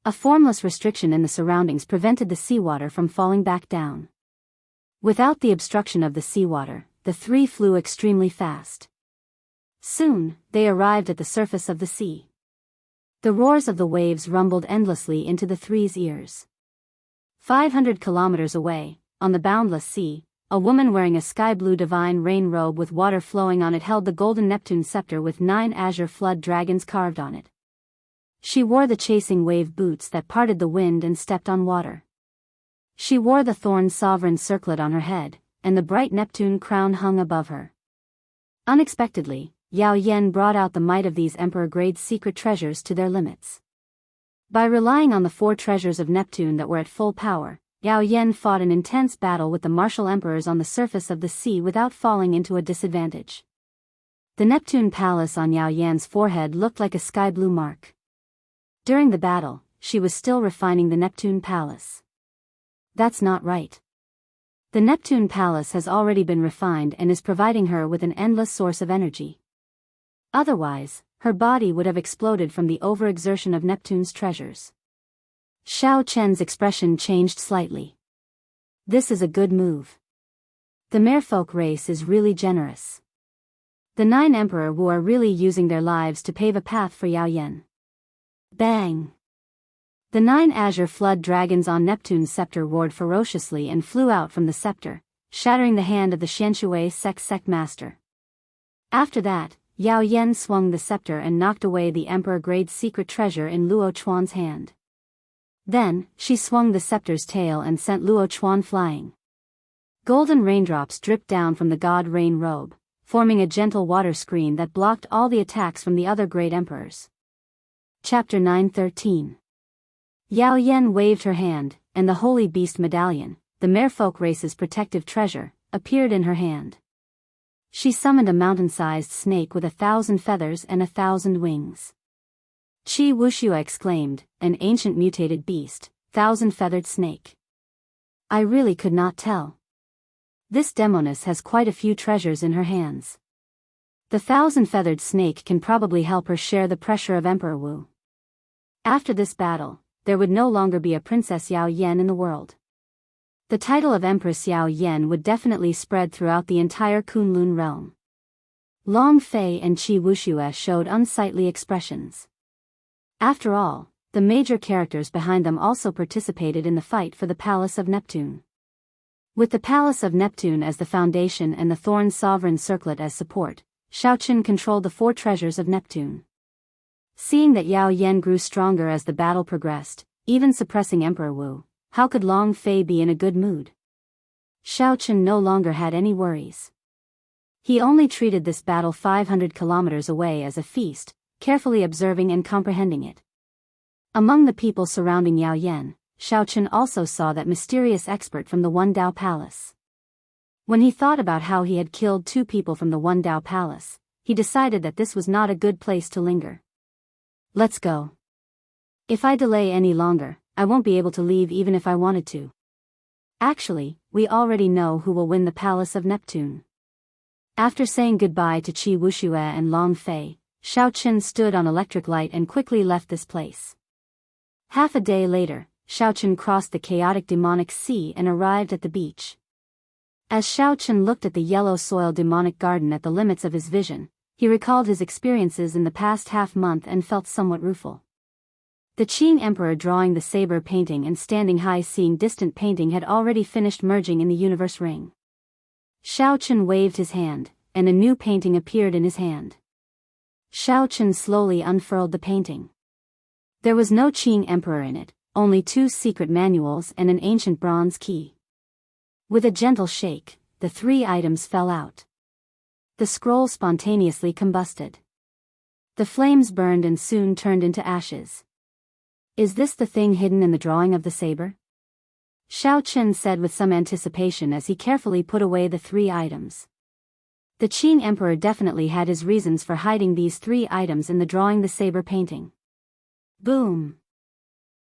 A formless restriction in the surroundings prevented the seawater from falling back down. Without the obstruction of the seawater, the three flew extremely fast. Soon, they arrived at the surface of the sea. The roars of the waves rumbled endlessly into the three's ears. 500 kilometers away, on the boundless sea, a woman wearing a sky-blue divine rain robe with water flowing on it held the golden Neptune scepter with 9 azure flood dragons carved on it. She wore the chasing wave boots that parted the wind and stepped on water. She wore the thorn sovereign circlet on her head, and the bright Neptune crown hung above her. Unexpectedly, Yao Yan brought out the might of these emperor-grade secret treasures to their limits. By relying on the 4 treasures of Neptune that were at full power, Yao Yan fought an intense battle with the martial emperors on the surface of the sea without falling into a disadvantage. The Neptune palace on Yao Yan's forehead looked like a sky-blue mark. During the battle, she was still refining the Neptune palace. That's not right. The Neptune palace has already been refined and is providing her with an endless source of energy. Otherwise, her body would have exploded from the overexertion of Neptune's treasures. Xiao Chen's expression changed slightly. This is a good move. The merfolk race is really generous. The 9 Emperor Wu are really using their lives to pave a path for Yao Yan. Bang! The 9 azure flood dragons on Neptune's scepter roared ferociously and flew out from the scepter, shattering the hand of the Xianshui sect master. After that, Yao Yan swung the scepter and knocked away the emperor-grade secret treasure in Luo Chuan's hand. Then, she swung the scepter's tail and sent Luo Chuan flying. Golden raindrops dripped down from the god rain robe, forming a gentle water screen that blocked all the attacks from the other great emperors. Chapter 9:13. Yao Yan waved her hand, and the holy beast medallion, the merfolk race's protective treasure, appeared in her hand. She summoned a mountain-sized snake with 1,000 feathers and 1,000 wings. Qi Wuxia exclaimed, "An ancient mutated beast, 1,000-feathered snake. I really could not tell. This demoness has quite a few treasures in her hands. The 1,000-feathered snake can probably help her share the pressure of Emperor Wu." After this battle, there would no longer be a Princess Yao Yan in the world. The title of Empress Yao Yan would definitely spread throughout the entire Kunlun realm. Long Fei and Qi Wuxia showed unsightly expressions. After all, the major characters behind them also participated in the fight for the Palace of Neptune. With the Palace of Neptune as the foundation and the Thorn Sovereign Circlet as support, Xiaoqun controlled the 4 treasures of Neptune. Seeing that Yao Yan grew stronger as the battle progressed, even suppressing Emperor Wu, how could Long Fei be in a good mood? Xiaoqun no longer had any worries. He only treated this battle 500 kilometers away as a feast, carefully observing and comprehending it. Among the people surrounding Yao Yan, Xiao Chen also saw that mysterious expert from the One Dao Palace. When he thought about how he had killed 2 people from the One Dao Palace, he decided that this was not a good place to linger. Let's go. If I delay any longer, I won't be able to leave even if I wanted to. Actually, we already know who will win the Palace of Neptune. After saying goodbye to Qi Wuxue and Long Fei, Xiao Chen stood on electric light and quickly left this place. Half a day later, Xiao Chen crossed the chaotic demonic sea and arrived at the beach. As Xiao Chen looked at the yellow soil demonic garden at the limits of his vision, he recalled his experiences in the past half-month and felt somewhat rueful. The Qing Emperor drawing the saber painting and standing high seeing distant painting had already finished merging in the universe ring. Xiao Chen waved his hand, and a new painting appeared in his hand. Xiao Chen slowly unfurled the painting. There was no Qing Emperor in it, only 2 secret manuals and an ancient bronze key. With a gentle shake, the 3 items fell out. The scroll spontaneously combusted. The flames burned and soon turned into ashes. Is this the thing hidden in the drawing of the saber? Xiao Chen said with some anticipation as he carefully put away the 3 items. The Qing Emperor definitely had his reasons for hiding these 3 items in the drawing the saber painting. Boom!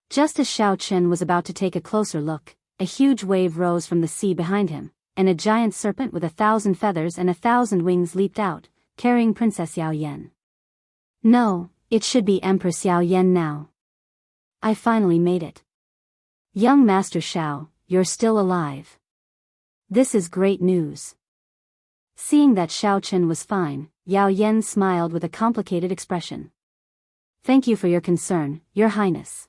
Just as Xiao Chen was about to take a closer look, a huge wave rose from the sea behind him, and a giant serpent with 1,000 feathers and 1,000 wings leaped out, carrying Princess Yao Yan. No, it should be Empress Yao Yan now. I finally made it. Young Master Xiao, you're still alive. This is great news. Seeing that Xiao Chen was fine, Yao Yan smiled with a complicated expression. Thank you for your concern, Your Highness.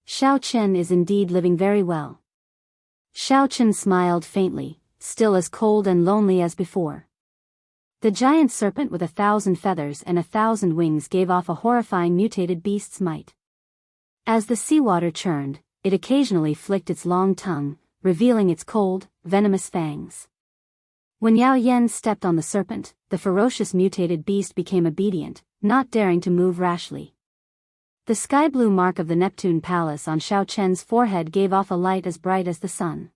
Xiao Chen is indeed living very well. Xiao Chen smiled faintly, still as cold and lonely as before. The giant serpent with 1,000 feathers and 1,000 wings gave off a horrifying mutated beast's might. As the seawater churned, it occasionally flicked its long tongue, revealing its cold, venomous fangs. When Yao Yan stepped on the serpent, the ferocious mutated beast became obedient, not daring to move rashly. The sky-blue mark of the Neptune Palace on Xiao Chen's forehead gave off a light as bright as the sun.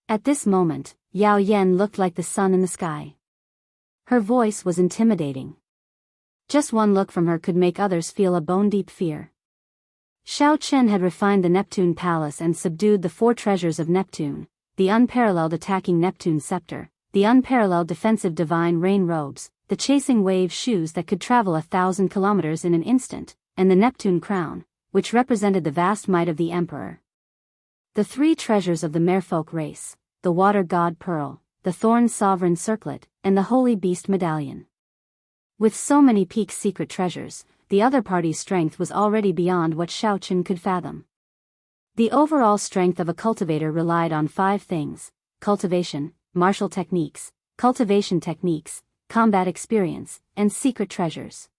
At this moment, Yao Yan looked like the sun in the sky. Her voice was intimidating. Just one look from her could make others feel a bone-deep fear. Xiao Chen had refined the Neptune Palace and subdued the 4 treasures of Neptune, the unparalleled attacking Neptune scepter, the unparalleled defensive divine rain robes, the chasing wave shoes that could travel 1,000 kilometers in an instant, and the Neptune crown, which represented the vast might of the emperor. The 3 treasures of the merfolk race, the water god pearl, the thorn sovereign circlet, and the holy beast medallion. With so many peak secret treasures, the other party's strength was already beyond what Xiao Chen could fathom. The overall strength of a cultivator relied on 5 things: cultivation, martial techniques, cultivation techniques, combat experience, and secret treasures.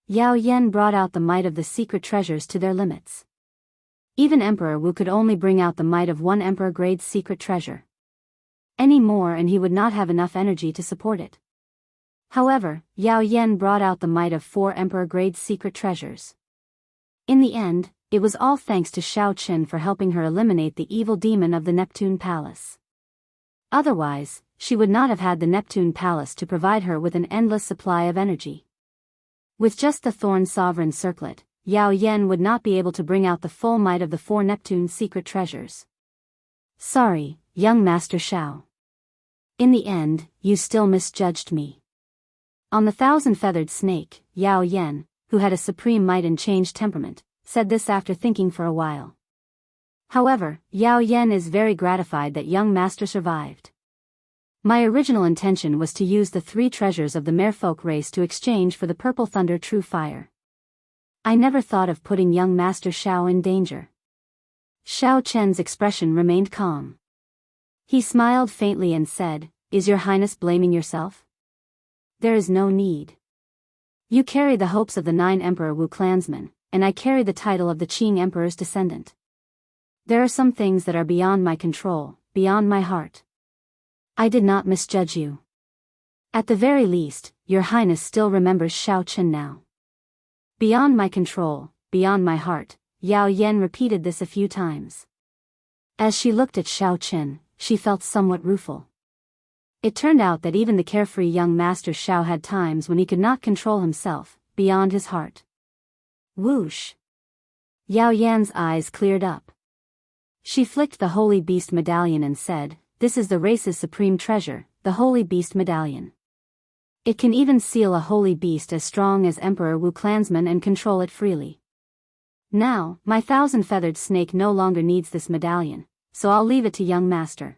Yao Yan brought out the might of the secret treasures to their limits. Even Emperor Wu could only bring out the might of 1 emperor-grade secret treasure. Any more and he would not have enough energy to support it. However, Yao Yan brought out the might of 4 emperor-grade secret treasures. In the end, it was all thanks to Xiao Chen for helping her eliminate the evil demon of the Neptune Palace. Otherwise, she would not have had the Neptune Palace to provide her with an endless supply of energy. With just the Thorn Sovereign Circlet, Yao Yan would not be able to bring out the full might of the 4 Neptune secret treasures. Sorry, young Master Xiao. In the end, you still misjudged me. On the 1,000-feathered snake, Yao Yan, who had a supreme might and changed temperament, said this after thinking for a while. However, Yao Yan is very gratified that young master survived. My original intention was to use the 3 treasures of the merfolk race to exchange for the purple thunder true fire. I never thought of putting young Master Xiao in danger. Xiao Chen's expression remained calm. He smiled faintly and said, "Is your highness blaming yourself? There is no need. You carry the hopes of the 9 Emperor Wu clansmen, and I carry the title of the Qing Emperor's descendant. There are some things that are beyond my control, beyond my heart. I did not misjudge you. At the very least, your highness still remembers Xiao Chen now. Beyond my control, beyond my heart, Yao Yan repeated this a few times. As she looked at Xiao Qin, she felt somewhat rueful. It turned out that even the carefree young master Xiao had times when he could not control himself, beyond his heart. Whoosh! Yao Yan's eyes cleared up. She flicked the Holy Beast Medallion and said, "This is the race's supreme treasure, the Holy Beast Medallion. It can even seal a holy beast as strong as Emperor Wu clansman and control it freely. Now, my 1,000-feathered snake no longer needs this medallion, so I'll leave it to young master.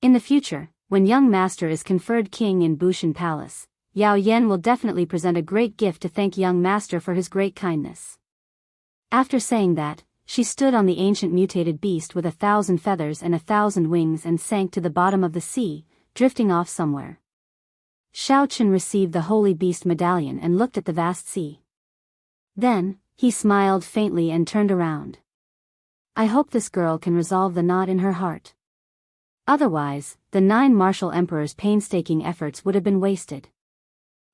In the future, when young master is conferred king in Bushan Palace, Yao Yan will definitely present a great gift to thank young master for his great kindness." After saying that, she stood on the ancient mutated beast with 1,000 feathers and 1,000 wings and sank to the bottom of the sea, drifting off somewhere. Xiao Qin received the Holy Beast Medallion and looked at the vast sea. Then, he smiled faintly and turned around. "I hope this girl can resolve the knot in her heart. Otherwise, the 9 martial emperors' painstaking efforts would have been wasted."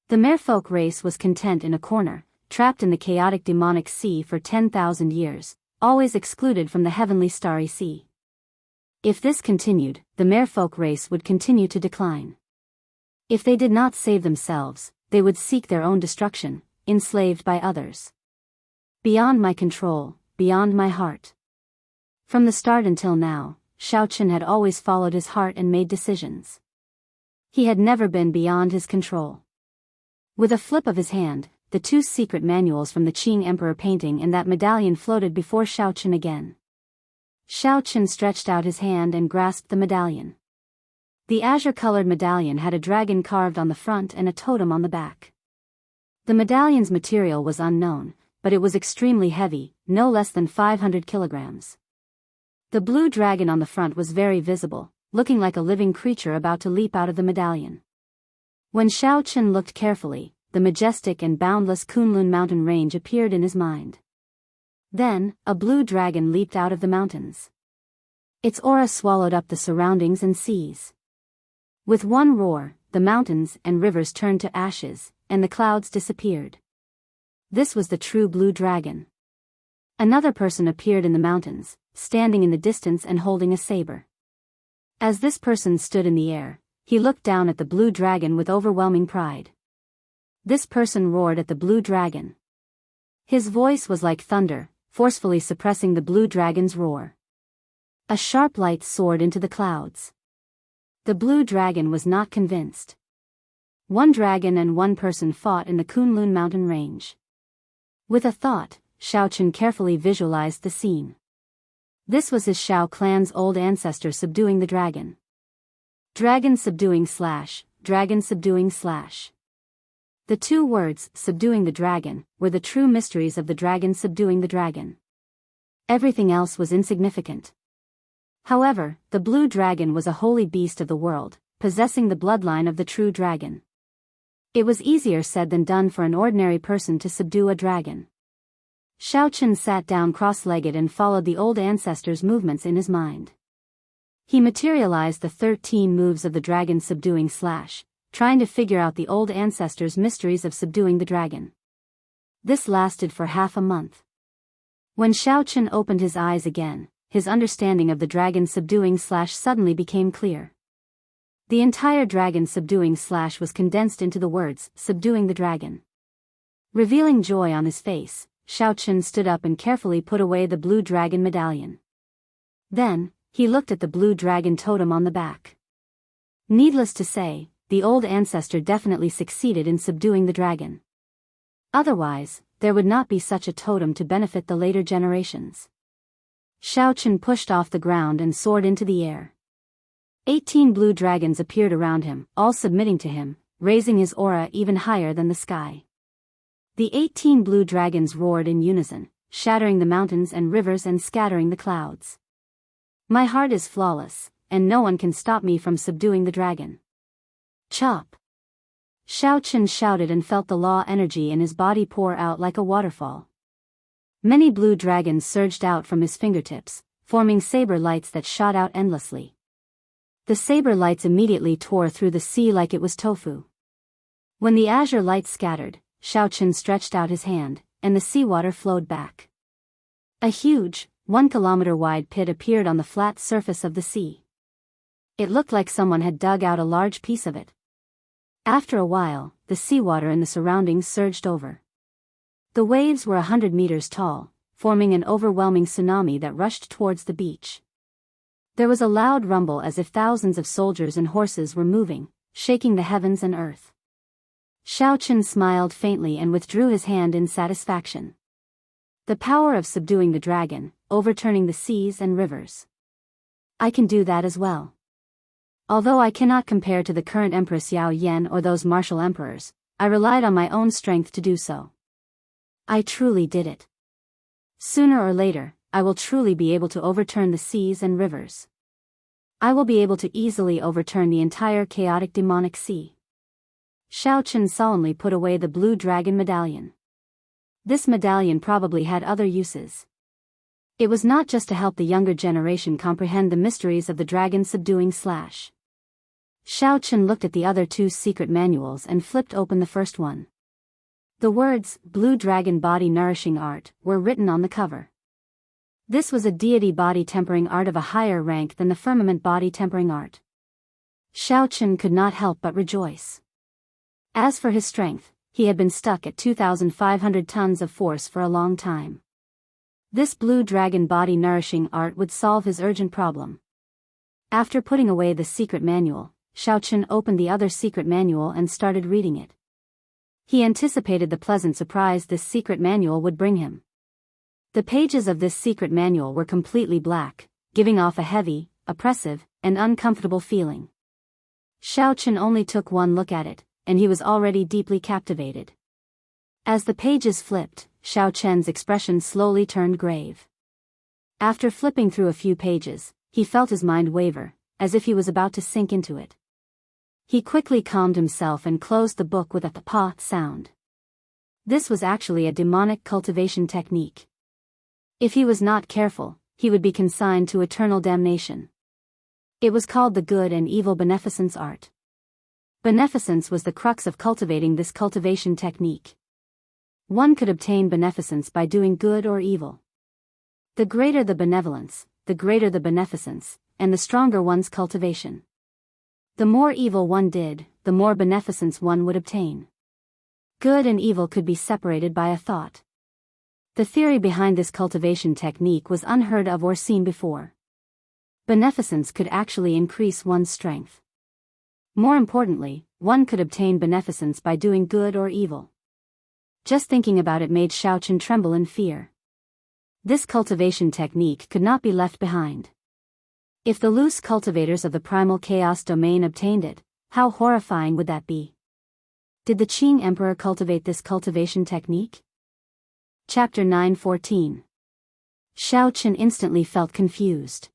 The merfolk race was content in a corner, trapped in the chaotic demonic sea for 10,000 years, always excluded from the heavenly starry sea. If this continued, the merfolk race would continue to decline. If they did not save themselves, they would seek their own destruction, enslaved by others. Beyond my control, beyond my heart. From the start until now, Xiao Qin had always followed his heart and made decisions. He had never been beyond his control. With a flip of his hand, the 2 secret manuals from the Qing Emperor painting and that medallion floated before Xiao Qin again. Xiao Qin stretched out his hand and grasped the medallion. The azure-colored medallion had a dragon carved on the front and a totem on the back. The medallion's material was unknown, but it was extremely heavy, no less than 500 kilograms. The blue dragon on the front was very visible, looking like a living creature about to leap out of the medallion. When Xiao Qin looked carefully, the majestic and boundless Kunlun mountain range appeared in his mind. Then, a blue dragon leaped out of the mountains. Its aura swallowed up the surroundings and seas. With one roar, the mountains and rivers turned to ashes, and the clouds disappeared. This was the true blue dragon. Another person appeared in the mountains, standing in the distance and holding a saber. As this person stood in the air, he looked down at the blue dragon with overwhelming pride. This person roared at the blue dragon. His voice was like thunder, forcefully suppressing the blue dragon's roar. A sharp light soared into the clouds. The blue dragon was not convinced. One dragon and one person fought in the Kunlun mountain range. With a thought, Xiao Qin carefully visualized the scene. This was his Xiao clan's old ancestor subduing the dragon. Dragon subduing / dragon subduing / The 2 words, subduing the dragon, were the true mysteries of the dragon subduing the dragon. Everything else was insignificant. However, the blue dragon was a holy beast of the world, possessing the bloodline of the true dragon. It was easier said than done for an ordinary person to subdue a dragon. Xiao Qin sat down cross-legged and followed the old ancestor's movements in his mind. He materialized the 13 moves of the dragon subduing / trying to figure out the old ancestor's mysteries of subduing the dragon. This lasted for half a month. When Xiao Qin opened his eyes again, his understanding of the dragon subduing / suddenly became clear. The entire dragon subduing / was condensed into the words, subduing the dragon. Revealing joy on his face, Xiao Qin stood up and carefully put away the blue dragon medallion. Then, he looked at the blue dragon totem on the back. Needless to say, the old ancestor definitely succeeded in subduing the dragon. Otherwise, there would not be such a totem to benefit the later generations. Xiao Qin pushed off the ground and soared into the air. 18 blue dragons appeared around him, all submitting to him, raising his aura even higher than the sky. The 18 blue dragons roared in unison, shattering the mountains and rivers and scattering the clouds. My heart is flawless, and no one can stop me from subduing the dragon. Chop! Xiao Qin shouted and felt the law energy in his body pour out like a waterfall. Many blue dragons surged out from his fingertips, forming saber lights that shot out endlessly. The saber lights immediately tore through the sea like it was tofu. When the azure light scattered, Xiao Qin stretched out his hand, and the seawater flowed back. A huge, 1 kilometer-wide pit appeared on the flat surface of the sea. It looked like someone had dug out a large piece of it. After a while, the seawater in the surroundings surged over. The waves were 100 meters tall, forming an overwhelming tsunami that rushed towards the beach. There was a loud rumble as if thousands of soldiers and horses were moving, shaking the heavens and earth. Xiaochen smiled faintly and withdrew his hand in satisfaction. The power of subduing the dragon, overturning the seas and rivers. I can do that as well. Although I cannot compare to the current Empress Yao Yan or those martial emperors, I relied on my own strength to do so. I truly did it. Sooner or later, I will truly be able to overturn the seas and rivers. I will be able to easily overturn the entire chaotic demonic sea. Xiaochen solemnly put away the blue dragon medallion. This medallion probably had other uses. It was not just to help the younger generation comprehend the mysteries of the dragon subduing slash. Xiaochen looked at the other two secret manuals and flipped open the first one. The words, Blue Dragon Body Nourishing Art, were written on the cover. This was a deity body tempering art of a higher rank than the firmament body tempering art. Xiaochen could not help but rejoice. As for his strength, he had been stuck at 2,500 tons of force for a long time. This Blue Dragon Body Nourishing Art would solve his urgent problem. After putting away the secret manual, Xiaochen opened the other secret manual and started reading it. He anticipated the pleasant surprise this secret manual would bring him. The pages of this secret manual were completely black, giving off a heavy, oppressive, and uncomfortable feeling. Xiaochen only took one look at it, and he was already deeply captivated. As the pages flipped, Xiaochen's expression slowly turned grave. After flipping through a few pages, he felt his mind waver, as if he was about to sink into it. He quickly calmed himself and closed the book with a pa sound. This was actually a demonic cultivation technique. If he was not careful, he would be consigned to eternal damnation. It was called the Good and Evil Beneficence Art. Beneficence was the crux of cultivating this cultivation technique. One could obtain beneficence by doing good or evil. The greater the benevolence, the greater the beneficence, and the stronger one's cultivation. The more evil one did, the more beneficence one would obtain. Good and evil could be separated by a thought. The theory behind this cultivation technique was unheard of or seen before. Beneficence could actually increase one's strength. More importantly, one could obtain beneficence by doing good or evil. Just thinking about it made Xiaochen tremble in fear. This cultivation technique could not be left behind. If the loose cultivators of the primal chaos domain obtained it, how horrifying would that be? Did the Qing Emperor cultivate this cultivation technique? Chapter 9:14. Xiaochen instantly felt confused.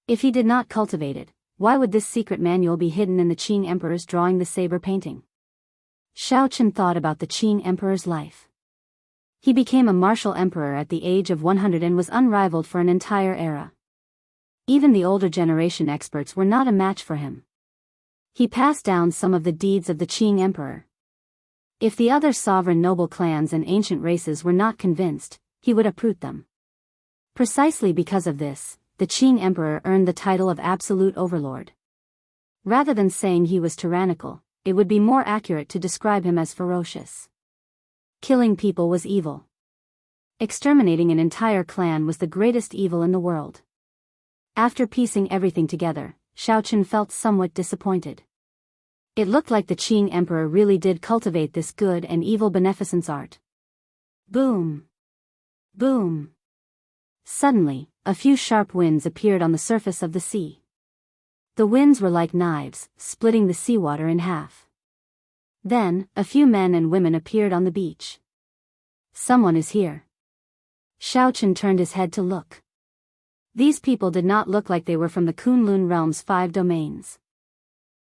If he did not cultivate it, why would this secret manual be hidden in the Qing Emperor's drawing the saber painting? Xiaochen thought about the Qing Emperor's life. He became a martial emperor at the age of 100 and was unrivaled for an entire era. Even the older generation experts were not a match for him. He passed down some of the deeds of the Qing Emperor. If the other sovereign noble clans and ancient races were not convinced, he would uproot them. Precisely because of this, the Qing Emperor earned the title of absolute overlord. Rather than saying he was tyrannical, it would be more accurate to describe him as ferocious. Killing people was evil. Exterminating an entire clan was the greatest evil in the world. After piecing everything together, Xiaochen felt somewhat disappointed. It looked like the Qing Emperor really did cultivate this good and evil beneficence art. Boom! Boom! Suddenly, a few sharp winds appeared on the surface of the sea. The winds were like knives, splitting the seawater in half. Then, a few men and women appeared on the beach. Someone is here. Xiaochen turned his head to look. These people did not look like they were from the Kunlun realm's 5 domains.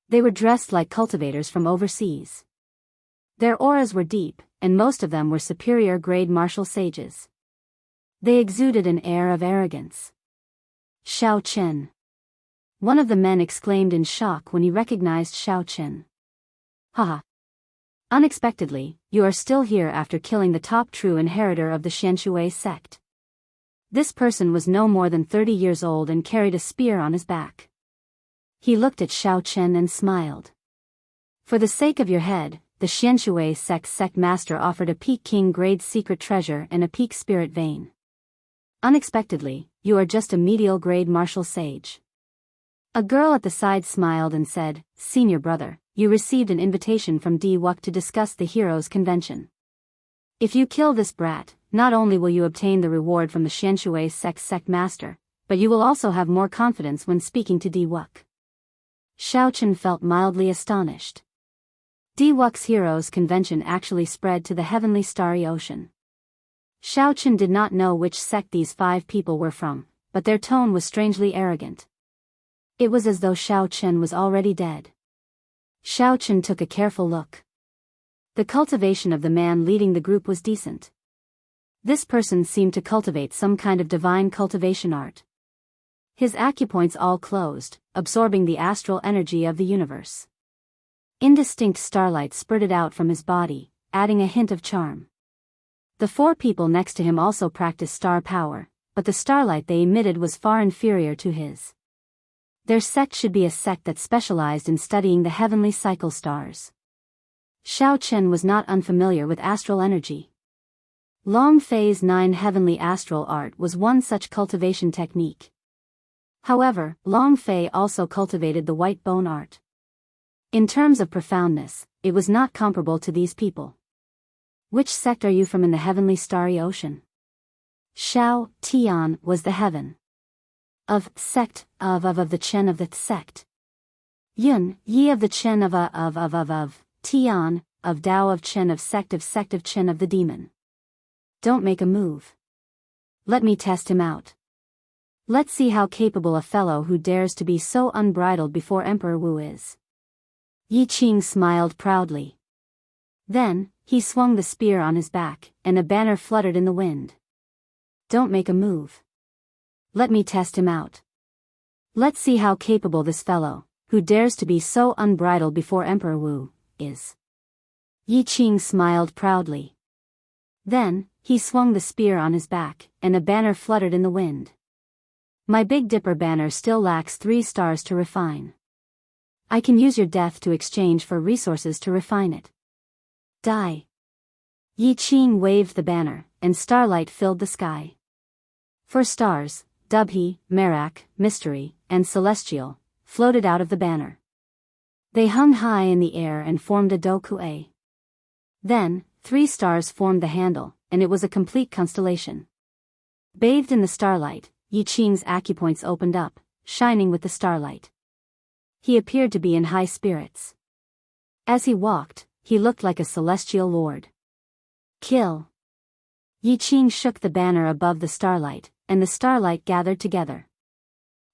They were dressed like cultivators from overseas. Their auras were deep, and most of them were superior-grade martial sages. They exuded an air of arrogance. Xiaochen. One of the men exclaimed in shock when he recognized Xiaochen. Haha. Unexpectedly, you are still here after killing the top true inheritor of the Xianshui sect. This person was no more than 30 years old and carried a spear on his back. He looked at Xiao Chen and smiled. For the sake of your head, the Xianxia sect master offered a peak king grade secret treasure and a peak spirit vein. Unexpectedly, you are just a medial grade martial sage. A girl at the side smiled and said, Senior brother, you received an invitation from Wuxia to discuss the heroes' convention. If you kill this brat, not only will you obtain the reward from the Xianxia sect master, but you will also have more confidence when speaking to Wuxia. Xiao Chen felt mildly astonished. Wuxia's heroes' convention actually spread to the heavenly starry ocean. Xiao Chen did not know which sect these 5 people were from, but their tone was strangely arrogant. It was as though Xiao Chen was already dead. Xiao Chen took a careful look. The cultivation of the man leading the group was decent. This person seemed to cultivate some kind of divine cultivation art. His acupoints all closed, absorbing the astral energy of the universe. Indistinct starlight spurted out from his body, adding a hint of charm. The 4 people next to him also practiced star power, but the starlight they emitted was far inferior to his. Their sect should be a sect that specialized in studying the heavenly cycle stars. Xiao Chen was not unfamiliar with astral energy. Long Fei's 9 heavenly astral art was one such cultivation technique. However, Long Fei also cultivated the white bone art. In terms of profoundness, it was not comparable to these people. Which sect are you from in the heavenly starry ocean? Xiao Tian was the heaven. Of sect of the Chen of the sect. Yun Yi of the Chen of Tian of Dao of Chen of sect of Chen of the demon. Don't make a move. Let me test him out. Let's see how capable a fellow who dares to be so unbridled before Emperor Wu is. Yi Qing smiled proudly. Then, he swung the spear on his back, and a banner fluttered in the wind. Don't make a move. Let me test him out. Let's see how capable this fellow, who dares to be so unbridled before Emperor Wu, is. Yi Qing smiled proudly. Then, he swung the spear on his back, and a banner fluttered in the wind. My Big Dipper banner still lacks 3 stars to refine. I can use your death to exchange for resources to refine it. Die. Yi Qing waved the banner, and starlight filled the sky. 4 stars, Dubhe, Merak, Mystery, and Celestial, floated out of the banner. They hung high in the air and formed a dokue. Then, 3 stars formed the handle, and it was a complete constellation. Bathed in the starlight, Yi Qing's acupoints opened up, shining with the starlight. He appeared to be in high spirits. As he walked, he looked like a celestial lord. Kill. Yi Qing shook the banner above the starlight, and the starlight gathered together.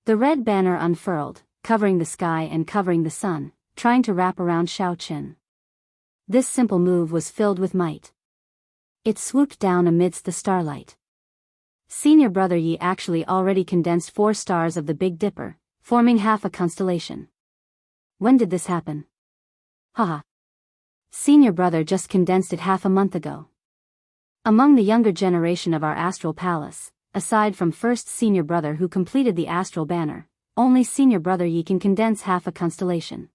The red banner unfurled, covering the sky and covering the sun, trying to wrap around Xiao Chen. This simple move was filled with might. It swooped down amidst the starlight. Senior brother Yi actually already condensed 4 stars of the Big Dipper, forming half a constellation. When did this happen? Haha. Senior brother just condensed it half a month ago. Among the younger generation of our astral palace, aside from first senior brother who completed the astral banner, only senior brother Yi can condense half a constellation.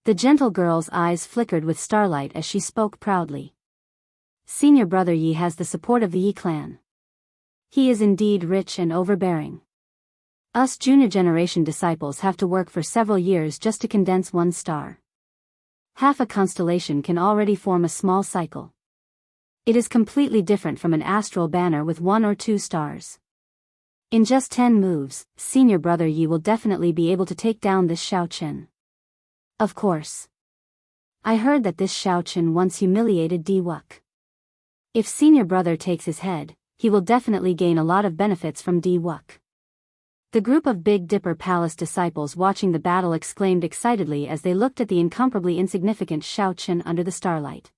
The gentle girl's eyes flickered with starlight as she spoke proudly. Senior brother Yi has the support of the Yi clan. He is indeed rich and overbearing. Us junior generation disciples have to work for several years just to condense 1 star. Half a constellation can already form a small cycle. It is completely different from an astral banner with 1 or 2 stars. In just 10 moves, senior brother Yi will definitely be able to take down this Xiao Chen. Of course. I heard that this Xiao Chen once humiliated Wuxia. If senior brother takes his head, he will definitely gain a lot of benefits from Wuxia. The group of Big Dipper Palace disciples watching the battle exclaimed excitedly as they looked at the incomparably insignificant Xiao Chen under the starlight.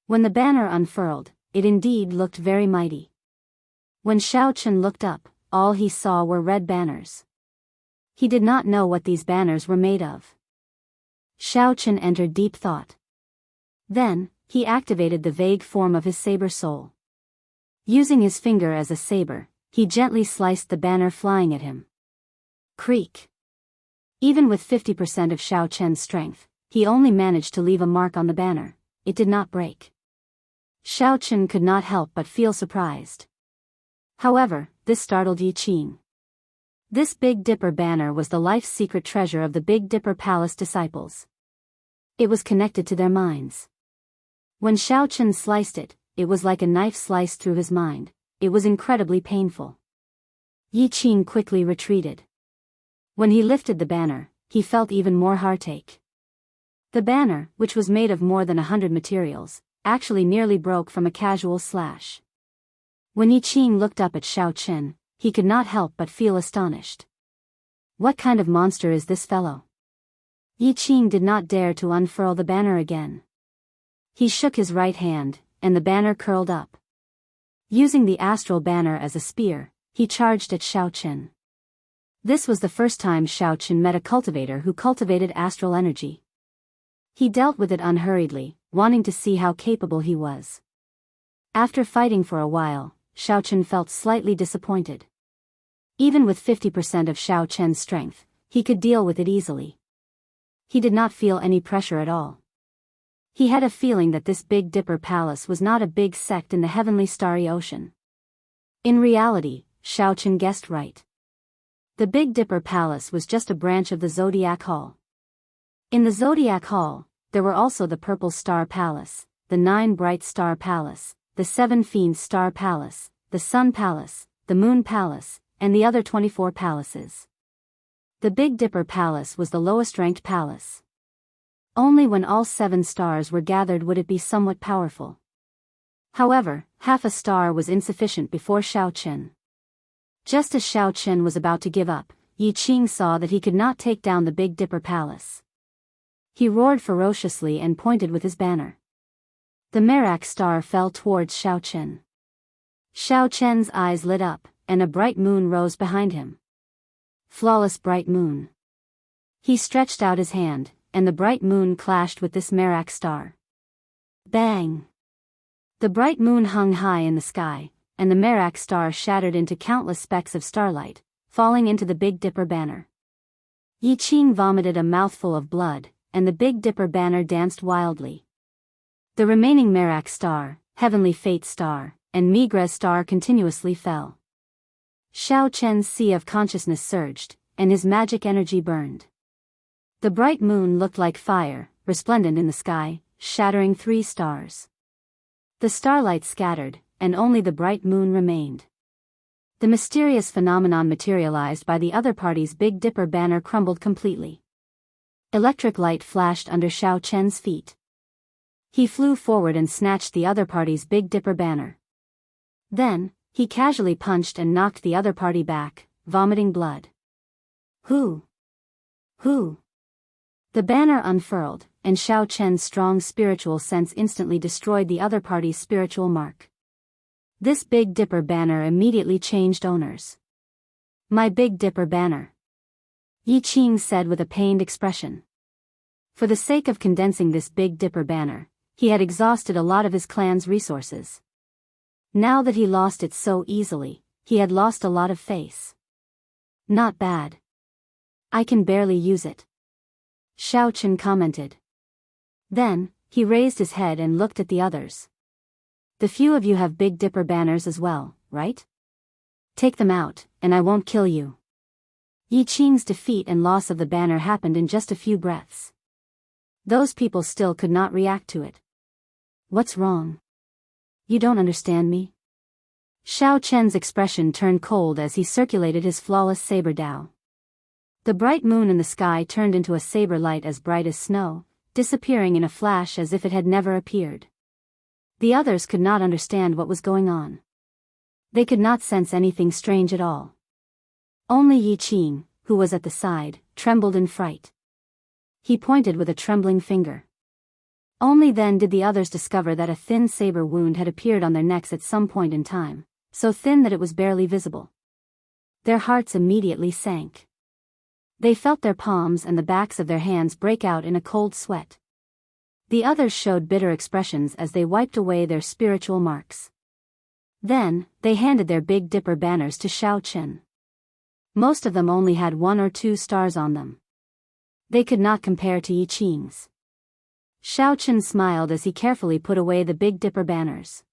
When the banner unfurled, it indeed looked very mighty. When Xiao Chen looked up, all he saw were red banners. He did not know what these banners were made of. Xiao Chen entered deep thought. Then, he activated the vague form of his saber soul. Using his finger as a saber, he gently sliced the banner flying at him. Creak. Even with 50% of Xiao Chen's strength, he only managed to leave a mark on the banner. It did not break. Xiao Chen could not help but feel surprised. However, this startled Yi Qing. This Big Dipper banner was the life's secret treasure of the Big Dipper Palace disciples. It was connected to their minds. When Xiao Chen sliced it, it was like a knife sliced through his mind. It was incredibly painful. Yi Qing quickly retreated. When he lifted the banner, he felt even more heartache. The banner, which was made of more than 100 materials, actually nearly broke from a casual slash. When Yi Qing looked up at Xiao Chen, he could not help but feel astonished. What kind of monster is this fellow? Yi Qing did not dare to unfurl the banner again. He shook his right hand, and the banner curled up. Using the astral banner as a spear, he charged at Xiao Chen. This was the first time Xiao Chen met a cultivator who cultivated astral energy. He dealt with it unhurriedly, wanting to see how capable he was. After fighting for a while, Xiao Chen felt slightly disappointed. Even with 50% of Xiao Chen's strength, he could deal with it easily. He did not feel any pressure at all. He had a feeling that this Big Dipper Palace was not a big sect in the heavenly starry ocean. In reality, Xiao Chen guessed right. The Big Dipper Palace was just a branch of the Zodiac Hall. In the Zodiac Hall, there were also the Purple Star Palace, the 9 Bright Star Palace, the 7 Fiend Star Palace, the Sun Palace, the Moon Palace, and the other 24 palaces. The Big Dipper Palace was the lowest-ranked palace. Only when all 7 stars were gathered would it be somewhat powerful. However, half a star was insufficient before Xiao Chen. Just as Xiao Chen was about to give up, Yi Qing saw that he could not take down the Big Dipper Palace. He roared ferociously and pointed with his banner. The Merak star fell towards Xiao Chen. Xiao Chen's eyes lit up, and a bright moon rose behind him. Flawless bright moon. He stretched out his hand, and the bright moon clashed with this Merak star. Bang! The bright moon hung high in the sky, and the Merak star shattered into countless specks of starlight, falling into the Big Dipper banner. Yi Qing vomited a mouthful of blood, and the Big Dipper banner danced wildly. The remaining Merak star, Heavenly Fate star, and Migres star continuously fell. Xiao Chen's sea of consciousness surged, and his magic energy burned. The bright moon looked like fire, resplendent in the sky, shattering 3 stars. The starlight scattered, and only the bright moon remained. The mysterious phenomenon materialized by the other party's Big Dipper banner crumbled completely. Electric light flashed under Xiao Chen's feet. He flew forward and snatched the other party's Big Dipper banner. Then, he casually punched and knocked the other party back, vomiting blood. Who? The banner unfurled, and Xiao Chen's strong spiritual sense instantly destroyed the other party's spiritual mark. This Big Dipper banner immediately changed owners. My Big Dipper banner, Yi Qing said with a pained expression. For the sake of condensing this Big Dipper banner, he had exhausted a lot of his clan's resources. Now that he lost it so easily, he had lost a lot of face. Not bad. I can barely use it, Xiao Chen commented. Then, he raised his head and looked at the others. The few of you have Big Dipper banners as well, right? Take them out, and I won't kill you. Yi Qing's defeat and loss of the banner happened in just a few breaths. Those people still could not react to it. What's wrong? You don't understand me? Xiao Chen's expression turned cold as he circulated his flawless saber Dao. The bright moon in the sky turned into a saber light as bright as snow, disappearing in a flash as if it had never appeared. The others could not understand what was going on. They could not sense anything strange at all. Only Yi Qing, who was at the side, trembled in fright. He pointed with a trembling finger. Only then did the others discover that a thin saber wound had appeared on their necks at some point in time, so thin that it was barely visible. Their hearts immediately sank. They felt their palms and the backs of their hands break out in a cold sweat. The others showed bitter expressions as they wiped away their spiritual marks. Then, they handed their Big Dipper banners to Xiao Qin. Most of them only had 1 or 2 stars on them. They could not compare to Yi Qing's. Xiao Qin smiled as he carefully put away the Big Dipper banners.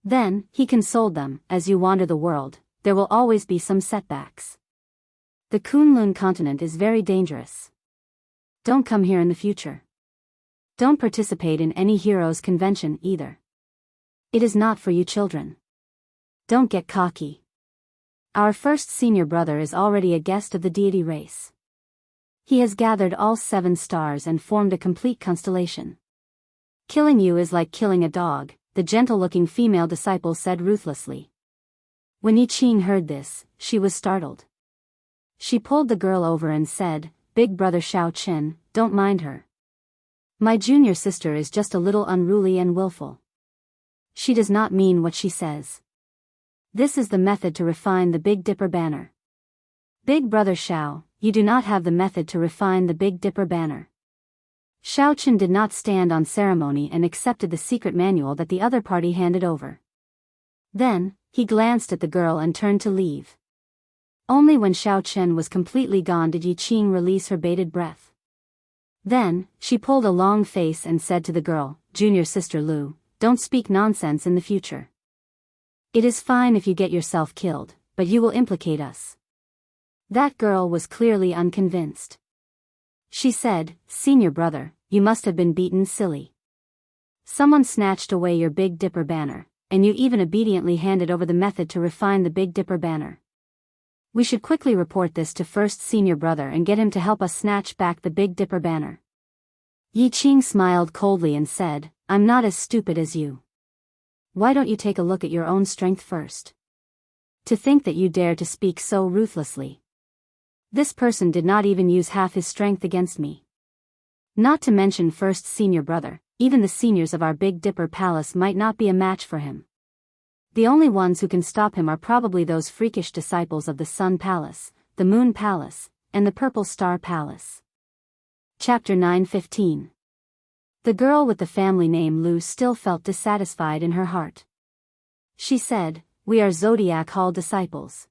Then, he consoled them, as you wander the world, there will always be some setbacks. The Kunlun continent is very dangerous. Don't come here in the future. Don't participate in any heroes' convention either. It is not for you children. Don't get cocky. Our first senior brother is already a guest of the deity race. He has gathered all 7 stars and formed a complete constellation. Killing you is like killing a dog, the gentle-looking female disciple said ruthlessly. When Yi Qing heard this, she was startled. She pulled the girl over and said, Big brother Xiao Qin, don't mind her. My junior sister is just a little unruly and willful. She does not mean what she says. This is the method to refine the Big Dipper banner. Big brother Xiao, you do not have the method to refine the Big Dipper banner. Xiao Qin did not stand on ceremony and accepted the secret manual that the other party handed over. Then, he glanced at the girl and turned to leave. Only when Xiao Qin was completely gone did Yi Qing release her bated breath. Then, she pulled a long face and said to the girl, Junior sister Lu, don't speak nonsense in the future. It is fine if you get yourself killed, but you will implicate us. That girl was clearly unconvinced. She said, Senior brother, you must have been beaten silly. Someone snatched away your Big Dipper banner, and you even obediently handed over the method to refine the Big Dipper banner. We should quickly report this to first senior brother and get him to help us snatch back the Big Dipper banner. Yi Qing smiled coldly and said, I'm not as stupid as you. Why don't you take a look at your own strength first? To think that you dare to speak so ruthlessly. This person did not even use half his strength against me. Not to mention first senior brother, even the seniors of our Big Dipper palace might not be a match for him. The only ones who can stop him are probably those freakish disciples of the Sun Palace, the Moon Palace, and the Purple Star Palace. Chapter 9:15. The girl with the family name Lu still felt dissatisfied in her heart. She said, We are Zodiac Hall disciples.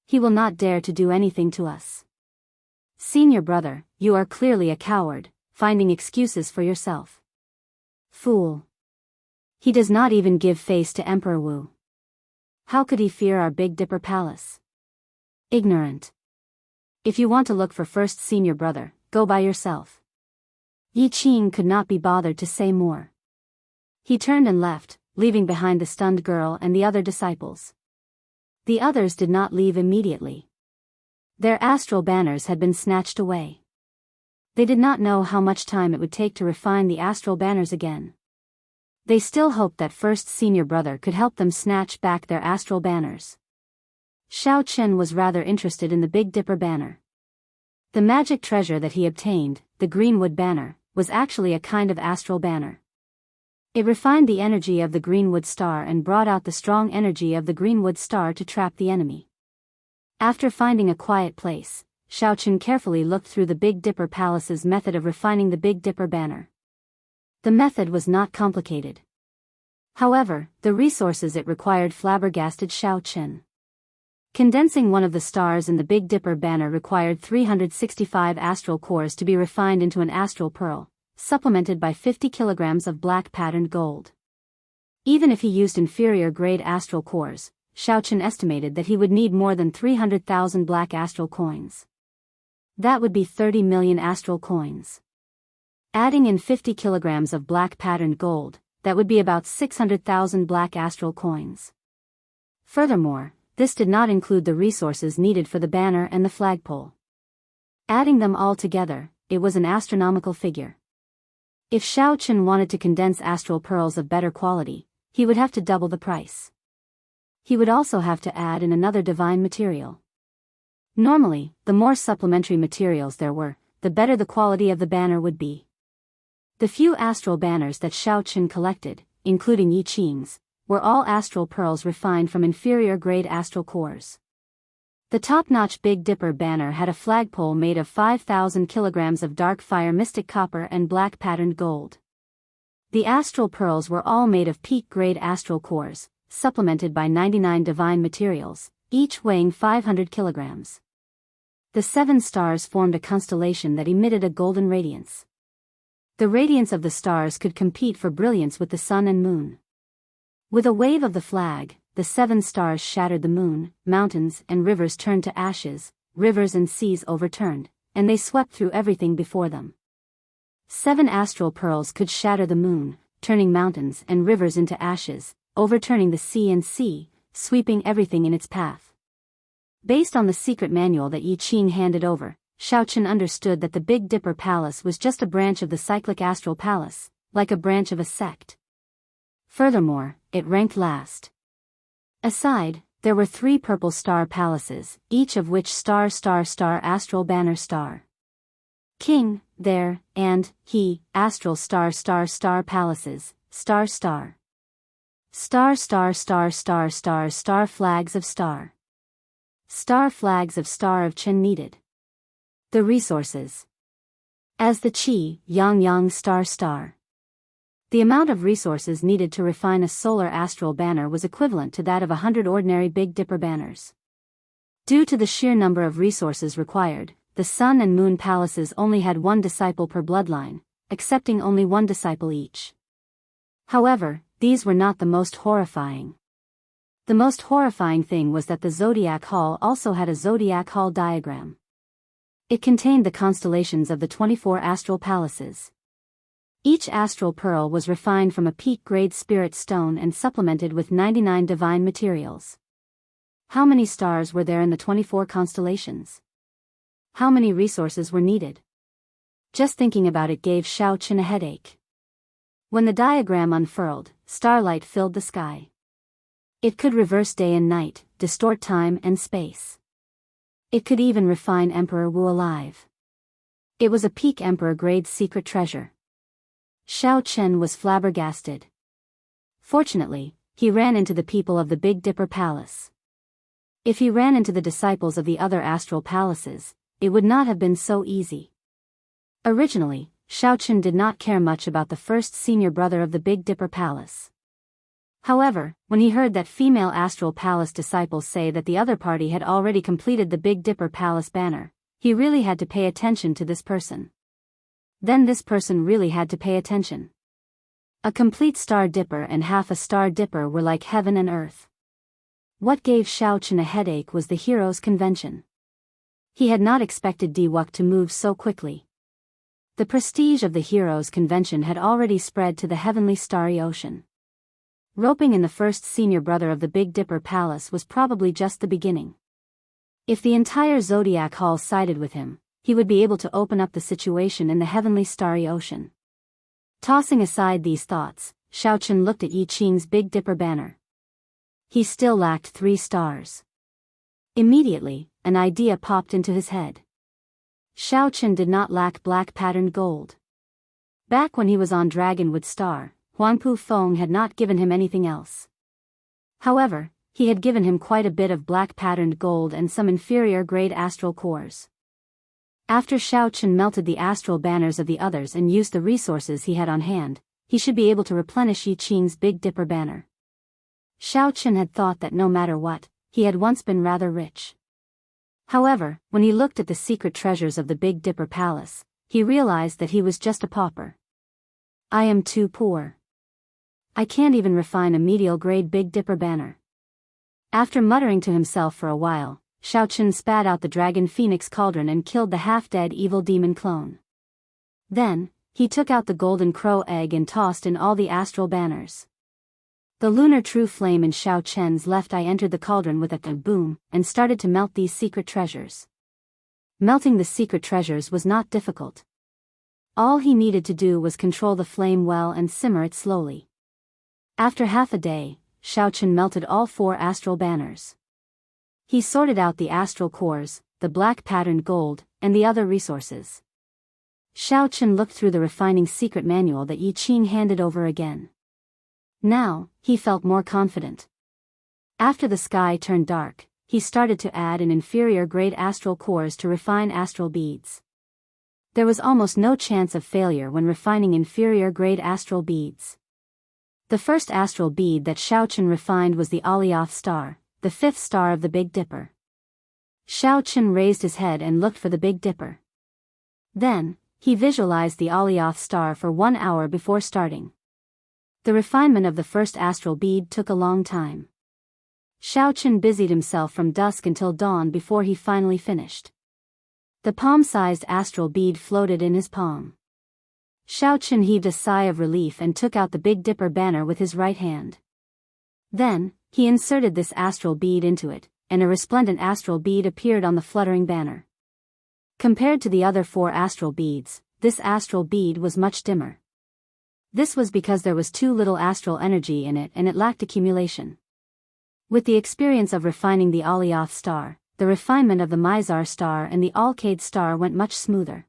He will not dare to do anything to us. Senior brother, you are clearly a coward, finding excuses for yourself. Fool. He does not even give face to Emperor Wu. How could he fear our Big Dipper palace? Ignorant. If you want to look for first senior brother, go by yourself. Yi Qing could not be bothered to say more. He turned and left, leaving behind the stunned girl and the other disciples. The others did not leave immediately. Their astral banners had been snatched away. They did not know how much time it would take to refine the astral banners again. They still hoped that first senior brother could help them snatch back their astral banners. Xiao Qin was rather interested in the Big Dipper banner. The magic treasure that he obtained, the Greenwood banner, was actually a kind of astral banner. It refined the energy of the Greenwood star and brought out the strong energy of the Greenwood star to trap the enemy. After finding a quiet place, Xiao Qin carefully looked through the Big Dipper Palace's method of refining the Big Dipper banner. The method was not complicated. However, the resources it required flabbergasted Xiao Qin. Condensing one of the stars in the Big Dipper banner required 365 astral cores to be refined into an astral pearl, supplemented by 50 kilograms of black patterned gold. Even if he used inferior-grade astral cores, Xiao Qin estimated that he would need more than 300,000 black astral coins. That would be 30 million astral coins. Adding in 50 kilograms of black patterned gold, that would be about 600,000 black astral coins. Furthermore, this did not include the resources needed for the banner and the flagpole. Adding them all together, it was an astronomical figure. If Xiao Qin wanted to condense astral pearls of better quality, he would have to double the price. He would also have to add in another divine material. Normally, the more supplementary materials there were, the better the quality of the banner would be. The few astral banners that Xiao Qin collected, including Yi Qing's, were all astral pearls refined from inferior-grade astral cores. The top-notch Big Dipper banner had a flagpole made of 5,000 kilograms of dark fire mystic copper and black patterned gold. The astral pearls were all made of peak-grade astral cores, supplemented by 99 divine materials, each weighing 500 kilograms. The 7 stars formed a constellation that emitted a golden radiance. The radiance of the stars could compete for brilliance with the sun and moon. With a wave of the flag, the 7 stars shattered the moon, mountains and rivers turned to ashes, rivers and seas overturned, and they swept through everything before them. 7 astral pearls could shatter the moon, turning mountains and rivers into ashes, overturning the sea, sweeping everything in its path. Based on the secret manual that Yi Qing handed over, Xiaochen understood that the Big Dipper Palace was just a branch of the cyclic astral palace, like a branch of a sect. Furthermore, it ranked last. Aside, there were 3 purple star palaces, each of which star astral banner star. King, there, and, he, astral star palaces, star flags of star. Star flags of star of Chen needed. The resources. As the Qi, Yang star. The amount of resources needed to refine a solar astral banner was equivalent to that of 100 ordinary Big Dipper banners. Due to the sheer number of resources required, the Sun and Moon palaces only had 1 disciple per bloodline, accepting only 1 disciple each. However, these were not the most horrifying. The most horrifying thing was that the Zodiac Hall also had a Zodiac Hall diagram. It contained the constellations of the 24 astral palaces. Each astral pearl was refined from a peak-grade spirit stone and supplemented with 99 divine materials. How many stars were there in the 24 constellations? How many resources were needed? Just thinking about it gave Xiaochen a headache. When the diagram unfurled, starlight filled the sky. It could reverse day and night, distort time and space. It could even refine Emperor Wu alive. It was a peak Emperor-grade secret treasure. Xiaochen was flabbergasted. Fortunately, he ran into the people of the Big Dipper Palace. If he ran into the disciples of the other astral palaces, it would not have been so easy. Originally, Xiaochen did not care much about the first senior brother of the Big Dipper Palace. However, when he heard that female astral palace disciples say that the other party had already completed the Big Dipper Palace banner, he really had to pay attention to this person. Then this person really had to pay attention. A complete star dipper and half a star dipper were like heaven and earth. What gave Xiaochen a headache was the Heroes Convention. He had not expected Diwuk to move so quickly. The prestige of the Heroes Convention had already spread to the heavenly starry ocean. Roping in the first senior brother of the Big Dipper Palace was probably just the beginning. If the entire Zodiac Hall sided with him, he would be able to open up the situation in the heavenly starry ocean. Tossing aside these thoughts, Xiaochen looked at Yi Qing's Big Dipper banner. He still lacked 3 stars. Immediately, an idea popped into his head. Xiaochen did not lack black patterned gold. Back when he was on Dragonwood Star, Huangpu Feng had not given him anything else. However, he had given him quite a bit of black patterned gold and some inferior grade astral cores. After Xiaochen melted the astral banners of the others and used the resources he had on hand, he should be able to replenish Yi Qing's Big Dipper banner. Xiaochen had thought that no matter what, he had once been rather rich. However, when he looked at the secret treasures of the Big Dipper Palace, he realized that he was just a pauper. I am too poor. I can't even refine a medial-grade Big Dipper banner. After muttering to himself for a while, Xiaochen spat out the dragon phoenix cauldron and killed the half-dead evil demon clone. Then, he took out the golden crow egg and tossed in all the astral banners. The lunar true flame in Xiaochen's left eye entered the cauldron with a boom, and started to melt these secret treasures. Melting the secret treasures was not difficult. All he needed to do was control the flame well and simmer it slowly. After half a day, Xiaochen melted all 4 astral banners. He sorted out the astral cores, the black patterned gold, and the other resources. Xiaochen looked through the refining secret manual that Yi Qing handed over again. Now, he felt more confident. After the sky turned dark, he started to add an inferior grade astral cores to refine astral beads. There was almost no chance of failure when refining inferior grade astral beads. The first astral bead that Xiaochen refined was the Alioth star, the fifth star of the Big Dipper. Xiaochen raised his head and looked for the Big Dipper. Then, he visualized the Alioth star for 1 hour before starting. The refinement of the first astral bead took a long time. Xiaochen busied himself from dusk until dawn before he finally finished. The palm-sized astral bead floated in his palm. Xiaochen heaved a sigh of relief and took out the Big Dipper banner with his right hand. Then, he inserted this astral bead into it, and a resplendent astral bead appeared on the fluttering banner. Compared to the other 4 astral beads, this astral bead was much dimmer. This was because there was too little astral energy in it and it lacked accumulation. With the experience of refining the Alioth star, the refinement of the Mizar star and the Alcade star went much smoother.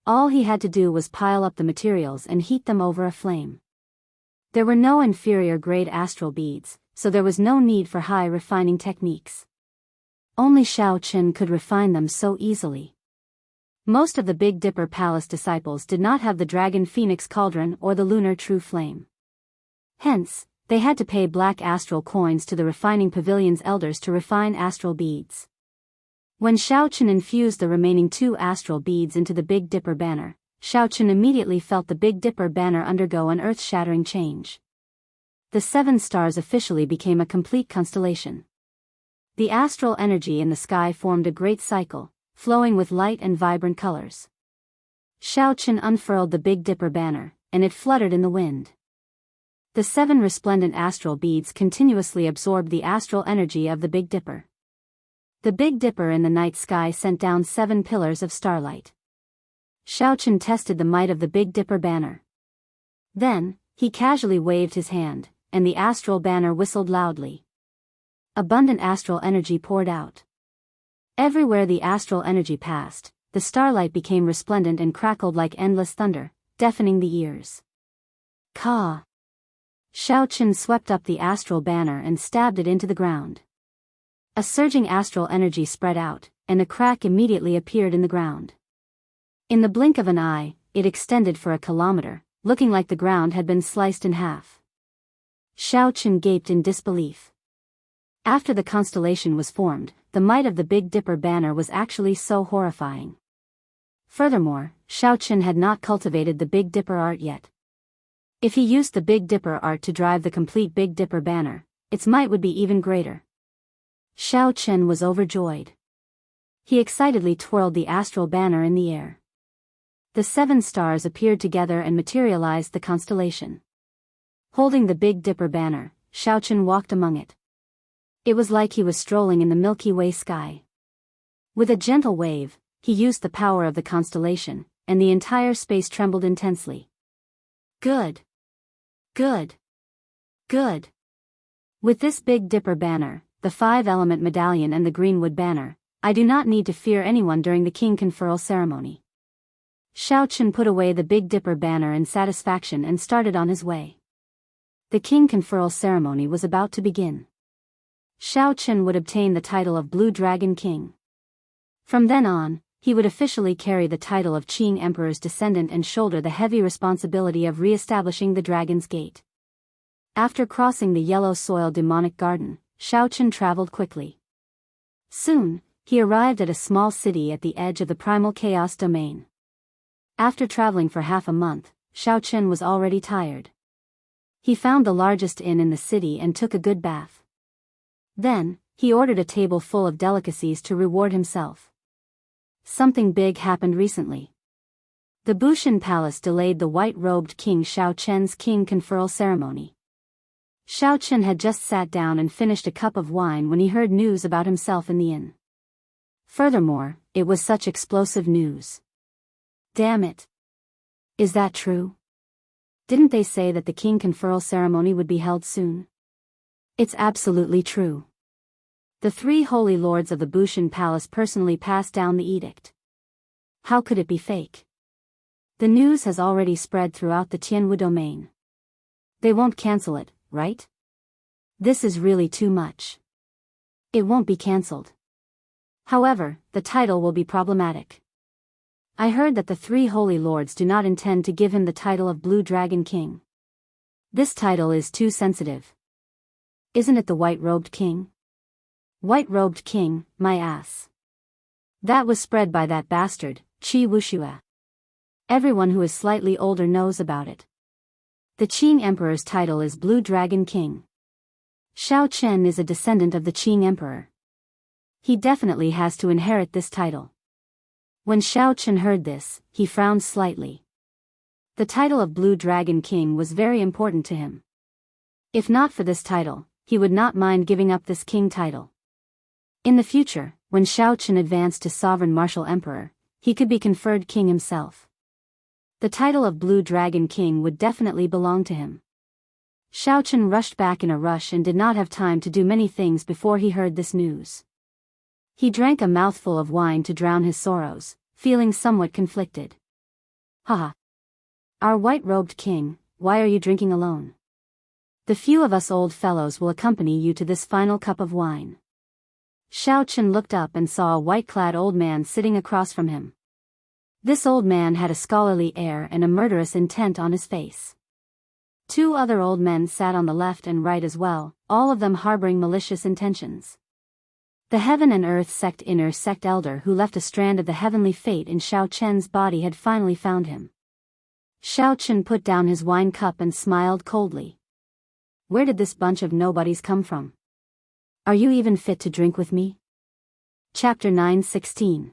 All he had to do was pile up the materials and heat them over a flame. There were no inferior grade astral beads, so there was no need for high refining techniques. Only Xiaochen could refine them so easily. Most of the Big Dipper Palace disciples did not have the Dragon Phoenix Cauldron or the Lunar True Flame. Hence, they had to pay black astral coins to the refining pavilion's elders to refine astral beads. When Xiaochen infused the remaining 2 astral beads into the Big Dipper banner, Xiaochen immediately felt the Big Dipper banner undergo an earth-shattering change. The 7 stars officially became a complete constellation. The astral energy in the sky formed a great cycle, flowing with light and vibrant colors. Xiaochen unfurled the Big Dipper banner, and it fluttered in the wind. The 7 resplendent astral beads continuously absorbed the astral energy of the Big Dipper. The Big Dipper in the night sky sent down 7 pillars of starlight. Xiaochen tested the might of the Big Dipper banner. Then, he casually waved his hand, and the astral banner whistled loudly. Abundant astral energy poured out. Everywhere the astral energy passed, the starlight became resplendent and crackled like endless thunder, deafening the ears. Ka! Xiaochen swept up the astral banner and stabbed it into the ground. A surging astral energy spread out, and a crack immediately appeared in the ground. In the blink of an eye, it extended for a kilometer, looking like the ground had been sliced in half. Xiaochen gaped in disbelief. After the constellation was formed, the might of the Big Dipper banner was actually so horrifying. Furthermore, Xiaochen had not cultivated the Big Dipper art yet. If he used the Big Dipper art to drive the complete Big Dipper banner, its might would be even greater. Xiaochen was overjoyed. He excitedly twirled the astral banner in the air. The 7 stars appeared together and materialized the constellation. Holding the Big Dipper banner, Xiaochen walked among it. It was like he was strolling in the Milky Way sky. With a gentle wave, he used the power of the constellation, and the entire space trembled intensely. Good. Good. Good. With this Big Dipper banner, the 5-element medallion and the Greenwood banner, I do not need to fear anyone during the king conferral ceremony. Xiaochen put away the Big Dipper banner in satisfaction and started on his way. The king conferral ceremony was about to begin. Xiaochen would obtain the title of Blue Dragon King. From then on, he would officially carry the title of Qing Emperor's descendant and shoulder the heavy responsibility of re-establishing the Dragon's Gate. After crossing the yellow soil demonic garden, Xiaochen traveled quickly. Soon, he arrived at a small city at the edge of the primal chaos domain. After traveling for half a month, Xiaochen was already tired. He found the largest inn in the city and took a good bath. Then, he ordered a table full of delicacies to reward himself. Something big happened recently. The Bushan Palace delayed the white-robed King Xiaochen's king conferral ceremony. Xiaochen had just sat down and finished a cup of wine when he heard news about himself in the inn. Furthermore, it was such explosive news. Damn it. Is that true? Didn't they say that the king conferral ceremony would be held soon? It's absolutely true. The 3 holy lords of the Bushan Palace personally passed down the edict. How could it be fake? The news has already spread throughout the Tianwu domain. They won't cancel it, right? This is really too much. It won't be cancelled. However, the title will be problematic. I heard that the 3 holy lords do not intend to give him the title of Blue Dragon King. This title is too sensitive. Isn't it the white-robed king? White-robed king, my ass. That was spread by that bastard, Wuxia. Everyone who is slightly older knows about it. The Qing Emperor's title is Blue Dragon King. Xiao Chen is a descendant of the Qing Emperor. He definitely has to inherit this title. When Xiao Chen heard this, he frowned slightly. The title of Blue Dragon King was very important to him. If not for this title, he would not mind giving up this king title. In the future, when Xiao Chen advanced to Sovereign Martial Emperor, he could be conferred king himself. The title of Blue Dragon King would definitely belong to him. Xiao Chen rushed back in a rush and did not have time to do many things before he heard this news. He drank a mouthful of wine to drown his sorrows, feeling somewhat conflicted. Haha. Our white-robed king, why are you drinking alone? The few of us old fellows will accompany you to this final cup of wine. Xiao Chen looked up and saw a white-clad old man sitting across from him. This old man had a scholarly air and a murderous intent on his face. Two other old men sat on the left and right as well, all of them harboring malicious intentions. The Heaven and Earth Sect inner sect elder who left a strand of the heavenly fate in Xiao Chen's body had finally found him. Xiao Chen put down his wine cup and smiled coldly. Where did this bunch of nobodies come from? Are you even fit to drink with me? Chapter 9:16.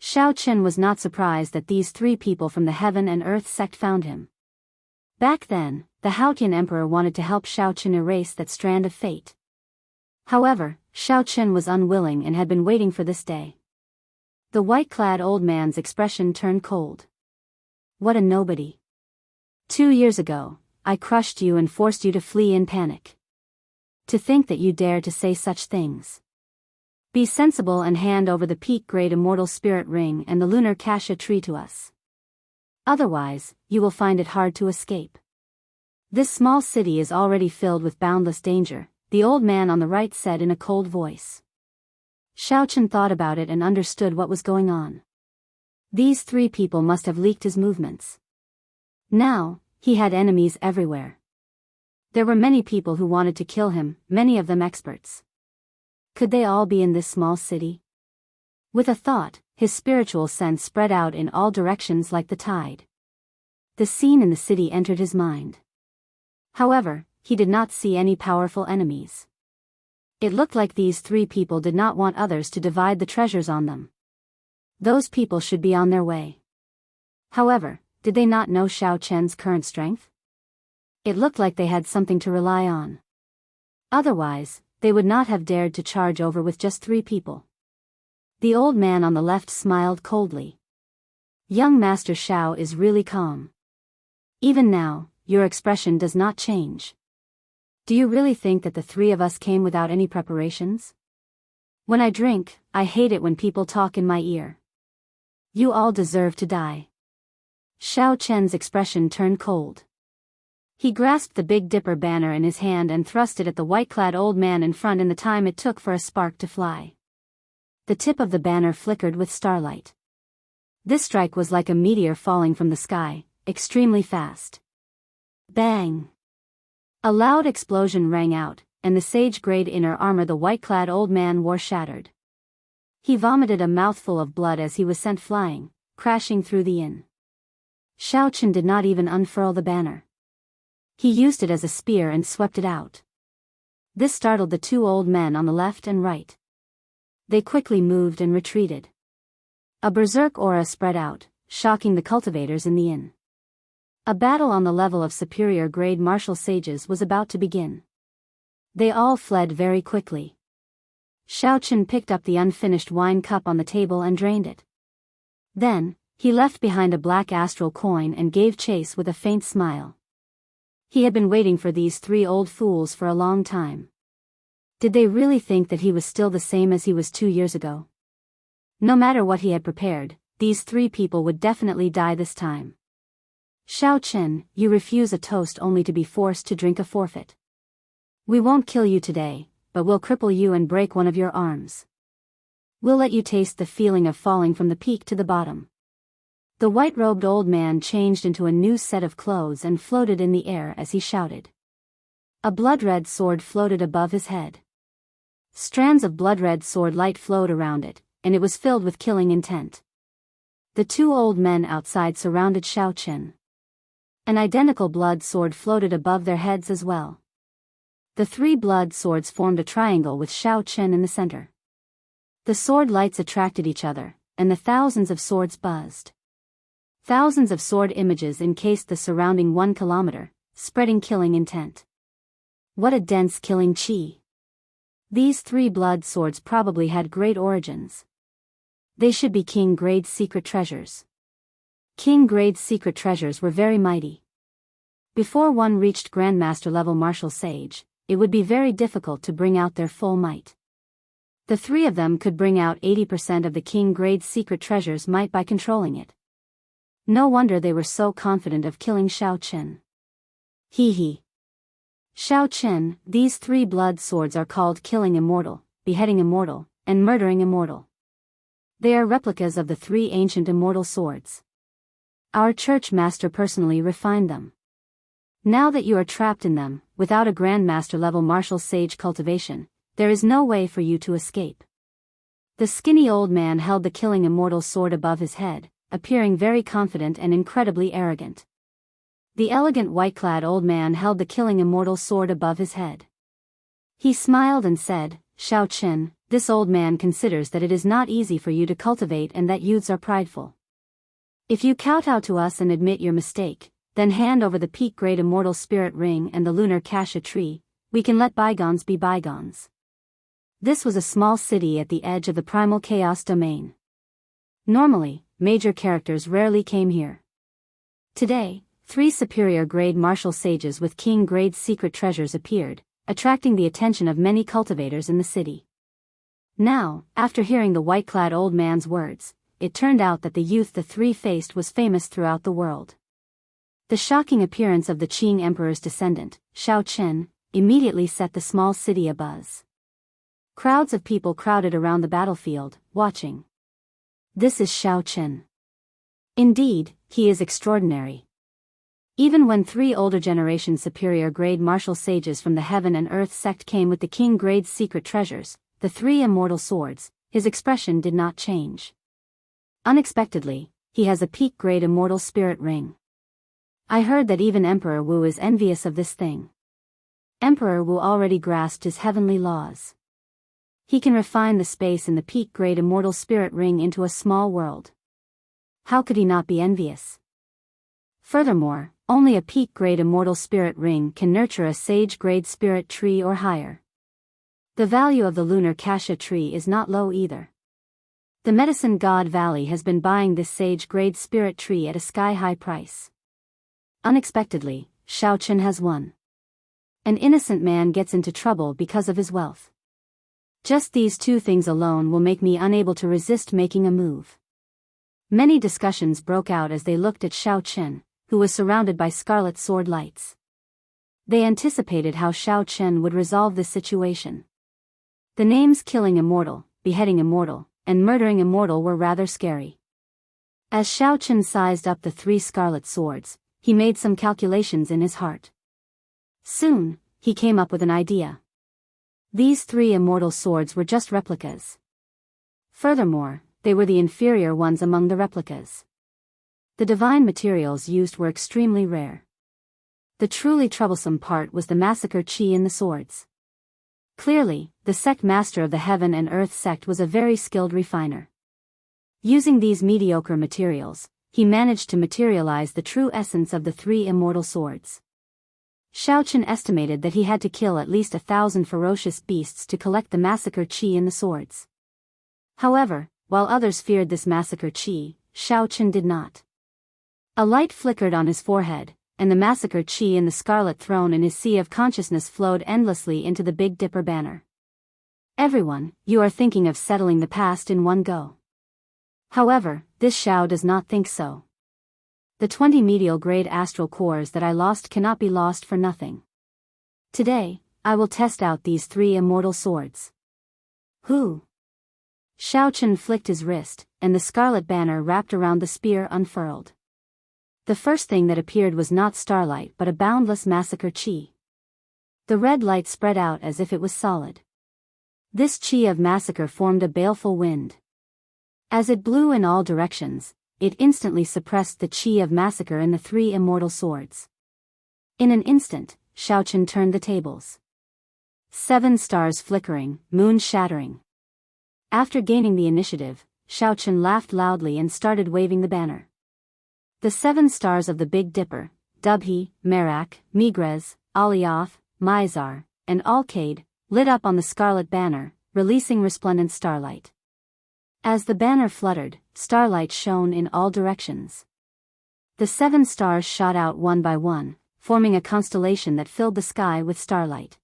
Xiao Chen was not surprised that these three people from the Heaven and Earth sect found him. Back then, the Haotian Emperor wanted to help Xiao Chen erase that strand of fate. However, Xiao Chen was unwilling and had been waiting for this day. The white-clad old man's expression turned cold. What a nobody. 2 years ago, I crushed you and forced you to flee in panic. To think that you dare to say such things. Be sensible and hand over the peak-grade immortal spirit ring and the lunar cassia tree to us. Otherwise, you will find it hard to escape. This small city is already filled with boundless danger, the old man on the right said in a cold voice. Xiao Chen thought about it and understood what was going on. These three people must have leaked his movements. Now, he had enemies everywhere. There were many people who wanted to kill him, many of them experts. Could they all be in this small city? With a thought, his spiritual sense spread out in all directions like the tide. The scene in the city entered his mind. However, he did not see any powerful enemies. It looked like these three people did not want others to divide the treasures on them. Those people should be on their way. However, did they not know Xiao Chen's current strength? It looked like they had something to rely on. Otherwise, they would not have dared to charge over with just 3 people. The old man on the left smiled coldly. Young Master Xiao is really calm. Even now, your expression does not change. Do you really think that the 3 of us came without any preparations? When I drink, I hate it when people talk in my ear. You all deserve to die. Xiao Chen's expression turned cold. He grasped the Big Dipper banner in his hand and thrust it at the white-clad old man in front in the time it took for a spark to fly. The tip of the banner flickered with starlight. This strike was like a meteor falling from the sky, extremely fast. Bang! A loud explosion rang out, and the sage-grade inner armor the white-clad old man wore shattered. He vomited a mouthful of blood as he was sent flying, crashing through the inn. Xiao Chen did not even unfurl the banner. He used it as a spear and swept it out. This startled the 2 old men on the left and right. They quickly moved and retreated. A berserk aura spread out, shocking the cultivators in the inn. A battle on the level of superior-grade martial sages was about to begin. They all fled very quickly. Xiao Chen picked up the unfinished wine cup on the table and drained it. Then, he left behind a black astral coin and gave chase with a faint smile. He had been waiting for these 3 old fools for a long time. Did they really think that he was still the same as he was 2 years ago? No matter what he had prepared, these 3 people would definitely die this time. Xiao Chen, you refuse a toast only to be forced to drink a forfeit. We won't kill you today, but we'll cripple you and break one of your arms. We'll let you taste the feeling of falling from the peak to the bottom. The white-robed old man changed into a new set of clothes and floated in the air as he shouted. A blood-red sword floated above his head. Strands of blood-red sword light flowed around it, and it was filled with killing intent. The two old men outside surrounded Xiaochen. An identical blood sword floated above their heads as well. The three blood swords formed a triangle with Xiaochen in the center. The sword lights attracted each other, and the thousands of swords buzzed. Thousands of sword images encased the surrounding 1 kilometer, spreading killing intent. What a dense killing chi! These three blood swords probably had great origins. They should be king-grade secret treasures. King-grade secret treasures were very mighty. Before one reached Grandmaster-level martial sage, it would be very difficult to bring out their full might. The three of them could bring out 80% of the king-grade secret treasure's might by controlling it. No wonder they were so confident of killing Xiaochen. Hee. Xiaochen, these three blood swords are called killing immortal, beheading immortal, and murdering immortal. They are replicas of the three ancient immortal swords. Our church master personally refined them. Now that you are trapped in them, without a grandmaster-level martial sage cultivation, there is no way for you to escape. The skinny old man held the killing immortal sword above his head, appearing very confident and incredibly arrogant. The elegant white-clad old man held the killing immortal sword above his head. He smiled and said, Xiaochen, this old man considers that it is not easy for you to cultivate and that youths are prideful. If you kowtow to us and admit your mistake, then hand over the peak-grade immortal spirit ring and the lunar cassia tree, we can let bygones be bygones. This was a small city at the edge of the primal chaos domain. Normally, major characters rarely came here. Today, 3 superior-grade martial sages with king-grade secret treasures appeared, attracting the attention of many cultivators in the city. Now, after hearing the white-clad old man's words, it turned out that the youth the three faced was famous throughout the world. The shocking appearance of the Qing Emperor's descendant, Xiaochen, immediately set the small city abuzz. Crowds of people crowded around the battlefield, watching. This is Xiaochen. Indeed, he is extraordinary. Even when 3 older generation superior-grade martial sages from the Heaven and Earth sect came with the king-grade secret treasures, the 3 immortal swords, his expression did not change. Unexpectedly, he has a peak-grade immortal spirit ring. I heard that even Emperor Wu is envious of this thing. Emperor Wu already grasped his heavenly laws. He can refine the space in the peak-grade immortal spirit ring into a small world. How could he not be envious? Furthermore, only a peak-grade immortal spirit ring can nurture a sage-grade spirit tree or higher. The value of the lunar cassia tree is not low either. The medicine god Valley has been buying this sage-grade spirit tree at a sky-high price. Unexpectedly, Xiaochen has won. An innocent man gets into trouble because of his wealth. Just these 2 things alone will make me unable to resist making a move. Many discussions broke out as they looked at Xiaochen, who was surrounded by scarlet sword lights. They anticipated how Xiaochen would resolve this situation. The names killing immortal, beheading immortal, and murdering immortal were rather scary. As Xiaochen sized up the 3 scarlet swords, he made some calculations in his heart. Soon, he came up with an idea. These 3 immortal swords were just replicas. Furthermore, they were the inferior ones among the replicas. The divine materials used were extremely rare. The truly troublesome part was the massacre chi in the swords. Clearly, the sect master of the Heaven and Earth sect was a very skilled refiner. Using these mediocre materials, he managed to materialize the true essence of the 3 immortal swords. Xiaochen estimated that he had to kill at least 1,000 ferocious beasts to collect the massacre chi in the swords. However, while others feared this massacre chi, Xiaochen did not. A light flickered on his forehead, and the massacre chi in the scarlet throne in his sea of consciousness flowed endlessly into the Big Dipper banner. Everyone, you are thinking of settling the past in one go. However, this Xiao does not think so. The 20 medial grade astral cores that I lost cannot be lost for nothing. Today, I will test out these 3 immortal swords. Who? Xiao flicked his wrist, and the scarlet banner wrapped around the spear unfurled. The first thing that appeared was not starlight but a boundless massacre chi. The red light spread out as if it was solid. This chi of massacre formed a baleful wind. As it blew in all directions, it instantly suppressed the chi of massacre in the three immortal swords. In an instant, Xiao turned the tables. 7 stars flickering, moon shattering. After gaining the initiative, Xiao laughed loudly and started waving the banner. The 7 stars of the Big Dipper, Dubhe, Merak, Megrez, Alioth, Mizar, and Alcade, lit up on the scarlet banner, releasing resplendent starlight. As the banner fluttered, starlight shone in all directions. The 7 stars shot out one by one, forming a constellation that filled the sky with starlight.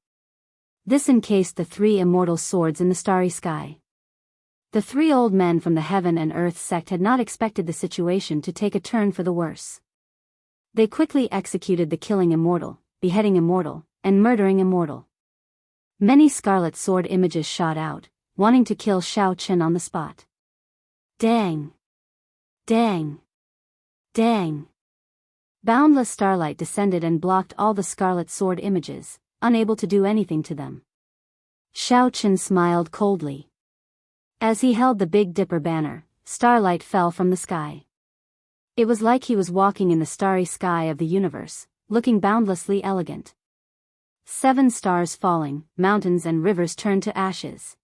This encased the 3 immortal swords in the starry sky. The 3 old men from the Heaven and Earth sect had not expected the situation to take a turn for the worse. They quickly executed the killing immortal, beheading immortal, and murdering immortal. Many scarlet sword images shot out, wanting to kill Xiao on the spot. Dang! Dang! Dang! Boundless starlight descended and blocked all the scarlet sword images, unable to do anything to them. Xiao smiled coldly. As he held the Big Dipper banner, starlight fell from the sky. It was like he was walking in the starry sky of the universe, looking boundlessly elegant. 7 stars falling, mountains and rivers turned to ashes.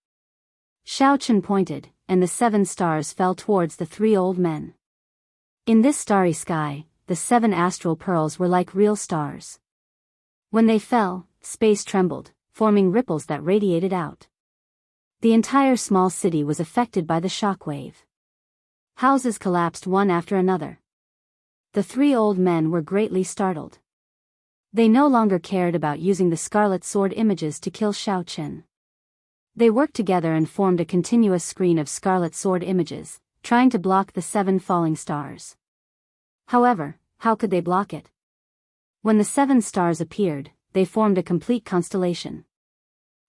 Xiao pointed, and the 7 stars fell towards the 3 old men. In this starry sky, the 7 astral pearls were like real stars. When they fell, space trembled, forming ripples that radiated out. The entire small city was affected by the shockwave. Houses collapsed one after another. The 3 old men were greatly startled. They no longer cared about using the scarlet sword images to kill Xiao. They worked together and formed a continuous screen of scarlet sword images, trying to block the 7 falling stars. However, how could they block it? When the 7 stars appeared, they formed a complete constellation.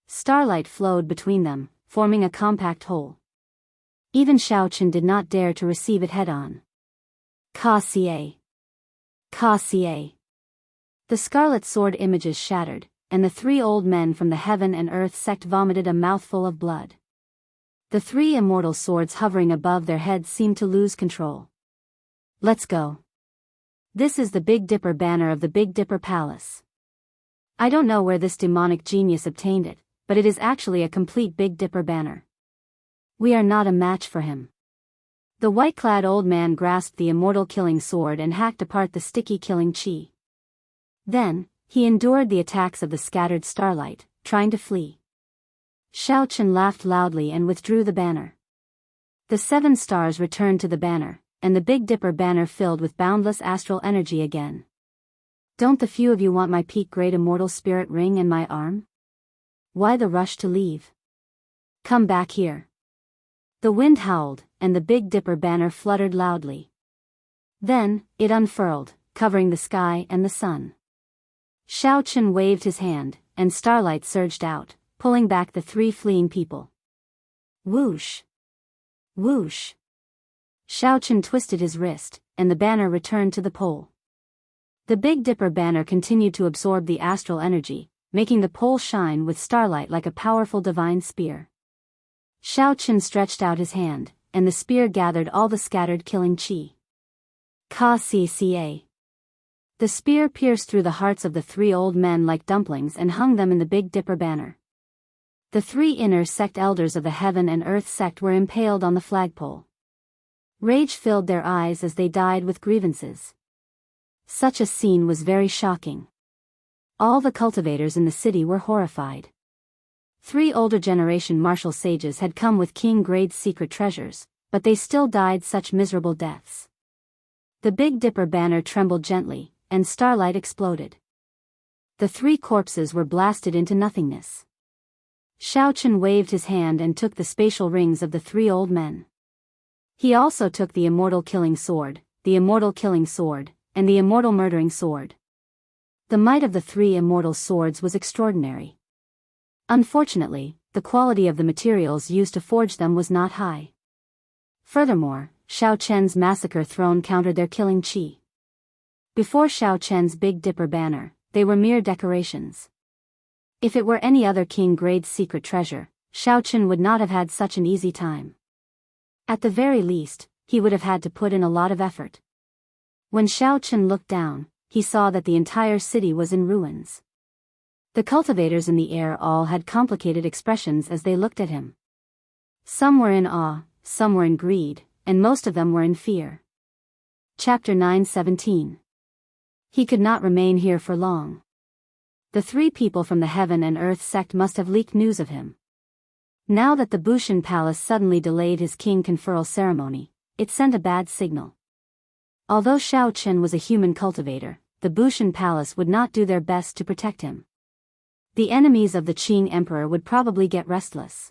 Starlight flowed between them, forming a compact whole. Even Xiao did not dare to receive it head-on. Ka-cie! Ka-cie! The scarlet sword images shattered, and the 3 old men from the Heaven and Earth sect vomited a mouthful of blood. The 3 immortal swords hovering above their heads seemed to lose control. Let's go. This is the Big Dipper banner of the Big Dipper Palace. I don't know where this demonic genius obtained it, but it is actually a complete Big Dipper banner. We are not a match for him. The white-clad old man grasped the immortal killing sword and hacked apart the sticky killing chi. Then, he endured the attacks of the scattered starlight, trying to flee. Xiao laughed loudly and withdrew the banner. The 7 stars returned to the banner, and the Big Dipper banner filled with boundless astral energy again. Don't the few of you want my peak great immortal spirit ring and my arm? Why the rush to leave? Come back here. The wind howled, and the Big Dipper banner fluttered loudly. Then, it unfurled, covering the sky and the sun. Xiao waved his hand, and starlight surged out, pulling back the 3 fleeing people. Whoosh! Whoosh! Xiao twisted his wrist, and the banner returned to the pole. The Big Dipper banner continued to absorb the astral energy, making the pole shine with starlight like a powerful divine spear. Xiao stretched out his hand, and the spear gathered all the scattered killing chi. Ka-cie! The spear pierced through the hearts of the 3 old men like dumplings and hung them in the Big Dipper banner. The 3 inner sect elders of the Heaven and Earth sect were impaled on the flagpole. Rage filled their eyes as they died with grievances. Such a scene was very shocking. All the cultivators in the city were horrified. 3 older generation martial sages had come with king-grade secret treasures, but they still died such miserable deaths. The Big Dipper banner trembled gently, and starlight exploded. The 3 corpses were blasted into nothingness. Xiao waved his hand and took the spatial rings of the 3 old men. He also took the immortal killing sword, the immortal killing sword, and the immortal murdering sword. The might of the 3 immortal swords was extraordinary. Unfortunately, the quality of the materials used to forge them was not high. Furthermore, Xiao Chen's massacre throne countered their killing chi. Before Xiao Chen's Big Dipper banner, they were mere decorations. If it were any other king-grade secret treasure, Xiao Chen would not have had such an easy time. At the very least, he would have had to put in a lot of effort. When Xiao Chen looked down, he saw that the entire city was in ruins. The cultivators in the air all had complicated expressions as they looked at him. Some were in awe, some were in greed, and most of them were in fear. Chapter 9:17. He could not remain here for long. The three people from the Heaven and Earth sect must have leaked news of him. Now that the Bushan Palace suddenly delayed his king conferral ceremony, it sent a bad signal. Although Xiao Chen was a human cultivator, the Bushan Palace would not do their best to protect him. The enemies of the Qing Emperor would probably get restless.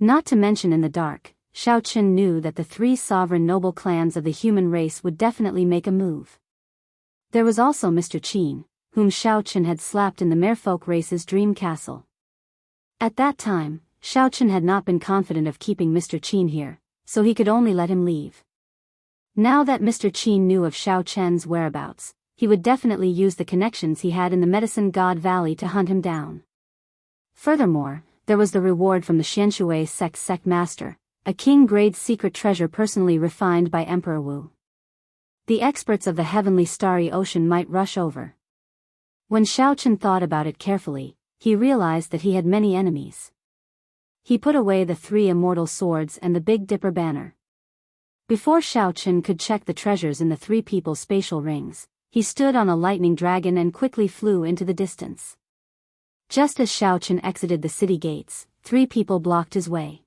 Not to mention in the dark, Xiao Chen knew that the three sovereign noble clans of the human race would definitely make a move. There was also Mr. Qin, whom Xiao Chen had slapped in the merfolk race's dream castle. At that time, Xiao Chen had not been confident of keeping Mr. Qin here, so he could only let him leave. Now that Mr. Qin knew of Xiao Chen's whereabouts, he would definitely use the connections he had in the Medicine God Valley to hunt him down. Furthermore, there was the reward from the Xianshui sect master, a king-grade secret treasure personally refined by Emperor Wu. The experts of the heavenly starry ocean might rush over. When Xiao Chen thought about it carefully, he realized that he had many enemies. He put away the three immortal swords and the Big Dipper banner. Before Xiao Chen could check the treasures in the three people's spatial rings, he stood on a lightning dragon and quickly flew into the distance. Just as Xiao Chen exited the city gates, three people blocked his way.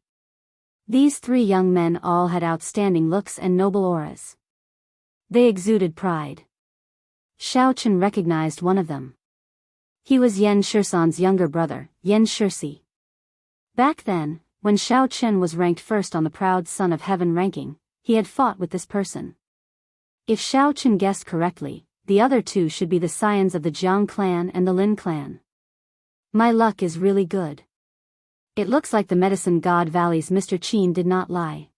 These three young men all had outstanding looks and noble auras. They exuded pride. Xiao Chen recognized one of them. He was Yan Shisan's younger brother, Yan Shisi. Back then, when Xiao Chen was ranked first on the Proud Son of Heaven ranking, he had fought with this person. If Xiao Chen guessed correctly, the other two should be the scions of the Jiang clan and the Lin clan. My luck is really good. It looks like the Medicine God Valley's Mr. Qin did not lie.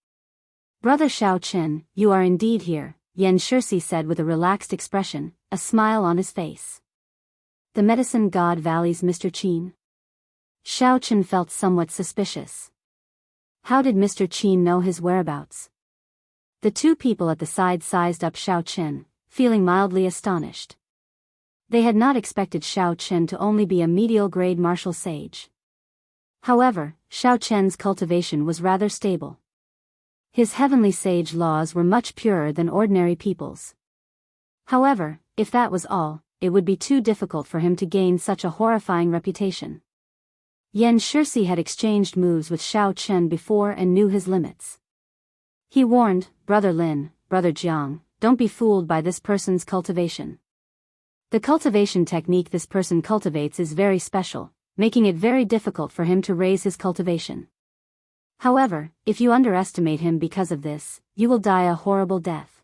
Brother Xiao Chen, you are indeed here, Yan Shisi said with a relaxed expression, a smile on his face. The Medicine God Valley's Mr. Qin? Xiao Chen felt somewhat suspicious. How did Mr. Qin know his whereabouts? The two people at the side sized up Xiao Chen, feeling mildly astonished. They had not expected Xiao Chen to only be a medial grade martial sage. However, Xiao Chen's cultivation was rather stable. His heavenly sage laws were much purer than ordinary people's. However, if that was all, it would be too difficult for him to gain such a horrifying reputation. Yan Shisi had exchanged moves with Xiao Chen before and knew his limits. He warned, Brother Lin, Brother Jiang, don't be fooled by this person's cultivation. The cultivation technique this person cultivates is very special, making it very difficult for him to raise his cultivation. However, if you underestimate him because of this, you will die a horrible death.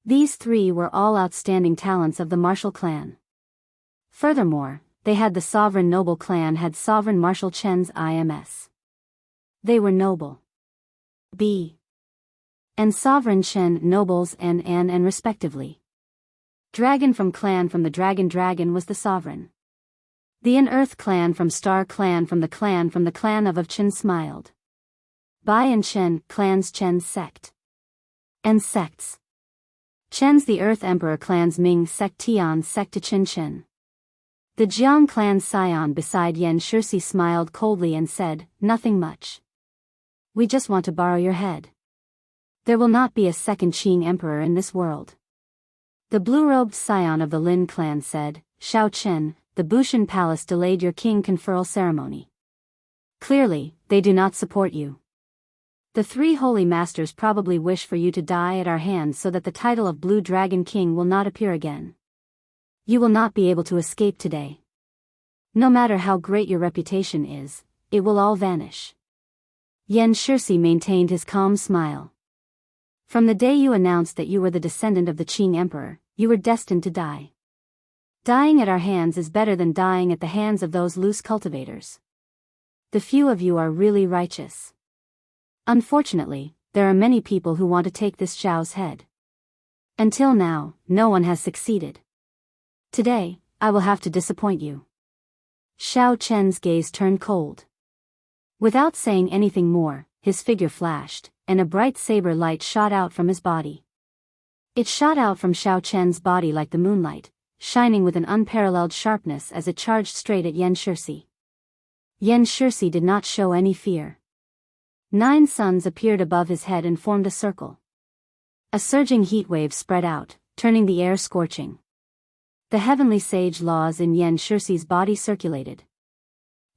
These three were all outstanding talents of the martial clan. Furthermore, they had the sovereign noble clan had sovereign Marshal Chen's IMS. They were noble B and sovereign Chen nobles and respectively. Dragon from the Dragon was the sovereign. The In-Earth clan from the clan of Chen smiled. Bai and Chen, clans Chen's sect. And sects. Chen's the Earth Emperor clan's Ming sect Tian sect to Chen. The Jiang clan scion beside Yan Shisi smiled coldly and said, nothing much. We just want to borrow your head. There will not be a second Qing emperor in this world. The blue-robed scion of the Lin clan said, Xiao Chen, the Bushan Palace delayed your king conferral ceremony. Clearly, they do not support you. The three holy masters probably wish for you to die at our hands so that the title of Blue Dragon King will not appear again. You will not be able to escape today. No matter how great your reputation is, it will all vanish. Yan Shisi maintained his calm smile. From the day you announced that you were the descendant of the Qing Emperor, you were destined to die. Dying at our hands is better than dying at the hands of those loose cultivators. The few of you are really righteous. Unfortunately, there are many people who want to take this Xiao's head. Until now, no one has succeeded. Today, I will have to disappoint you. Xiao Chen's gaze turned cold. Without saying anything more, his figure flashed, and a bright saber light shot out from his body. It shot out from Xiao Chen's body like the moonlight, shining with an unparalleled sharpness as it charged straight at Yan Shixi. Yan Shixi did not show any fear. 9 suns appeared above his head and formed a circle. A surging heat wave spread out, turning the air scorching. The heavenly sage laws in Yan Shixi's body circulated.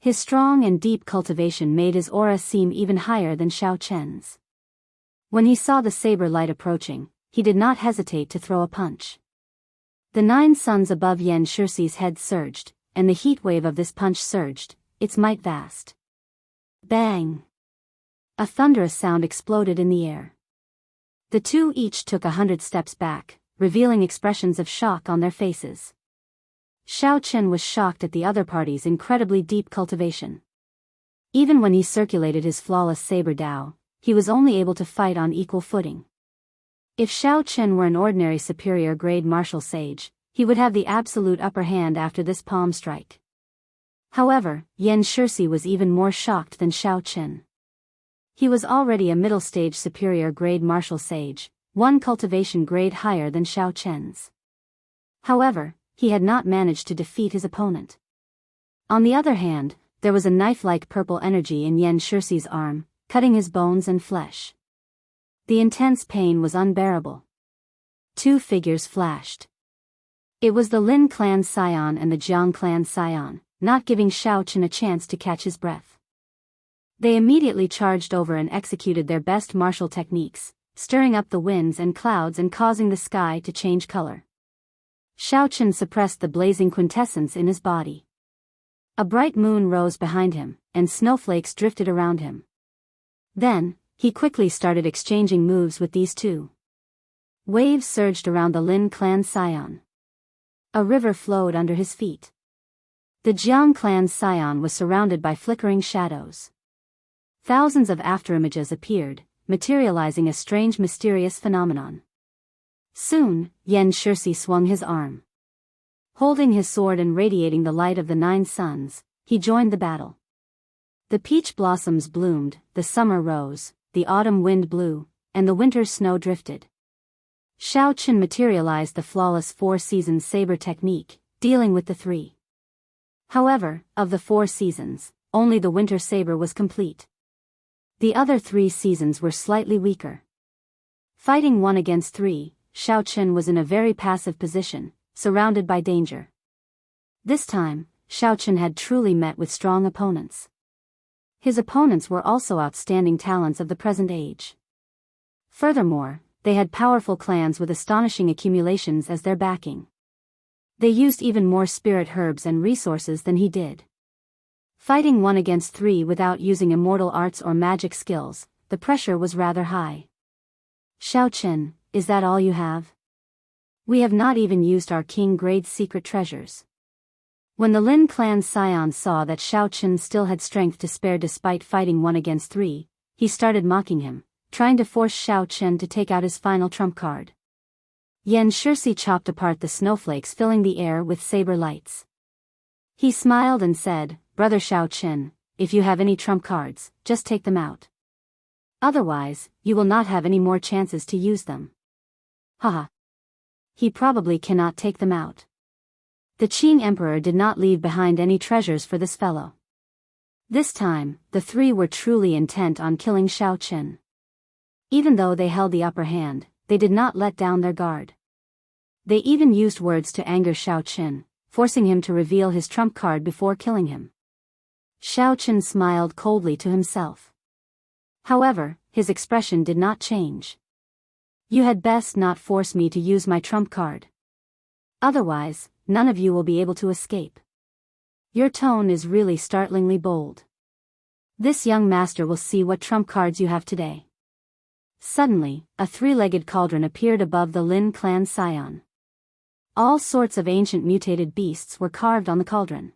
His strong and deep cultivation made his aura seem even higher than Xiao Chen's. When he saw the saber light approaching, he did not hesitate to throw a punch. The 9 suns above Yan Shixi's head surged, and the heat wave of this punch surged, its might vast. Bang! A thunderous sound exploded in the air. The two each took 100 steps back, revealing expressions of shock on their faces. Xiao Chen was shocked at the other party's incredibly deep cultivation. Even when he circulated his flawless saber Dao, he was only able to fight on equal footing. If Xiao Chen were an ordinary superior grade martial sage, he would have the absolute upper hand after this palm strike. However, Yan Shixi was even more shocked than Xiao Chen. He was already a middle-stage superior grade martial sage, 1 cultivation grade higher than Xiao Chen's. However, he had not managed to defeat his opponent. On the other hand, there was a knife-like purple energy in Yan Shixi's arm, cutting his bones and flesh. The intense pain was unbearable. 2 figures flashed. It was the Lin clan scion and the Jiang clan scion, not giving Xiao Chen a chance to catch his breath. They immediately charged over and executed their best martial techniques, stirring up the winds and clouds and causing the sky to change color. Xiao Chen suppressed the blazing quintessence in his body. A bright moon rose behind him, and snowflakes drifted around him. Then, he quickly started exchanging moves with these two. Waves surged around the Lin clan scion. A river flowed under his feet. The Jiang clan scion was surrounded by flickering shadows. Thousands of afterimages appeared, materializing a strange mysterious phenomenon. Soon, Yan Shixi swung his arm. Holding his sword and radiating the light of the 9 suns, he joined the battle. The peach blossoms bloomed, the summer rose, the autumn wind blew, and the winter snow drifted. Xiao Chen materialized the flawless 4 seasons saber technique, dealing with the 3. However, of the 4 seasons, only the winter saber was complete. The other 3 seasons were slightly weaker. Fighting 1 against 3, Xiao Chen was in a very passive position, surrounded by danger. This time, Xiao Chen had truly met with strong opponents. His opponents were also outstanding talents of the present age. Furthermore, they had powerful clans with astonishing accumulations as their backing. They used even more spirit herbs and resources than he did. Fighting 1 against 3 without using immortal arts or magic skills, the pressure was rather high. Xiao Chen, is that all you have? We have not even used our king-grade secret treasures. When the Lin clan scion saw that Xiao Chen still had strength to spare despite fighting 1 against 3, he started mocking him, trying to force Xiao Chen to take out his final trump card. Yan Shixi chopped apart the snowflakes filling the air with saber lights. He smiled and said, "Brother Xiao Chen, if you have any trump cards, just take them out. Otherwise, you will not have any more chances to use them." Haha. He probably cannot take them out. The Qing Emperor did not leave behind any treasures for this fellow. This time, the 3 were truly intent on killing Xiao Chen. Even though they held the upper hand, they did not let down their guard. They even used words to anger Xiao Chen, forcing him to reveal his trump card before killing him. Xiao Chen smiled coldly to himself. However, his expression did not change. You had best not force me to use my trump card. Otherwise, none of you will be able to escape. Your tone is really startlingly bold. This young master will see what trump cards you have today. Suddenly, a 3-legged cauldron appeared above the Lin clan scion. All sorts of ancient mutated beasts were carved on the cauldron.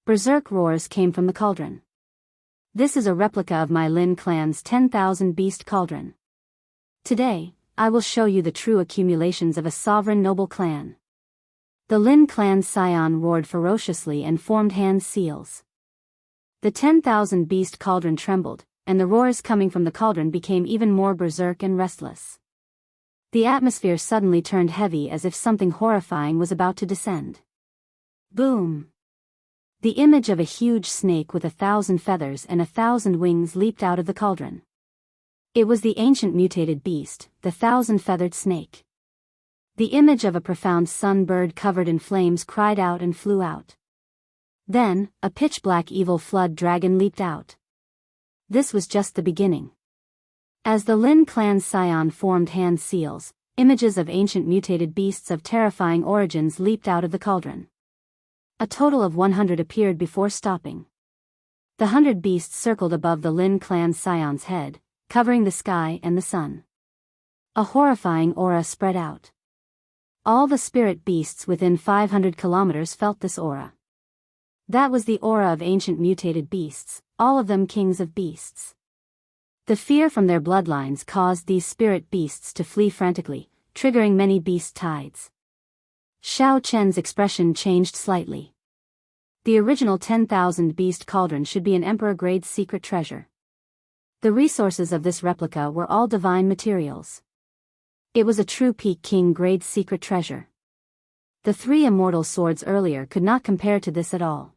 Berserk roars came from the cauldron. This is a replica of my Lin clan's 10,000 beast cauldron. Today, I will show you the true accumulations of a sovereign noble clan. The Lin clan scion roared ferociously and formed hand seals. The 10,000 beast cauldron trembled, and the roars coming from the cauldron became even more berserk and restless. The atmosphere suddenly turned heavy as if something horrifying was about to descend. Boom! The image of a huge snake with 1,000 feathers and 1,000 wings leaped out of the cauldron. It was the ancient mutated beast, the 1,000-feathered snake. The image of a profound sun bird covered in flames cried out and flew out. Then, a pitch-black evil flood dragon leaped out. This was just the beginning. As the Lin clan scion formed hand seals, images of ancient mutated beasts of terrifying origins leaped out of the cauldron. A total of 100 appeared before stopping. The 100 beasts circled above the Lin clan scion's head, covering the sky and the sun. A horrifying aura spread out. All the spirit beasts within 500 kilometers felt this aura. That was the aura of ancient mutated beasts, all of them kings of beasts. The fear from their bloodlines caused these spirit beasts to flee frantically, triggering many beast tides. Xiao Chen's expression changed slightly. The original 10,000 beast cauldron should be an emperor-grade secret treasure. The resources of this replica were all divine materials. It was a true peak king-grade secret treasure. The 3 immortal swords earlier could not compare to this at all.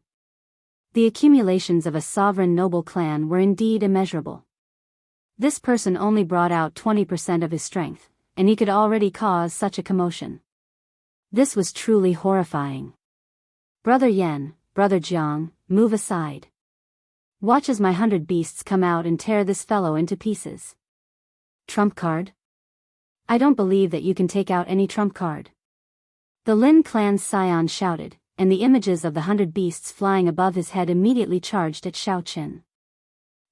The accumulations of a sovereign noble clan were indeed immeasurable. This person only brought out 20% of his strength, and he could already cause such a commotion. This was truly horrifying. Brother Yen, Brother Jiang, move aside. Watch as my 100 beasts come out and tear this fellow into pieces. Trump card? I don't believe that you can take out any trump card. The Lin clan's scion shouted, and the images of the 100 beasts flying above his head immediately charged at Xiao Chen.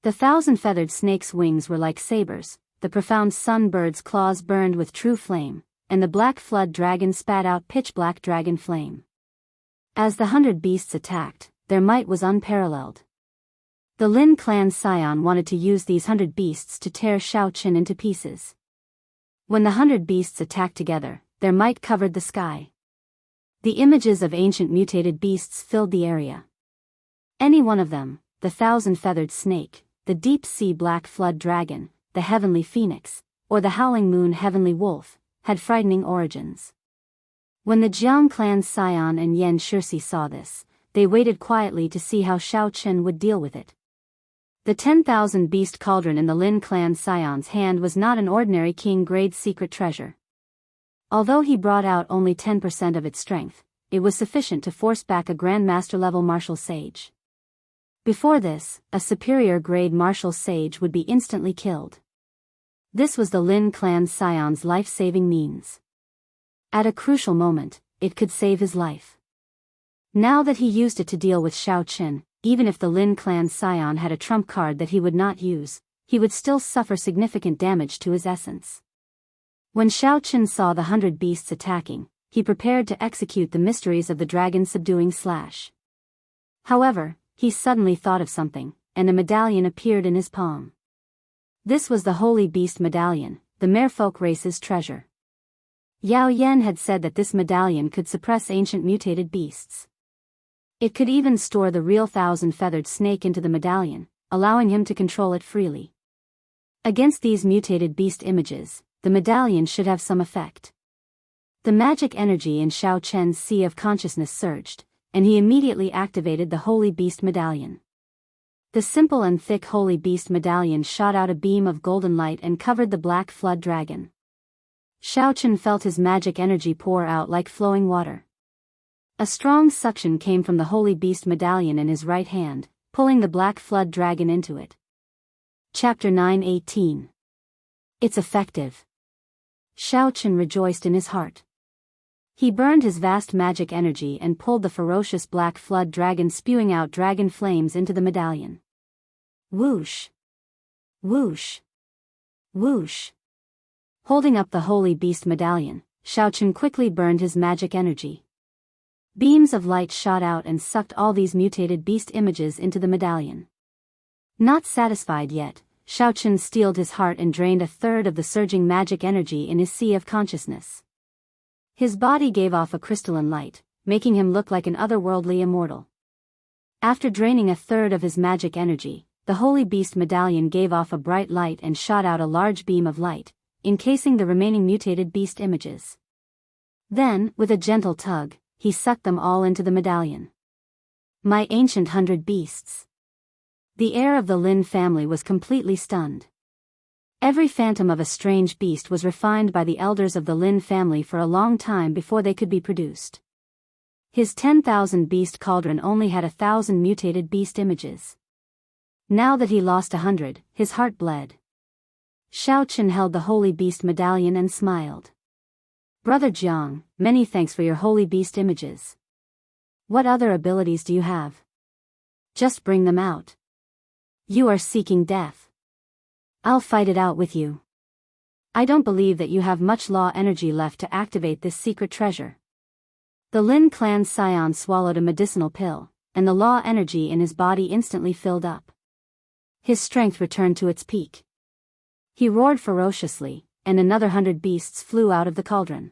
The 1,000-feathered snake's wings were like sabers, the profound sun bird's claws burned with true flame, and the black flood dragon spat out pitch-black dragon flame. As the 100 beasts attacked, their might was unparalleled. The Lin clan scion wanted to use these 100 beasts to tear Xiao Chen into pieces. When the 100 beasts attacked together, their might covered the sky. The images of ancient mutated beasts filled the area. Any one of them, the 1,000-feathered snake, the deep-sea black flood dragon, the heavenly phoenix, or the howling moon heavenly wolf, had frightening origins. When the Jiang clan scion and Yan Shirsi saw this, they waited quietly to see how Xiao Chen would deal with it. The 10,000 beast cauldron in the Lin clan scion's hand was not an ordinary king-grade secret treasure. Although he brought out only 10% of its strength, it was sufficient to force back a grandmaster-level martial sage. Before this, a superior-grade martial sage would be instantly killed. This was the Lin clan scion's life-saving means. At a crucial moment, it could save his life. Now that he used it to deal with Xiao Chen, even if the Lin clan scion had a trump card that he would not use, he would still suffer significant damage to his essence. When Xiao Chen saw the 100 beasts attacking, he prepared to execute the mysteries of the dragon subduing slash. However, he suddenly thought of something, and a medallion appeared in his palm. This was the Holy Beast Medallion, the merfolk race's treasure. Yao Yan had said that this medallion could suppress ancient mutated beasts. It could even store the real 1,000-feathered snake into the medallion, allowing him to control it freely. Against these mutated beast images, the medallion should have some effect. The magic energy in Xiao Chen's sea of consciousness surged, and he immediately activated the Holy Beast Medallion. The simple and thick Holy Beast Medallion shot out a beam of golden light and covered the black flood dragon. Xiao Chen felt his magic energy pour out like flowing water. A strong suction came from the Holy Beast Medallion in his right hand, pulling the black flood dragon into it. Chapter 9:18. It's effective. Xiao Chen rejoiced in his heart. He burned his vast magic energy and pulled the ferocious black flood dragon, spewing out dragon flames into the medallion. Whoosh! Whoosh! Whoosh! Holding up the Holy Beast Medallion, Xiao Chen quickly burned his magic energy. Beams of light shot out and sucked all these mutated beast images into the medallion. Not satisfied yet, Xiaochen steeled his heart and drained a third of the surging magic energy in his sea of consciousness. His body gave off a crystalline light, making him look like an otherworldly immortal. After draining a third of his magic energy, the holy beast medallion gave off a bright light and shot out a large beam of light, encasing the remaining mutated beast images. Then, with a gentle tug, he sucked them all into the medallion. My ancient 100 beasts. The heir of the Lin family was completely stunned. Every phantom of a strange beast was refined by the elders of the Lin family for a long time before they could be produced. His 10,000 beast cauldron only had 1,000 mutated beast images. Now that he lost 100, his heart bled. Xiaochen held the holy beast medallion and smiled. Brother Jiang, many thanks for your holy beast images. What other abilities do you have? Just bring them out. You are seeking death. I'll fight it out with you. I don't believe that you have much law energy left to activate this secret treasure. The Lin clan's scion swallowed a medicinal pill, and the law energy in his body instantly filled up. His strength returned to its peak. He roared ferociously, and another 100 beasts flew out of the cauldron.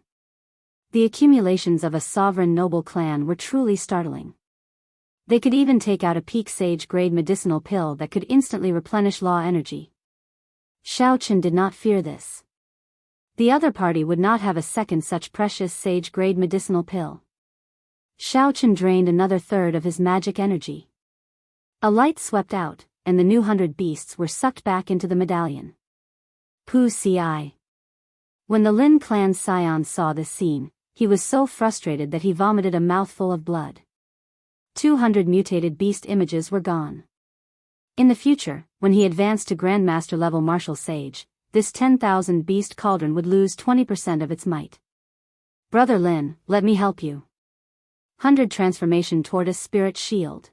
The accumulations of a sovereign noble clan were truly startling. They could even take out a peak sage-grade medicinal pill that could instantly replenish law energy. Xiaochen did not fear this. The other party would not have a second such precious sage-grade medicinal pill. Xiaochen drained another third of his magic energy. A light swept out, and the new 100 beasts were sucked back into the medallion. Pu Ci. When the Lin clan scion saw this scene, he was so frustrated that he vomited a mouthful of blood. 200 mutated beast images were gone. In the future, when he advanced to Grandmaster level martial sage, this 10,000 beast cauldron would lose 20% of its might. Brother Lin, let me help you. 100 transformation tortoise spirit shield.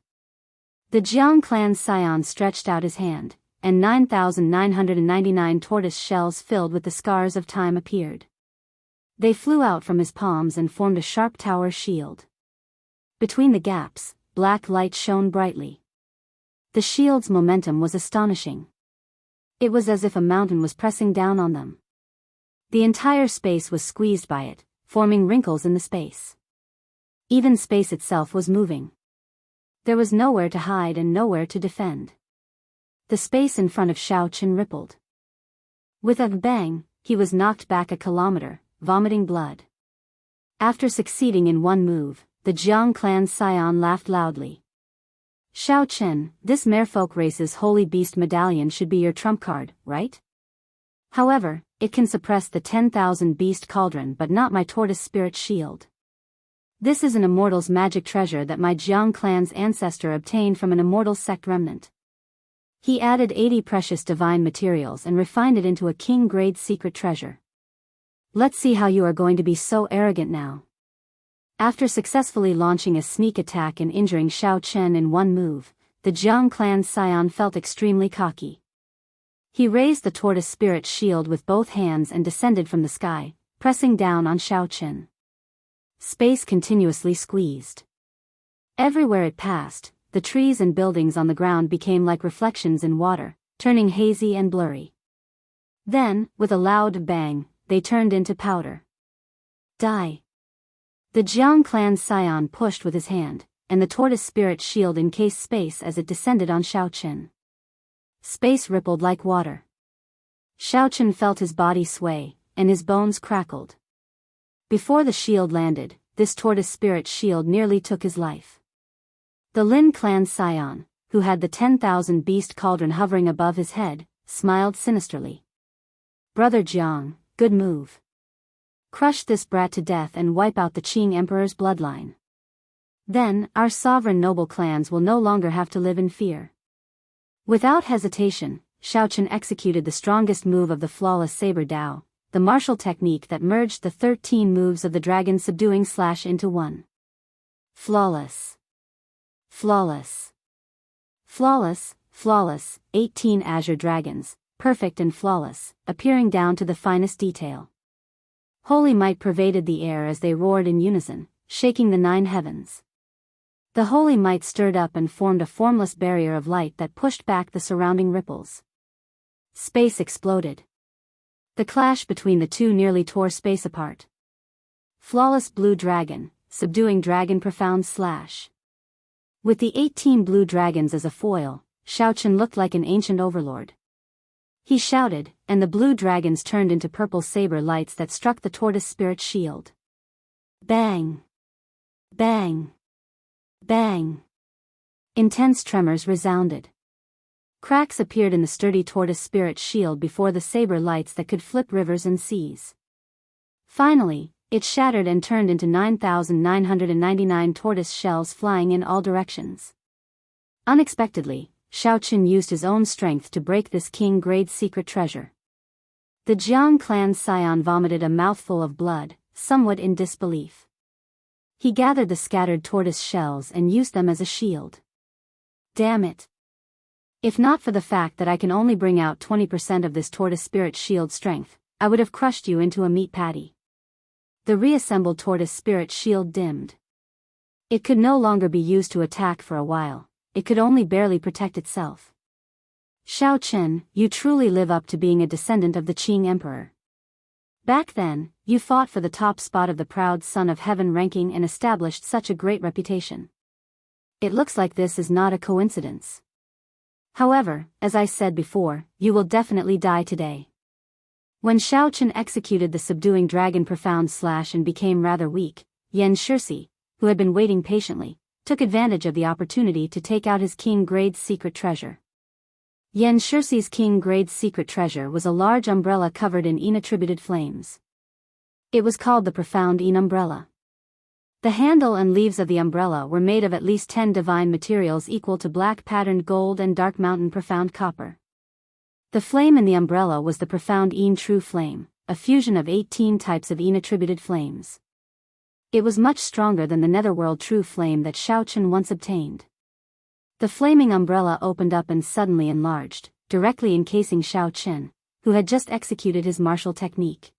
The Jiang clan scion stretched out his hand, and 9,999 tortoise shells filled with the scars of time appeared. They flew out from his palms and formed a sharp tower shield. Between the gaps, black light shone brightly. The shield's momentum was astonishing. It was as if a mountain was pressing down on them. The entire space was squeezed by it, forming wrinkles in the space. Even space itself was moving. There was nowhere to hide and nowhere to defend. The space in front of Xiaochen rippled. With a bang, he was knocked back a kilometer, vomiting blood. After succeeding in one move, the Jiang clan scion laughed loudly. Xiaochen, this merfolk race's holy beast medallion should be your trump card, right? However, it can suppress the 10,000 beast cauldron but not my tortoise spirit shield. This is an immortal's magic treasure that my Jiang clan's ancestor obtained from an immortal sect remnant. He added 80 precious divine materials and refined it into a king-grade secret treasure. Let's see how you are going to be so arrogant now. After successfully launching a sneak attack and injuring Xiaochen in one move, the Jiang clan scion felt extremely cocky. He raised the tortoise spirit shield with both hands and descended from the sky, pressing down on Xiaochen. Space continuously squeezed. Everywhere it passed, the trees and buildings on the ground became like reflections in water, turning hazy and blurry. Then, with a loud bang, they turned into powder. Die. The Jiang clan scion pushed with his hand, and the tortoise spirit shield encased space as it descended on Xiaochen. Space rippled like water. Xiaochen felt his body sway, and his bones crackled. Before the shield landed, this tortoise spirit shield nearly took his life. The Lin clan scion, who had the 10,000 beast cauldron hovering above his head, smiled sinisterly. Brother Jiang, good move. Crush this brat to death and wipe out the Qing Emperor's bloodline. Then, our sovereign noble clans will no longer have to live in fear. Without hesitation, Xiaochen executed the strongest move of the flawless saber Dao, the martial technique that merged the 13 moves of the dragon subduing slash into one. Flawless. Flawless. Flawless, flawless, 18 azure dragons, perfect and flawless, appearing down to the finest detail. Holy might pervaded the air as they roared in unison, shaking the 9 heavens. The holy might stirred up and formed a formless barrier of light that pushed back the surrounding ripples. Space exploded. The clash between the two nearly tore space apart. Flawless blue dragon, subduing dragon profound slash. With the 18 blue dragons as a foil, Xiaochen looked like an ancient overlord. He shouted, and the blue dragons turned into purple saber lights that struck the tortoise spirit shield. Bang! Bang! Bang! Intense tremors resounded. Cracks appeared in the sturdy tortoise spirit shield before the saber lights that could flip rivers and seas. Finally, it shattered and turned into 9,999 tortoise shells flying in all directions. Unexpectedly, Xiaochen used his own strength to break this king-grade secret treasure. The Jiang clan's scion vomited a mouthful of blood, somewhat in disbelief. He gathered the scattered tortoise shells and used them as a shield. Damn it! If not for the fact that I can only bring out 20% of this tortoise spirit shield strength, I would have crushed you into a meat patty. The reassembled tortoise spirit shield dimmed. It could no longer be used to attack for a while, it could only barely protect itself. Xiaochen, you truly live up to being a descendant of the Qing Emperor. Back then, you fought for the top spot of the proud son of heaven ranking and established such a great reputation. It looks like this is not a coincidence. However, as I said before, you will definitely die today. When Xiaochen executed the subduing dragon profound slash and became rather weak, Yan Shirsi, who had been waiting patiently, took advantage of the opportunity to take out his king-grade secret treasure. Yan Shirsi's king-grade secret treasure was a large umbrella covered in Yin-attributed flames. It was called the Profound Yin Umbrella. The handle and leaves of the umbrella were made of at least 10 divine materials equal to black patterned gold and dark mountain profound copper. The flame in the umbrella was the profound Yin True Flame, a fusion of 18 types of Yin-attributed flames. It was much stronger than the Netherworld True Flame that Xiaochen once obtained. The flaming umbrella opened up and suddenly enlarged, directly encasing Xiaochen, who had just executed his martial technique.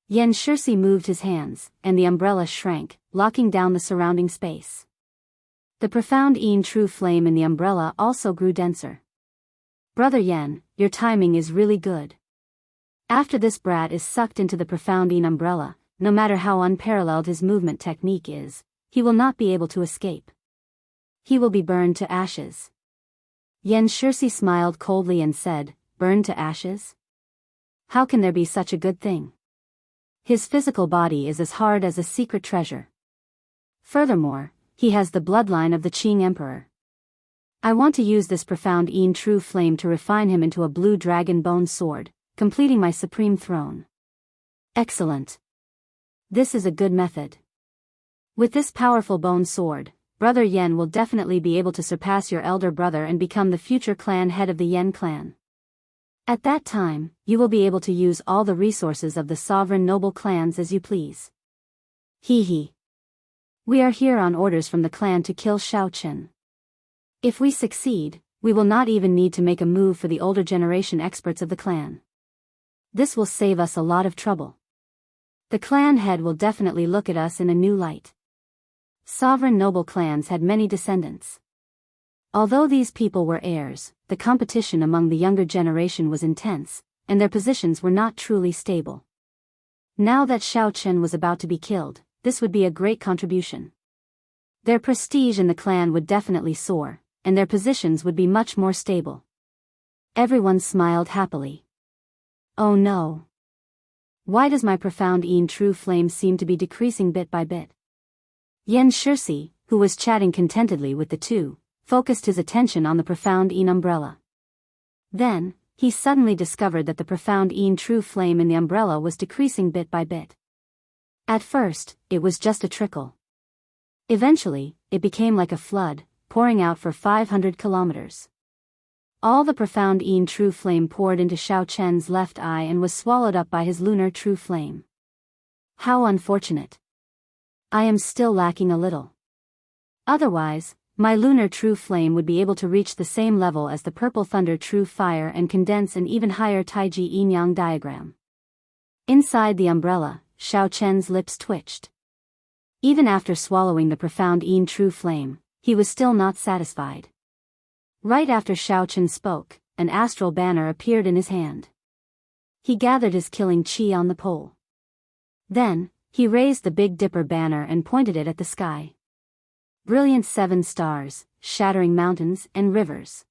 Yan Shirsi moved his hands, and the umbrella shrank, locking down the surrounding space. The profound Yin True Flame in the umbrella also grew denser. Brother Yan, your timing is really good. After this brat is sucked into the profound Yin umbrella, no matter how unparalleled his movement technique is, he will not be able to escape. He will be burned to ashes. Yan Shirsi smiled coldly and said, burned to ashes? How can there be such a good thing? His physical body is as hard as a secret treasure. Furthermore, he has the bloodline of the Qing Emperor. I want to use this profound Yin True Flame to refine him into a blue dragon bone sword, completing my supreme throne. Excellent. This is a good method. With this powerful bone sword, Brother Yan will definitely be able to surpass your elder brother and become the future clan head of the Yan clan. At that time, you will be able to use all the resources of the sovereign noble clans as you please. Hee hee. We are here on orders from the clan to kill Xiaochen. If we succeed, we will not even need to make a move for the older generation experts of the clan. This will save us a lot of trouble. The clan head will definitely look at us in a new light. Sovereign noble clans had many descendants. Although these people were heirs, the competition among the younger generation was intense, and their positions were not truly stable. Now that Xiaochen was about to be killed, this would be a great contribution. Their prestige in the clan would definitely soar, and their positions would be much more stable. Everyone smiled happily. Oh no. Why does my profound Yin True Flame seem to be decreasing bit by bit? Yan Shirsi, who was chatting contentedly with the two, focused his attention on the profound Yin umbrella. Then, he suddenly discovered that the profound Yin True Flame in the umbrella was decreasing bit by bit. At first, it was just a trickle. Eventually, it became like a flood, pouring out for 500 kilometers. All the profound Yin True Flame poured into Xiaochen's left eye and was swallowed up by his lunar True Flame. How unfortunate. I am still lacking a little. Otherwise, my lunar True Flame would be able to reach the same level as the purple thunder True Fire and condense an even higher Taiji Yin-Yang diagram. Inside the umbrella, Xiaochen's lips twitched. Even after swallowing the profound Yin True Flame, he was still not satisfied. Right after Xiaochen spoke, an astral banner appeared in his hand. He gathered his killing chi on the pole. Then, he raised the Big Dipper banner and pointed it at the sky. Brilliant 7 stars, shattering mountains and rivers.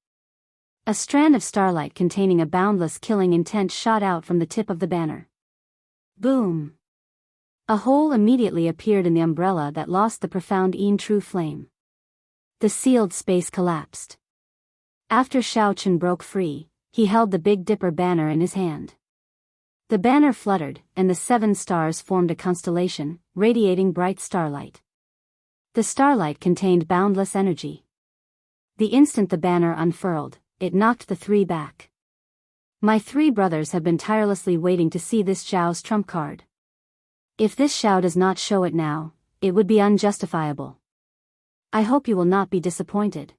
A strand of starlight containing a boundless killing intent shot out from the tip of the banner. Boom! A hole immediately appeared in the umbrella that lost the profound true flame. The sealed space collapsed. After Xiaochen broke free, he held the Big Dipper banner in his hand. The banner fluttered, and the 7 stars formed a constellation, radiating bright starlight. The starlight contained boundless energy. The instant the banner unfurled, it knocked the 3 back. My 3 brothers have been tirelessly waiting to see this Zhao's trump card. If this Xiao does not show it now, it would be unjustifiable. I hope you will not be disappointed.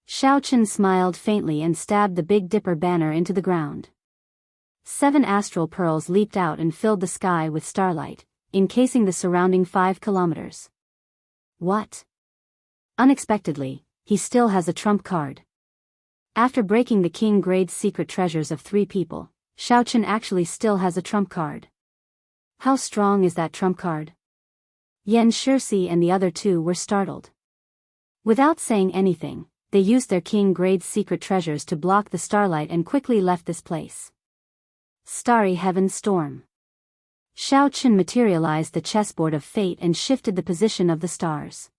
Xiaochen smiled faintly and stabbed the Big Dipper banner into the ground. 7 astral pearls leaped out and filled the sky with starlight, encasing the surrounding 5 kilometers. What? Unexpectedly, he still has a trump card. After breaking the king grade's secret treasures of 3 people, Xiaochen actually still has a trump card. How strong is that trump card? Yan Shirsi and the other 2 were startled. Without saying anything, they used their king grade's secret treasures to block the starlight and quickly left this place. Starry Heaven Storm. Xiaochen materialized the chessboard of fate and shifted the position of the stars.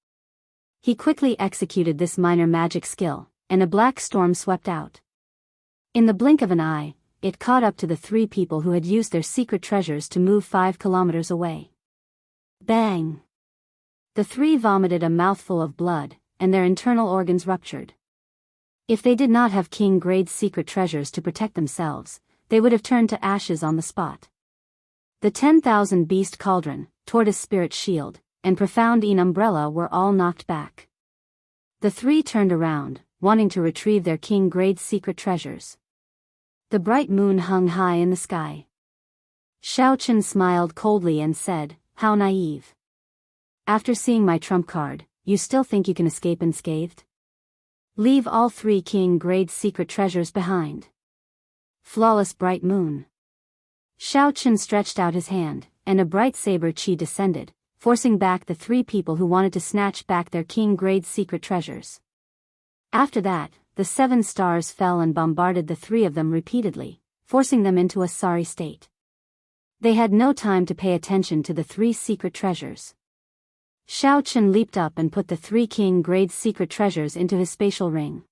He quickly executed this minor magic skill, and a black storm swept out. In the blink of an eye, it caught up to the 3 people who had used their secret treasures to move 5 kilometers away. Bang! The 3 vomited a mouthful of blood, and their internal organs ruptured. If they did not have King Grade's secret treasures to protect themselves, they would have turned to ashes on the spot. The 10,000 Beast Cauldron, Tortoise Spirit Shield, and Profound Umbrella were all knocked back. The 3 turned around, wanting to retrieve their King Grade's secret treasures. The bright moon hung high in the sky. Xiaochen smiled coldly and said, "How naive. After seeing my trump card, you still think you can escape unscathed? Leave all 3 King Grade's secret treasures behind." Flawless bright moon. Xiaochen stretched out his hand, and a bright saber chi descended, forcing back the 3 people who wanted to snatch back their King Grade's secret treasures. After that, the 7 stars fell and bombarded the 3 of them repeatedly, forcing them into a sorry state. They had no time to pay attention to the 3 secret treasures. Xiaochen leaped up and put the 3 King Grade's secret treasures into his spatial ring.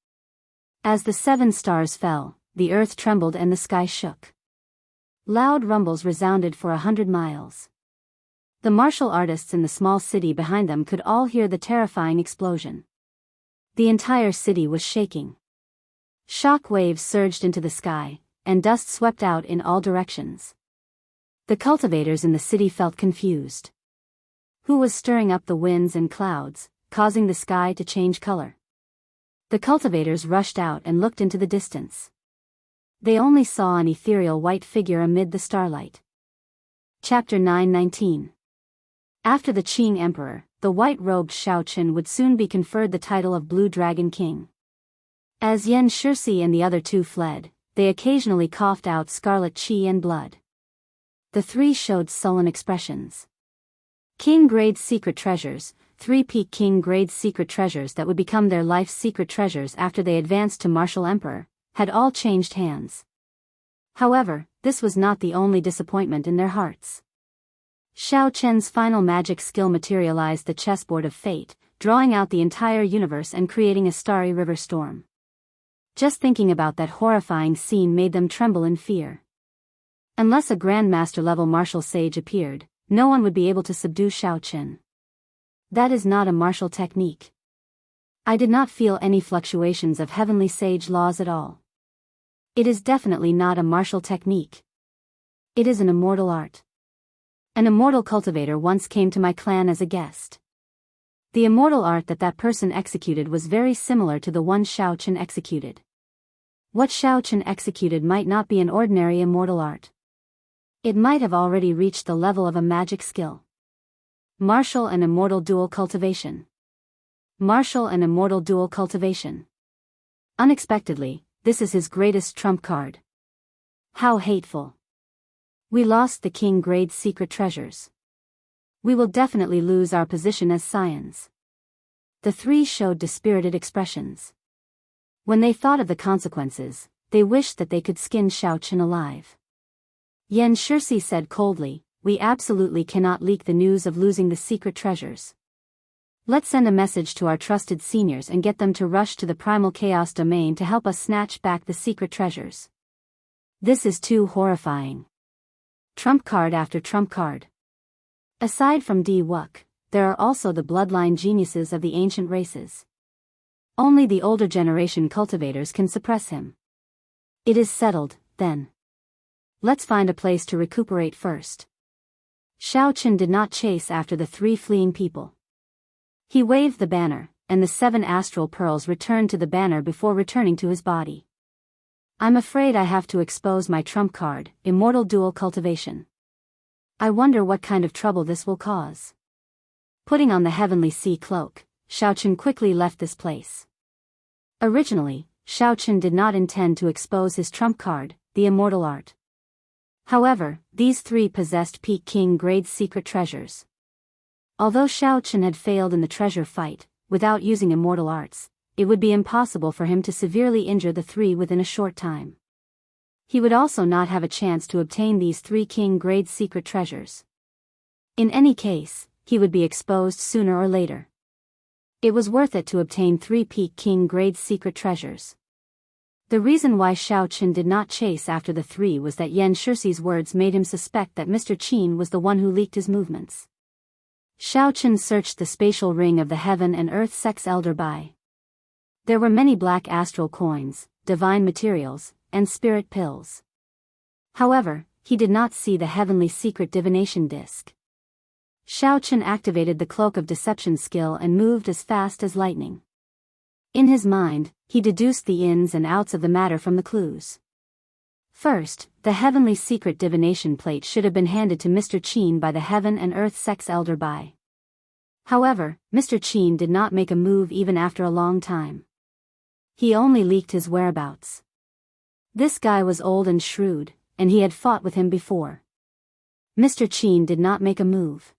As the 7 stars fell, the earth trembled and the sky shook. Loud rumbles resounded for 100 miles. The martial artists in the small city behind them could all hear the terrifying explosion. The entire city was shaking. Shock waves surged into the sky, and dust swept out in all directions. The cultivators in the city felt confused. Who was stirring up the winds and clouds, causing the sky to change color? The cultivators rushed out and looked into the distance. They only saw an ethereal white figure amid the starlight. Chapter 9:19. After the Qing Emperor, the white-robed Xiaochen would soon be conferred the title of Blue Dragon King. As Yan Shirsi and the other 2 fled, they occasionally coughed out scarlet qi and blood. The 3 showed sullen expressions. King Grade's secret treasures, 3 peak King Grade's secret treasures that would become their life's secret treasures after they advanced to Martial Emperor, had all changed hands. However, this was not the only disappointment in their hearts. Xiaochen's final magic skill materialized the chessboard of fate, drawing out the entire universe and creating a starry river storm. Just thinking about that horrifying scene made them tremble in fear. Unless a Grandmaster-level martial sage appeared, no one would be able to subdue Xiaochen. That is not a martial technique. I did not feel any fluctuations of heavenly sage laws at all. It is definitely not a martial technique. It is an immortal art. An immortal cultivator once came to my clan as a guest. The immortal art that person executed was very similar to the one Xiaochen executed. What Xiaochen executed might not be an ordinary immortal art. It might have already reached the level of a magic skill. Martial and immortal dual cultivation. Martial and immortal dual cultivation. Unexpectedly, this is his greatest trump card. How hateful. We lost the king grade's secret treasures. We will definitely lose our position as scions. The three showed dispirited expressions. When they thought of the consequences, they wished that they could skin Xiaochen alive. Xianxia said coldly, "We absolutely cannot leak the news of losing the secret treasures. Let's send a message to our trusted seniors and get them to rush to the primal chaos domain to help us snatch back the secret treasures. This is too horrifying." Trump card after trump card. Aside from Di Wuk, there are also the bloodline geniuses of the ancient races. Only the older generation cultivators can suppress him. It is settled, then. Let's find a place to recuperate first. Xiaochen did not chase after the three fleeing people. He waved the banner, and the 7 astral pearls returned to the banner before returning to his body. I'm afraid I have to expose my trump card, Immortal Dual Cultivation. I wonder what kind of trouble this will cause. Putting on the heavenly sea cloak, Xiaochen quickly left this place. Originally, Xiaochen did not intend to expose his trump card, the Immortal Art. However, these three possessed peak king grade secret treasures. Although Xiaochen had failed in the treasure fight, without using immortal arts, it would be impossible for him to severely injure the three within a short time. He would also not have a chance to obtain these 3 king grade secret treasures. In any case, he would be exposed sooner or later. It was worth it to obtain 3 peak king grade secret treasures. The reason why Xiaochen did not chase after the 3 was that Xianxia's words made him suspect that Mr. Qin was the one who leaked his movements. Xiaochen searched the spatial ring of the heaven and earth sex elder by. There were many black astral coins, divine materials, and spirit pills. However, he did not see the heavenly secret divination disc. Xiaochen activated the cloak of deception skill and moved as fast as lightning. In his mind, he deduced the ins and outs of the matter from the clues. First, the heavenly secret divination plate should have been handed to Mr. Qin by the heaven and earth sex elder by. However, Mr. Qin did not make a move even after a long time. He only leaked his whereabouts. This guy was old and shrewd, and he had fought with him before. Mr. Qin did not make a move.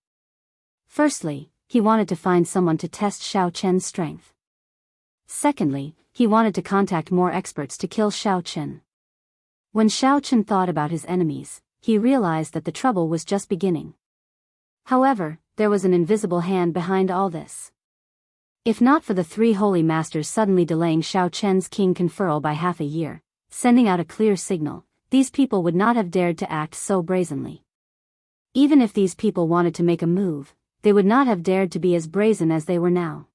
Firstly, he wanted to find someone to test Xiaochen's strength. Secondly, he wanted to contact more experts to kill Xiaochen. When Xiaochen thought about his enemies, he realized that the trouble was just beginning. However, there was an invisible hand behind all this. If not for the 3 holy masters suddenly delaying Xiaochen's king conferral by half a year, sending out a clear signal, these people would not have dared to act so brazenly. Even if these people wanted to make a move, they would not have dared to be as brazen as they were now.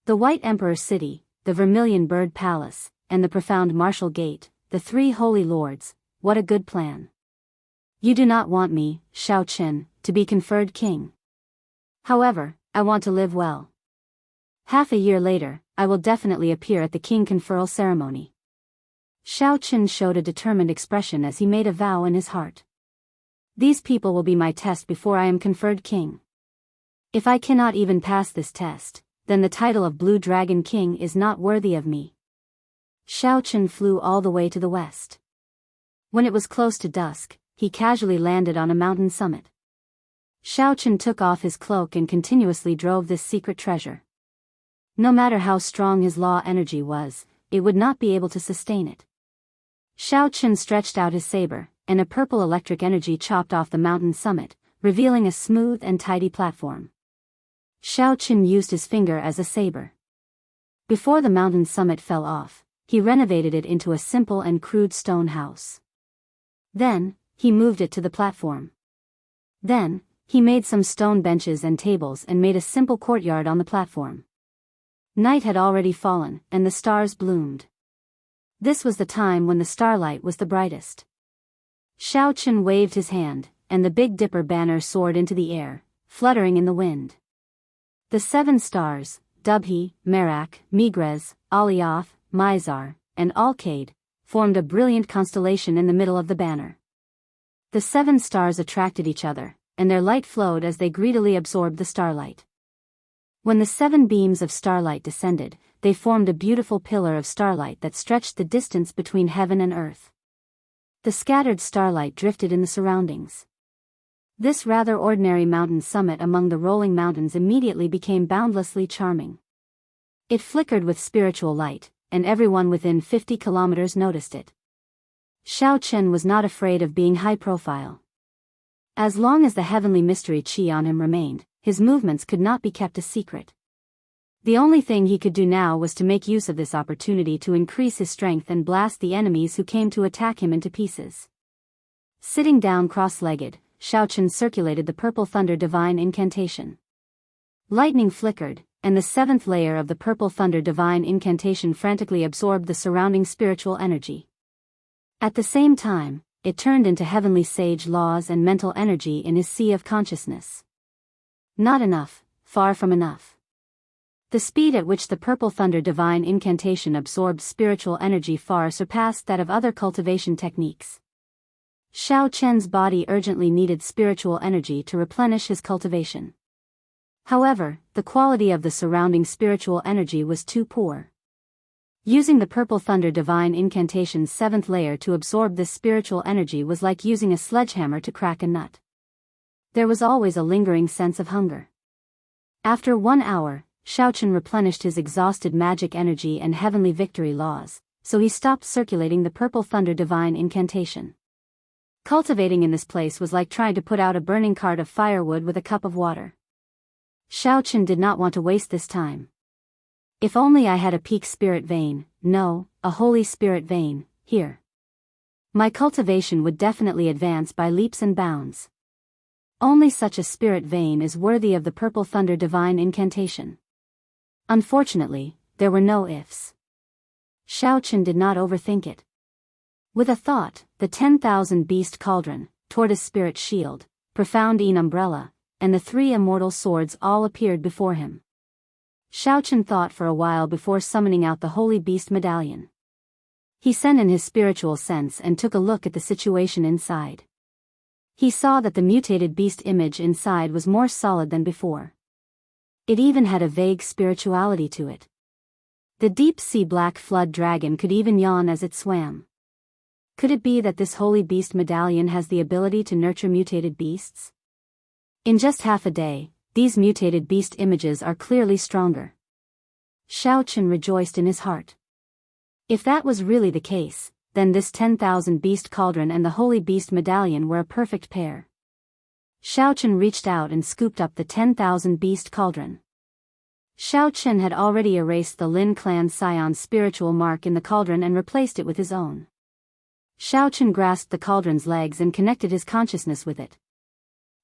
The White Emperor City, the Vermilion Bird Palace, and the Profound Martial Gate, the 3 holy lords, what a good plan. You do not want me, Xiaochen, to be conferred king. However, I want to live well. Half a year later, I will definitely appear at the king conferral ceremony. Xiaochen showed a determined expression as he made a vow in his heart. These people will be my test before I am conferred king. If I cannot even pass this test, then the title of Blue Dragon King is not worthy of me. Xiaochen flew all the way to the west. When it was close to dusk, he casually landed on a mountain summit. Xiaochen took off his cloak and continuously drove this secret treasure. No matter how strong his law energy was, it would not be able to sustain it. Xiaochen stretched out his saber, and a purple electric energy chopped off the mountain summit, revealing a smooth and tidy platform. Xiaochen used his finger as a saber. Before the mountain summit fell off, he renovated it into a simple and crude stone house. Then, he moved it to the platform. Then, he made some stone benches and tables and made a simple courtyard on the platform. Night had already fallen, and the stars bloomed. This was the time when the starlight was the brightest. Xiaochen waved his hand, and the Big Dipper banner soared into the air, fluttering in the wind. The 7 stars, Dubhe, Merak, Megrez, Alioth, Mizar, and Alcade, formed a brilliant constellation in the middle of the banner. The 7 stars attracted each other, and their light flowed as they greedily absorbed the starlight. When the 7 beams of starlight descended, they formed a beautiful pillar of starlight that stretched the distance between heaven and earth. The scattered starlight drifted in the surroundings. This rather ordinary mountain summit among the rolling mountains immediately became boundlessly charming. It flickered with spiritual light, and everyone within 50 kilometers noticed it. Xiao Chen was not afraid of being high profile. As long as the heavenly mystery chi on him remained, his movements could not be kept a secret. The only thing he could do now was to make use of this opportunity to increase his strength and blast the enemies who came to attack him into pieces. Sitting down cross-legged, Xiao Chen circulated the purple thunder divine incantation. Lightning flickered, and the 7th layer of the purple thunder divine incantation frantically absorbed the surrounding spiritual energy. At the same time, it turned into heavenly sage laws and mental energy in his sea of consciousness. Not enough, far from enough. The speed at which the purple thunder divine incantation absorbed spiritual energy far surpassed that of other cultivation techniques. Xiao Chen's body urgently needed spiritual energy to replenish his cultivation. However, the quality of the surrounding spiritual energy was too poor. Using the purple thunder divine incantation's 7th layer to absorb this spiritual energy was like using a sledgehammer to crack a nut. There was always a lingering sense of hunger. After 1 hour, Xiao Chen replenished his exhausted magic energy and heavenly victory laws, so he stopped circulating the purple thunder divine incantation. Cultivating in this place was like trying to put out a burning cart of firewood with a cup of water. Xiao Chen did not want to waste this time. If only I had a peak spirit vein, no, a holy spirit vein, here. My cultivation would definitely advance by leaps and bounds. Only such a spirit vein is worthy of the purple thunder divine incantation. Unfortunately, there were no ifs. Xiao Chen did not overthink it. With a thought, the 10,000 beast cauldron, tortoise spirit shield, profound Yin umbrella, and the 3 immortal swords all appeared before him. Xiao Chen thought for a while before summoning out the holy beast medallion. He sent in his spiritual sense and took a look at the situation inside. He saw that the mutated beast image inside was more solid than before. It even had a vague spirituality to it. The deep-sea black flood dragon could even yawn as it swam. Could it be that this holy beast medallion has the ability to nurture mutated beasts? In just half a day, these mutated beast images are clearly stronger. Xiao Chen rejoiced in his heart. If that was really the case, then this 10,000 beast cauldron and the holy beast medallion were a perfect pair. Xiao Chen reached out and scooped up the 10,000 beast cauldron. Xiao Chen had already erased the Lin clan scion's spiritual mark in the cauldron and replaced it with his own. Xiao Chen grasped the cauldron's legs and connected his consciousness with it.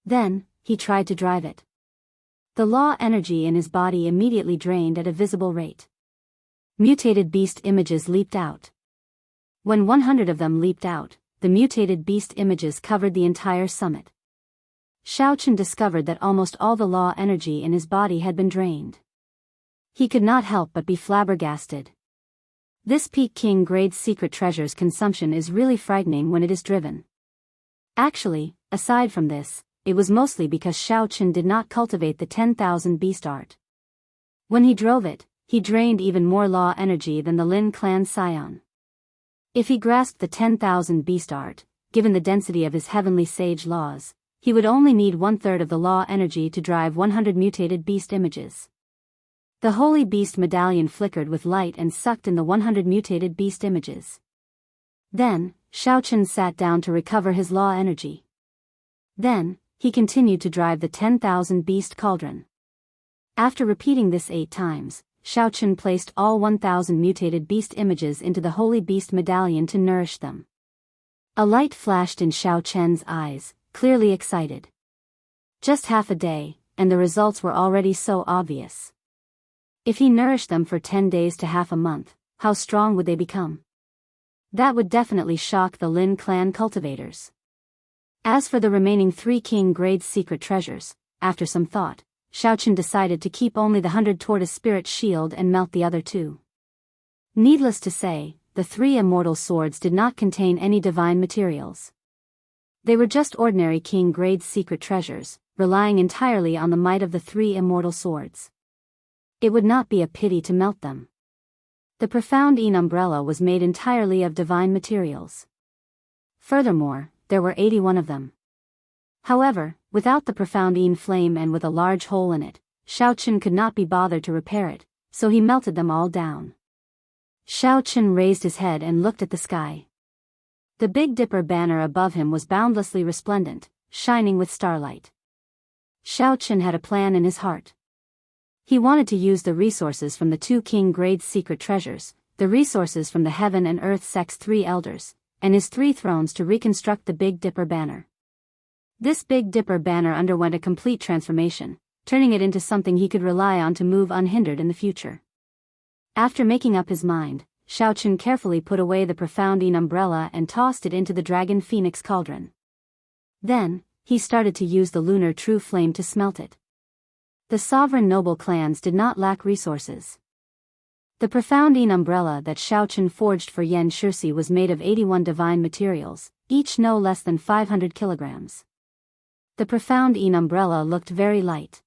Then, he tried to drive it. The law energy in his body immediately drained at a visible rate. Mutated beast images leaped out. When 100 of them leaped out, the mutated beast images covered the entire summit. Xiao Chen discovered that almost all the law energy in his body had been drained. He could not help but be flabbergasted. This Peak King grade secret treasure's consumption is really frightening when it is driven. Actually, aside from this, it was mostly because Xiao Chen did not cultivate the 10,000 beast art. When he drove it, he drained even more law energy than the Lin clan scion. If he grasped the 10,000 beast art, given the density of his heavenly sage laws, he would only need 1/3 of the law energy to drive 100 mutated beast images. The holy beast medallion flickered with light and sucked in the 100 mutated beast images. Then, Xiao Chen sat down to recover his law energy. Then, he continued to drive the 10,000 beast cauldron. After repeating this 8 times, Xiao Chen placed all 1,000 mutated beast images into the holy beast medallion to nourish them. A light flashed in Xiao Chen's eyes, clearly excited. Just half a day, and the results were already so obvious. If he nourished them for 10 days to half a month, how strong would they become? That would definitely shock the Lin clan cultivators. As for the remaining 3 king grade secret treasures, after some thought, Xiao Chen decided to keep only the 100 tortoise spirit shield and melt the other 2. Needless to say, the 3 immortal swords did not contain any divine materials. They were just ordinary king grade secret treasures, relying entirely on the might of the 3 immortal swords. It would not be a pity to melt them. The profound umbrella was made entirely of divine materials. Furthermore, there were 81 of them. However, without the profound flame and with a large hole in it, Xiaochen could not be bothered to repair it, so he melted them all down. Xiaochen raised his head and looked at the sky. The Big Dipper banner above him was boundlessly resplendent, shining with starlight. Xiaochen had a plan in his heart. He wanted to use the resources from the 2 King Grade's secret treasures, the resources from the Heaven and Earth Sect's 3 elders, and his 3 thrones to reconstruct the Big Dipper banner. This Big Dipper banner underwent a complete transformation, turning it into something he could rely on to move unhindered in the future. After making up his mind, Xiaochen carefully put away the profound umbrella and tossed it into the Dragon Phoenix cauldron. Then, he started to use the lunar true flame to smelt it. The sovereign noble clans did not lack resources. The profound umbrella that Xiaochen forged for Yan Shirsi was made of 81 divine materials, each no less than 500 kilograms. The profound umbrella looked very light.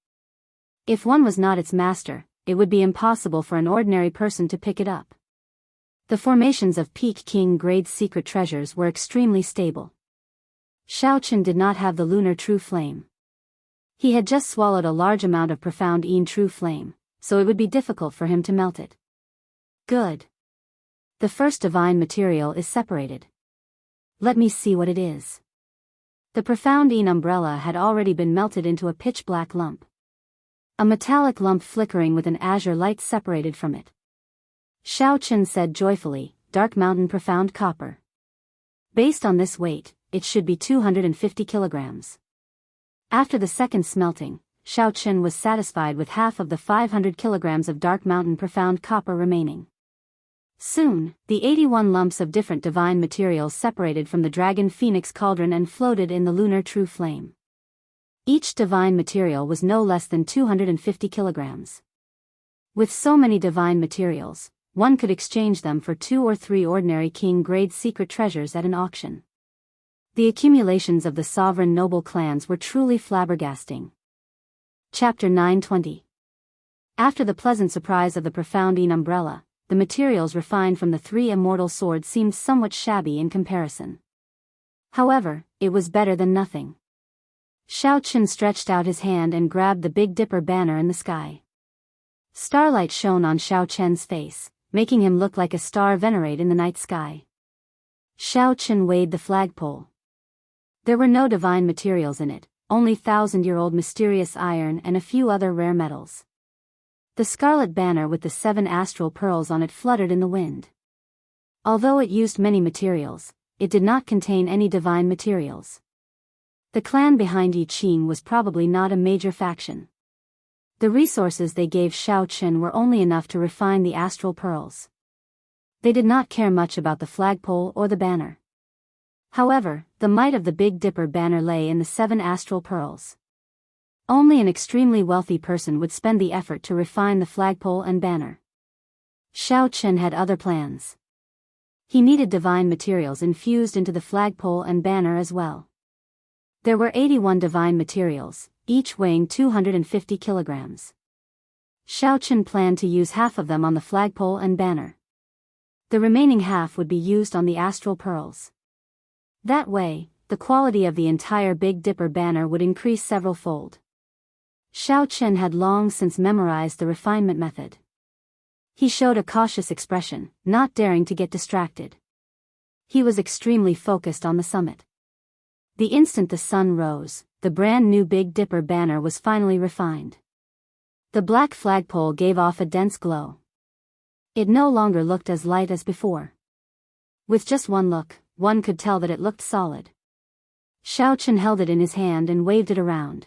If one was not its master, it would be impossible for an ordinary person to pick it up. The formations of Peak King Grade's secret treasures were extremely stable. Xiaochen did not have the lunar true flame. He had just swallowed a large amount of profound true flame, so it would be difficult for him to melt it. Good. The first divine material is separated. Let me see what it is. The profound umbrella had already been melted into a pitch-black lump. A metallic lump flickering with an azure light separated from it. Xiaochen said joyfully, Dark Mountain Profound Copper. Based on this weight, it should be 250 kilograms. After the second smelting, Xiaochen was satisfied with half of the 500 kilograms of Dark Mountain Profound Copper remaining. Soon, the 81 lumps of different divine materials separated from the Dragon Phoenix cauldron and floated in the lunar true flame. Each divine material was no less than 250 kilograms. With so many divine materials, one could exchange them for 2 or 3 ordinary King Grade secret treasures at an auction. The accumulations of the sovereign noble clans were truly flabbergasting. Chapter 920. After the pleasant surprise of the profound umbrella, the materials refined from the 3 immortal swords seemed somewhat shabby in comparison. However, it was better than nothing. Xiaochen stretched out his hand and grabbed the Big Dipper banner in the sky. Starlight shone on Xiaochen's face, making him look like a star venerate in the night sky. Xiaochen weighed the flagpole. There were no divine materials in it, only 1,000-year-old mysterious iron and a few other rare metals. The scarlet banner with the 7 astral pearls on it fluttered in the wind. Although it used many materials, it did not contain any divine materials. The clan behind Yi Qing was probably not a major faction. The resources they gave Xiaochen were only enough to refine the astral pearls. They did not care much about the flagpole or the banner. However, the might of the Big Dipper banner lay in the 7 astral pearls. Only an extremely wealthy person would spend the effort to refine the flagpole and banner. Xiaochen had other plans. He needed divine materials infused into the flagpole and banner as well. There were 81 divine materials, each weighing 250 kilograms. Xiaochen planned to use half of them on the flagpole and banner. The remaining half would be used on the astral pearls. That way, the quality of the entire Big Dipper banner would increase several-fold. Xiaochen had long since memorized the refinement method. He showed a cautious expression, not daring to get distracted. He was extremely focused on the summit. The instant the sun rose, the brand new Big Dipper banner was finally refined. The black flagpole gave off a dense glow. It no longer looked as light as before. With just one look, one could tell that it looked solid. Xiaochen held it in his hand and waved it around.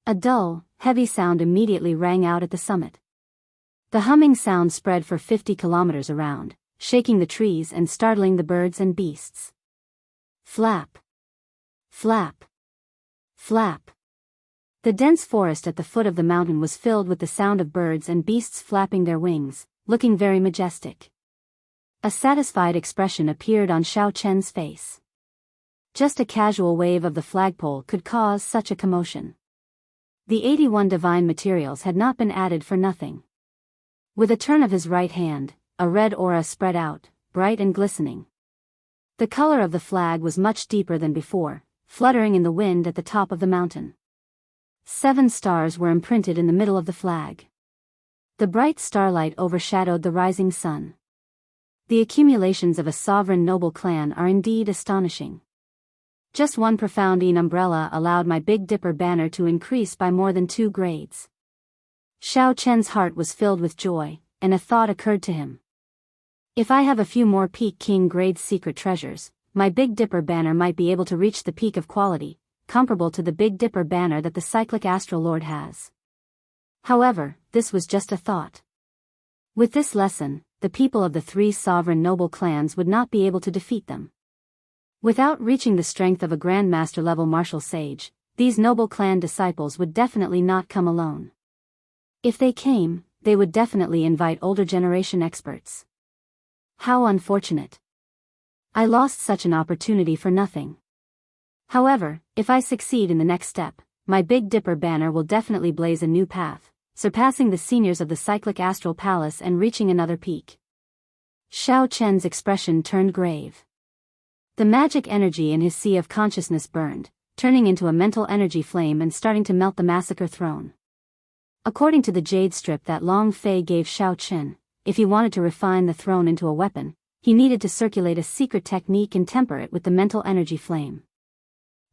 A dull, heavy sound immediately rang out at the summit. The humming sound spread for 50 kilometers around, shaking the trees and startling the birds and beasts. Flap. Flap. Flap. The dense forest at the foot of the mountain was filled with the sound of birds and beasts flapping their wings, looking very majestic. A satisfied expression appeared on Xiaochen's face. Just a casual wave of the flagpole could cause such a commotion. The 81 divine materials had not been added for nothing. With a turn of his right hand, a red aura spread out, bright and glistening. The color of the flag was much deeper than before, fluttering in the wind at the top of the mountain. 7 stars were imprinted in the middle of the flag. The bright starlight overshadowed the rising sun. The accumulations of a sovereign noble clan are indeed astonishing. Just one profound umbrella allowed my Big Dipper banner to increase by more than 2 grades. Xiao Chen's heart was filled with joy, and a thought occurred to him. If I have a few more Peak King grade secret treasures, my Big Dipper banner might be able to reach the peak of quality, comparable to the Big Dipper banner that the Cyclic Astral Lord has. However, this was just a thought. With this lesson, the people of the 3 sovereign noble clans would not be able to defeat them. Without reaching the strength of a Grandmaster level martial sage, these noble clan disciples would definitely not come alone. If they came, they would definitely invite older generation experts. How unfortunate. I lost such an opportunity for nothing. However, if I succeed in the next step, my Big Dipper banner will definitely blaze a new path, surpassing the seniors of the Cyclic Astral Palace and reaching another peak. Xiao Chen's expression turned grave. The magic energy in his sea of consciousness burned, turning into a mental energy flame and starting to melt the massacre throne. According to the jade strip that Long Fei gave Xiao Chen, if he wanted to refine the throne into a weapon, he needed to circulate a secret technique and temper it with the mental energy flame.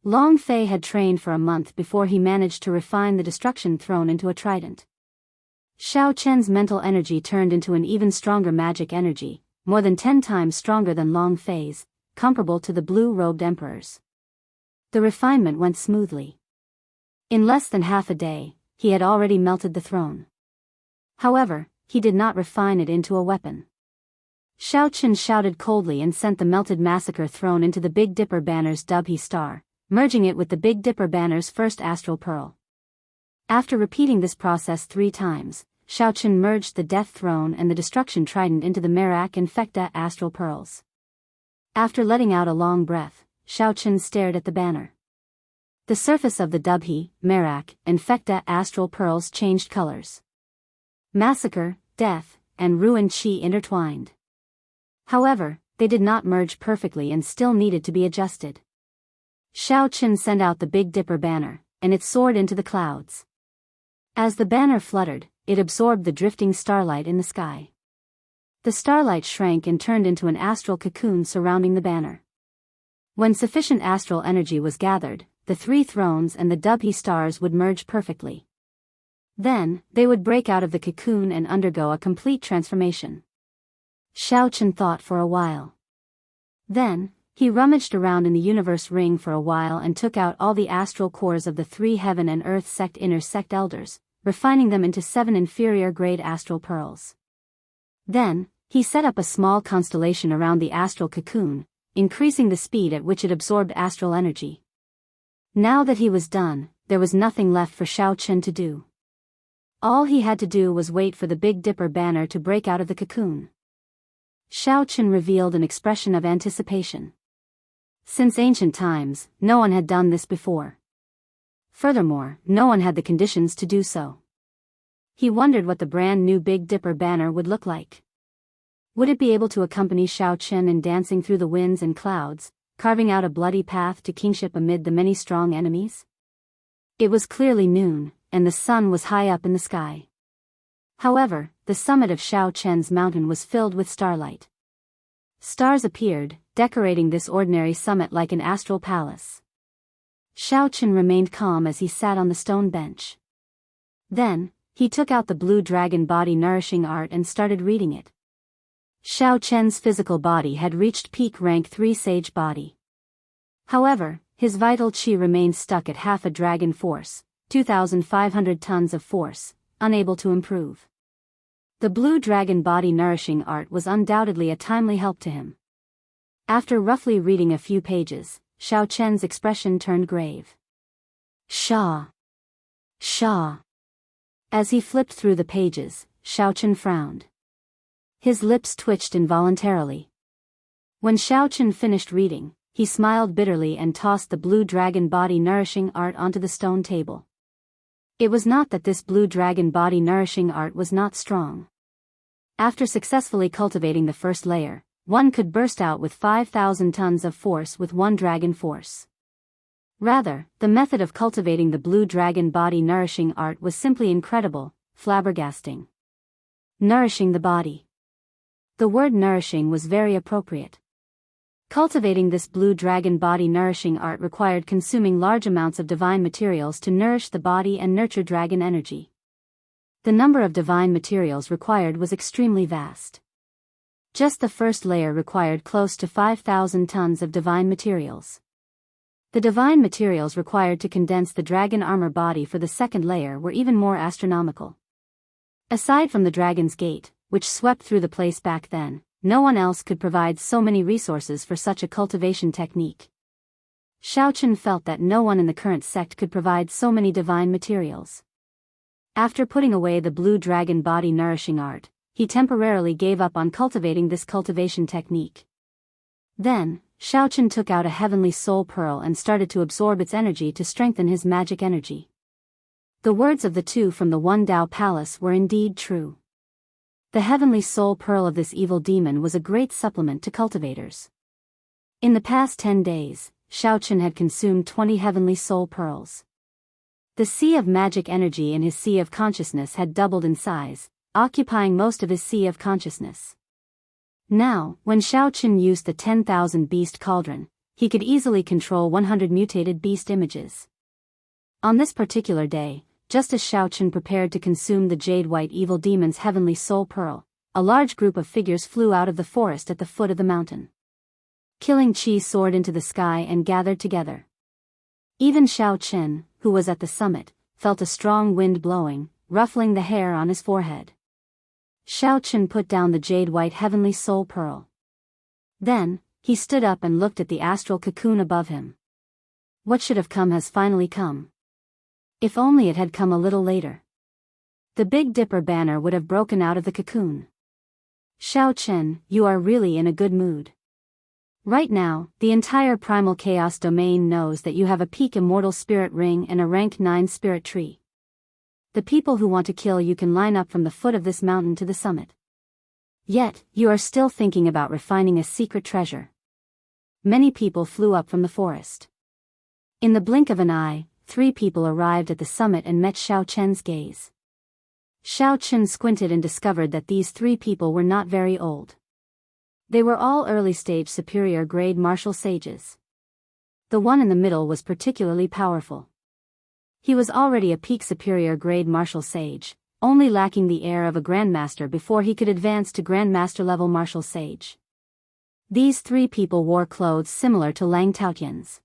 Long Fei had trained for a month before he managed to refine the destruction throne into a trident. Xiao Chen's mental energy turned into an even stronger magic energy, more than 10 times stronger than Long Fei's, comparable to the blue-robed emperors. The refinement went smoothly. In less than half a day, he had already melted the throne. However, he did not refine it into a weapon. Xiao Chen shouted coldly and sent the melted massacre throne into the Big Dipper banner's Dubhe star, merging it with the Big Dipper banner's first astral pearl. After repeating this process 3 times, Xiao Chen merged the Death Throne and the Destruction Trident into the Merak and Fekta astral pearls. After letting out a long breath, Xiao Chen stared at the banner. The surface of the Dubhe, Merak, and Fekta astral pearls changed colors. Massacre, death, and ruin chi intertwined. However, they did not merge perfectly and still needed to be adjusted. Xiao Chen sent out the Big Dipper banner, and it soared into the clouds. As the banner fluttered, it absorbed the drifting starlight in the sky. The starlight shrank and turned into an astral cocoon surrounding the banner. When sufficient astral energy was gathered, the 3 thrones and the Dubhe stars would merge perfectly. Then, they would break out of the cocoon and undergo a complete transformation. Xiao Chen thought for a while. Then, he rummaged around in the universe ring for a while and took out all the astral cores of the 3 heaven and earth sect inner sect elders, refining them into 7 inferior grade astral pearls. Then, he set up a small constellation around the astral cocoon, increasing the speed at which it absorbed astral energy. Now that he was done, there was nothing left for Xiao Chen to do. All he had to do was wait for the Big Dipper banner to break out of the cocoon. Xiao Chen revealed an expression of anticipation. Since ancient times, no one had done this before. Furthermore, no one had the conditions to do so. He wondered what the brand new Big Dipper banner would look like. Would it be able to accompany Xiao Chen in dancing through the winds and clouds, carving out a bloody path to kingship amid the many strong enemies? It was clearly noon, and the sun was high up in the sky. However, the summit of Xiao Chen's mountain was filled with starlight. Stars appeared, decorating this ordinary summit like an astral palace. Xiao Chen remained calm as he sat on the stone bench. Then, he took out the blue dragon body nourishing art and started reading it. Xiao Chen's physical body had reached peak rank 3 sage body. However, his vital chi remained stuck at half a dragon force, 2,500 tons of force, unable to improve. The blue dragon body nourishing art was undoubtedly a timely help to him. After roughly reading a few pages, Xiao Chen's expression turned grave. Shah. Shah. As he flipped through the pages, Xiao Chen frowned. His lips twitched involuntarily. When Xiao Chen finished reading, he smiled bitterly and tossed the blue dragon body nourishing art onto the stone table. It was not that this blue dragon body nourishing art was not strong. After successfully cultivating the first layer, one could burst out with 5,000 tons of force with one dragon force. Rather, the method of cultivating the blue dragon body nourishing art was simply incredible, flabbergasting. Nourishing the body. The word nourishing was very appropriate. Cultivating this blue dragon body nourishing art required consuming large amounts of divine materials to nourish the body and nurture dragon energy. The number of divine materials required was extremely vast. Just the first layer required close to 5,000 tons of divine materials. The divine materials required to condense the dragon armor body for the second layer were even more astronomical. Aside from the Dragon's Gate, which swept through the place back then, no one else could provide so many resources for such a cultivation technique. Xiaochen felt that no one in the current sect could provide so many divine materials. After putting away the blue dragon body nourishing art, he temporarily gave up on cultivating this cultivation technique. Then, Xiaochen took out a heavenly soul pearl and started to absorb its energy to strengthen his magic energy. The words of the two from the One Dao Palace were indeed true. The heavenly soul pearl of this evil demon was a great supplement to cultivators. In the past 10 days, Xiaochen had consumed 20 heavenly soul pearls. The sea of magic energy in his sea of consciousness had doubled in size, occupying most of his sea of consciousness. Now, when Xiaochen used the 10,000 beast cauldron, he could easily control 100 mutated beast images. On this particular day, just as Xiaochen prepared to consume the jade-white evil demon's heavenly soul pearl, a large group of figures flew out of the forest at the foot of the mountain. Killing Qi soared into the sky and gathered together. Even Xiaochen, who was at the summit, felt a strong wind blowing, ruffling the hair on his forehead. Xiaochen put down the jade-white heavenly soul pearl. Then, he stood up and looked at the astral cocoon above him. What should have come has finally come. If only it had come a little later. The Big Dipper banner would have broken out of the cocoon. Xiaochen, you are really in a good mood. Right now, the entire primal chaos domain knows that you have a peak immortal spirit ring and a rank 9 spirit tree. The people who want to kill you can line up from the foot of this mountain to the summit. Yet, you are still thinking about refining a secret treasure. Many people flew up from the forest. In the blink of an eye, 3 people arrived at the summit and met Xiaochen's gaze. Xiaochen squinted and discovered that these 3 people were not very old. They were all early-stage superior-grade martial sages. The one in the middle was particularly powerful. He was already a peak superior-grade martial sage, only lacking the air of a grandmaster before he could advance to grandmaster-level martial sage. These 3 people wore clothes similar to Lang Taotian's.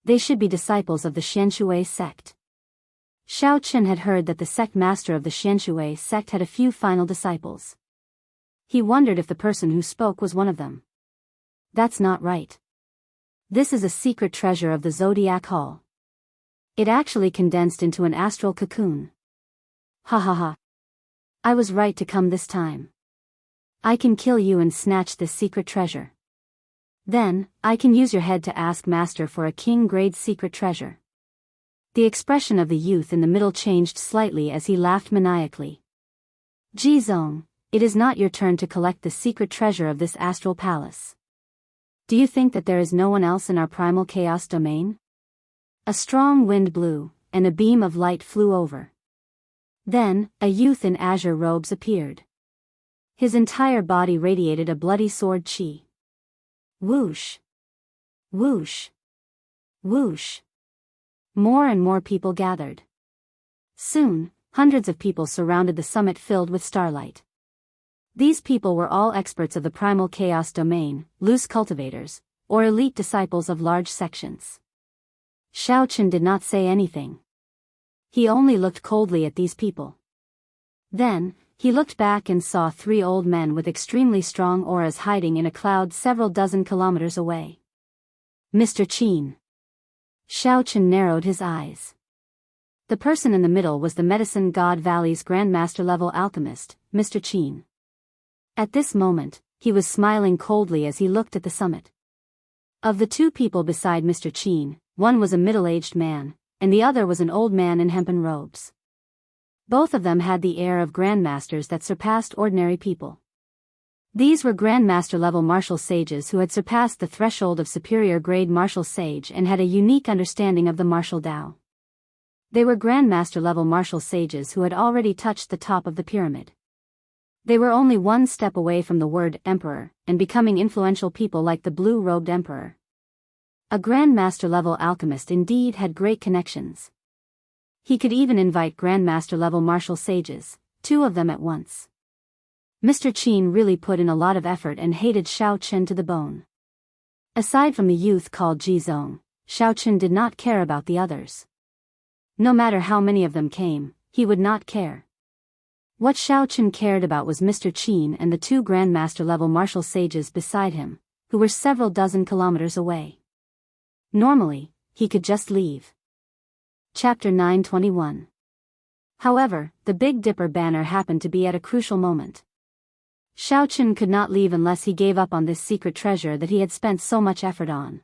They should be disciples of the Xianxia sect. Xiaochen had heard that the sect master of the Xianxia sect had a few final disciples. He wondered if the person who spoke was one of them. That's not right. This is a secret treasure of the Zodiac Hall. It actually condensed into an astral cocoon. Ha ha ha. I was right to come this time. I can kill you and snatch this secret treasure. Then, I can use your head to ask Master for a king-grade secret treasure. The expression of the youth in the middle changed slightly as he laughed maniacally. Jizong, it is not your turn to collect the secret treasure of this astral palace. Do you think that there is no one else in our primal chaos domain? A strong wind blew, and a beam of light flew over. Then, a youth in azure robes appeared. His entire body radiated a bloody sword qi. Whoosh! Whoosh! Whoosh! More and more people gathered. Soon, hundreds of people surrounded the summit filled with starlight. These people were all experts of the primal chaos domain, loose cultivators, or elite disciples of large sections. Xiaochen did not say anything. He only looked coldly at these people. Then, he looked back and saw 3 old men with extremely strong auras hiding in a cloud several dozen kilometers away. Mr. Qin. Xiaochen narrowed his eyes. The person in the middle was the Medicine God Valley's Grandmaster-level alchemist, Mr. Qin. At this moment, he was smiling coldly as he looked at the summit. Of the 2 people beside Mr. Qin, one was a middle-aged man, and the other was an old man in hempen robes. Both of them had the air of grandmasters that surpassed ordinary people. These were grandmaster-level martial sages who had surpassed the threshold of superior-grade martial sage and had a unique understanding of the martial Tao. They were grandmaster-level martial sages who had already touched the top of the pyramid. They were only one step away from the word emperor and becoming influential people like the blue-robed emperor. A grandmaster-level alchemist indeed had great connections. He could even invite grandmaster-level martial sages, 2 of them at once. Mr. Qin really put in a lot of effort and hated Xiao Chen to the bone. Aside from the youth called Ji Zong, Xiao Chen did not care about the others. No matter how many of them came, he would not care. What Xiao Chen cared about was Mr. Qin and the 2 grandmaster-level martial sages beside him, who were several dozen kilometers away. Normally, he could just leave. Chapter 921. However, the Big Dipper banner happened to be at a crucial moment. Xiao Chen could not leave unless he gave up on this secret treasure that he had spent so much effort on.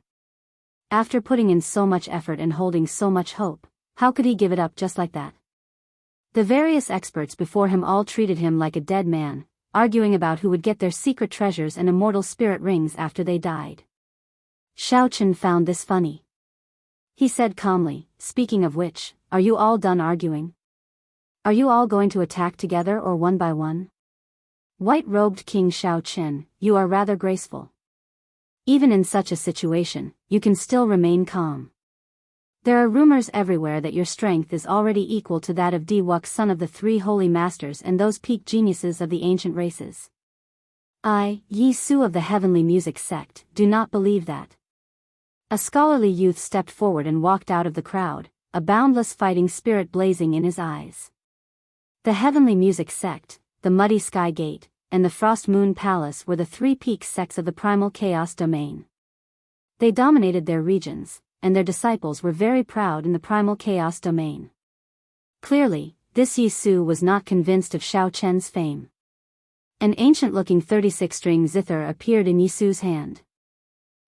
After putting in so much effort and holding so much hope, how could he give it up just like that? The various experts before him all treated him like a dead man, arguing about who would get their secret treasures and immortal spirit rings after they died. Xiao Chen found this funny. He said calmly, "Speaking of which, are you all done arguing? Are you all going to attack together or one by one?" White-robed King Xiao Chen, you are rather graceful. Even in such a situation, you can still remain calm. There are rumors everywhere that your strength is already equal to that of Diwuk, son of the 3 holy masters and those peak geniuses of the ancient races. I, Yi Su of the Heavenly Music Sect, do not believe that. A scholarly youth stepped forward and walked out of the crowd, a boundless fighting spirit blazing in his eyes. The Heavenly Music Sect, the Muddy Sky Gate, and the Frost Moon Palace were the 3 peak sects of the primal chaos domain. They dominated their regions, and their disciples were very proud in the primal chaos domain. Clearly, this Yi Su was not convinced of Xiao Chen's fame. An ancient-looking 36-string zither appeared in Yi Su's hand.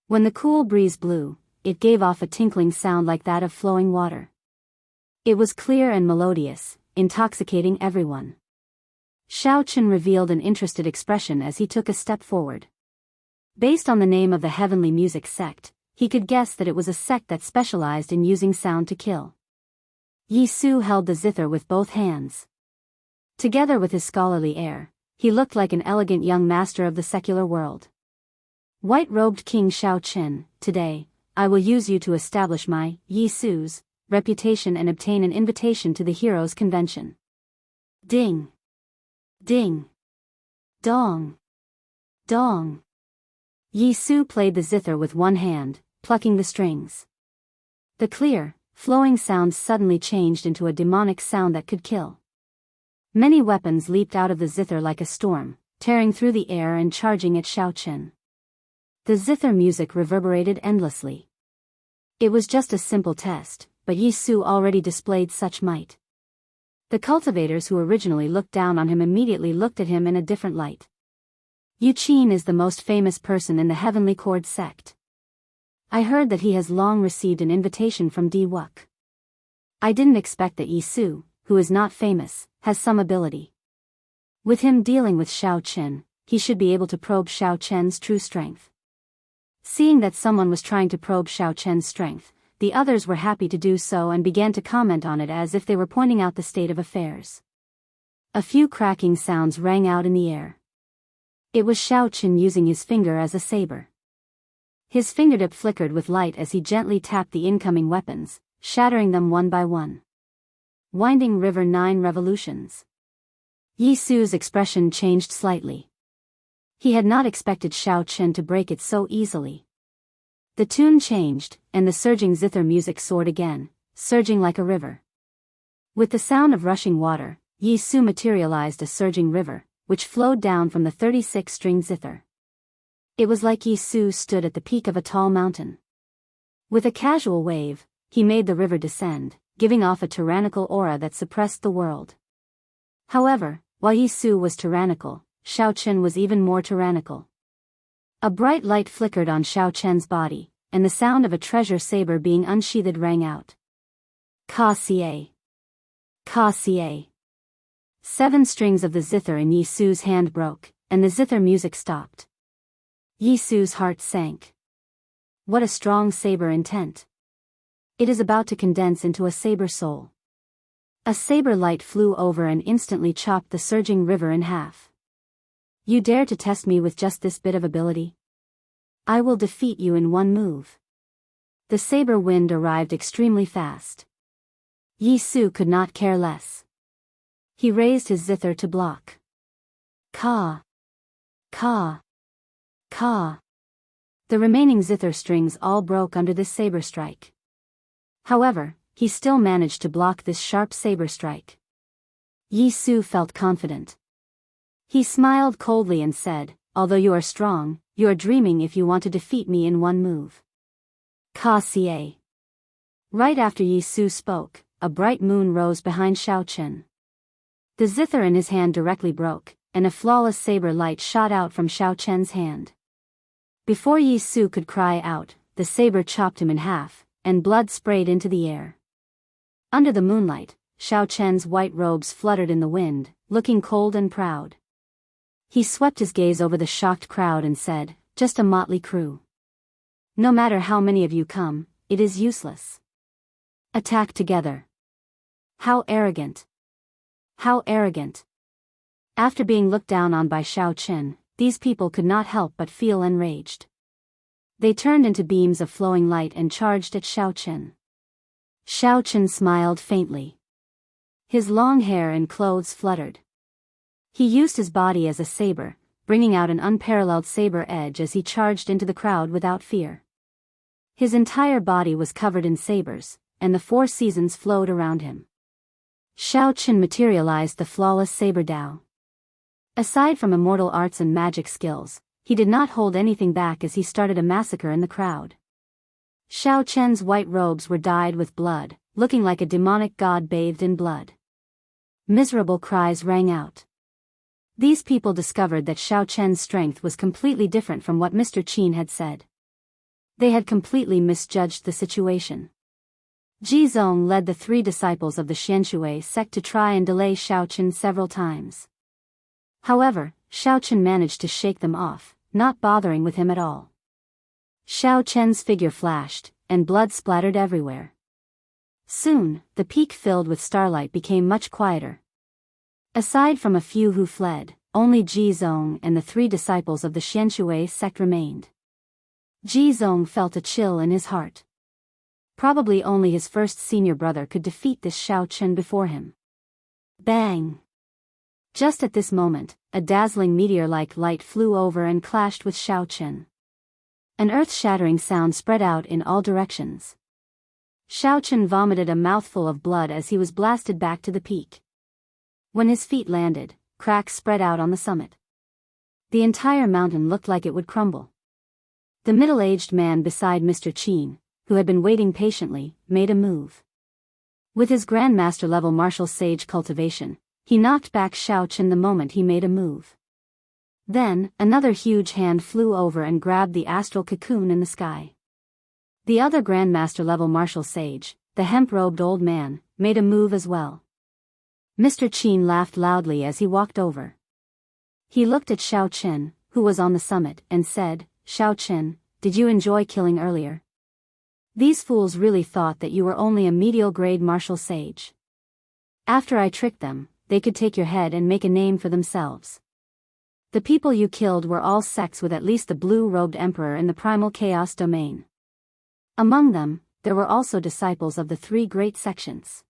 When the cool breeze blew, it gave off a tinkling sound like that of flowing water. It was clear and melodious, intoxicating everyone. Xiao Chen revealed an interested expression as he took a step forward. Based on the name of the Heavenly Music Sect, he could guess that it was a sect that specialized in using sound to kill. Yi Su held the zither with both hands. Together with his scholarly air, he looked like an elegant young master of the secular world. White-robed King Xiao Chen, today, I will use you to establish my, Yi Su's, reputation and obtain an invitation to the Heroes' Convention. Ding! Ding! Dong! Dong! Yi Su played the zither with one hand, plucking the strings. The clear, flowing sound suddenly changed into a demonic sound that could kill. Many weapons leaped out of the zither like a storm, tearing through the air and charging at Xiao Chen. The zither music reverberated endlessly. It was just a simple test, but Yi Su already displayed such might. The cultivators who originally looked down on him immediately looked at him in a different light. Yu Qin is the most famous person in the Heavenly Cord sect. I heard that he has long received an invitation from Diwuk. I didn't expect that Yi Su, who is not famous, has some ability. With him dealing with Xiao Chen, he should be able to probe Xiao Chen's true strength. Seeing that someone was trying to probe Xiao Chen's strength, the others were happy to do so and began to comment on it as if they were pointing out the state of affairs. A few cracking sounds rang out in the air. It was Xiao Chen using his finger as a saber. His fingertip flickered with light as he gently tapped the incoming weapons, shattering them one by one. Winding River 9 revolutions. Yi Su's expression changed slightly. He had not expected Xiao Chen to break it so easily. The tune changed, and the surging zither music soared again, surging like a river. With the sound of rushing water, Yi Su materialized a surging river, which flowed down from the 36-string zither. It was like Yi Su stood at the peak of a tall mountain. With a casual wave, he made the river descend, giving off a tyrannical aura that suppressed the world. However, while Yi Su was tyrannical, Xiao Chen was even more tyrannical. A bright light flickered on Xiao Chen's body, and the sound of a treasure saber being unsheathed rang out. Ka Xie! Ka Xie! 7 strings of the zither in Yi Su's hand broke, and the zither music stopped. Yi Su's heart sank. What a strong saber intent. It is about to condense into a saber soul. A saber light flew over and instantly chopped the surging river in half. You dare to test me with just this bit of ability? I will defeat you in one move. The saber wind arrived extremely fast. Yi Su could not care less. He raised his zither to block. Ka! Ka! Ka! The remaining zither strings all broke under this saber strike. However, he still managed to block this sharp saber strike. Yi Su felt confident. He smiled coldly and said, although you are strong, you are dreaming if you want to defeat me in one move. Ka Xie. Right after Yi Su spoke, a bright moon rose behind Xiao Chen. The zither in his hand directly broke, and a flawless saber light shot out from Xiao Chen's hand. Before Yi Su could cry out, the saber chopped him in half, and blood sprayed into the air. Under the moonlight, Xiao Chen's white robes fluttered in the wind, looking cold and proud. He swept his gaze over the shocked crowd and said, just a motley crew. No matter how many of you come, it is useless. Attack together. How arrogant. How arrogant. After being looked down on by Xiao Chen, these people could not help but feel enraged. They turned into beams of flowing light and charged at Xiao Chen. Xiao Chen smiled faintly. His long hair and clothes fluttered. He used his body as a saber, bringing out an unparalleled saber edge as he charged into the crowd without fear. His entire body was covered in sabers, and the 4 seasons flowed around him. Xiao Chen materialized the flawless saber Dao. Aside from immortal arts and magic skills, he did not hold anything back as he started a massacre in the crowd. Xiao Chen's white robes were dyed with blood, looking like a demonic god bathed in blood. Miserable cries rang out. These people discovered that Xiao Chen's strength was completely different from what Mr. Qin had said. They had completely misjudged the situation. Ji Zong led the 3 disciples of the Xianxia sect to try and delay Xiao Chen several times. However, Xiao Chen managed to shake them off, not bothering with him at all. Xiao Chen's figure flashed, and blood splattered everywhere. Soon, the peak filled with starlight became much quieter. Aside from a few who fled, only Ji Zong and the 3 disciples of the Xianxia sect remained. Ji Zong felt a chill in his heart. Probably only his first senior brother could defeat this Xiao Chen before him. Bang! Just at this moment, a dazzling meteor-like light flew over and clashed with Xiao Chen. An earth-shattering sound spread out in all directions. Xiao Chen vomited a mouthful of blood as he was blasted back to the peak. When his feet landed, cracks spread out on the summit. The entire mountain looked like it would crumble. The middle-aged man beside Mr. Qin, who had been waiting patiently, made a move. With his Grandmaster-level martial sage cultivation, he knocked back Xiao Chen the moment he made a move. Then, another huge hand flew over and grabbed the astral cocoon in the sky. The other Grandmaster-level martial sage, the hemp-robed old man, made a move as well. Mr. Qin laughed loudly as he walked over. He looked at Xiao Chen, who was on the summit, and said, Xiao Chen, did you enjoy killing earlier? These fools really thought that you were only a medial-grade martial sage. After I tricked them, they could take your head and make a name for themselves. The people you killed were all sects with at least the blue-robed emperor in the primal chaos domain. Among them, there were also disciples of the 3 great sections.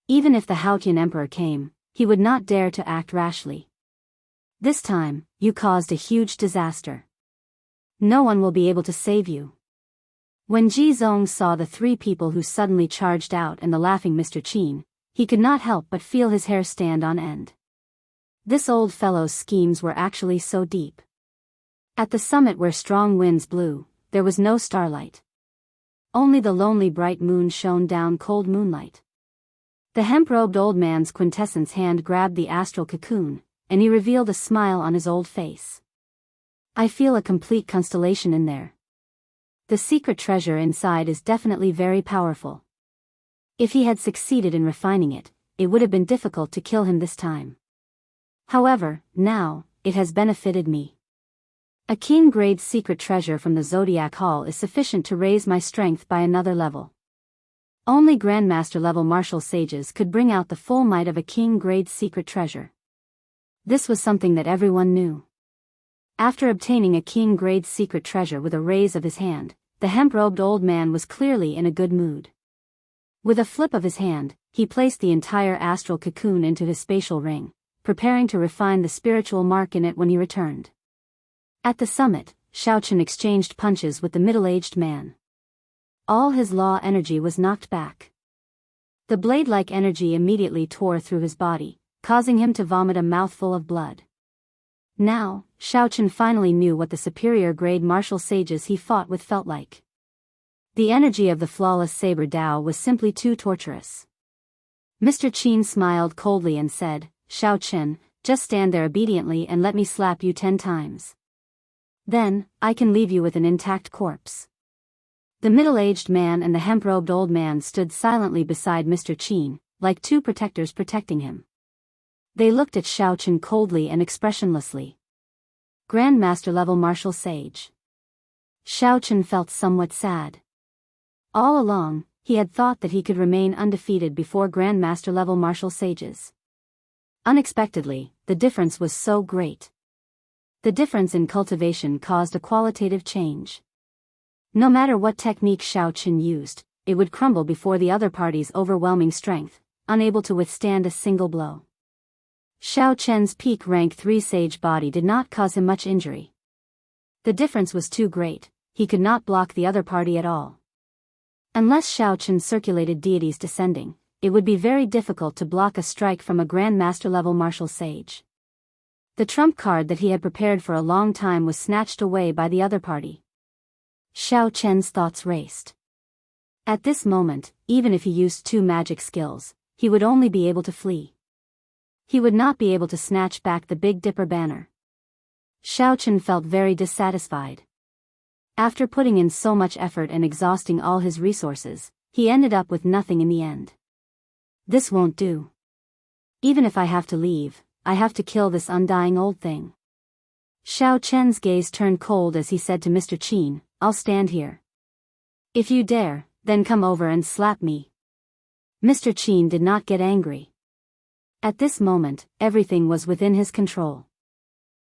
Even if the Haotian emperor came, he would not dare to act rashly. This time, you caused a huge disaster. No one will be able to save you. When Ji Zong saw the 3 people who suddenly charged out and the laughing Mr. Qin, he could not help but feel his hair stand on end. This old fellow's schemes were actually so deep. At the summit where strong winds blew, there was no starlight. Only the lonely bright moon shone down cold moonlight. The hemp-robed old man's quintessence hand grabbed the astral cocoon, and he revealed a smile on his old face. I feel a complete constellation in there. The secret treasure inside is definitely very powerful. If he had succeeded in refining it, it would have been difficult to kill him this time. However, now, it has benefited me. A king-grade secret treasure from the Zodiac Hall is sufficient to raise my strength by another level. Only Grandmaster-level martial sages could bring out the full might of a king-grade secret treasure. This was something that everyone knew. After obtaining a king-grade secret treasure with a raise of his hand, the hemp-robed old man was clearly in a good mood. With a flip of his hand, he placed the entire astral cocoon into his spatial ring, preparing to refine the spiritual mark in it when he returned. At the summit, Xiaochen exchanged punches with the middle-aged man. All his law energy was knocked back. The blade-like energy immediately tore through his body, causing him to vomit a mouthful of blood. Now, Xiaochen finally knew what the superior-grade martial sages he fought with felt like. The energy of the flawless saber Dao was simply too torturous. Mr. Qin smiled coldly and said, "Xiaochen, just stand there obediently and let me slap you 10 times. Then, I can leave you with an intact corpse." The middle-aged man and the hemp-robed old man stood silently beside Mr. Qin, like two protectors protecting him. They looked at Xiaochen coldly and expressionlessly. Grandmaster-level martial sage. Xiaochen felt somewhat sad. All along, he had thought that he could remain undefeated before Grandmaster-level martial sages. Unexpectedly, the difference was so great. The difference in cultivation caused a qualitative change. No matter what technique Xiaochen used, it would crumble before the other party's overwhelming strength, unable to withstand a single blow. Xiaochen's peak rank 3 sage body did not cause him much injury. The difference was too great, he could not block the other party at all. Unless Xiaochen circulated deities descending, it would be very difficult to block a strike from a Grandmaster-level martial sage. The trump card that he had prepared for a long time was snatched away by the other party. Xiaochen's thoughts raced. At this moment, even if he used 2 magic skills, he would only be able to flee. He would not be able to snatch back the Big Dipper banner. Xiaochen felt very dissatisfied. After putting in so much effort and exhausting all his resources, he ended up with nothing in the end. This won't do. Even if I have to leave, I have to kill this undying old thing. Xiaochen's gaze turned cold as he said to Mr. Qin, "I'll stand here. If you dare, then come over and slap me." Mr. Qin did not get angry. At this moment, everything was within his control.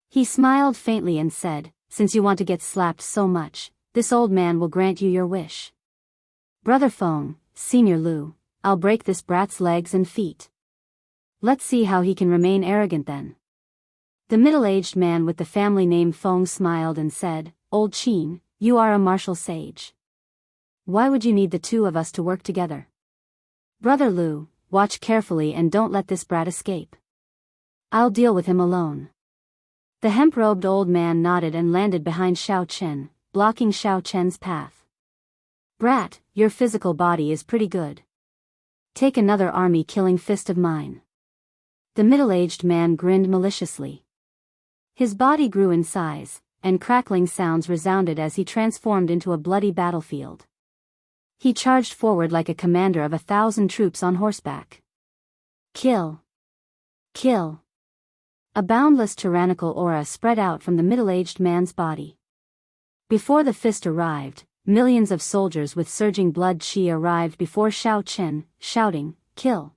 He smiled faintly and said, "Since you want to get slapped so much, this old man will grant you your wish. Brother Feng, Senior Lu, I'll break this brat's legs and feet. Let's see how he can remain arrogant then." The middle-aged man with the family name Feng smiled and said, "Old Qin, you are a martial sage. Why would you need the 2 of us to work together? Brother Lu, watch carefully and don't let this brat escape. I'll deal with him alone." The hemp-robed old man nodded and landed behind Xiaochen, blocking Xiaochen's path. "Brat, your physical body is pretty good. Take another army-killing fist of mine." The middle-aged man grinned maliciously. His body grew in size, and crackling sounds resounded as he transformed into a bloody battlefield. He charged forward like a commander of 1,000 troops on horseback. Kill! Kill! A boundless tyrannical aura spread out from the middle-aged man's body. Before the fist arrived, millions of soldiers with surging blood qi arrived before Xiaochen, shouting, "Kill!"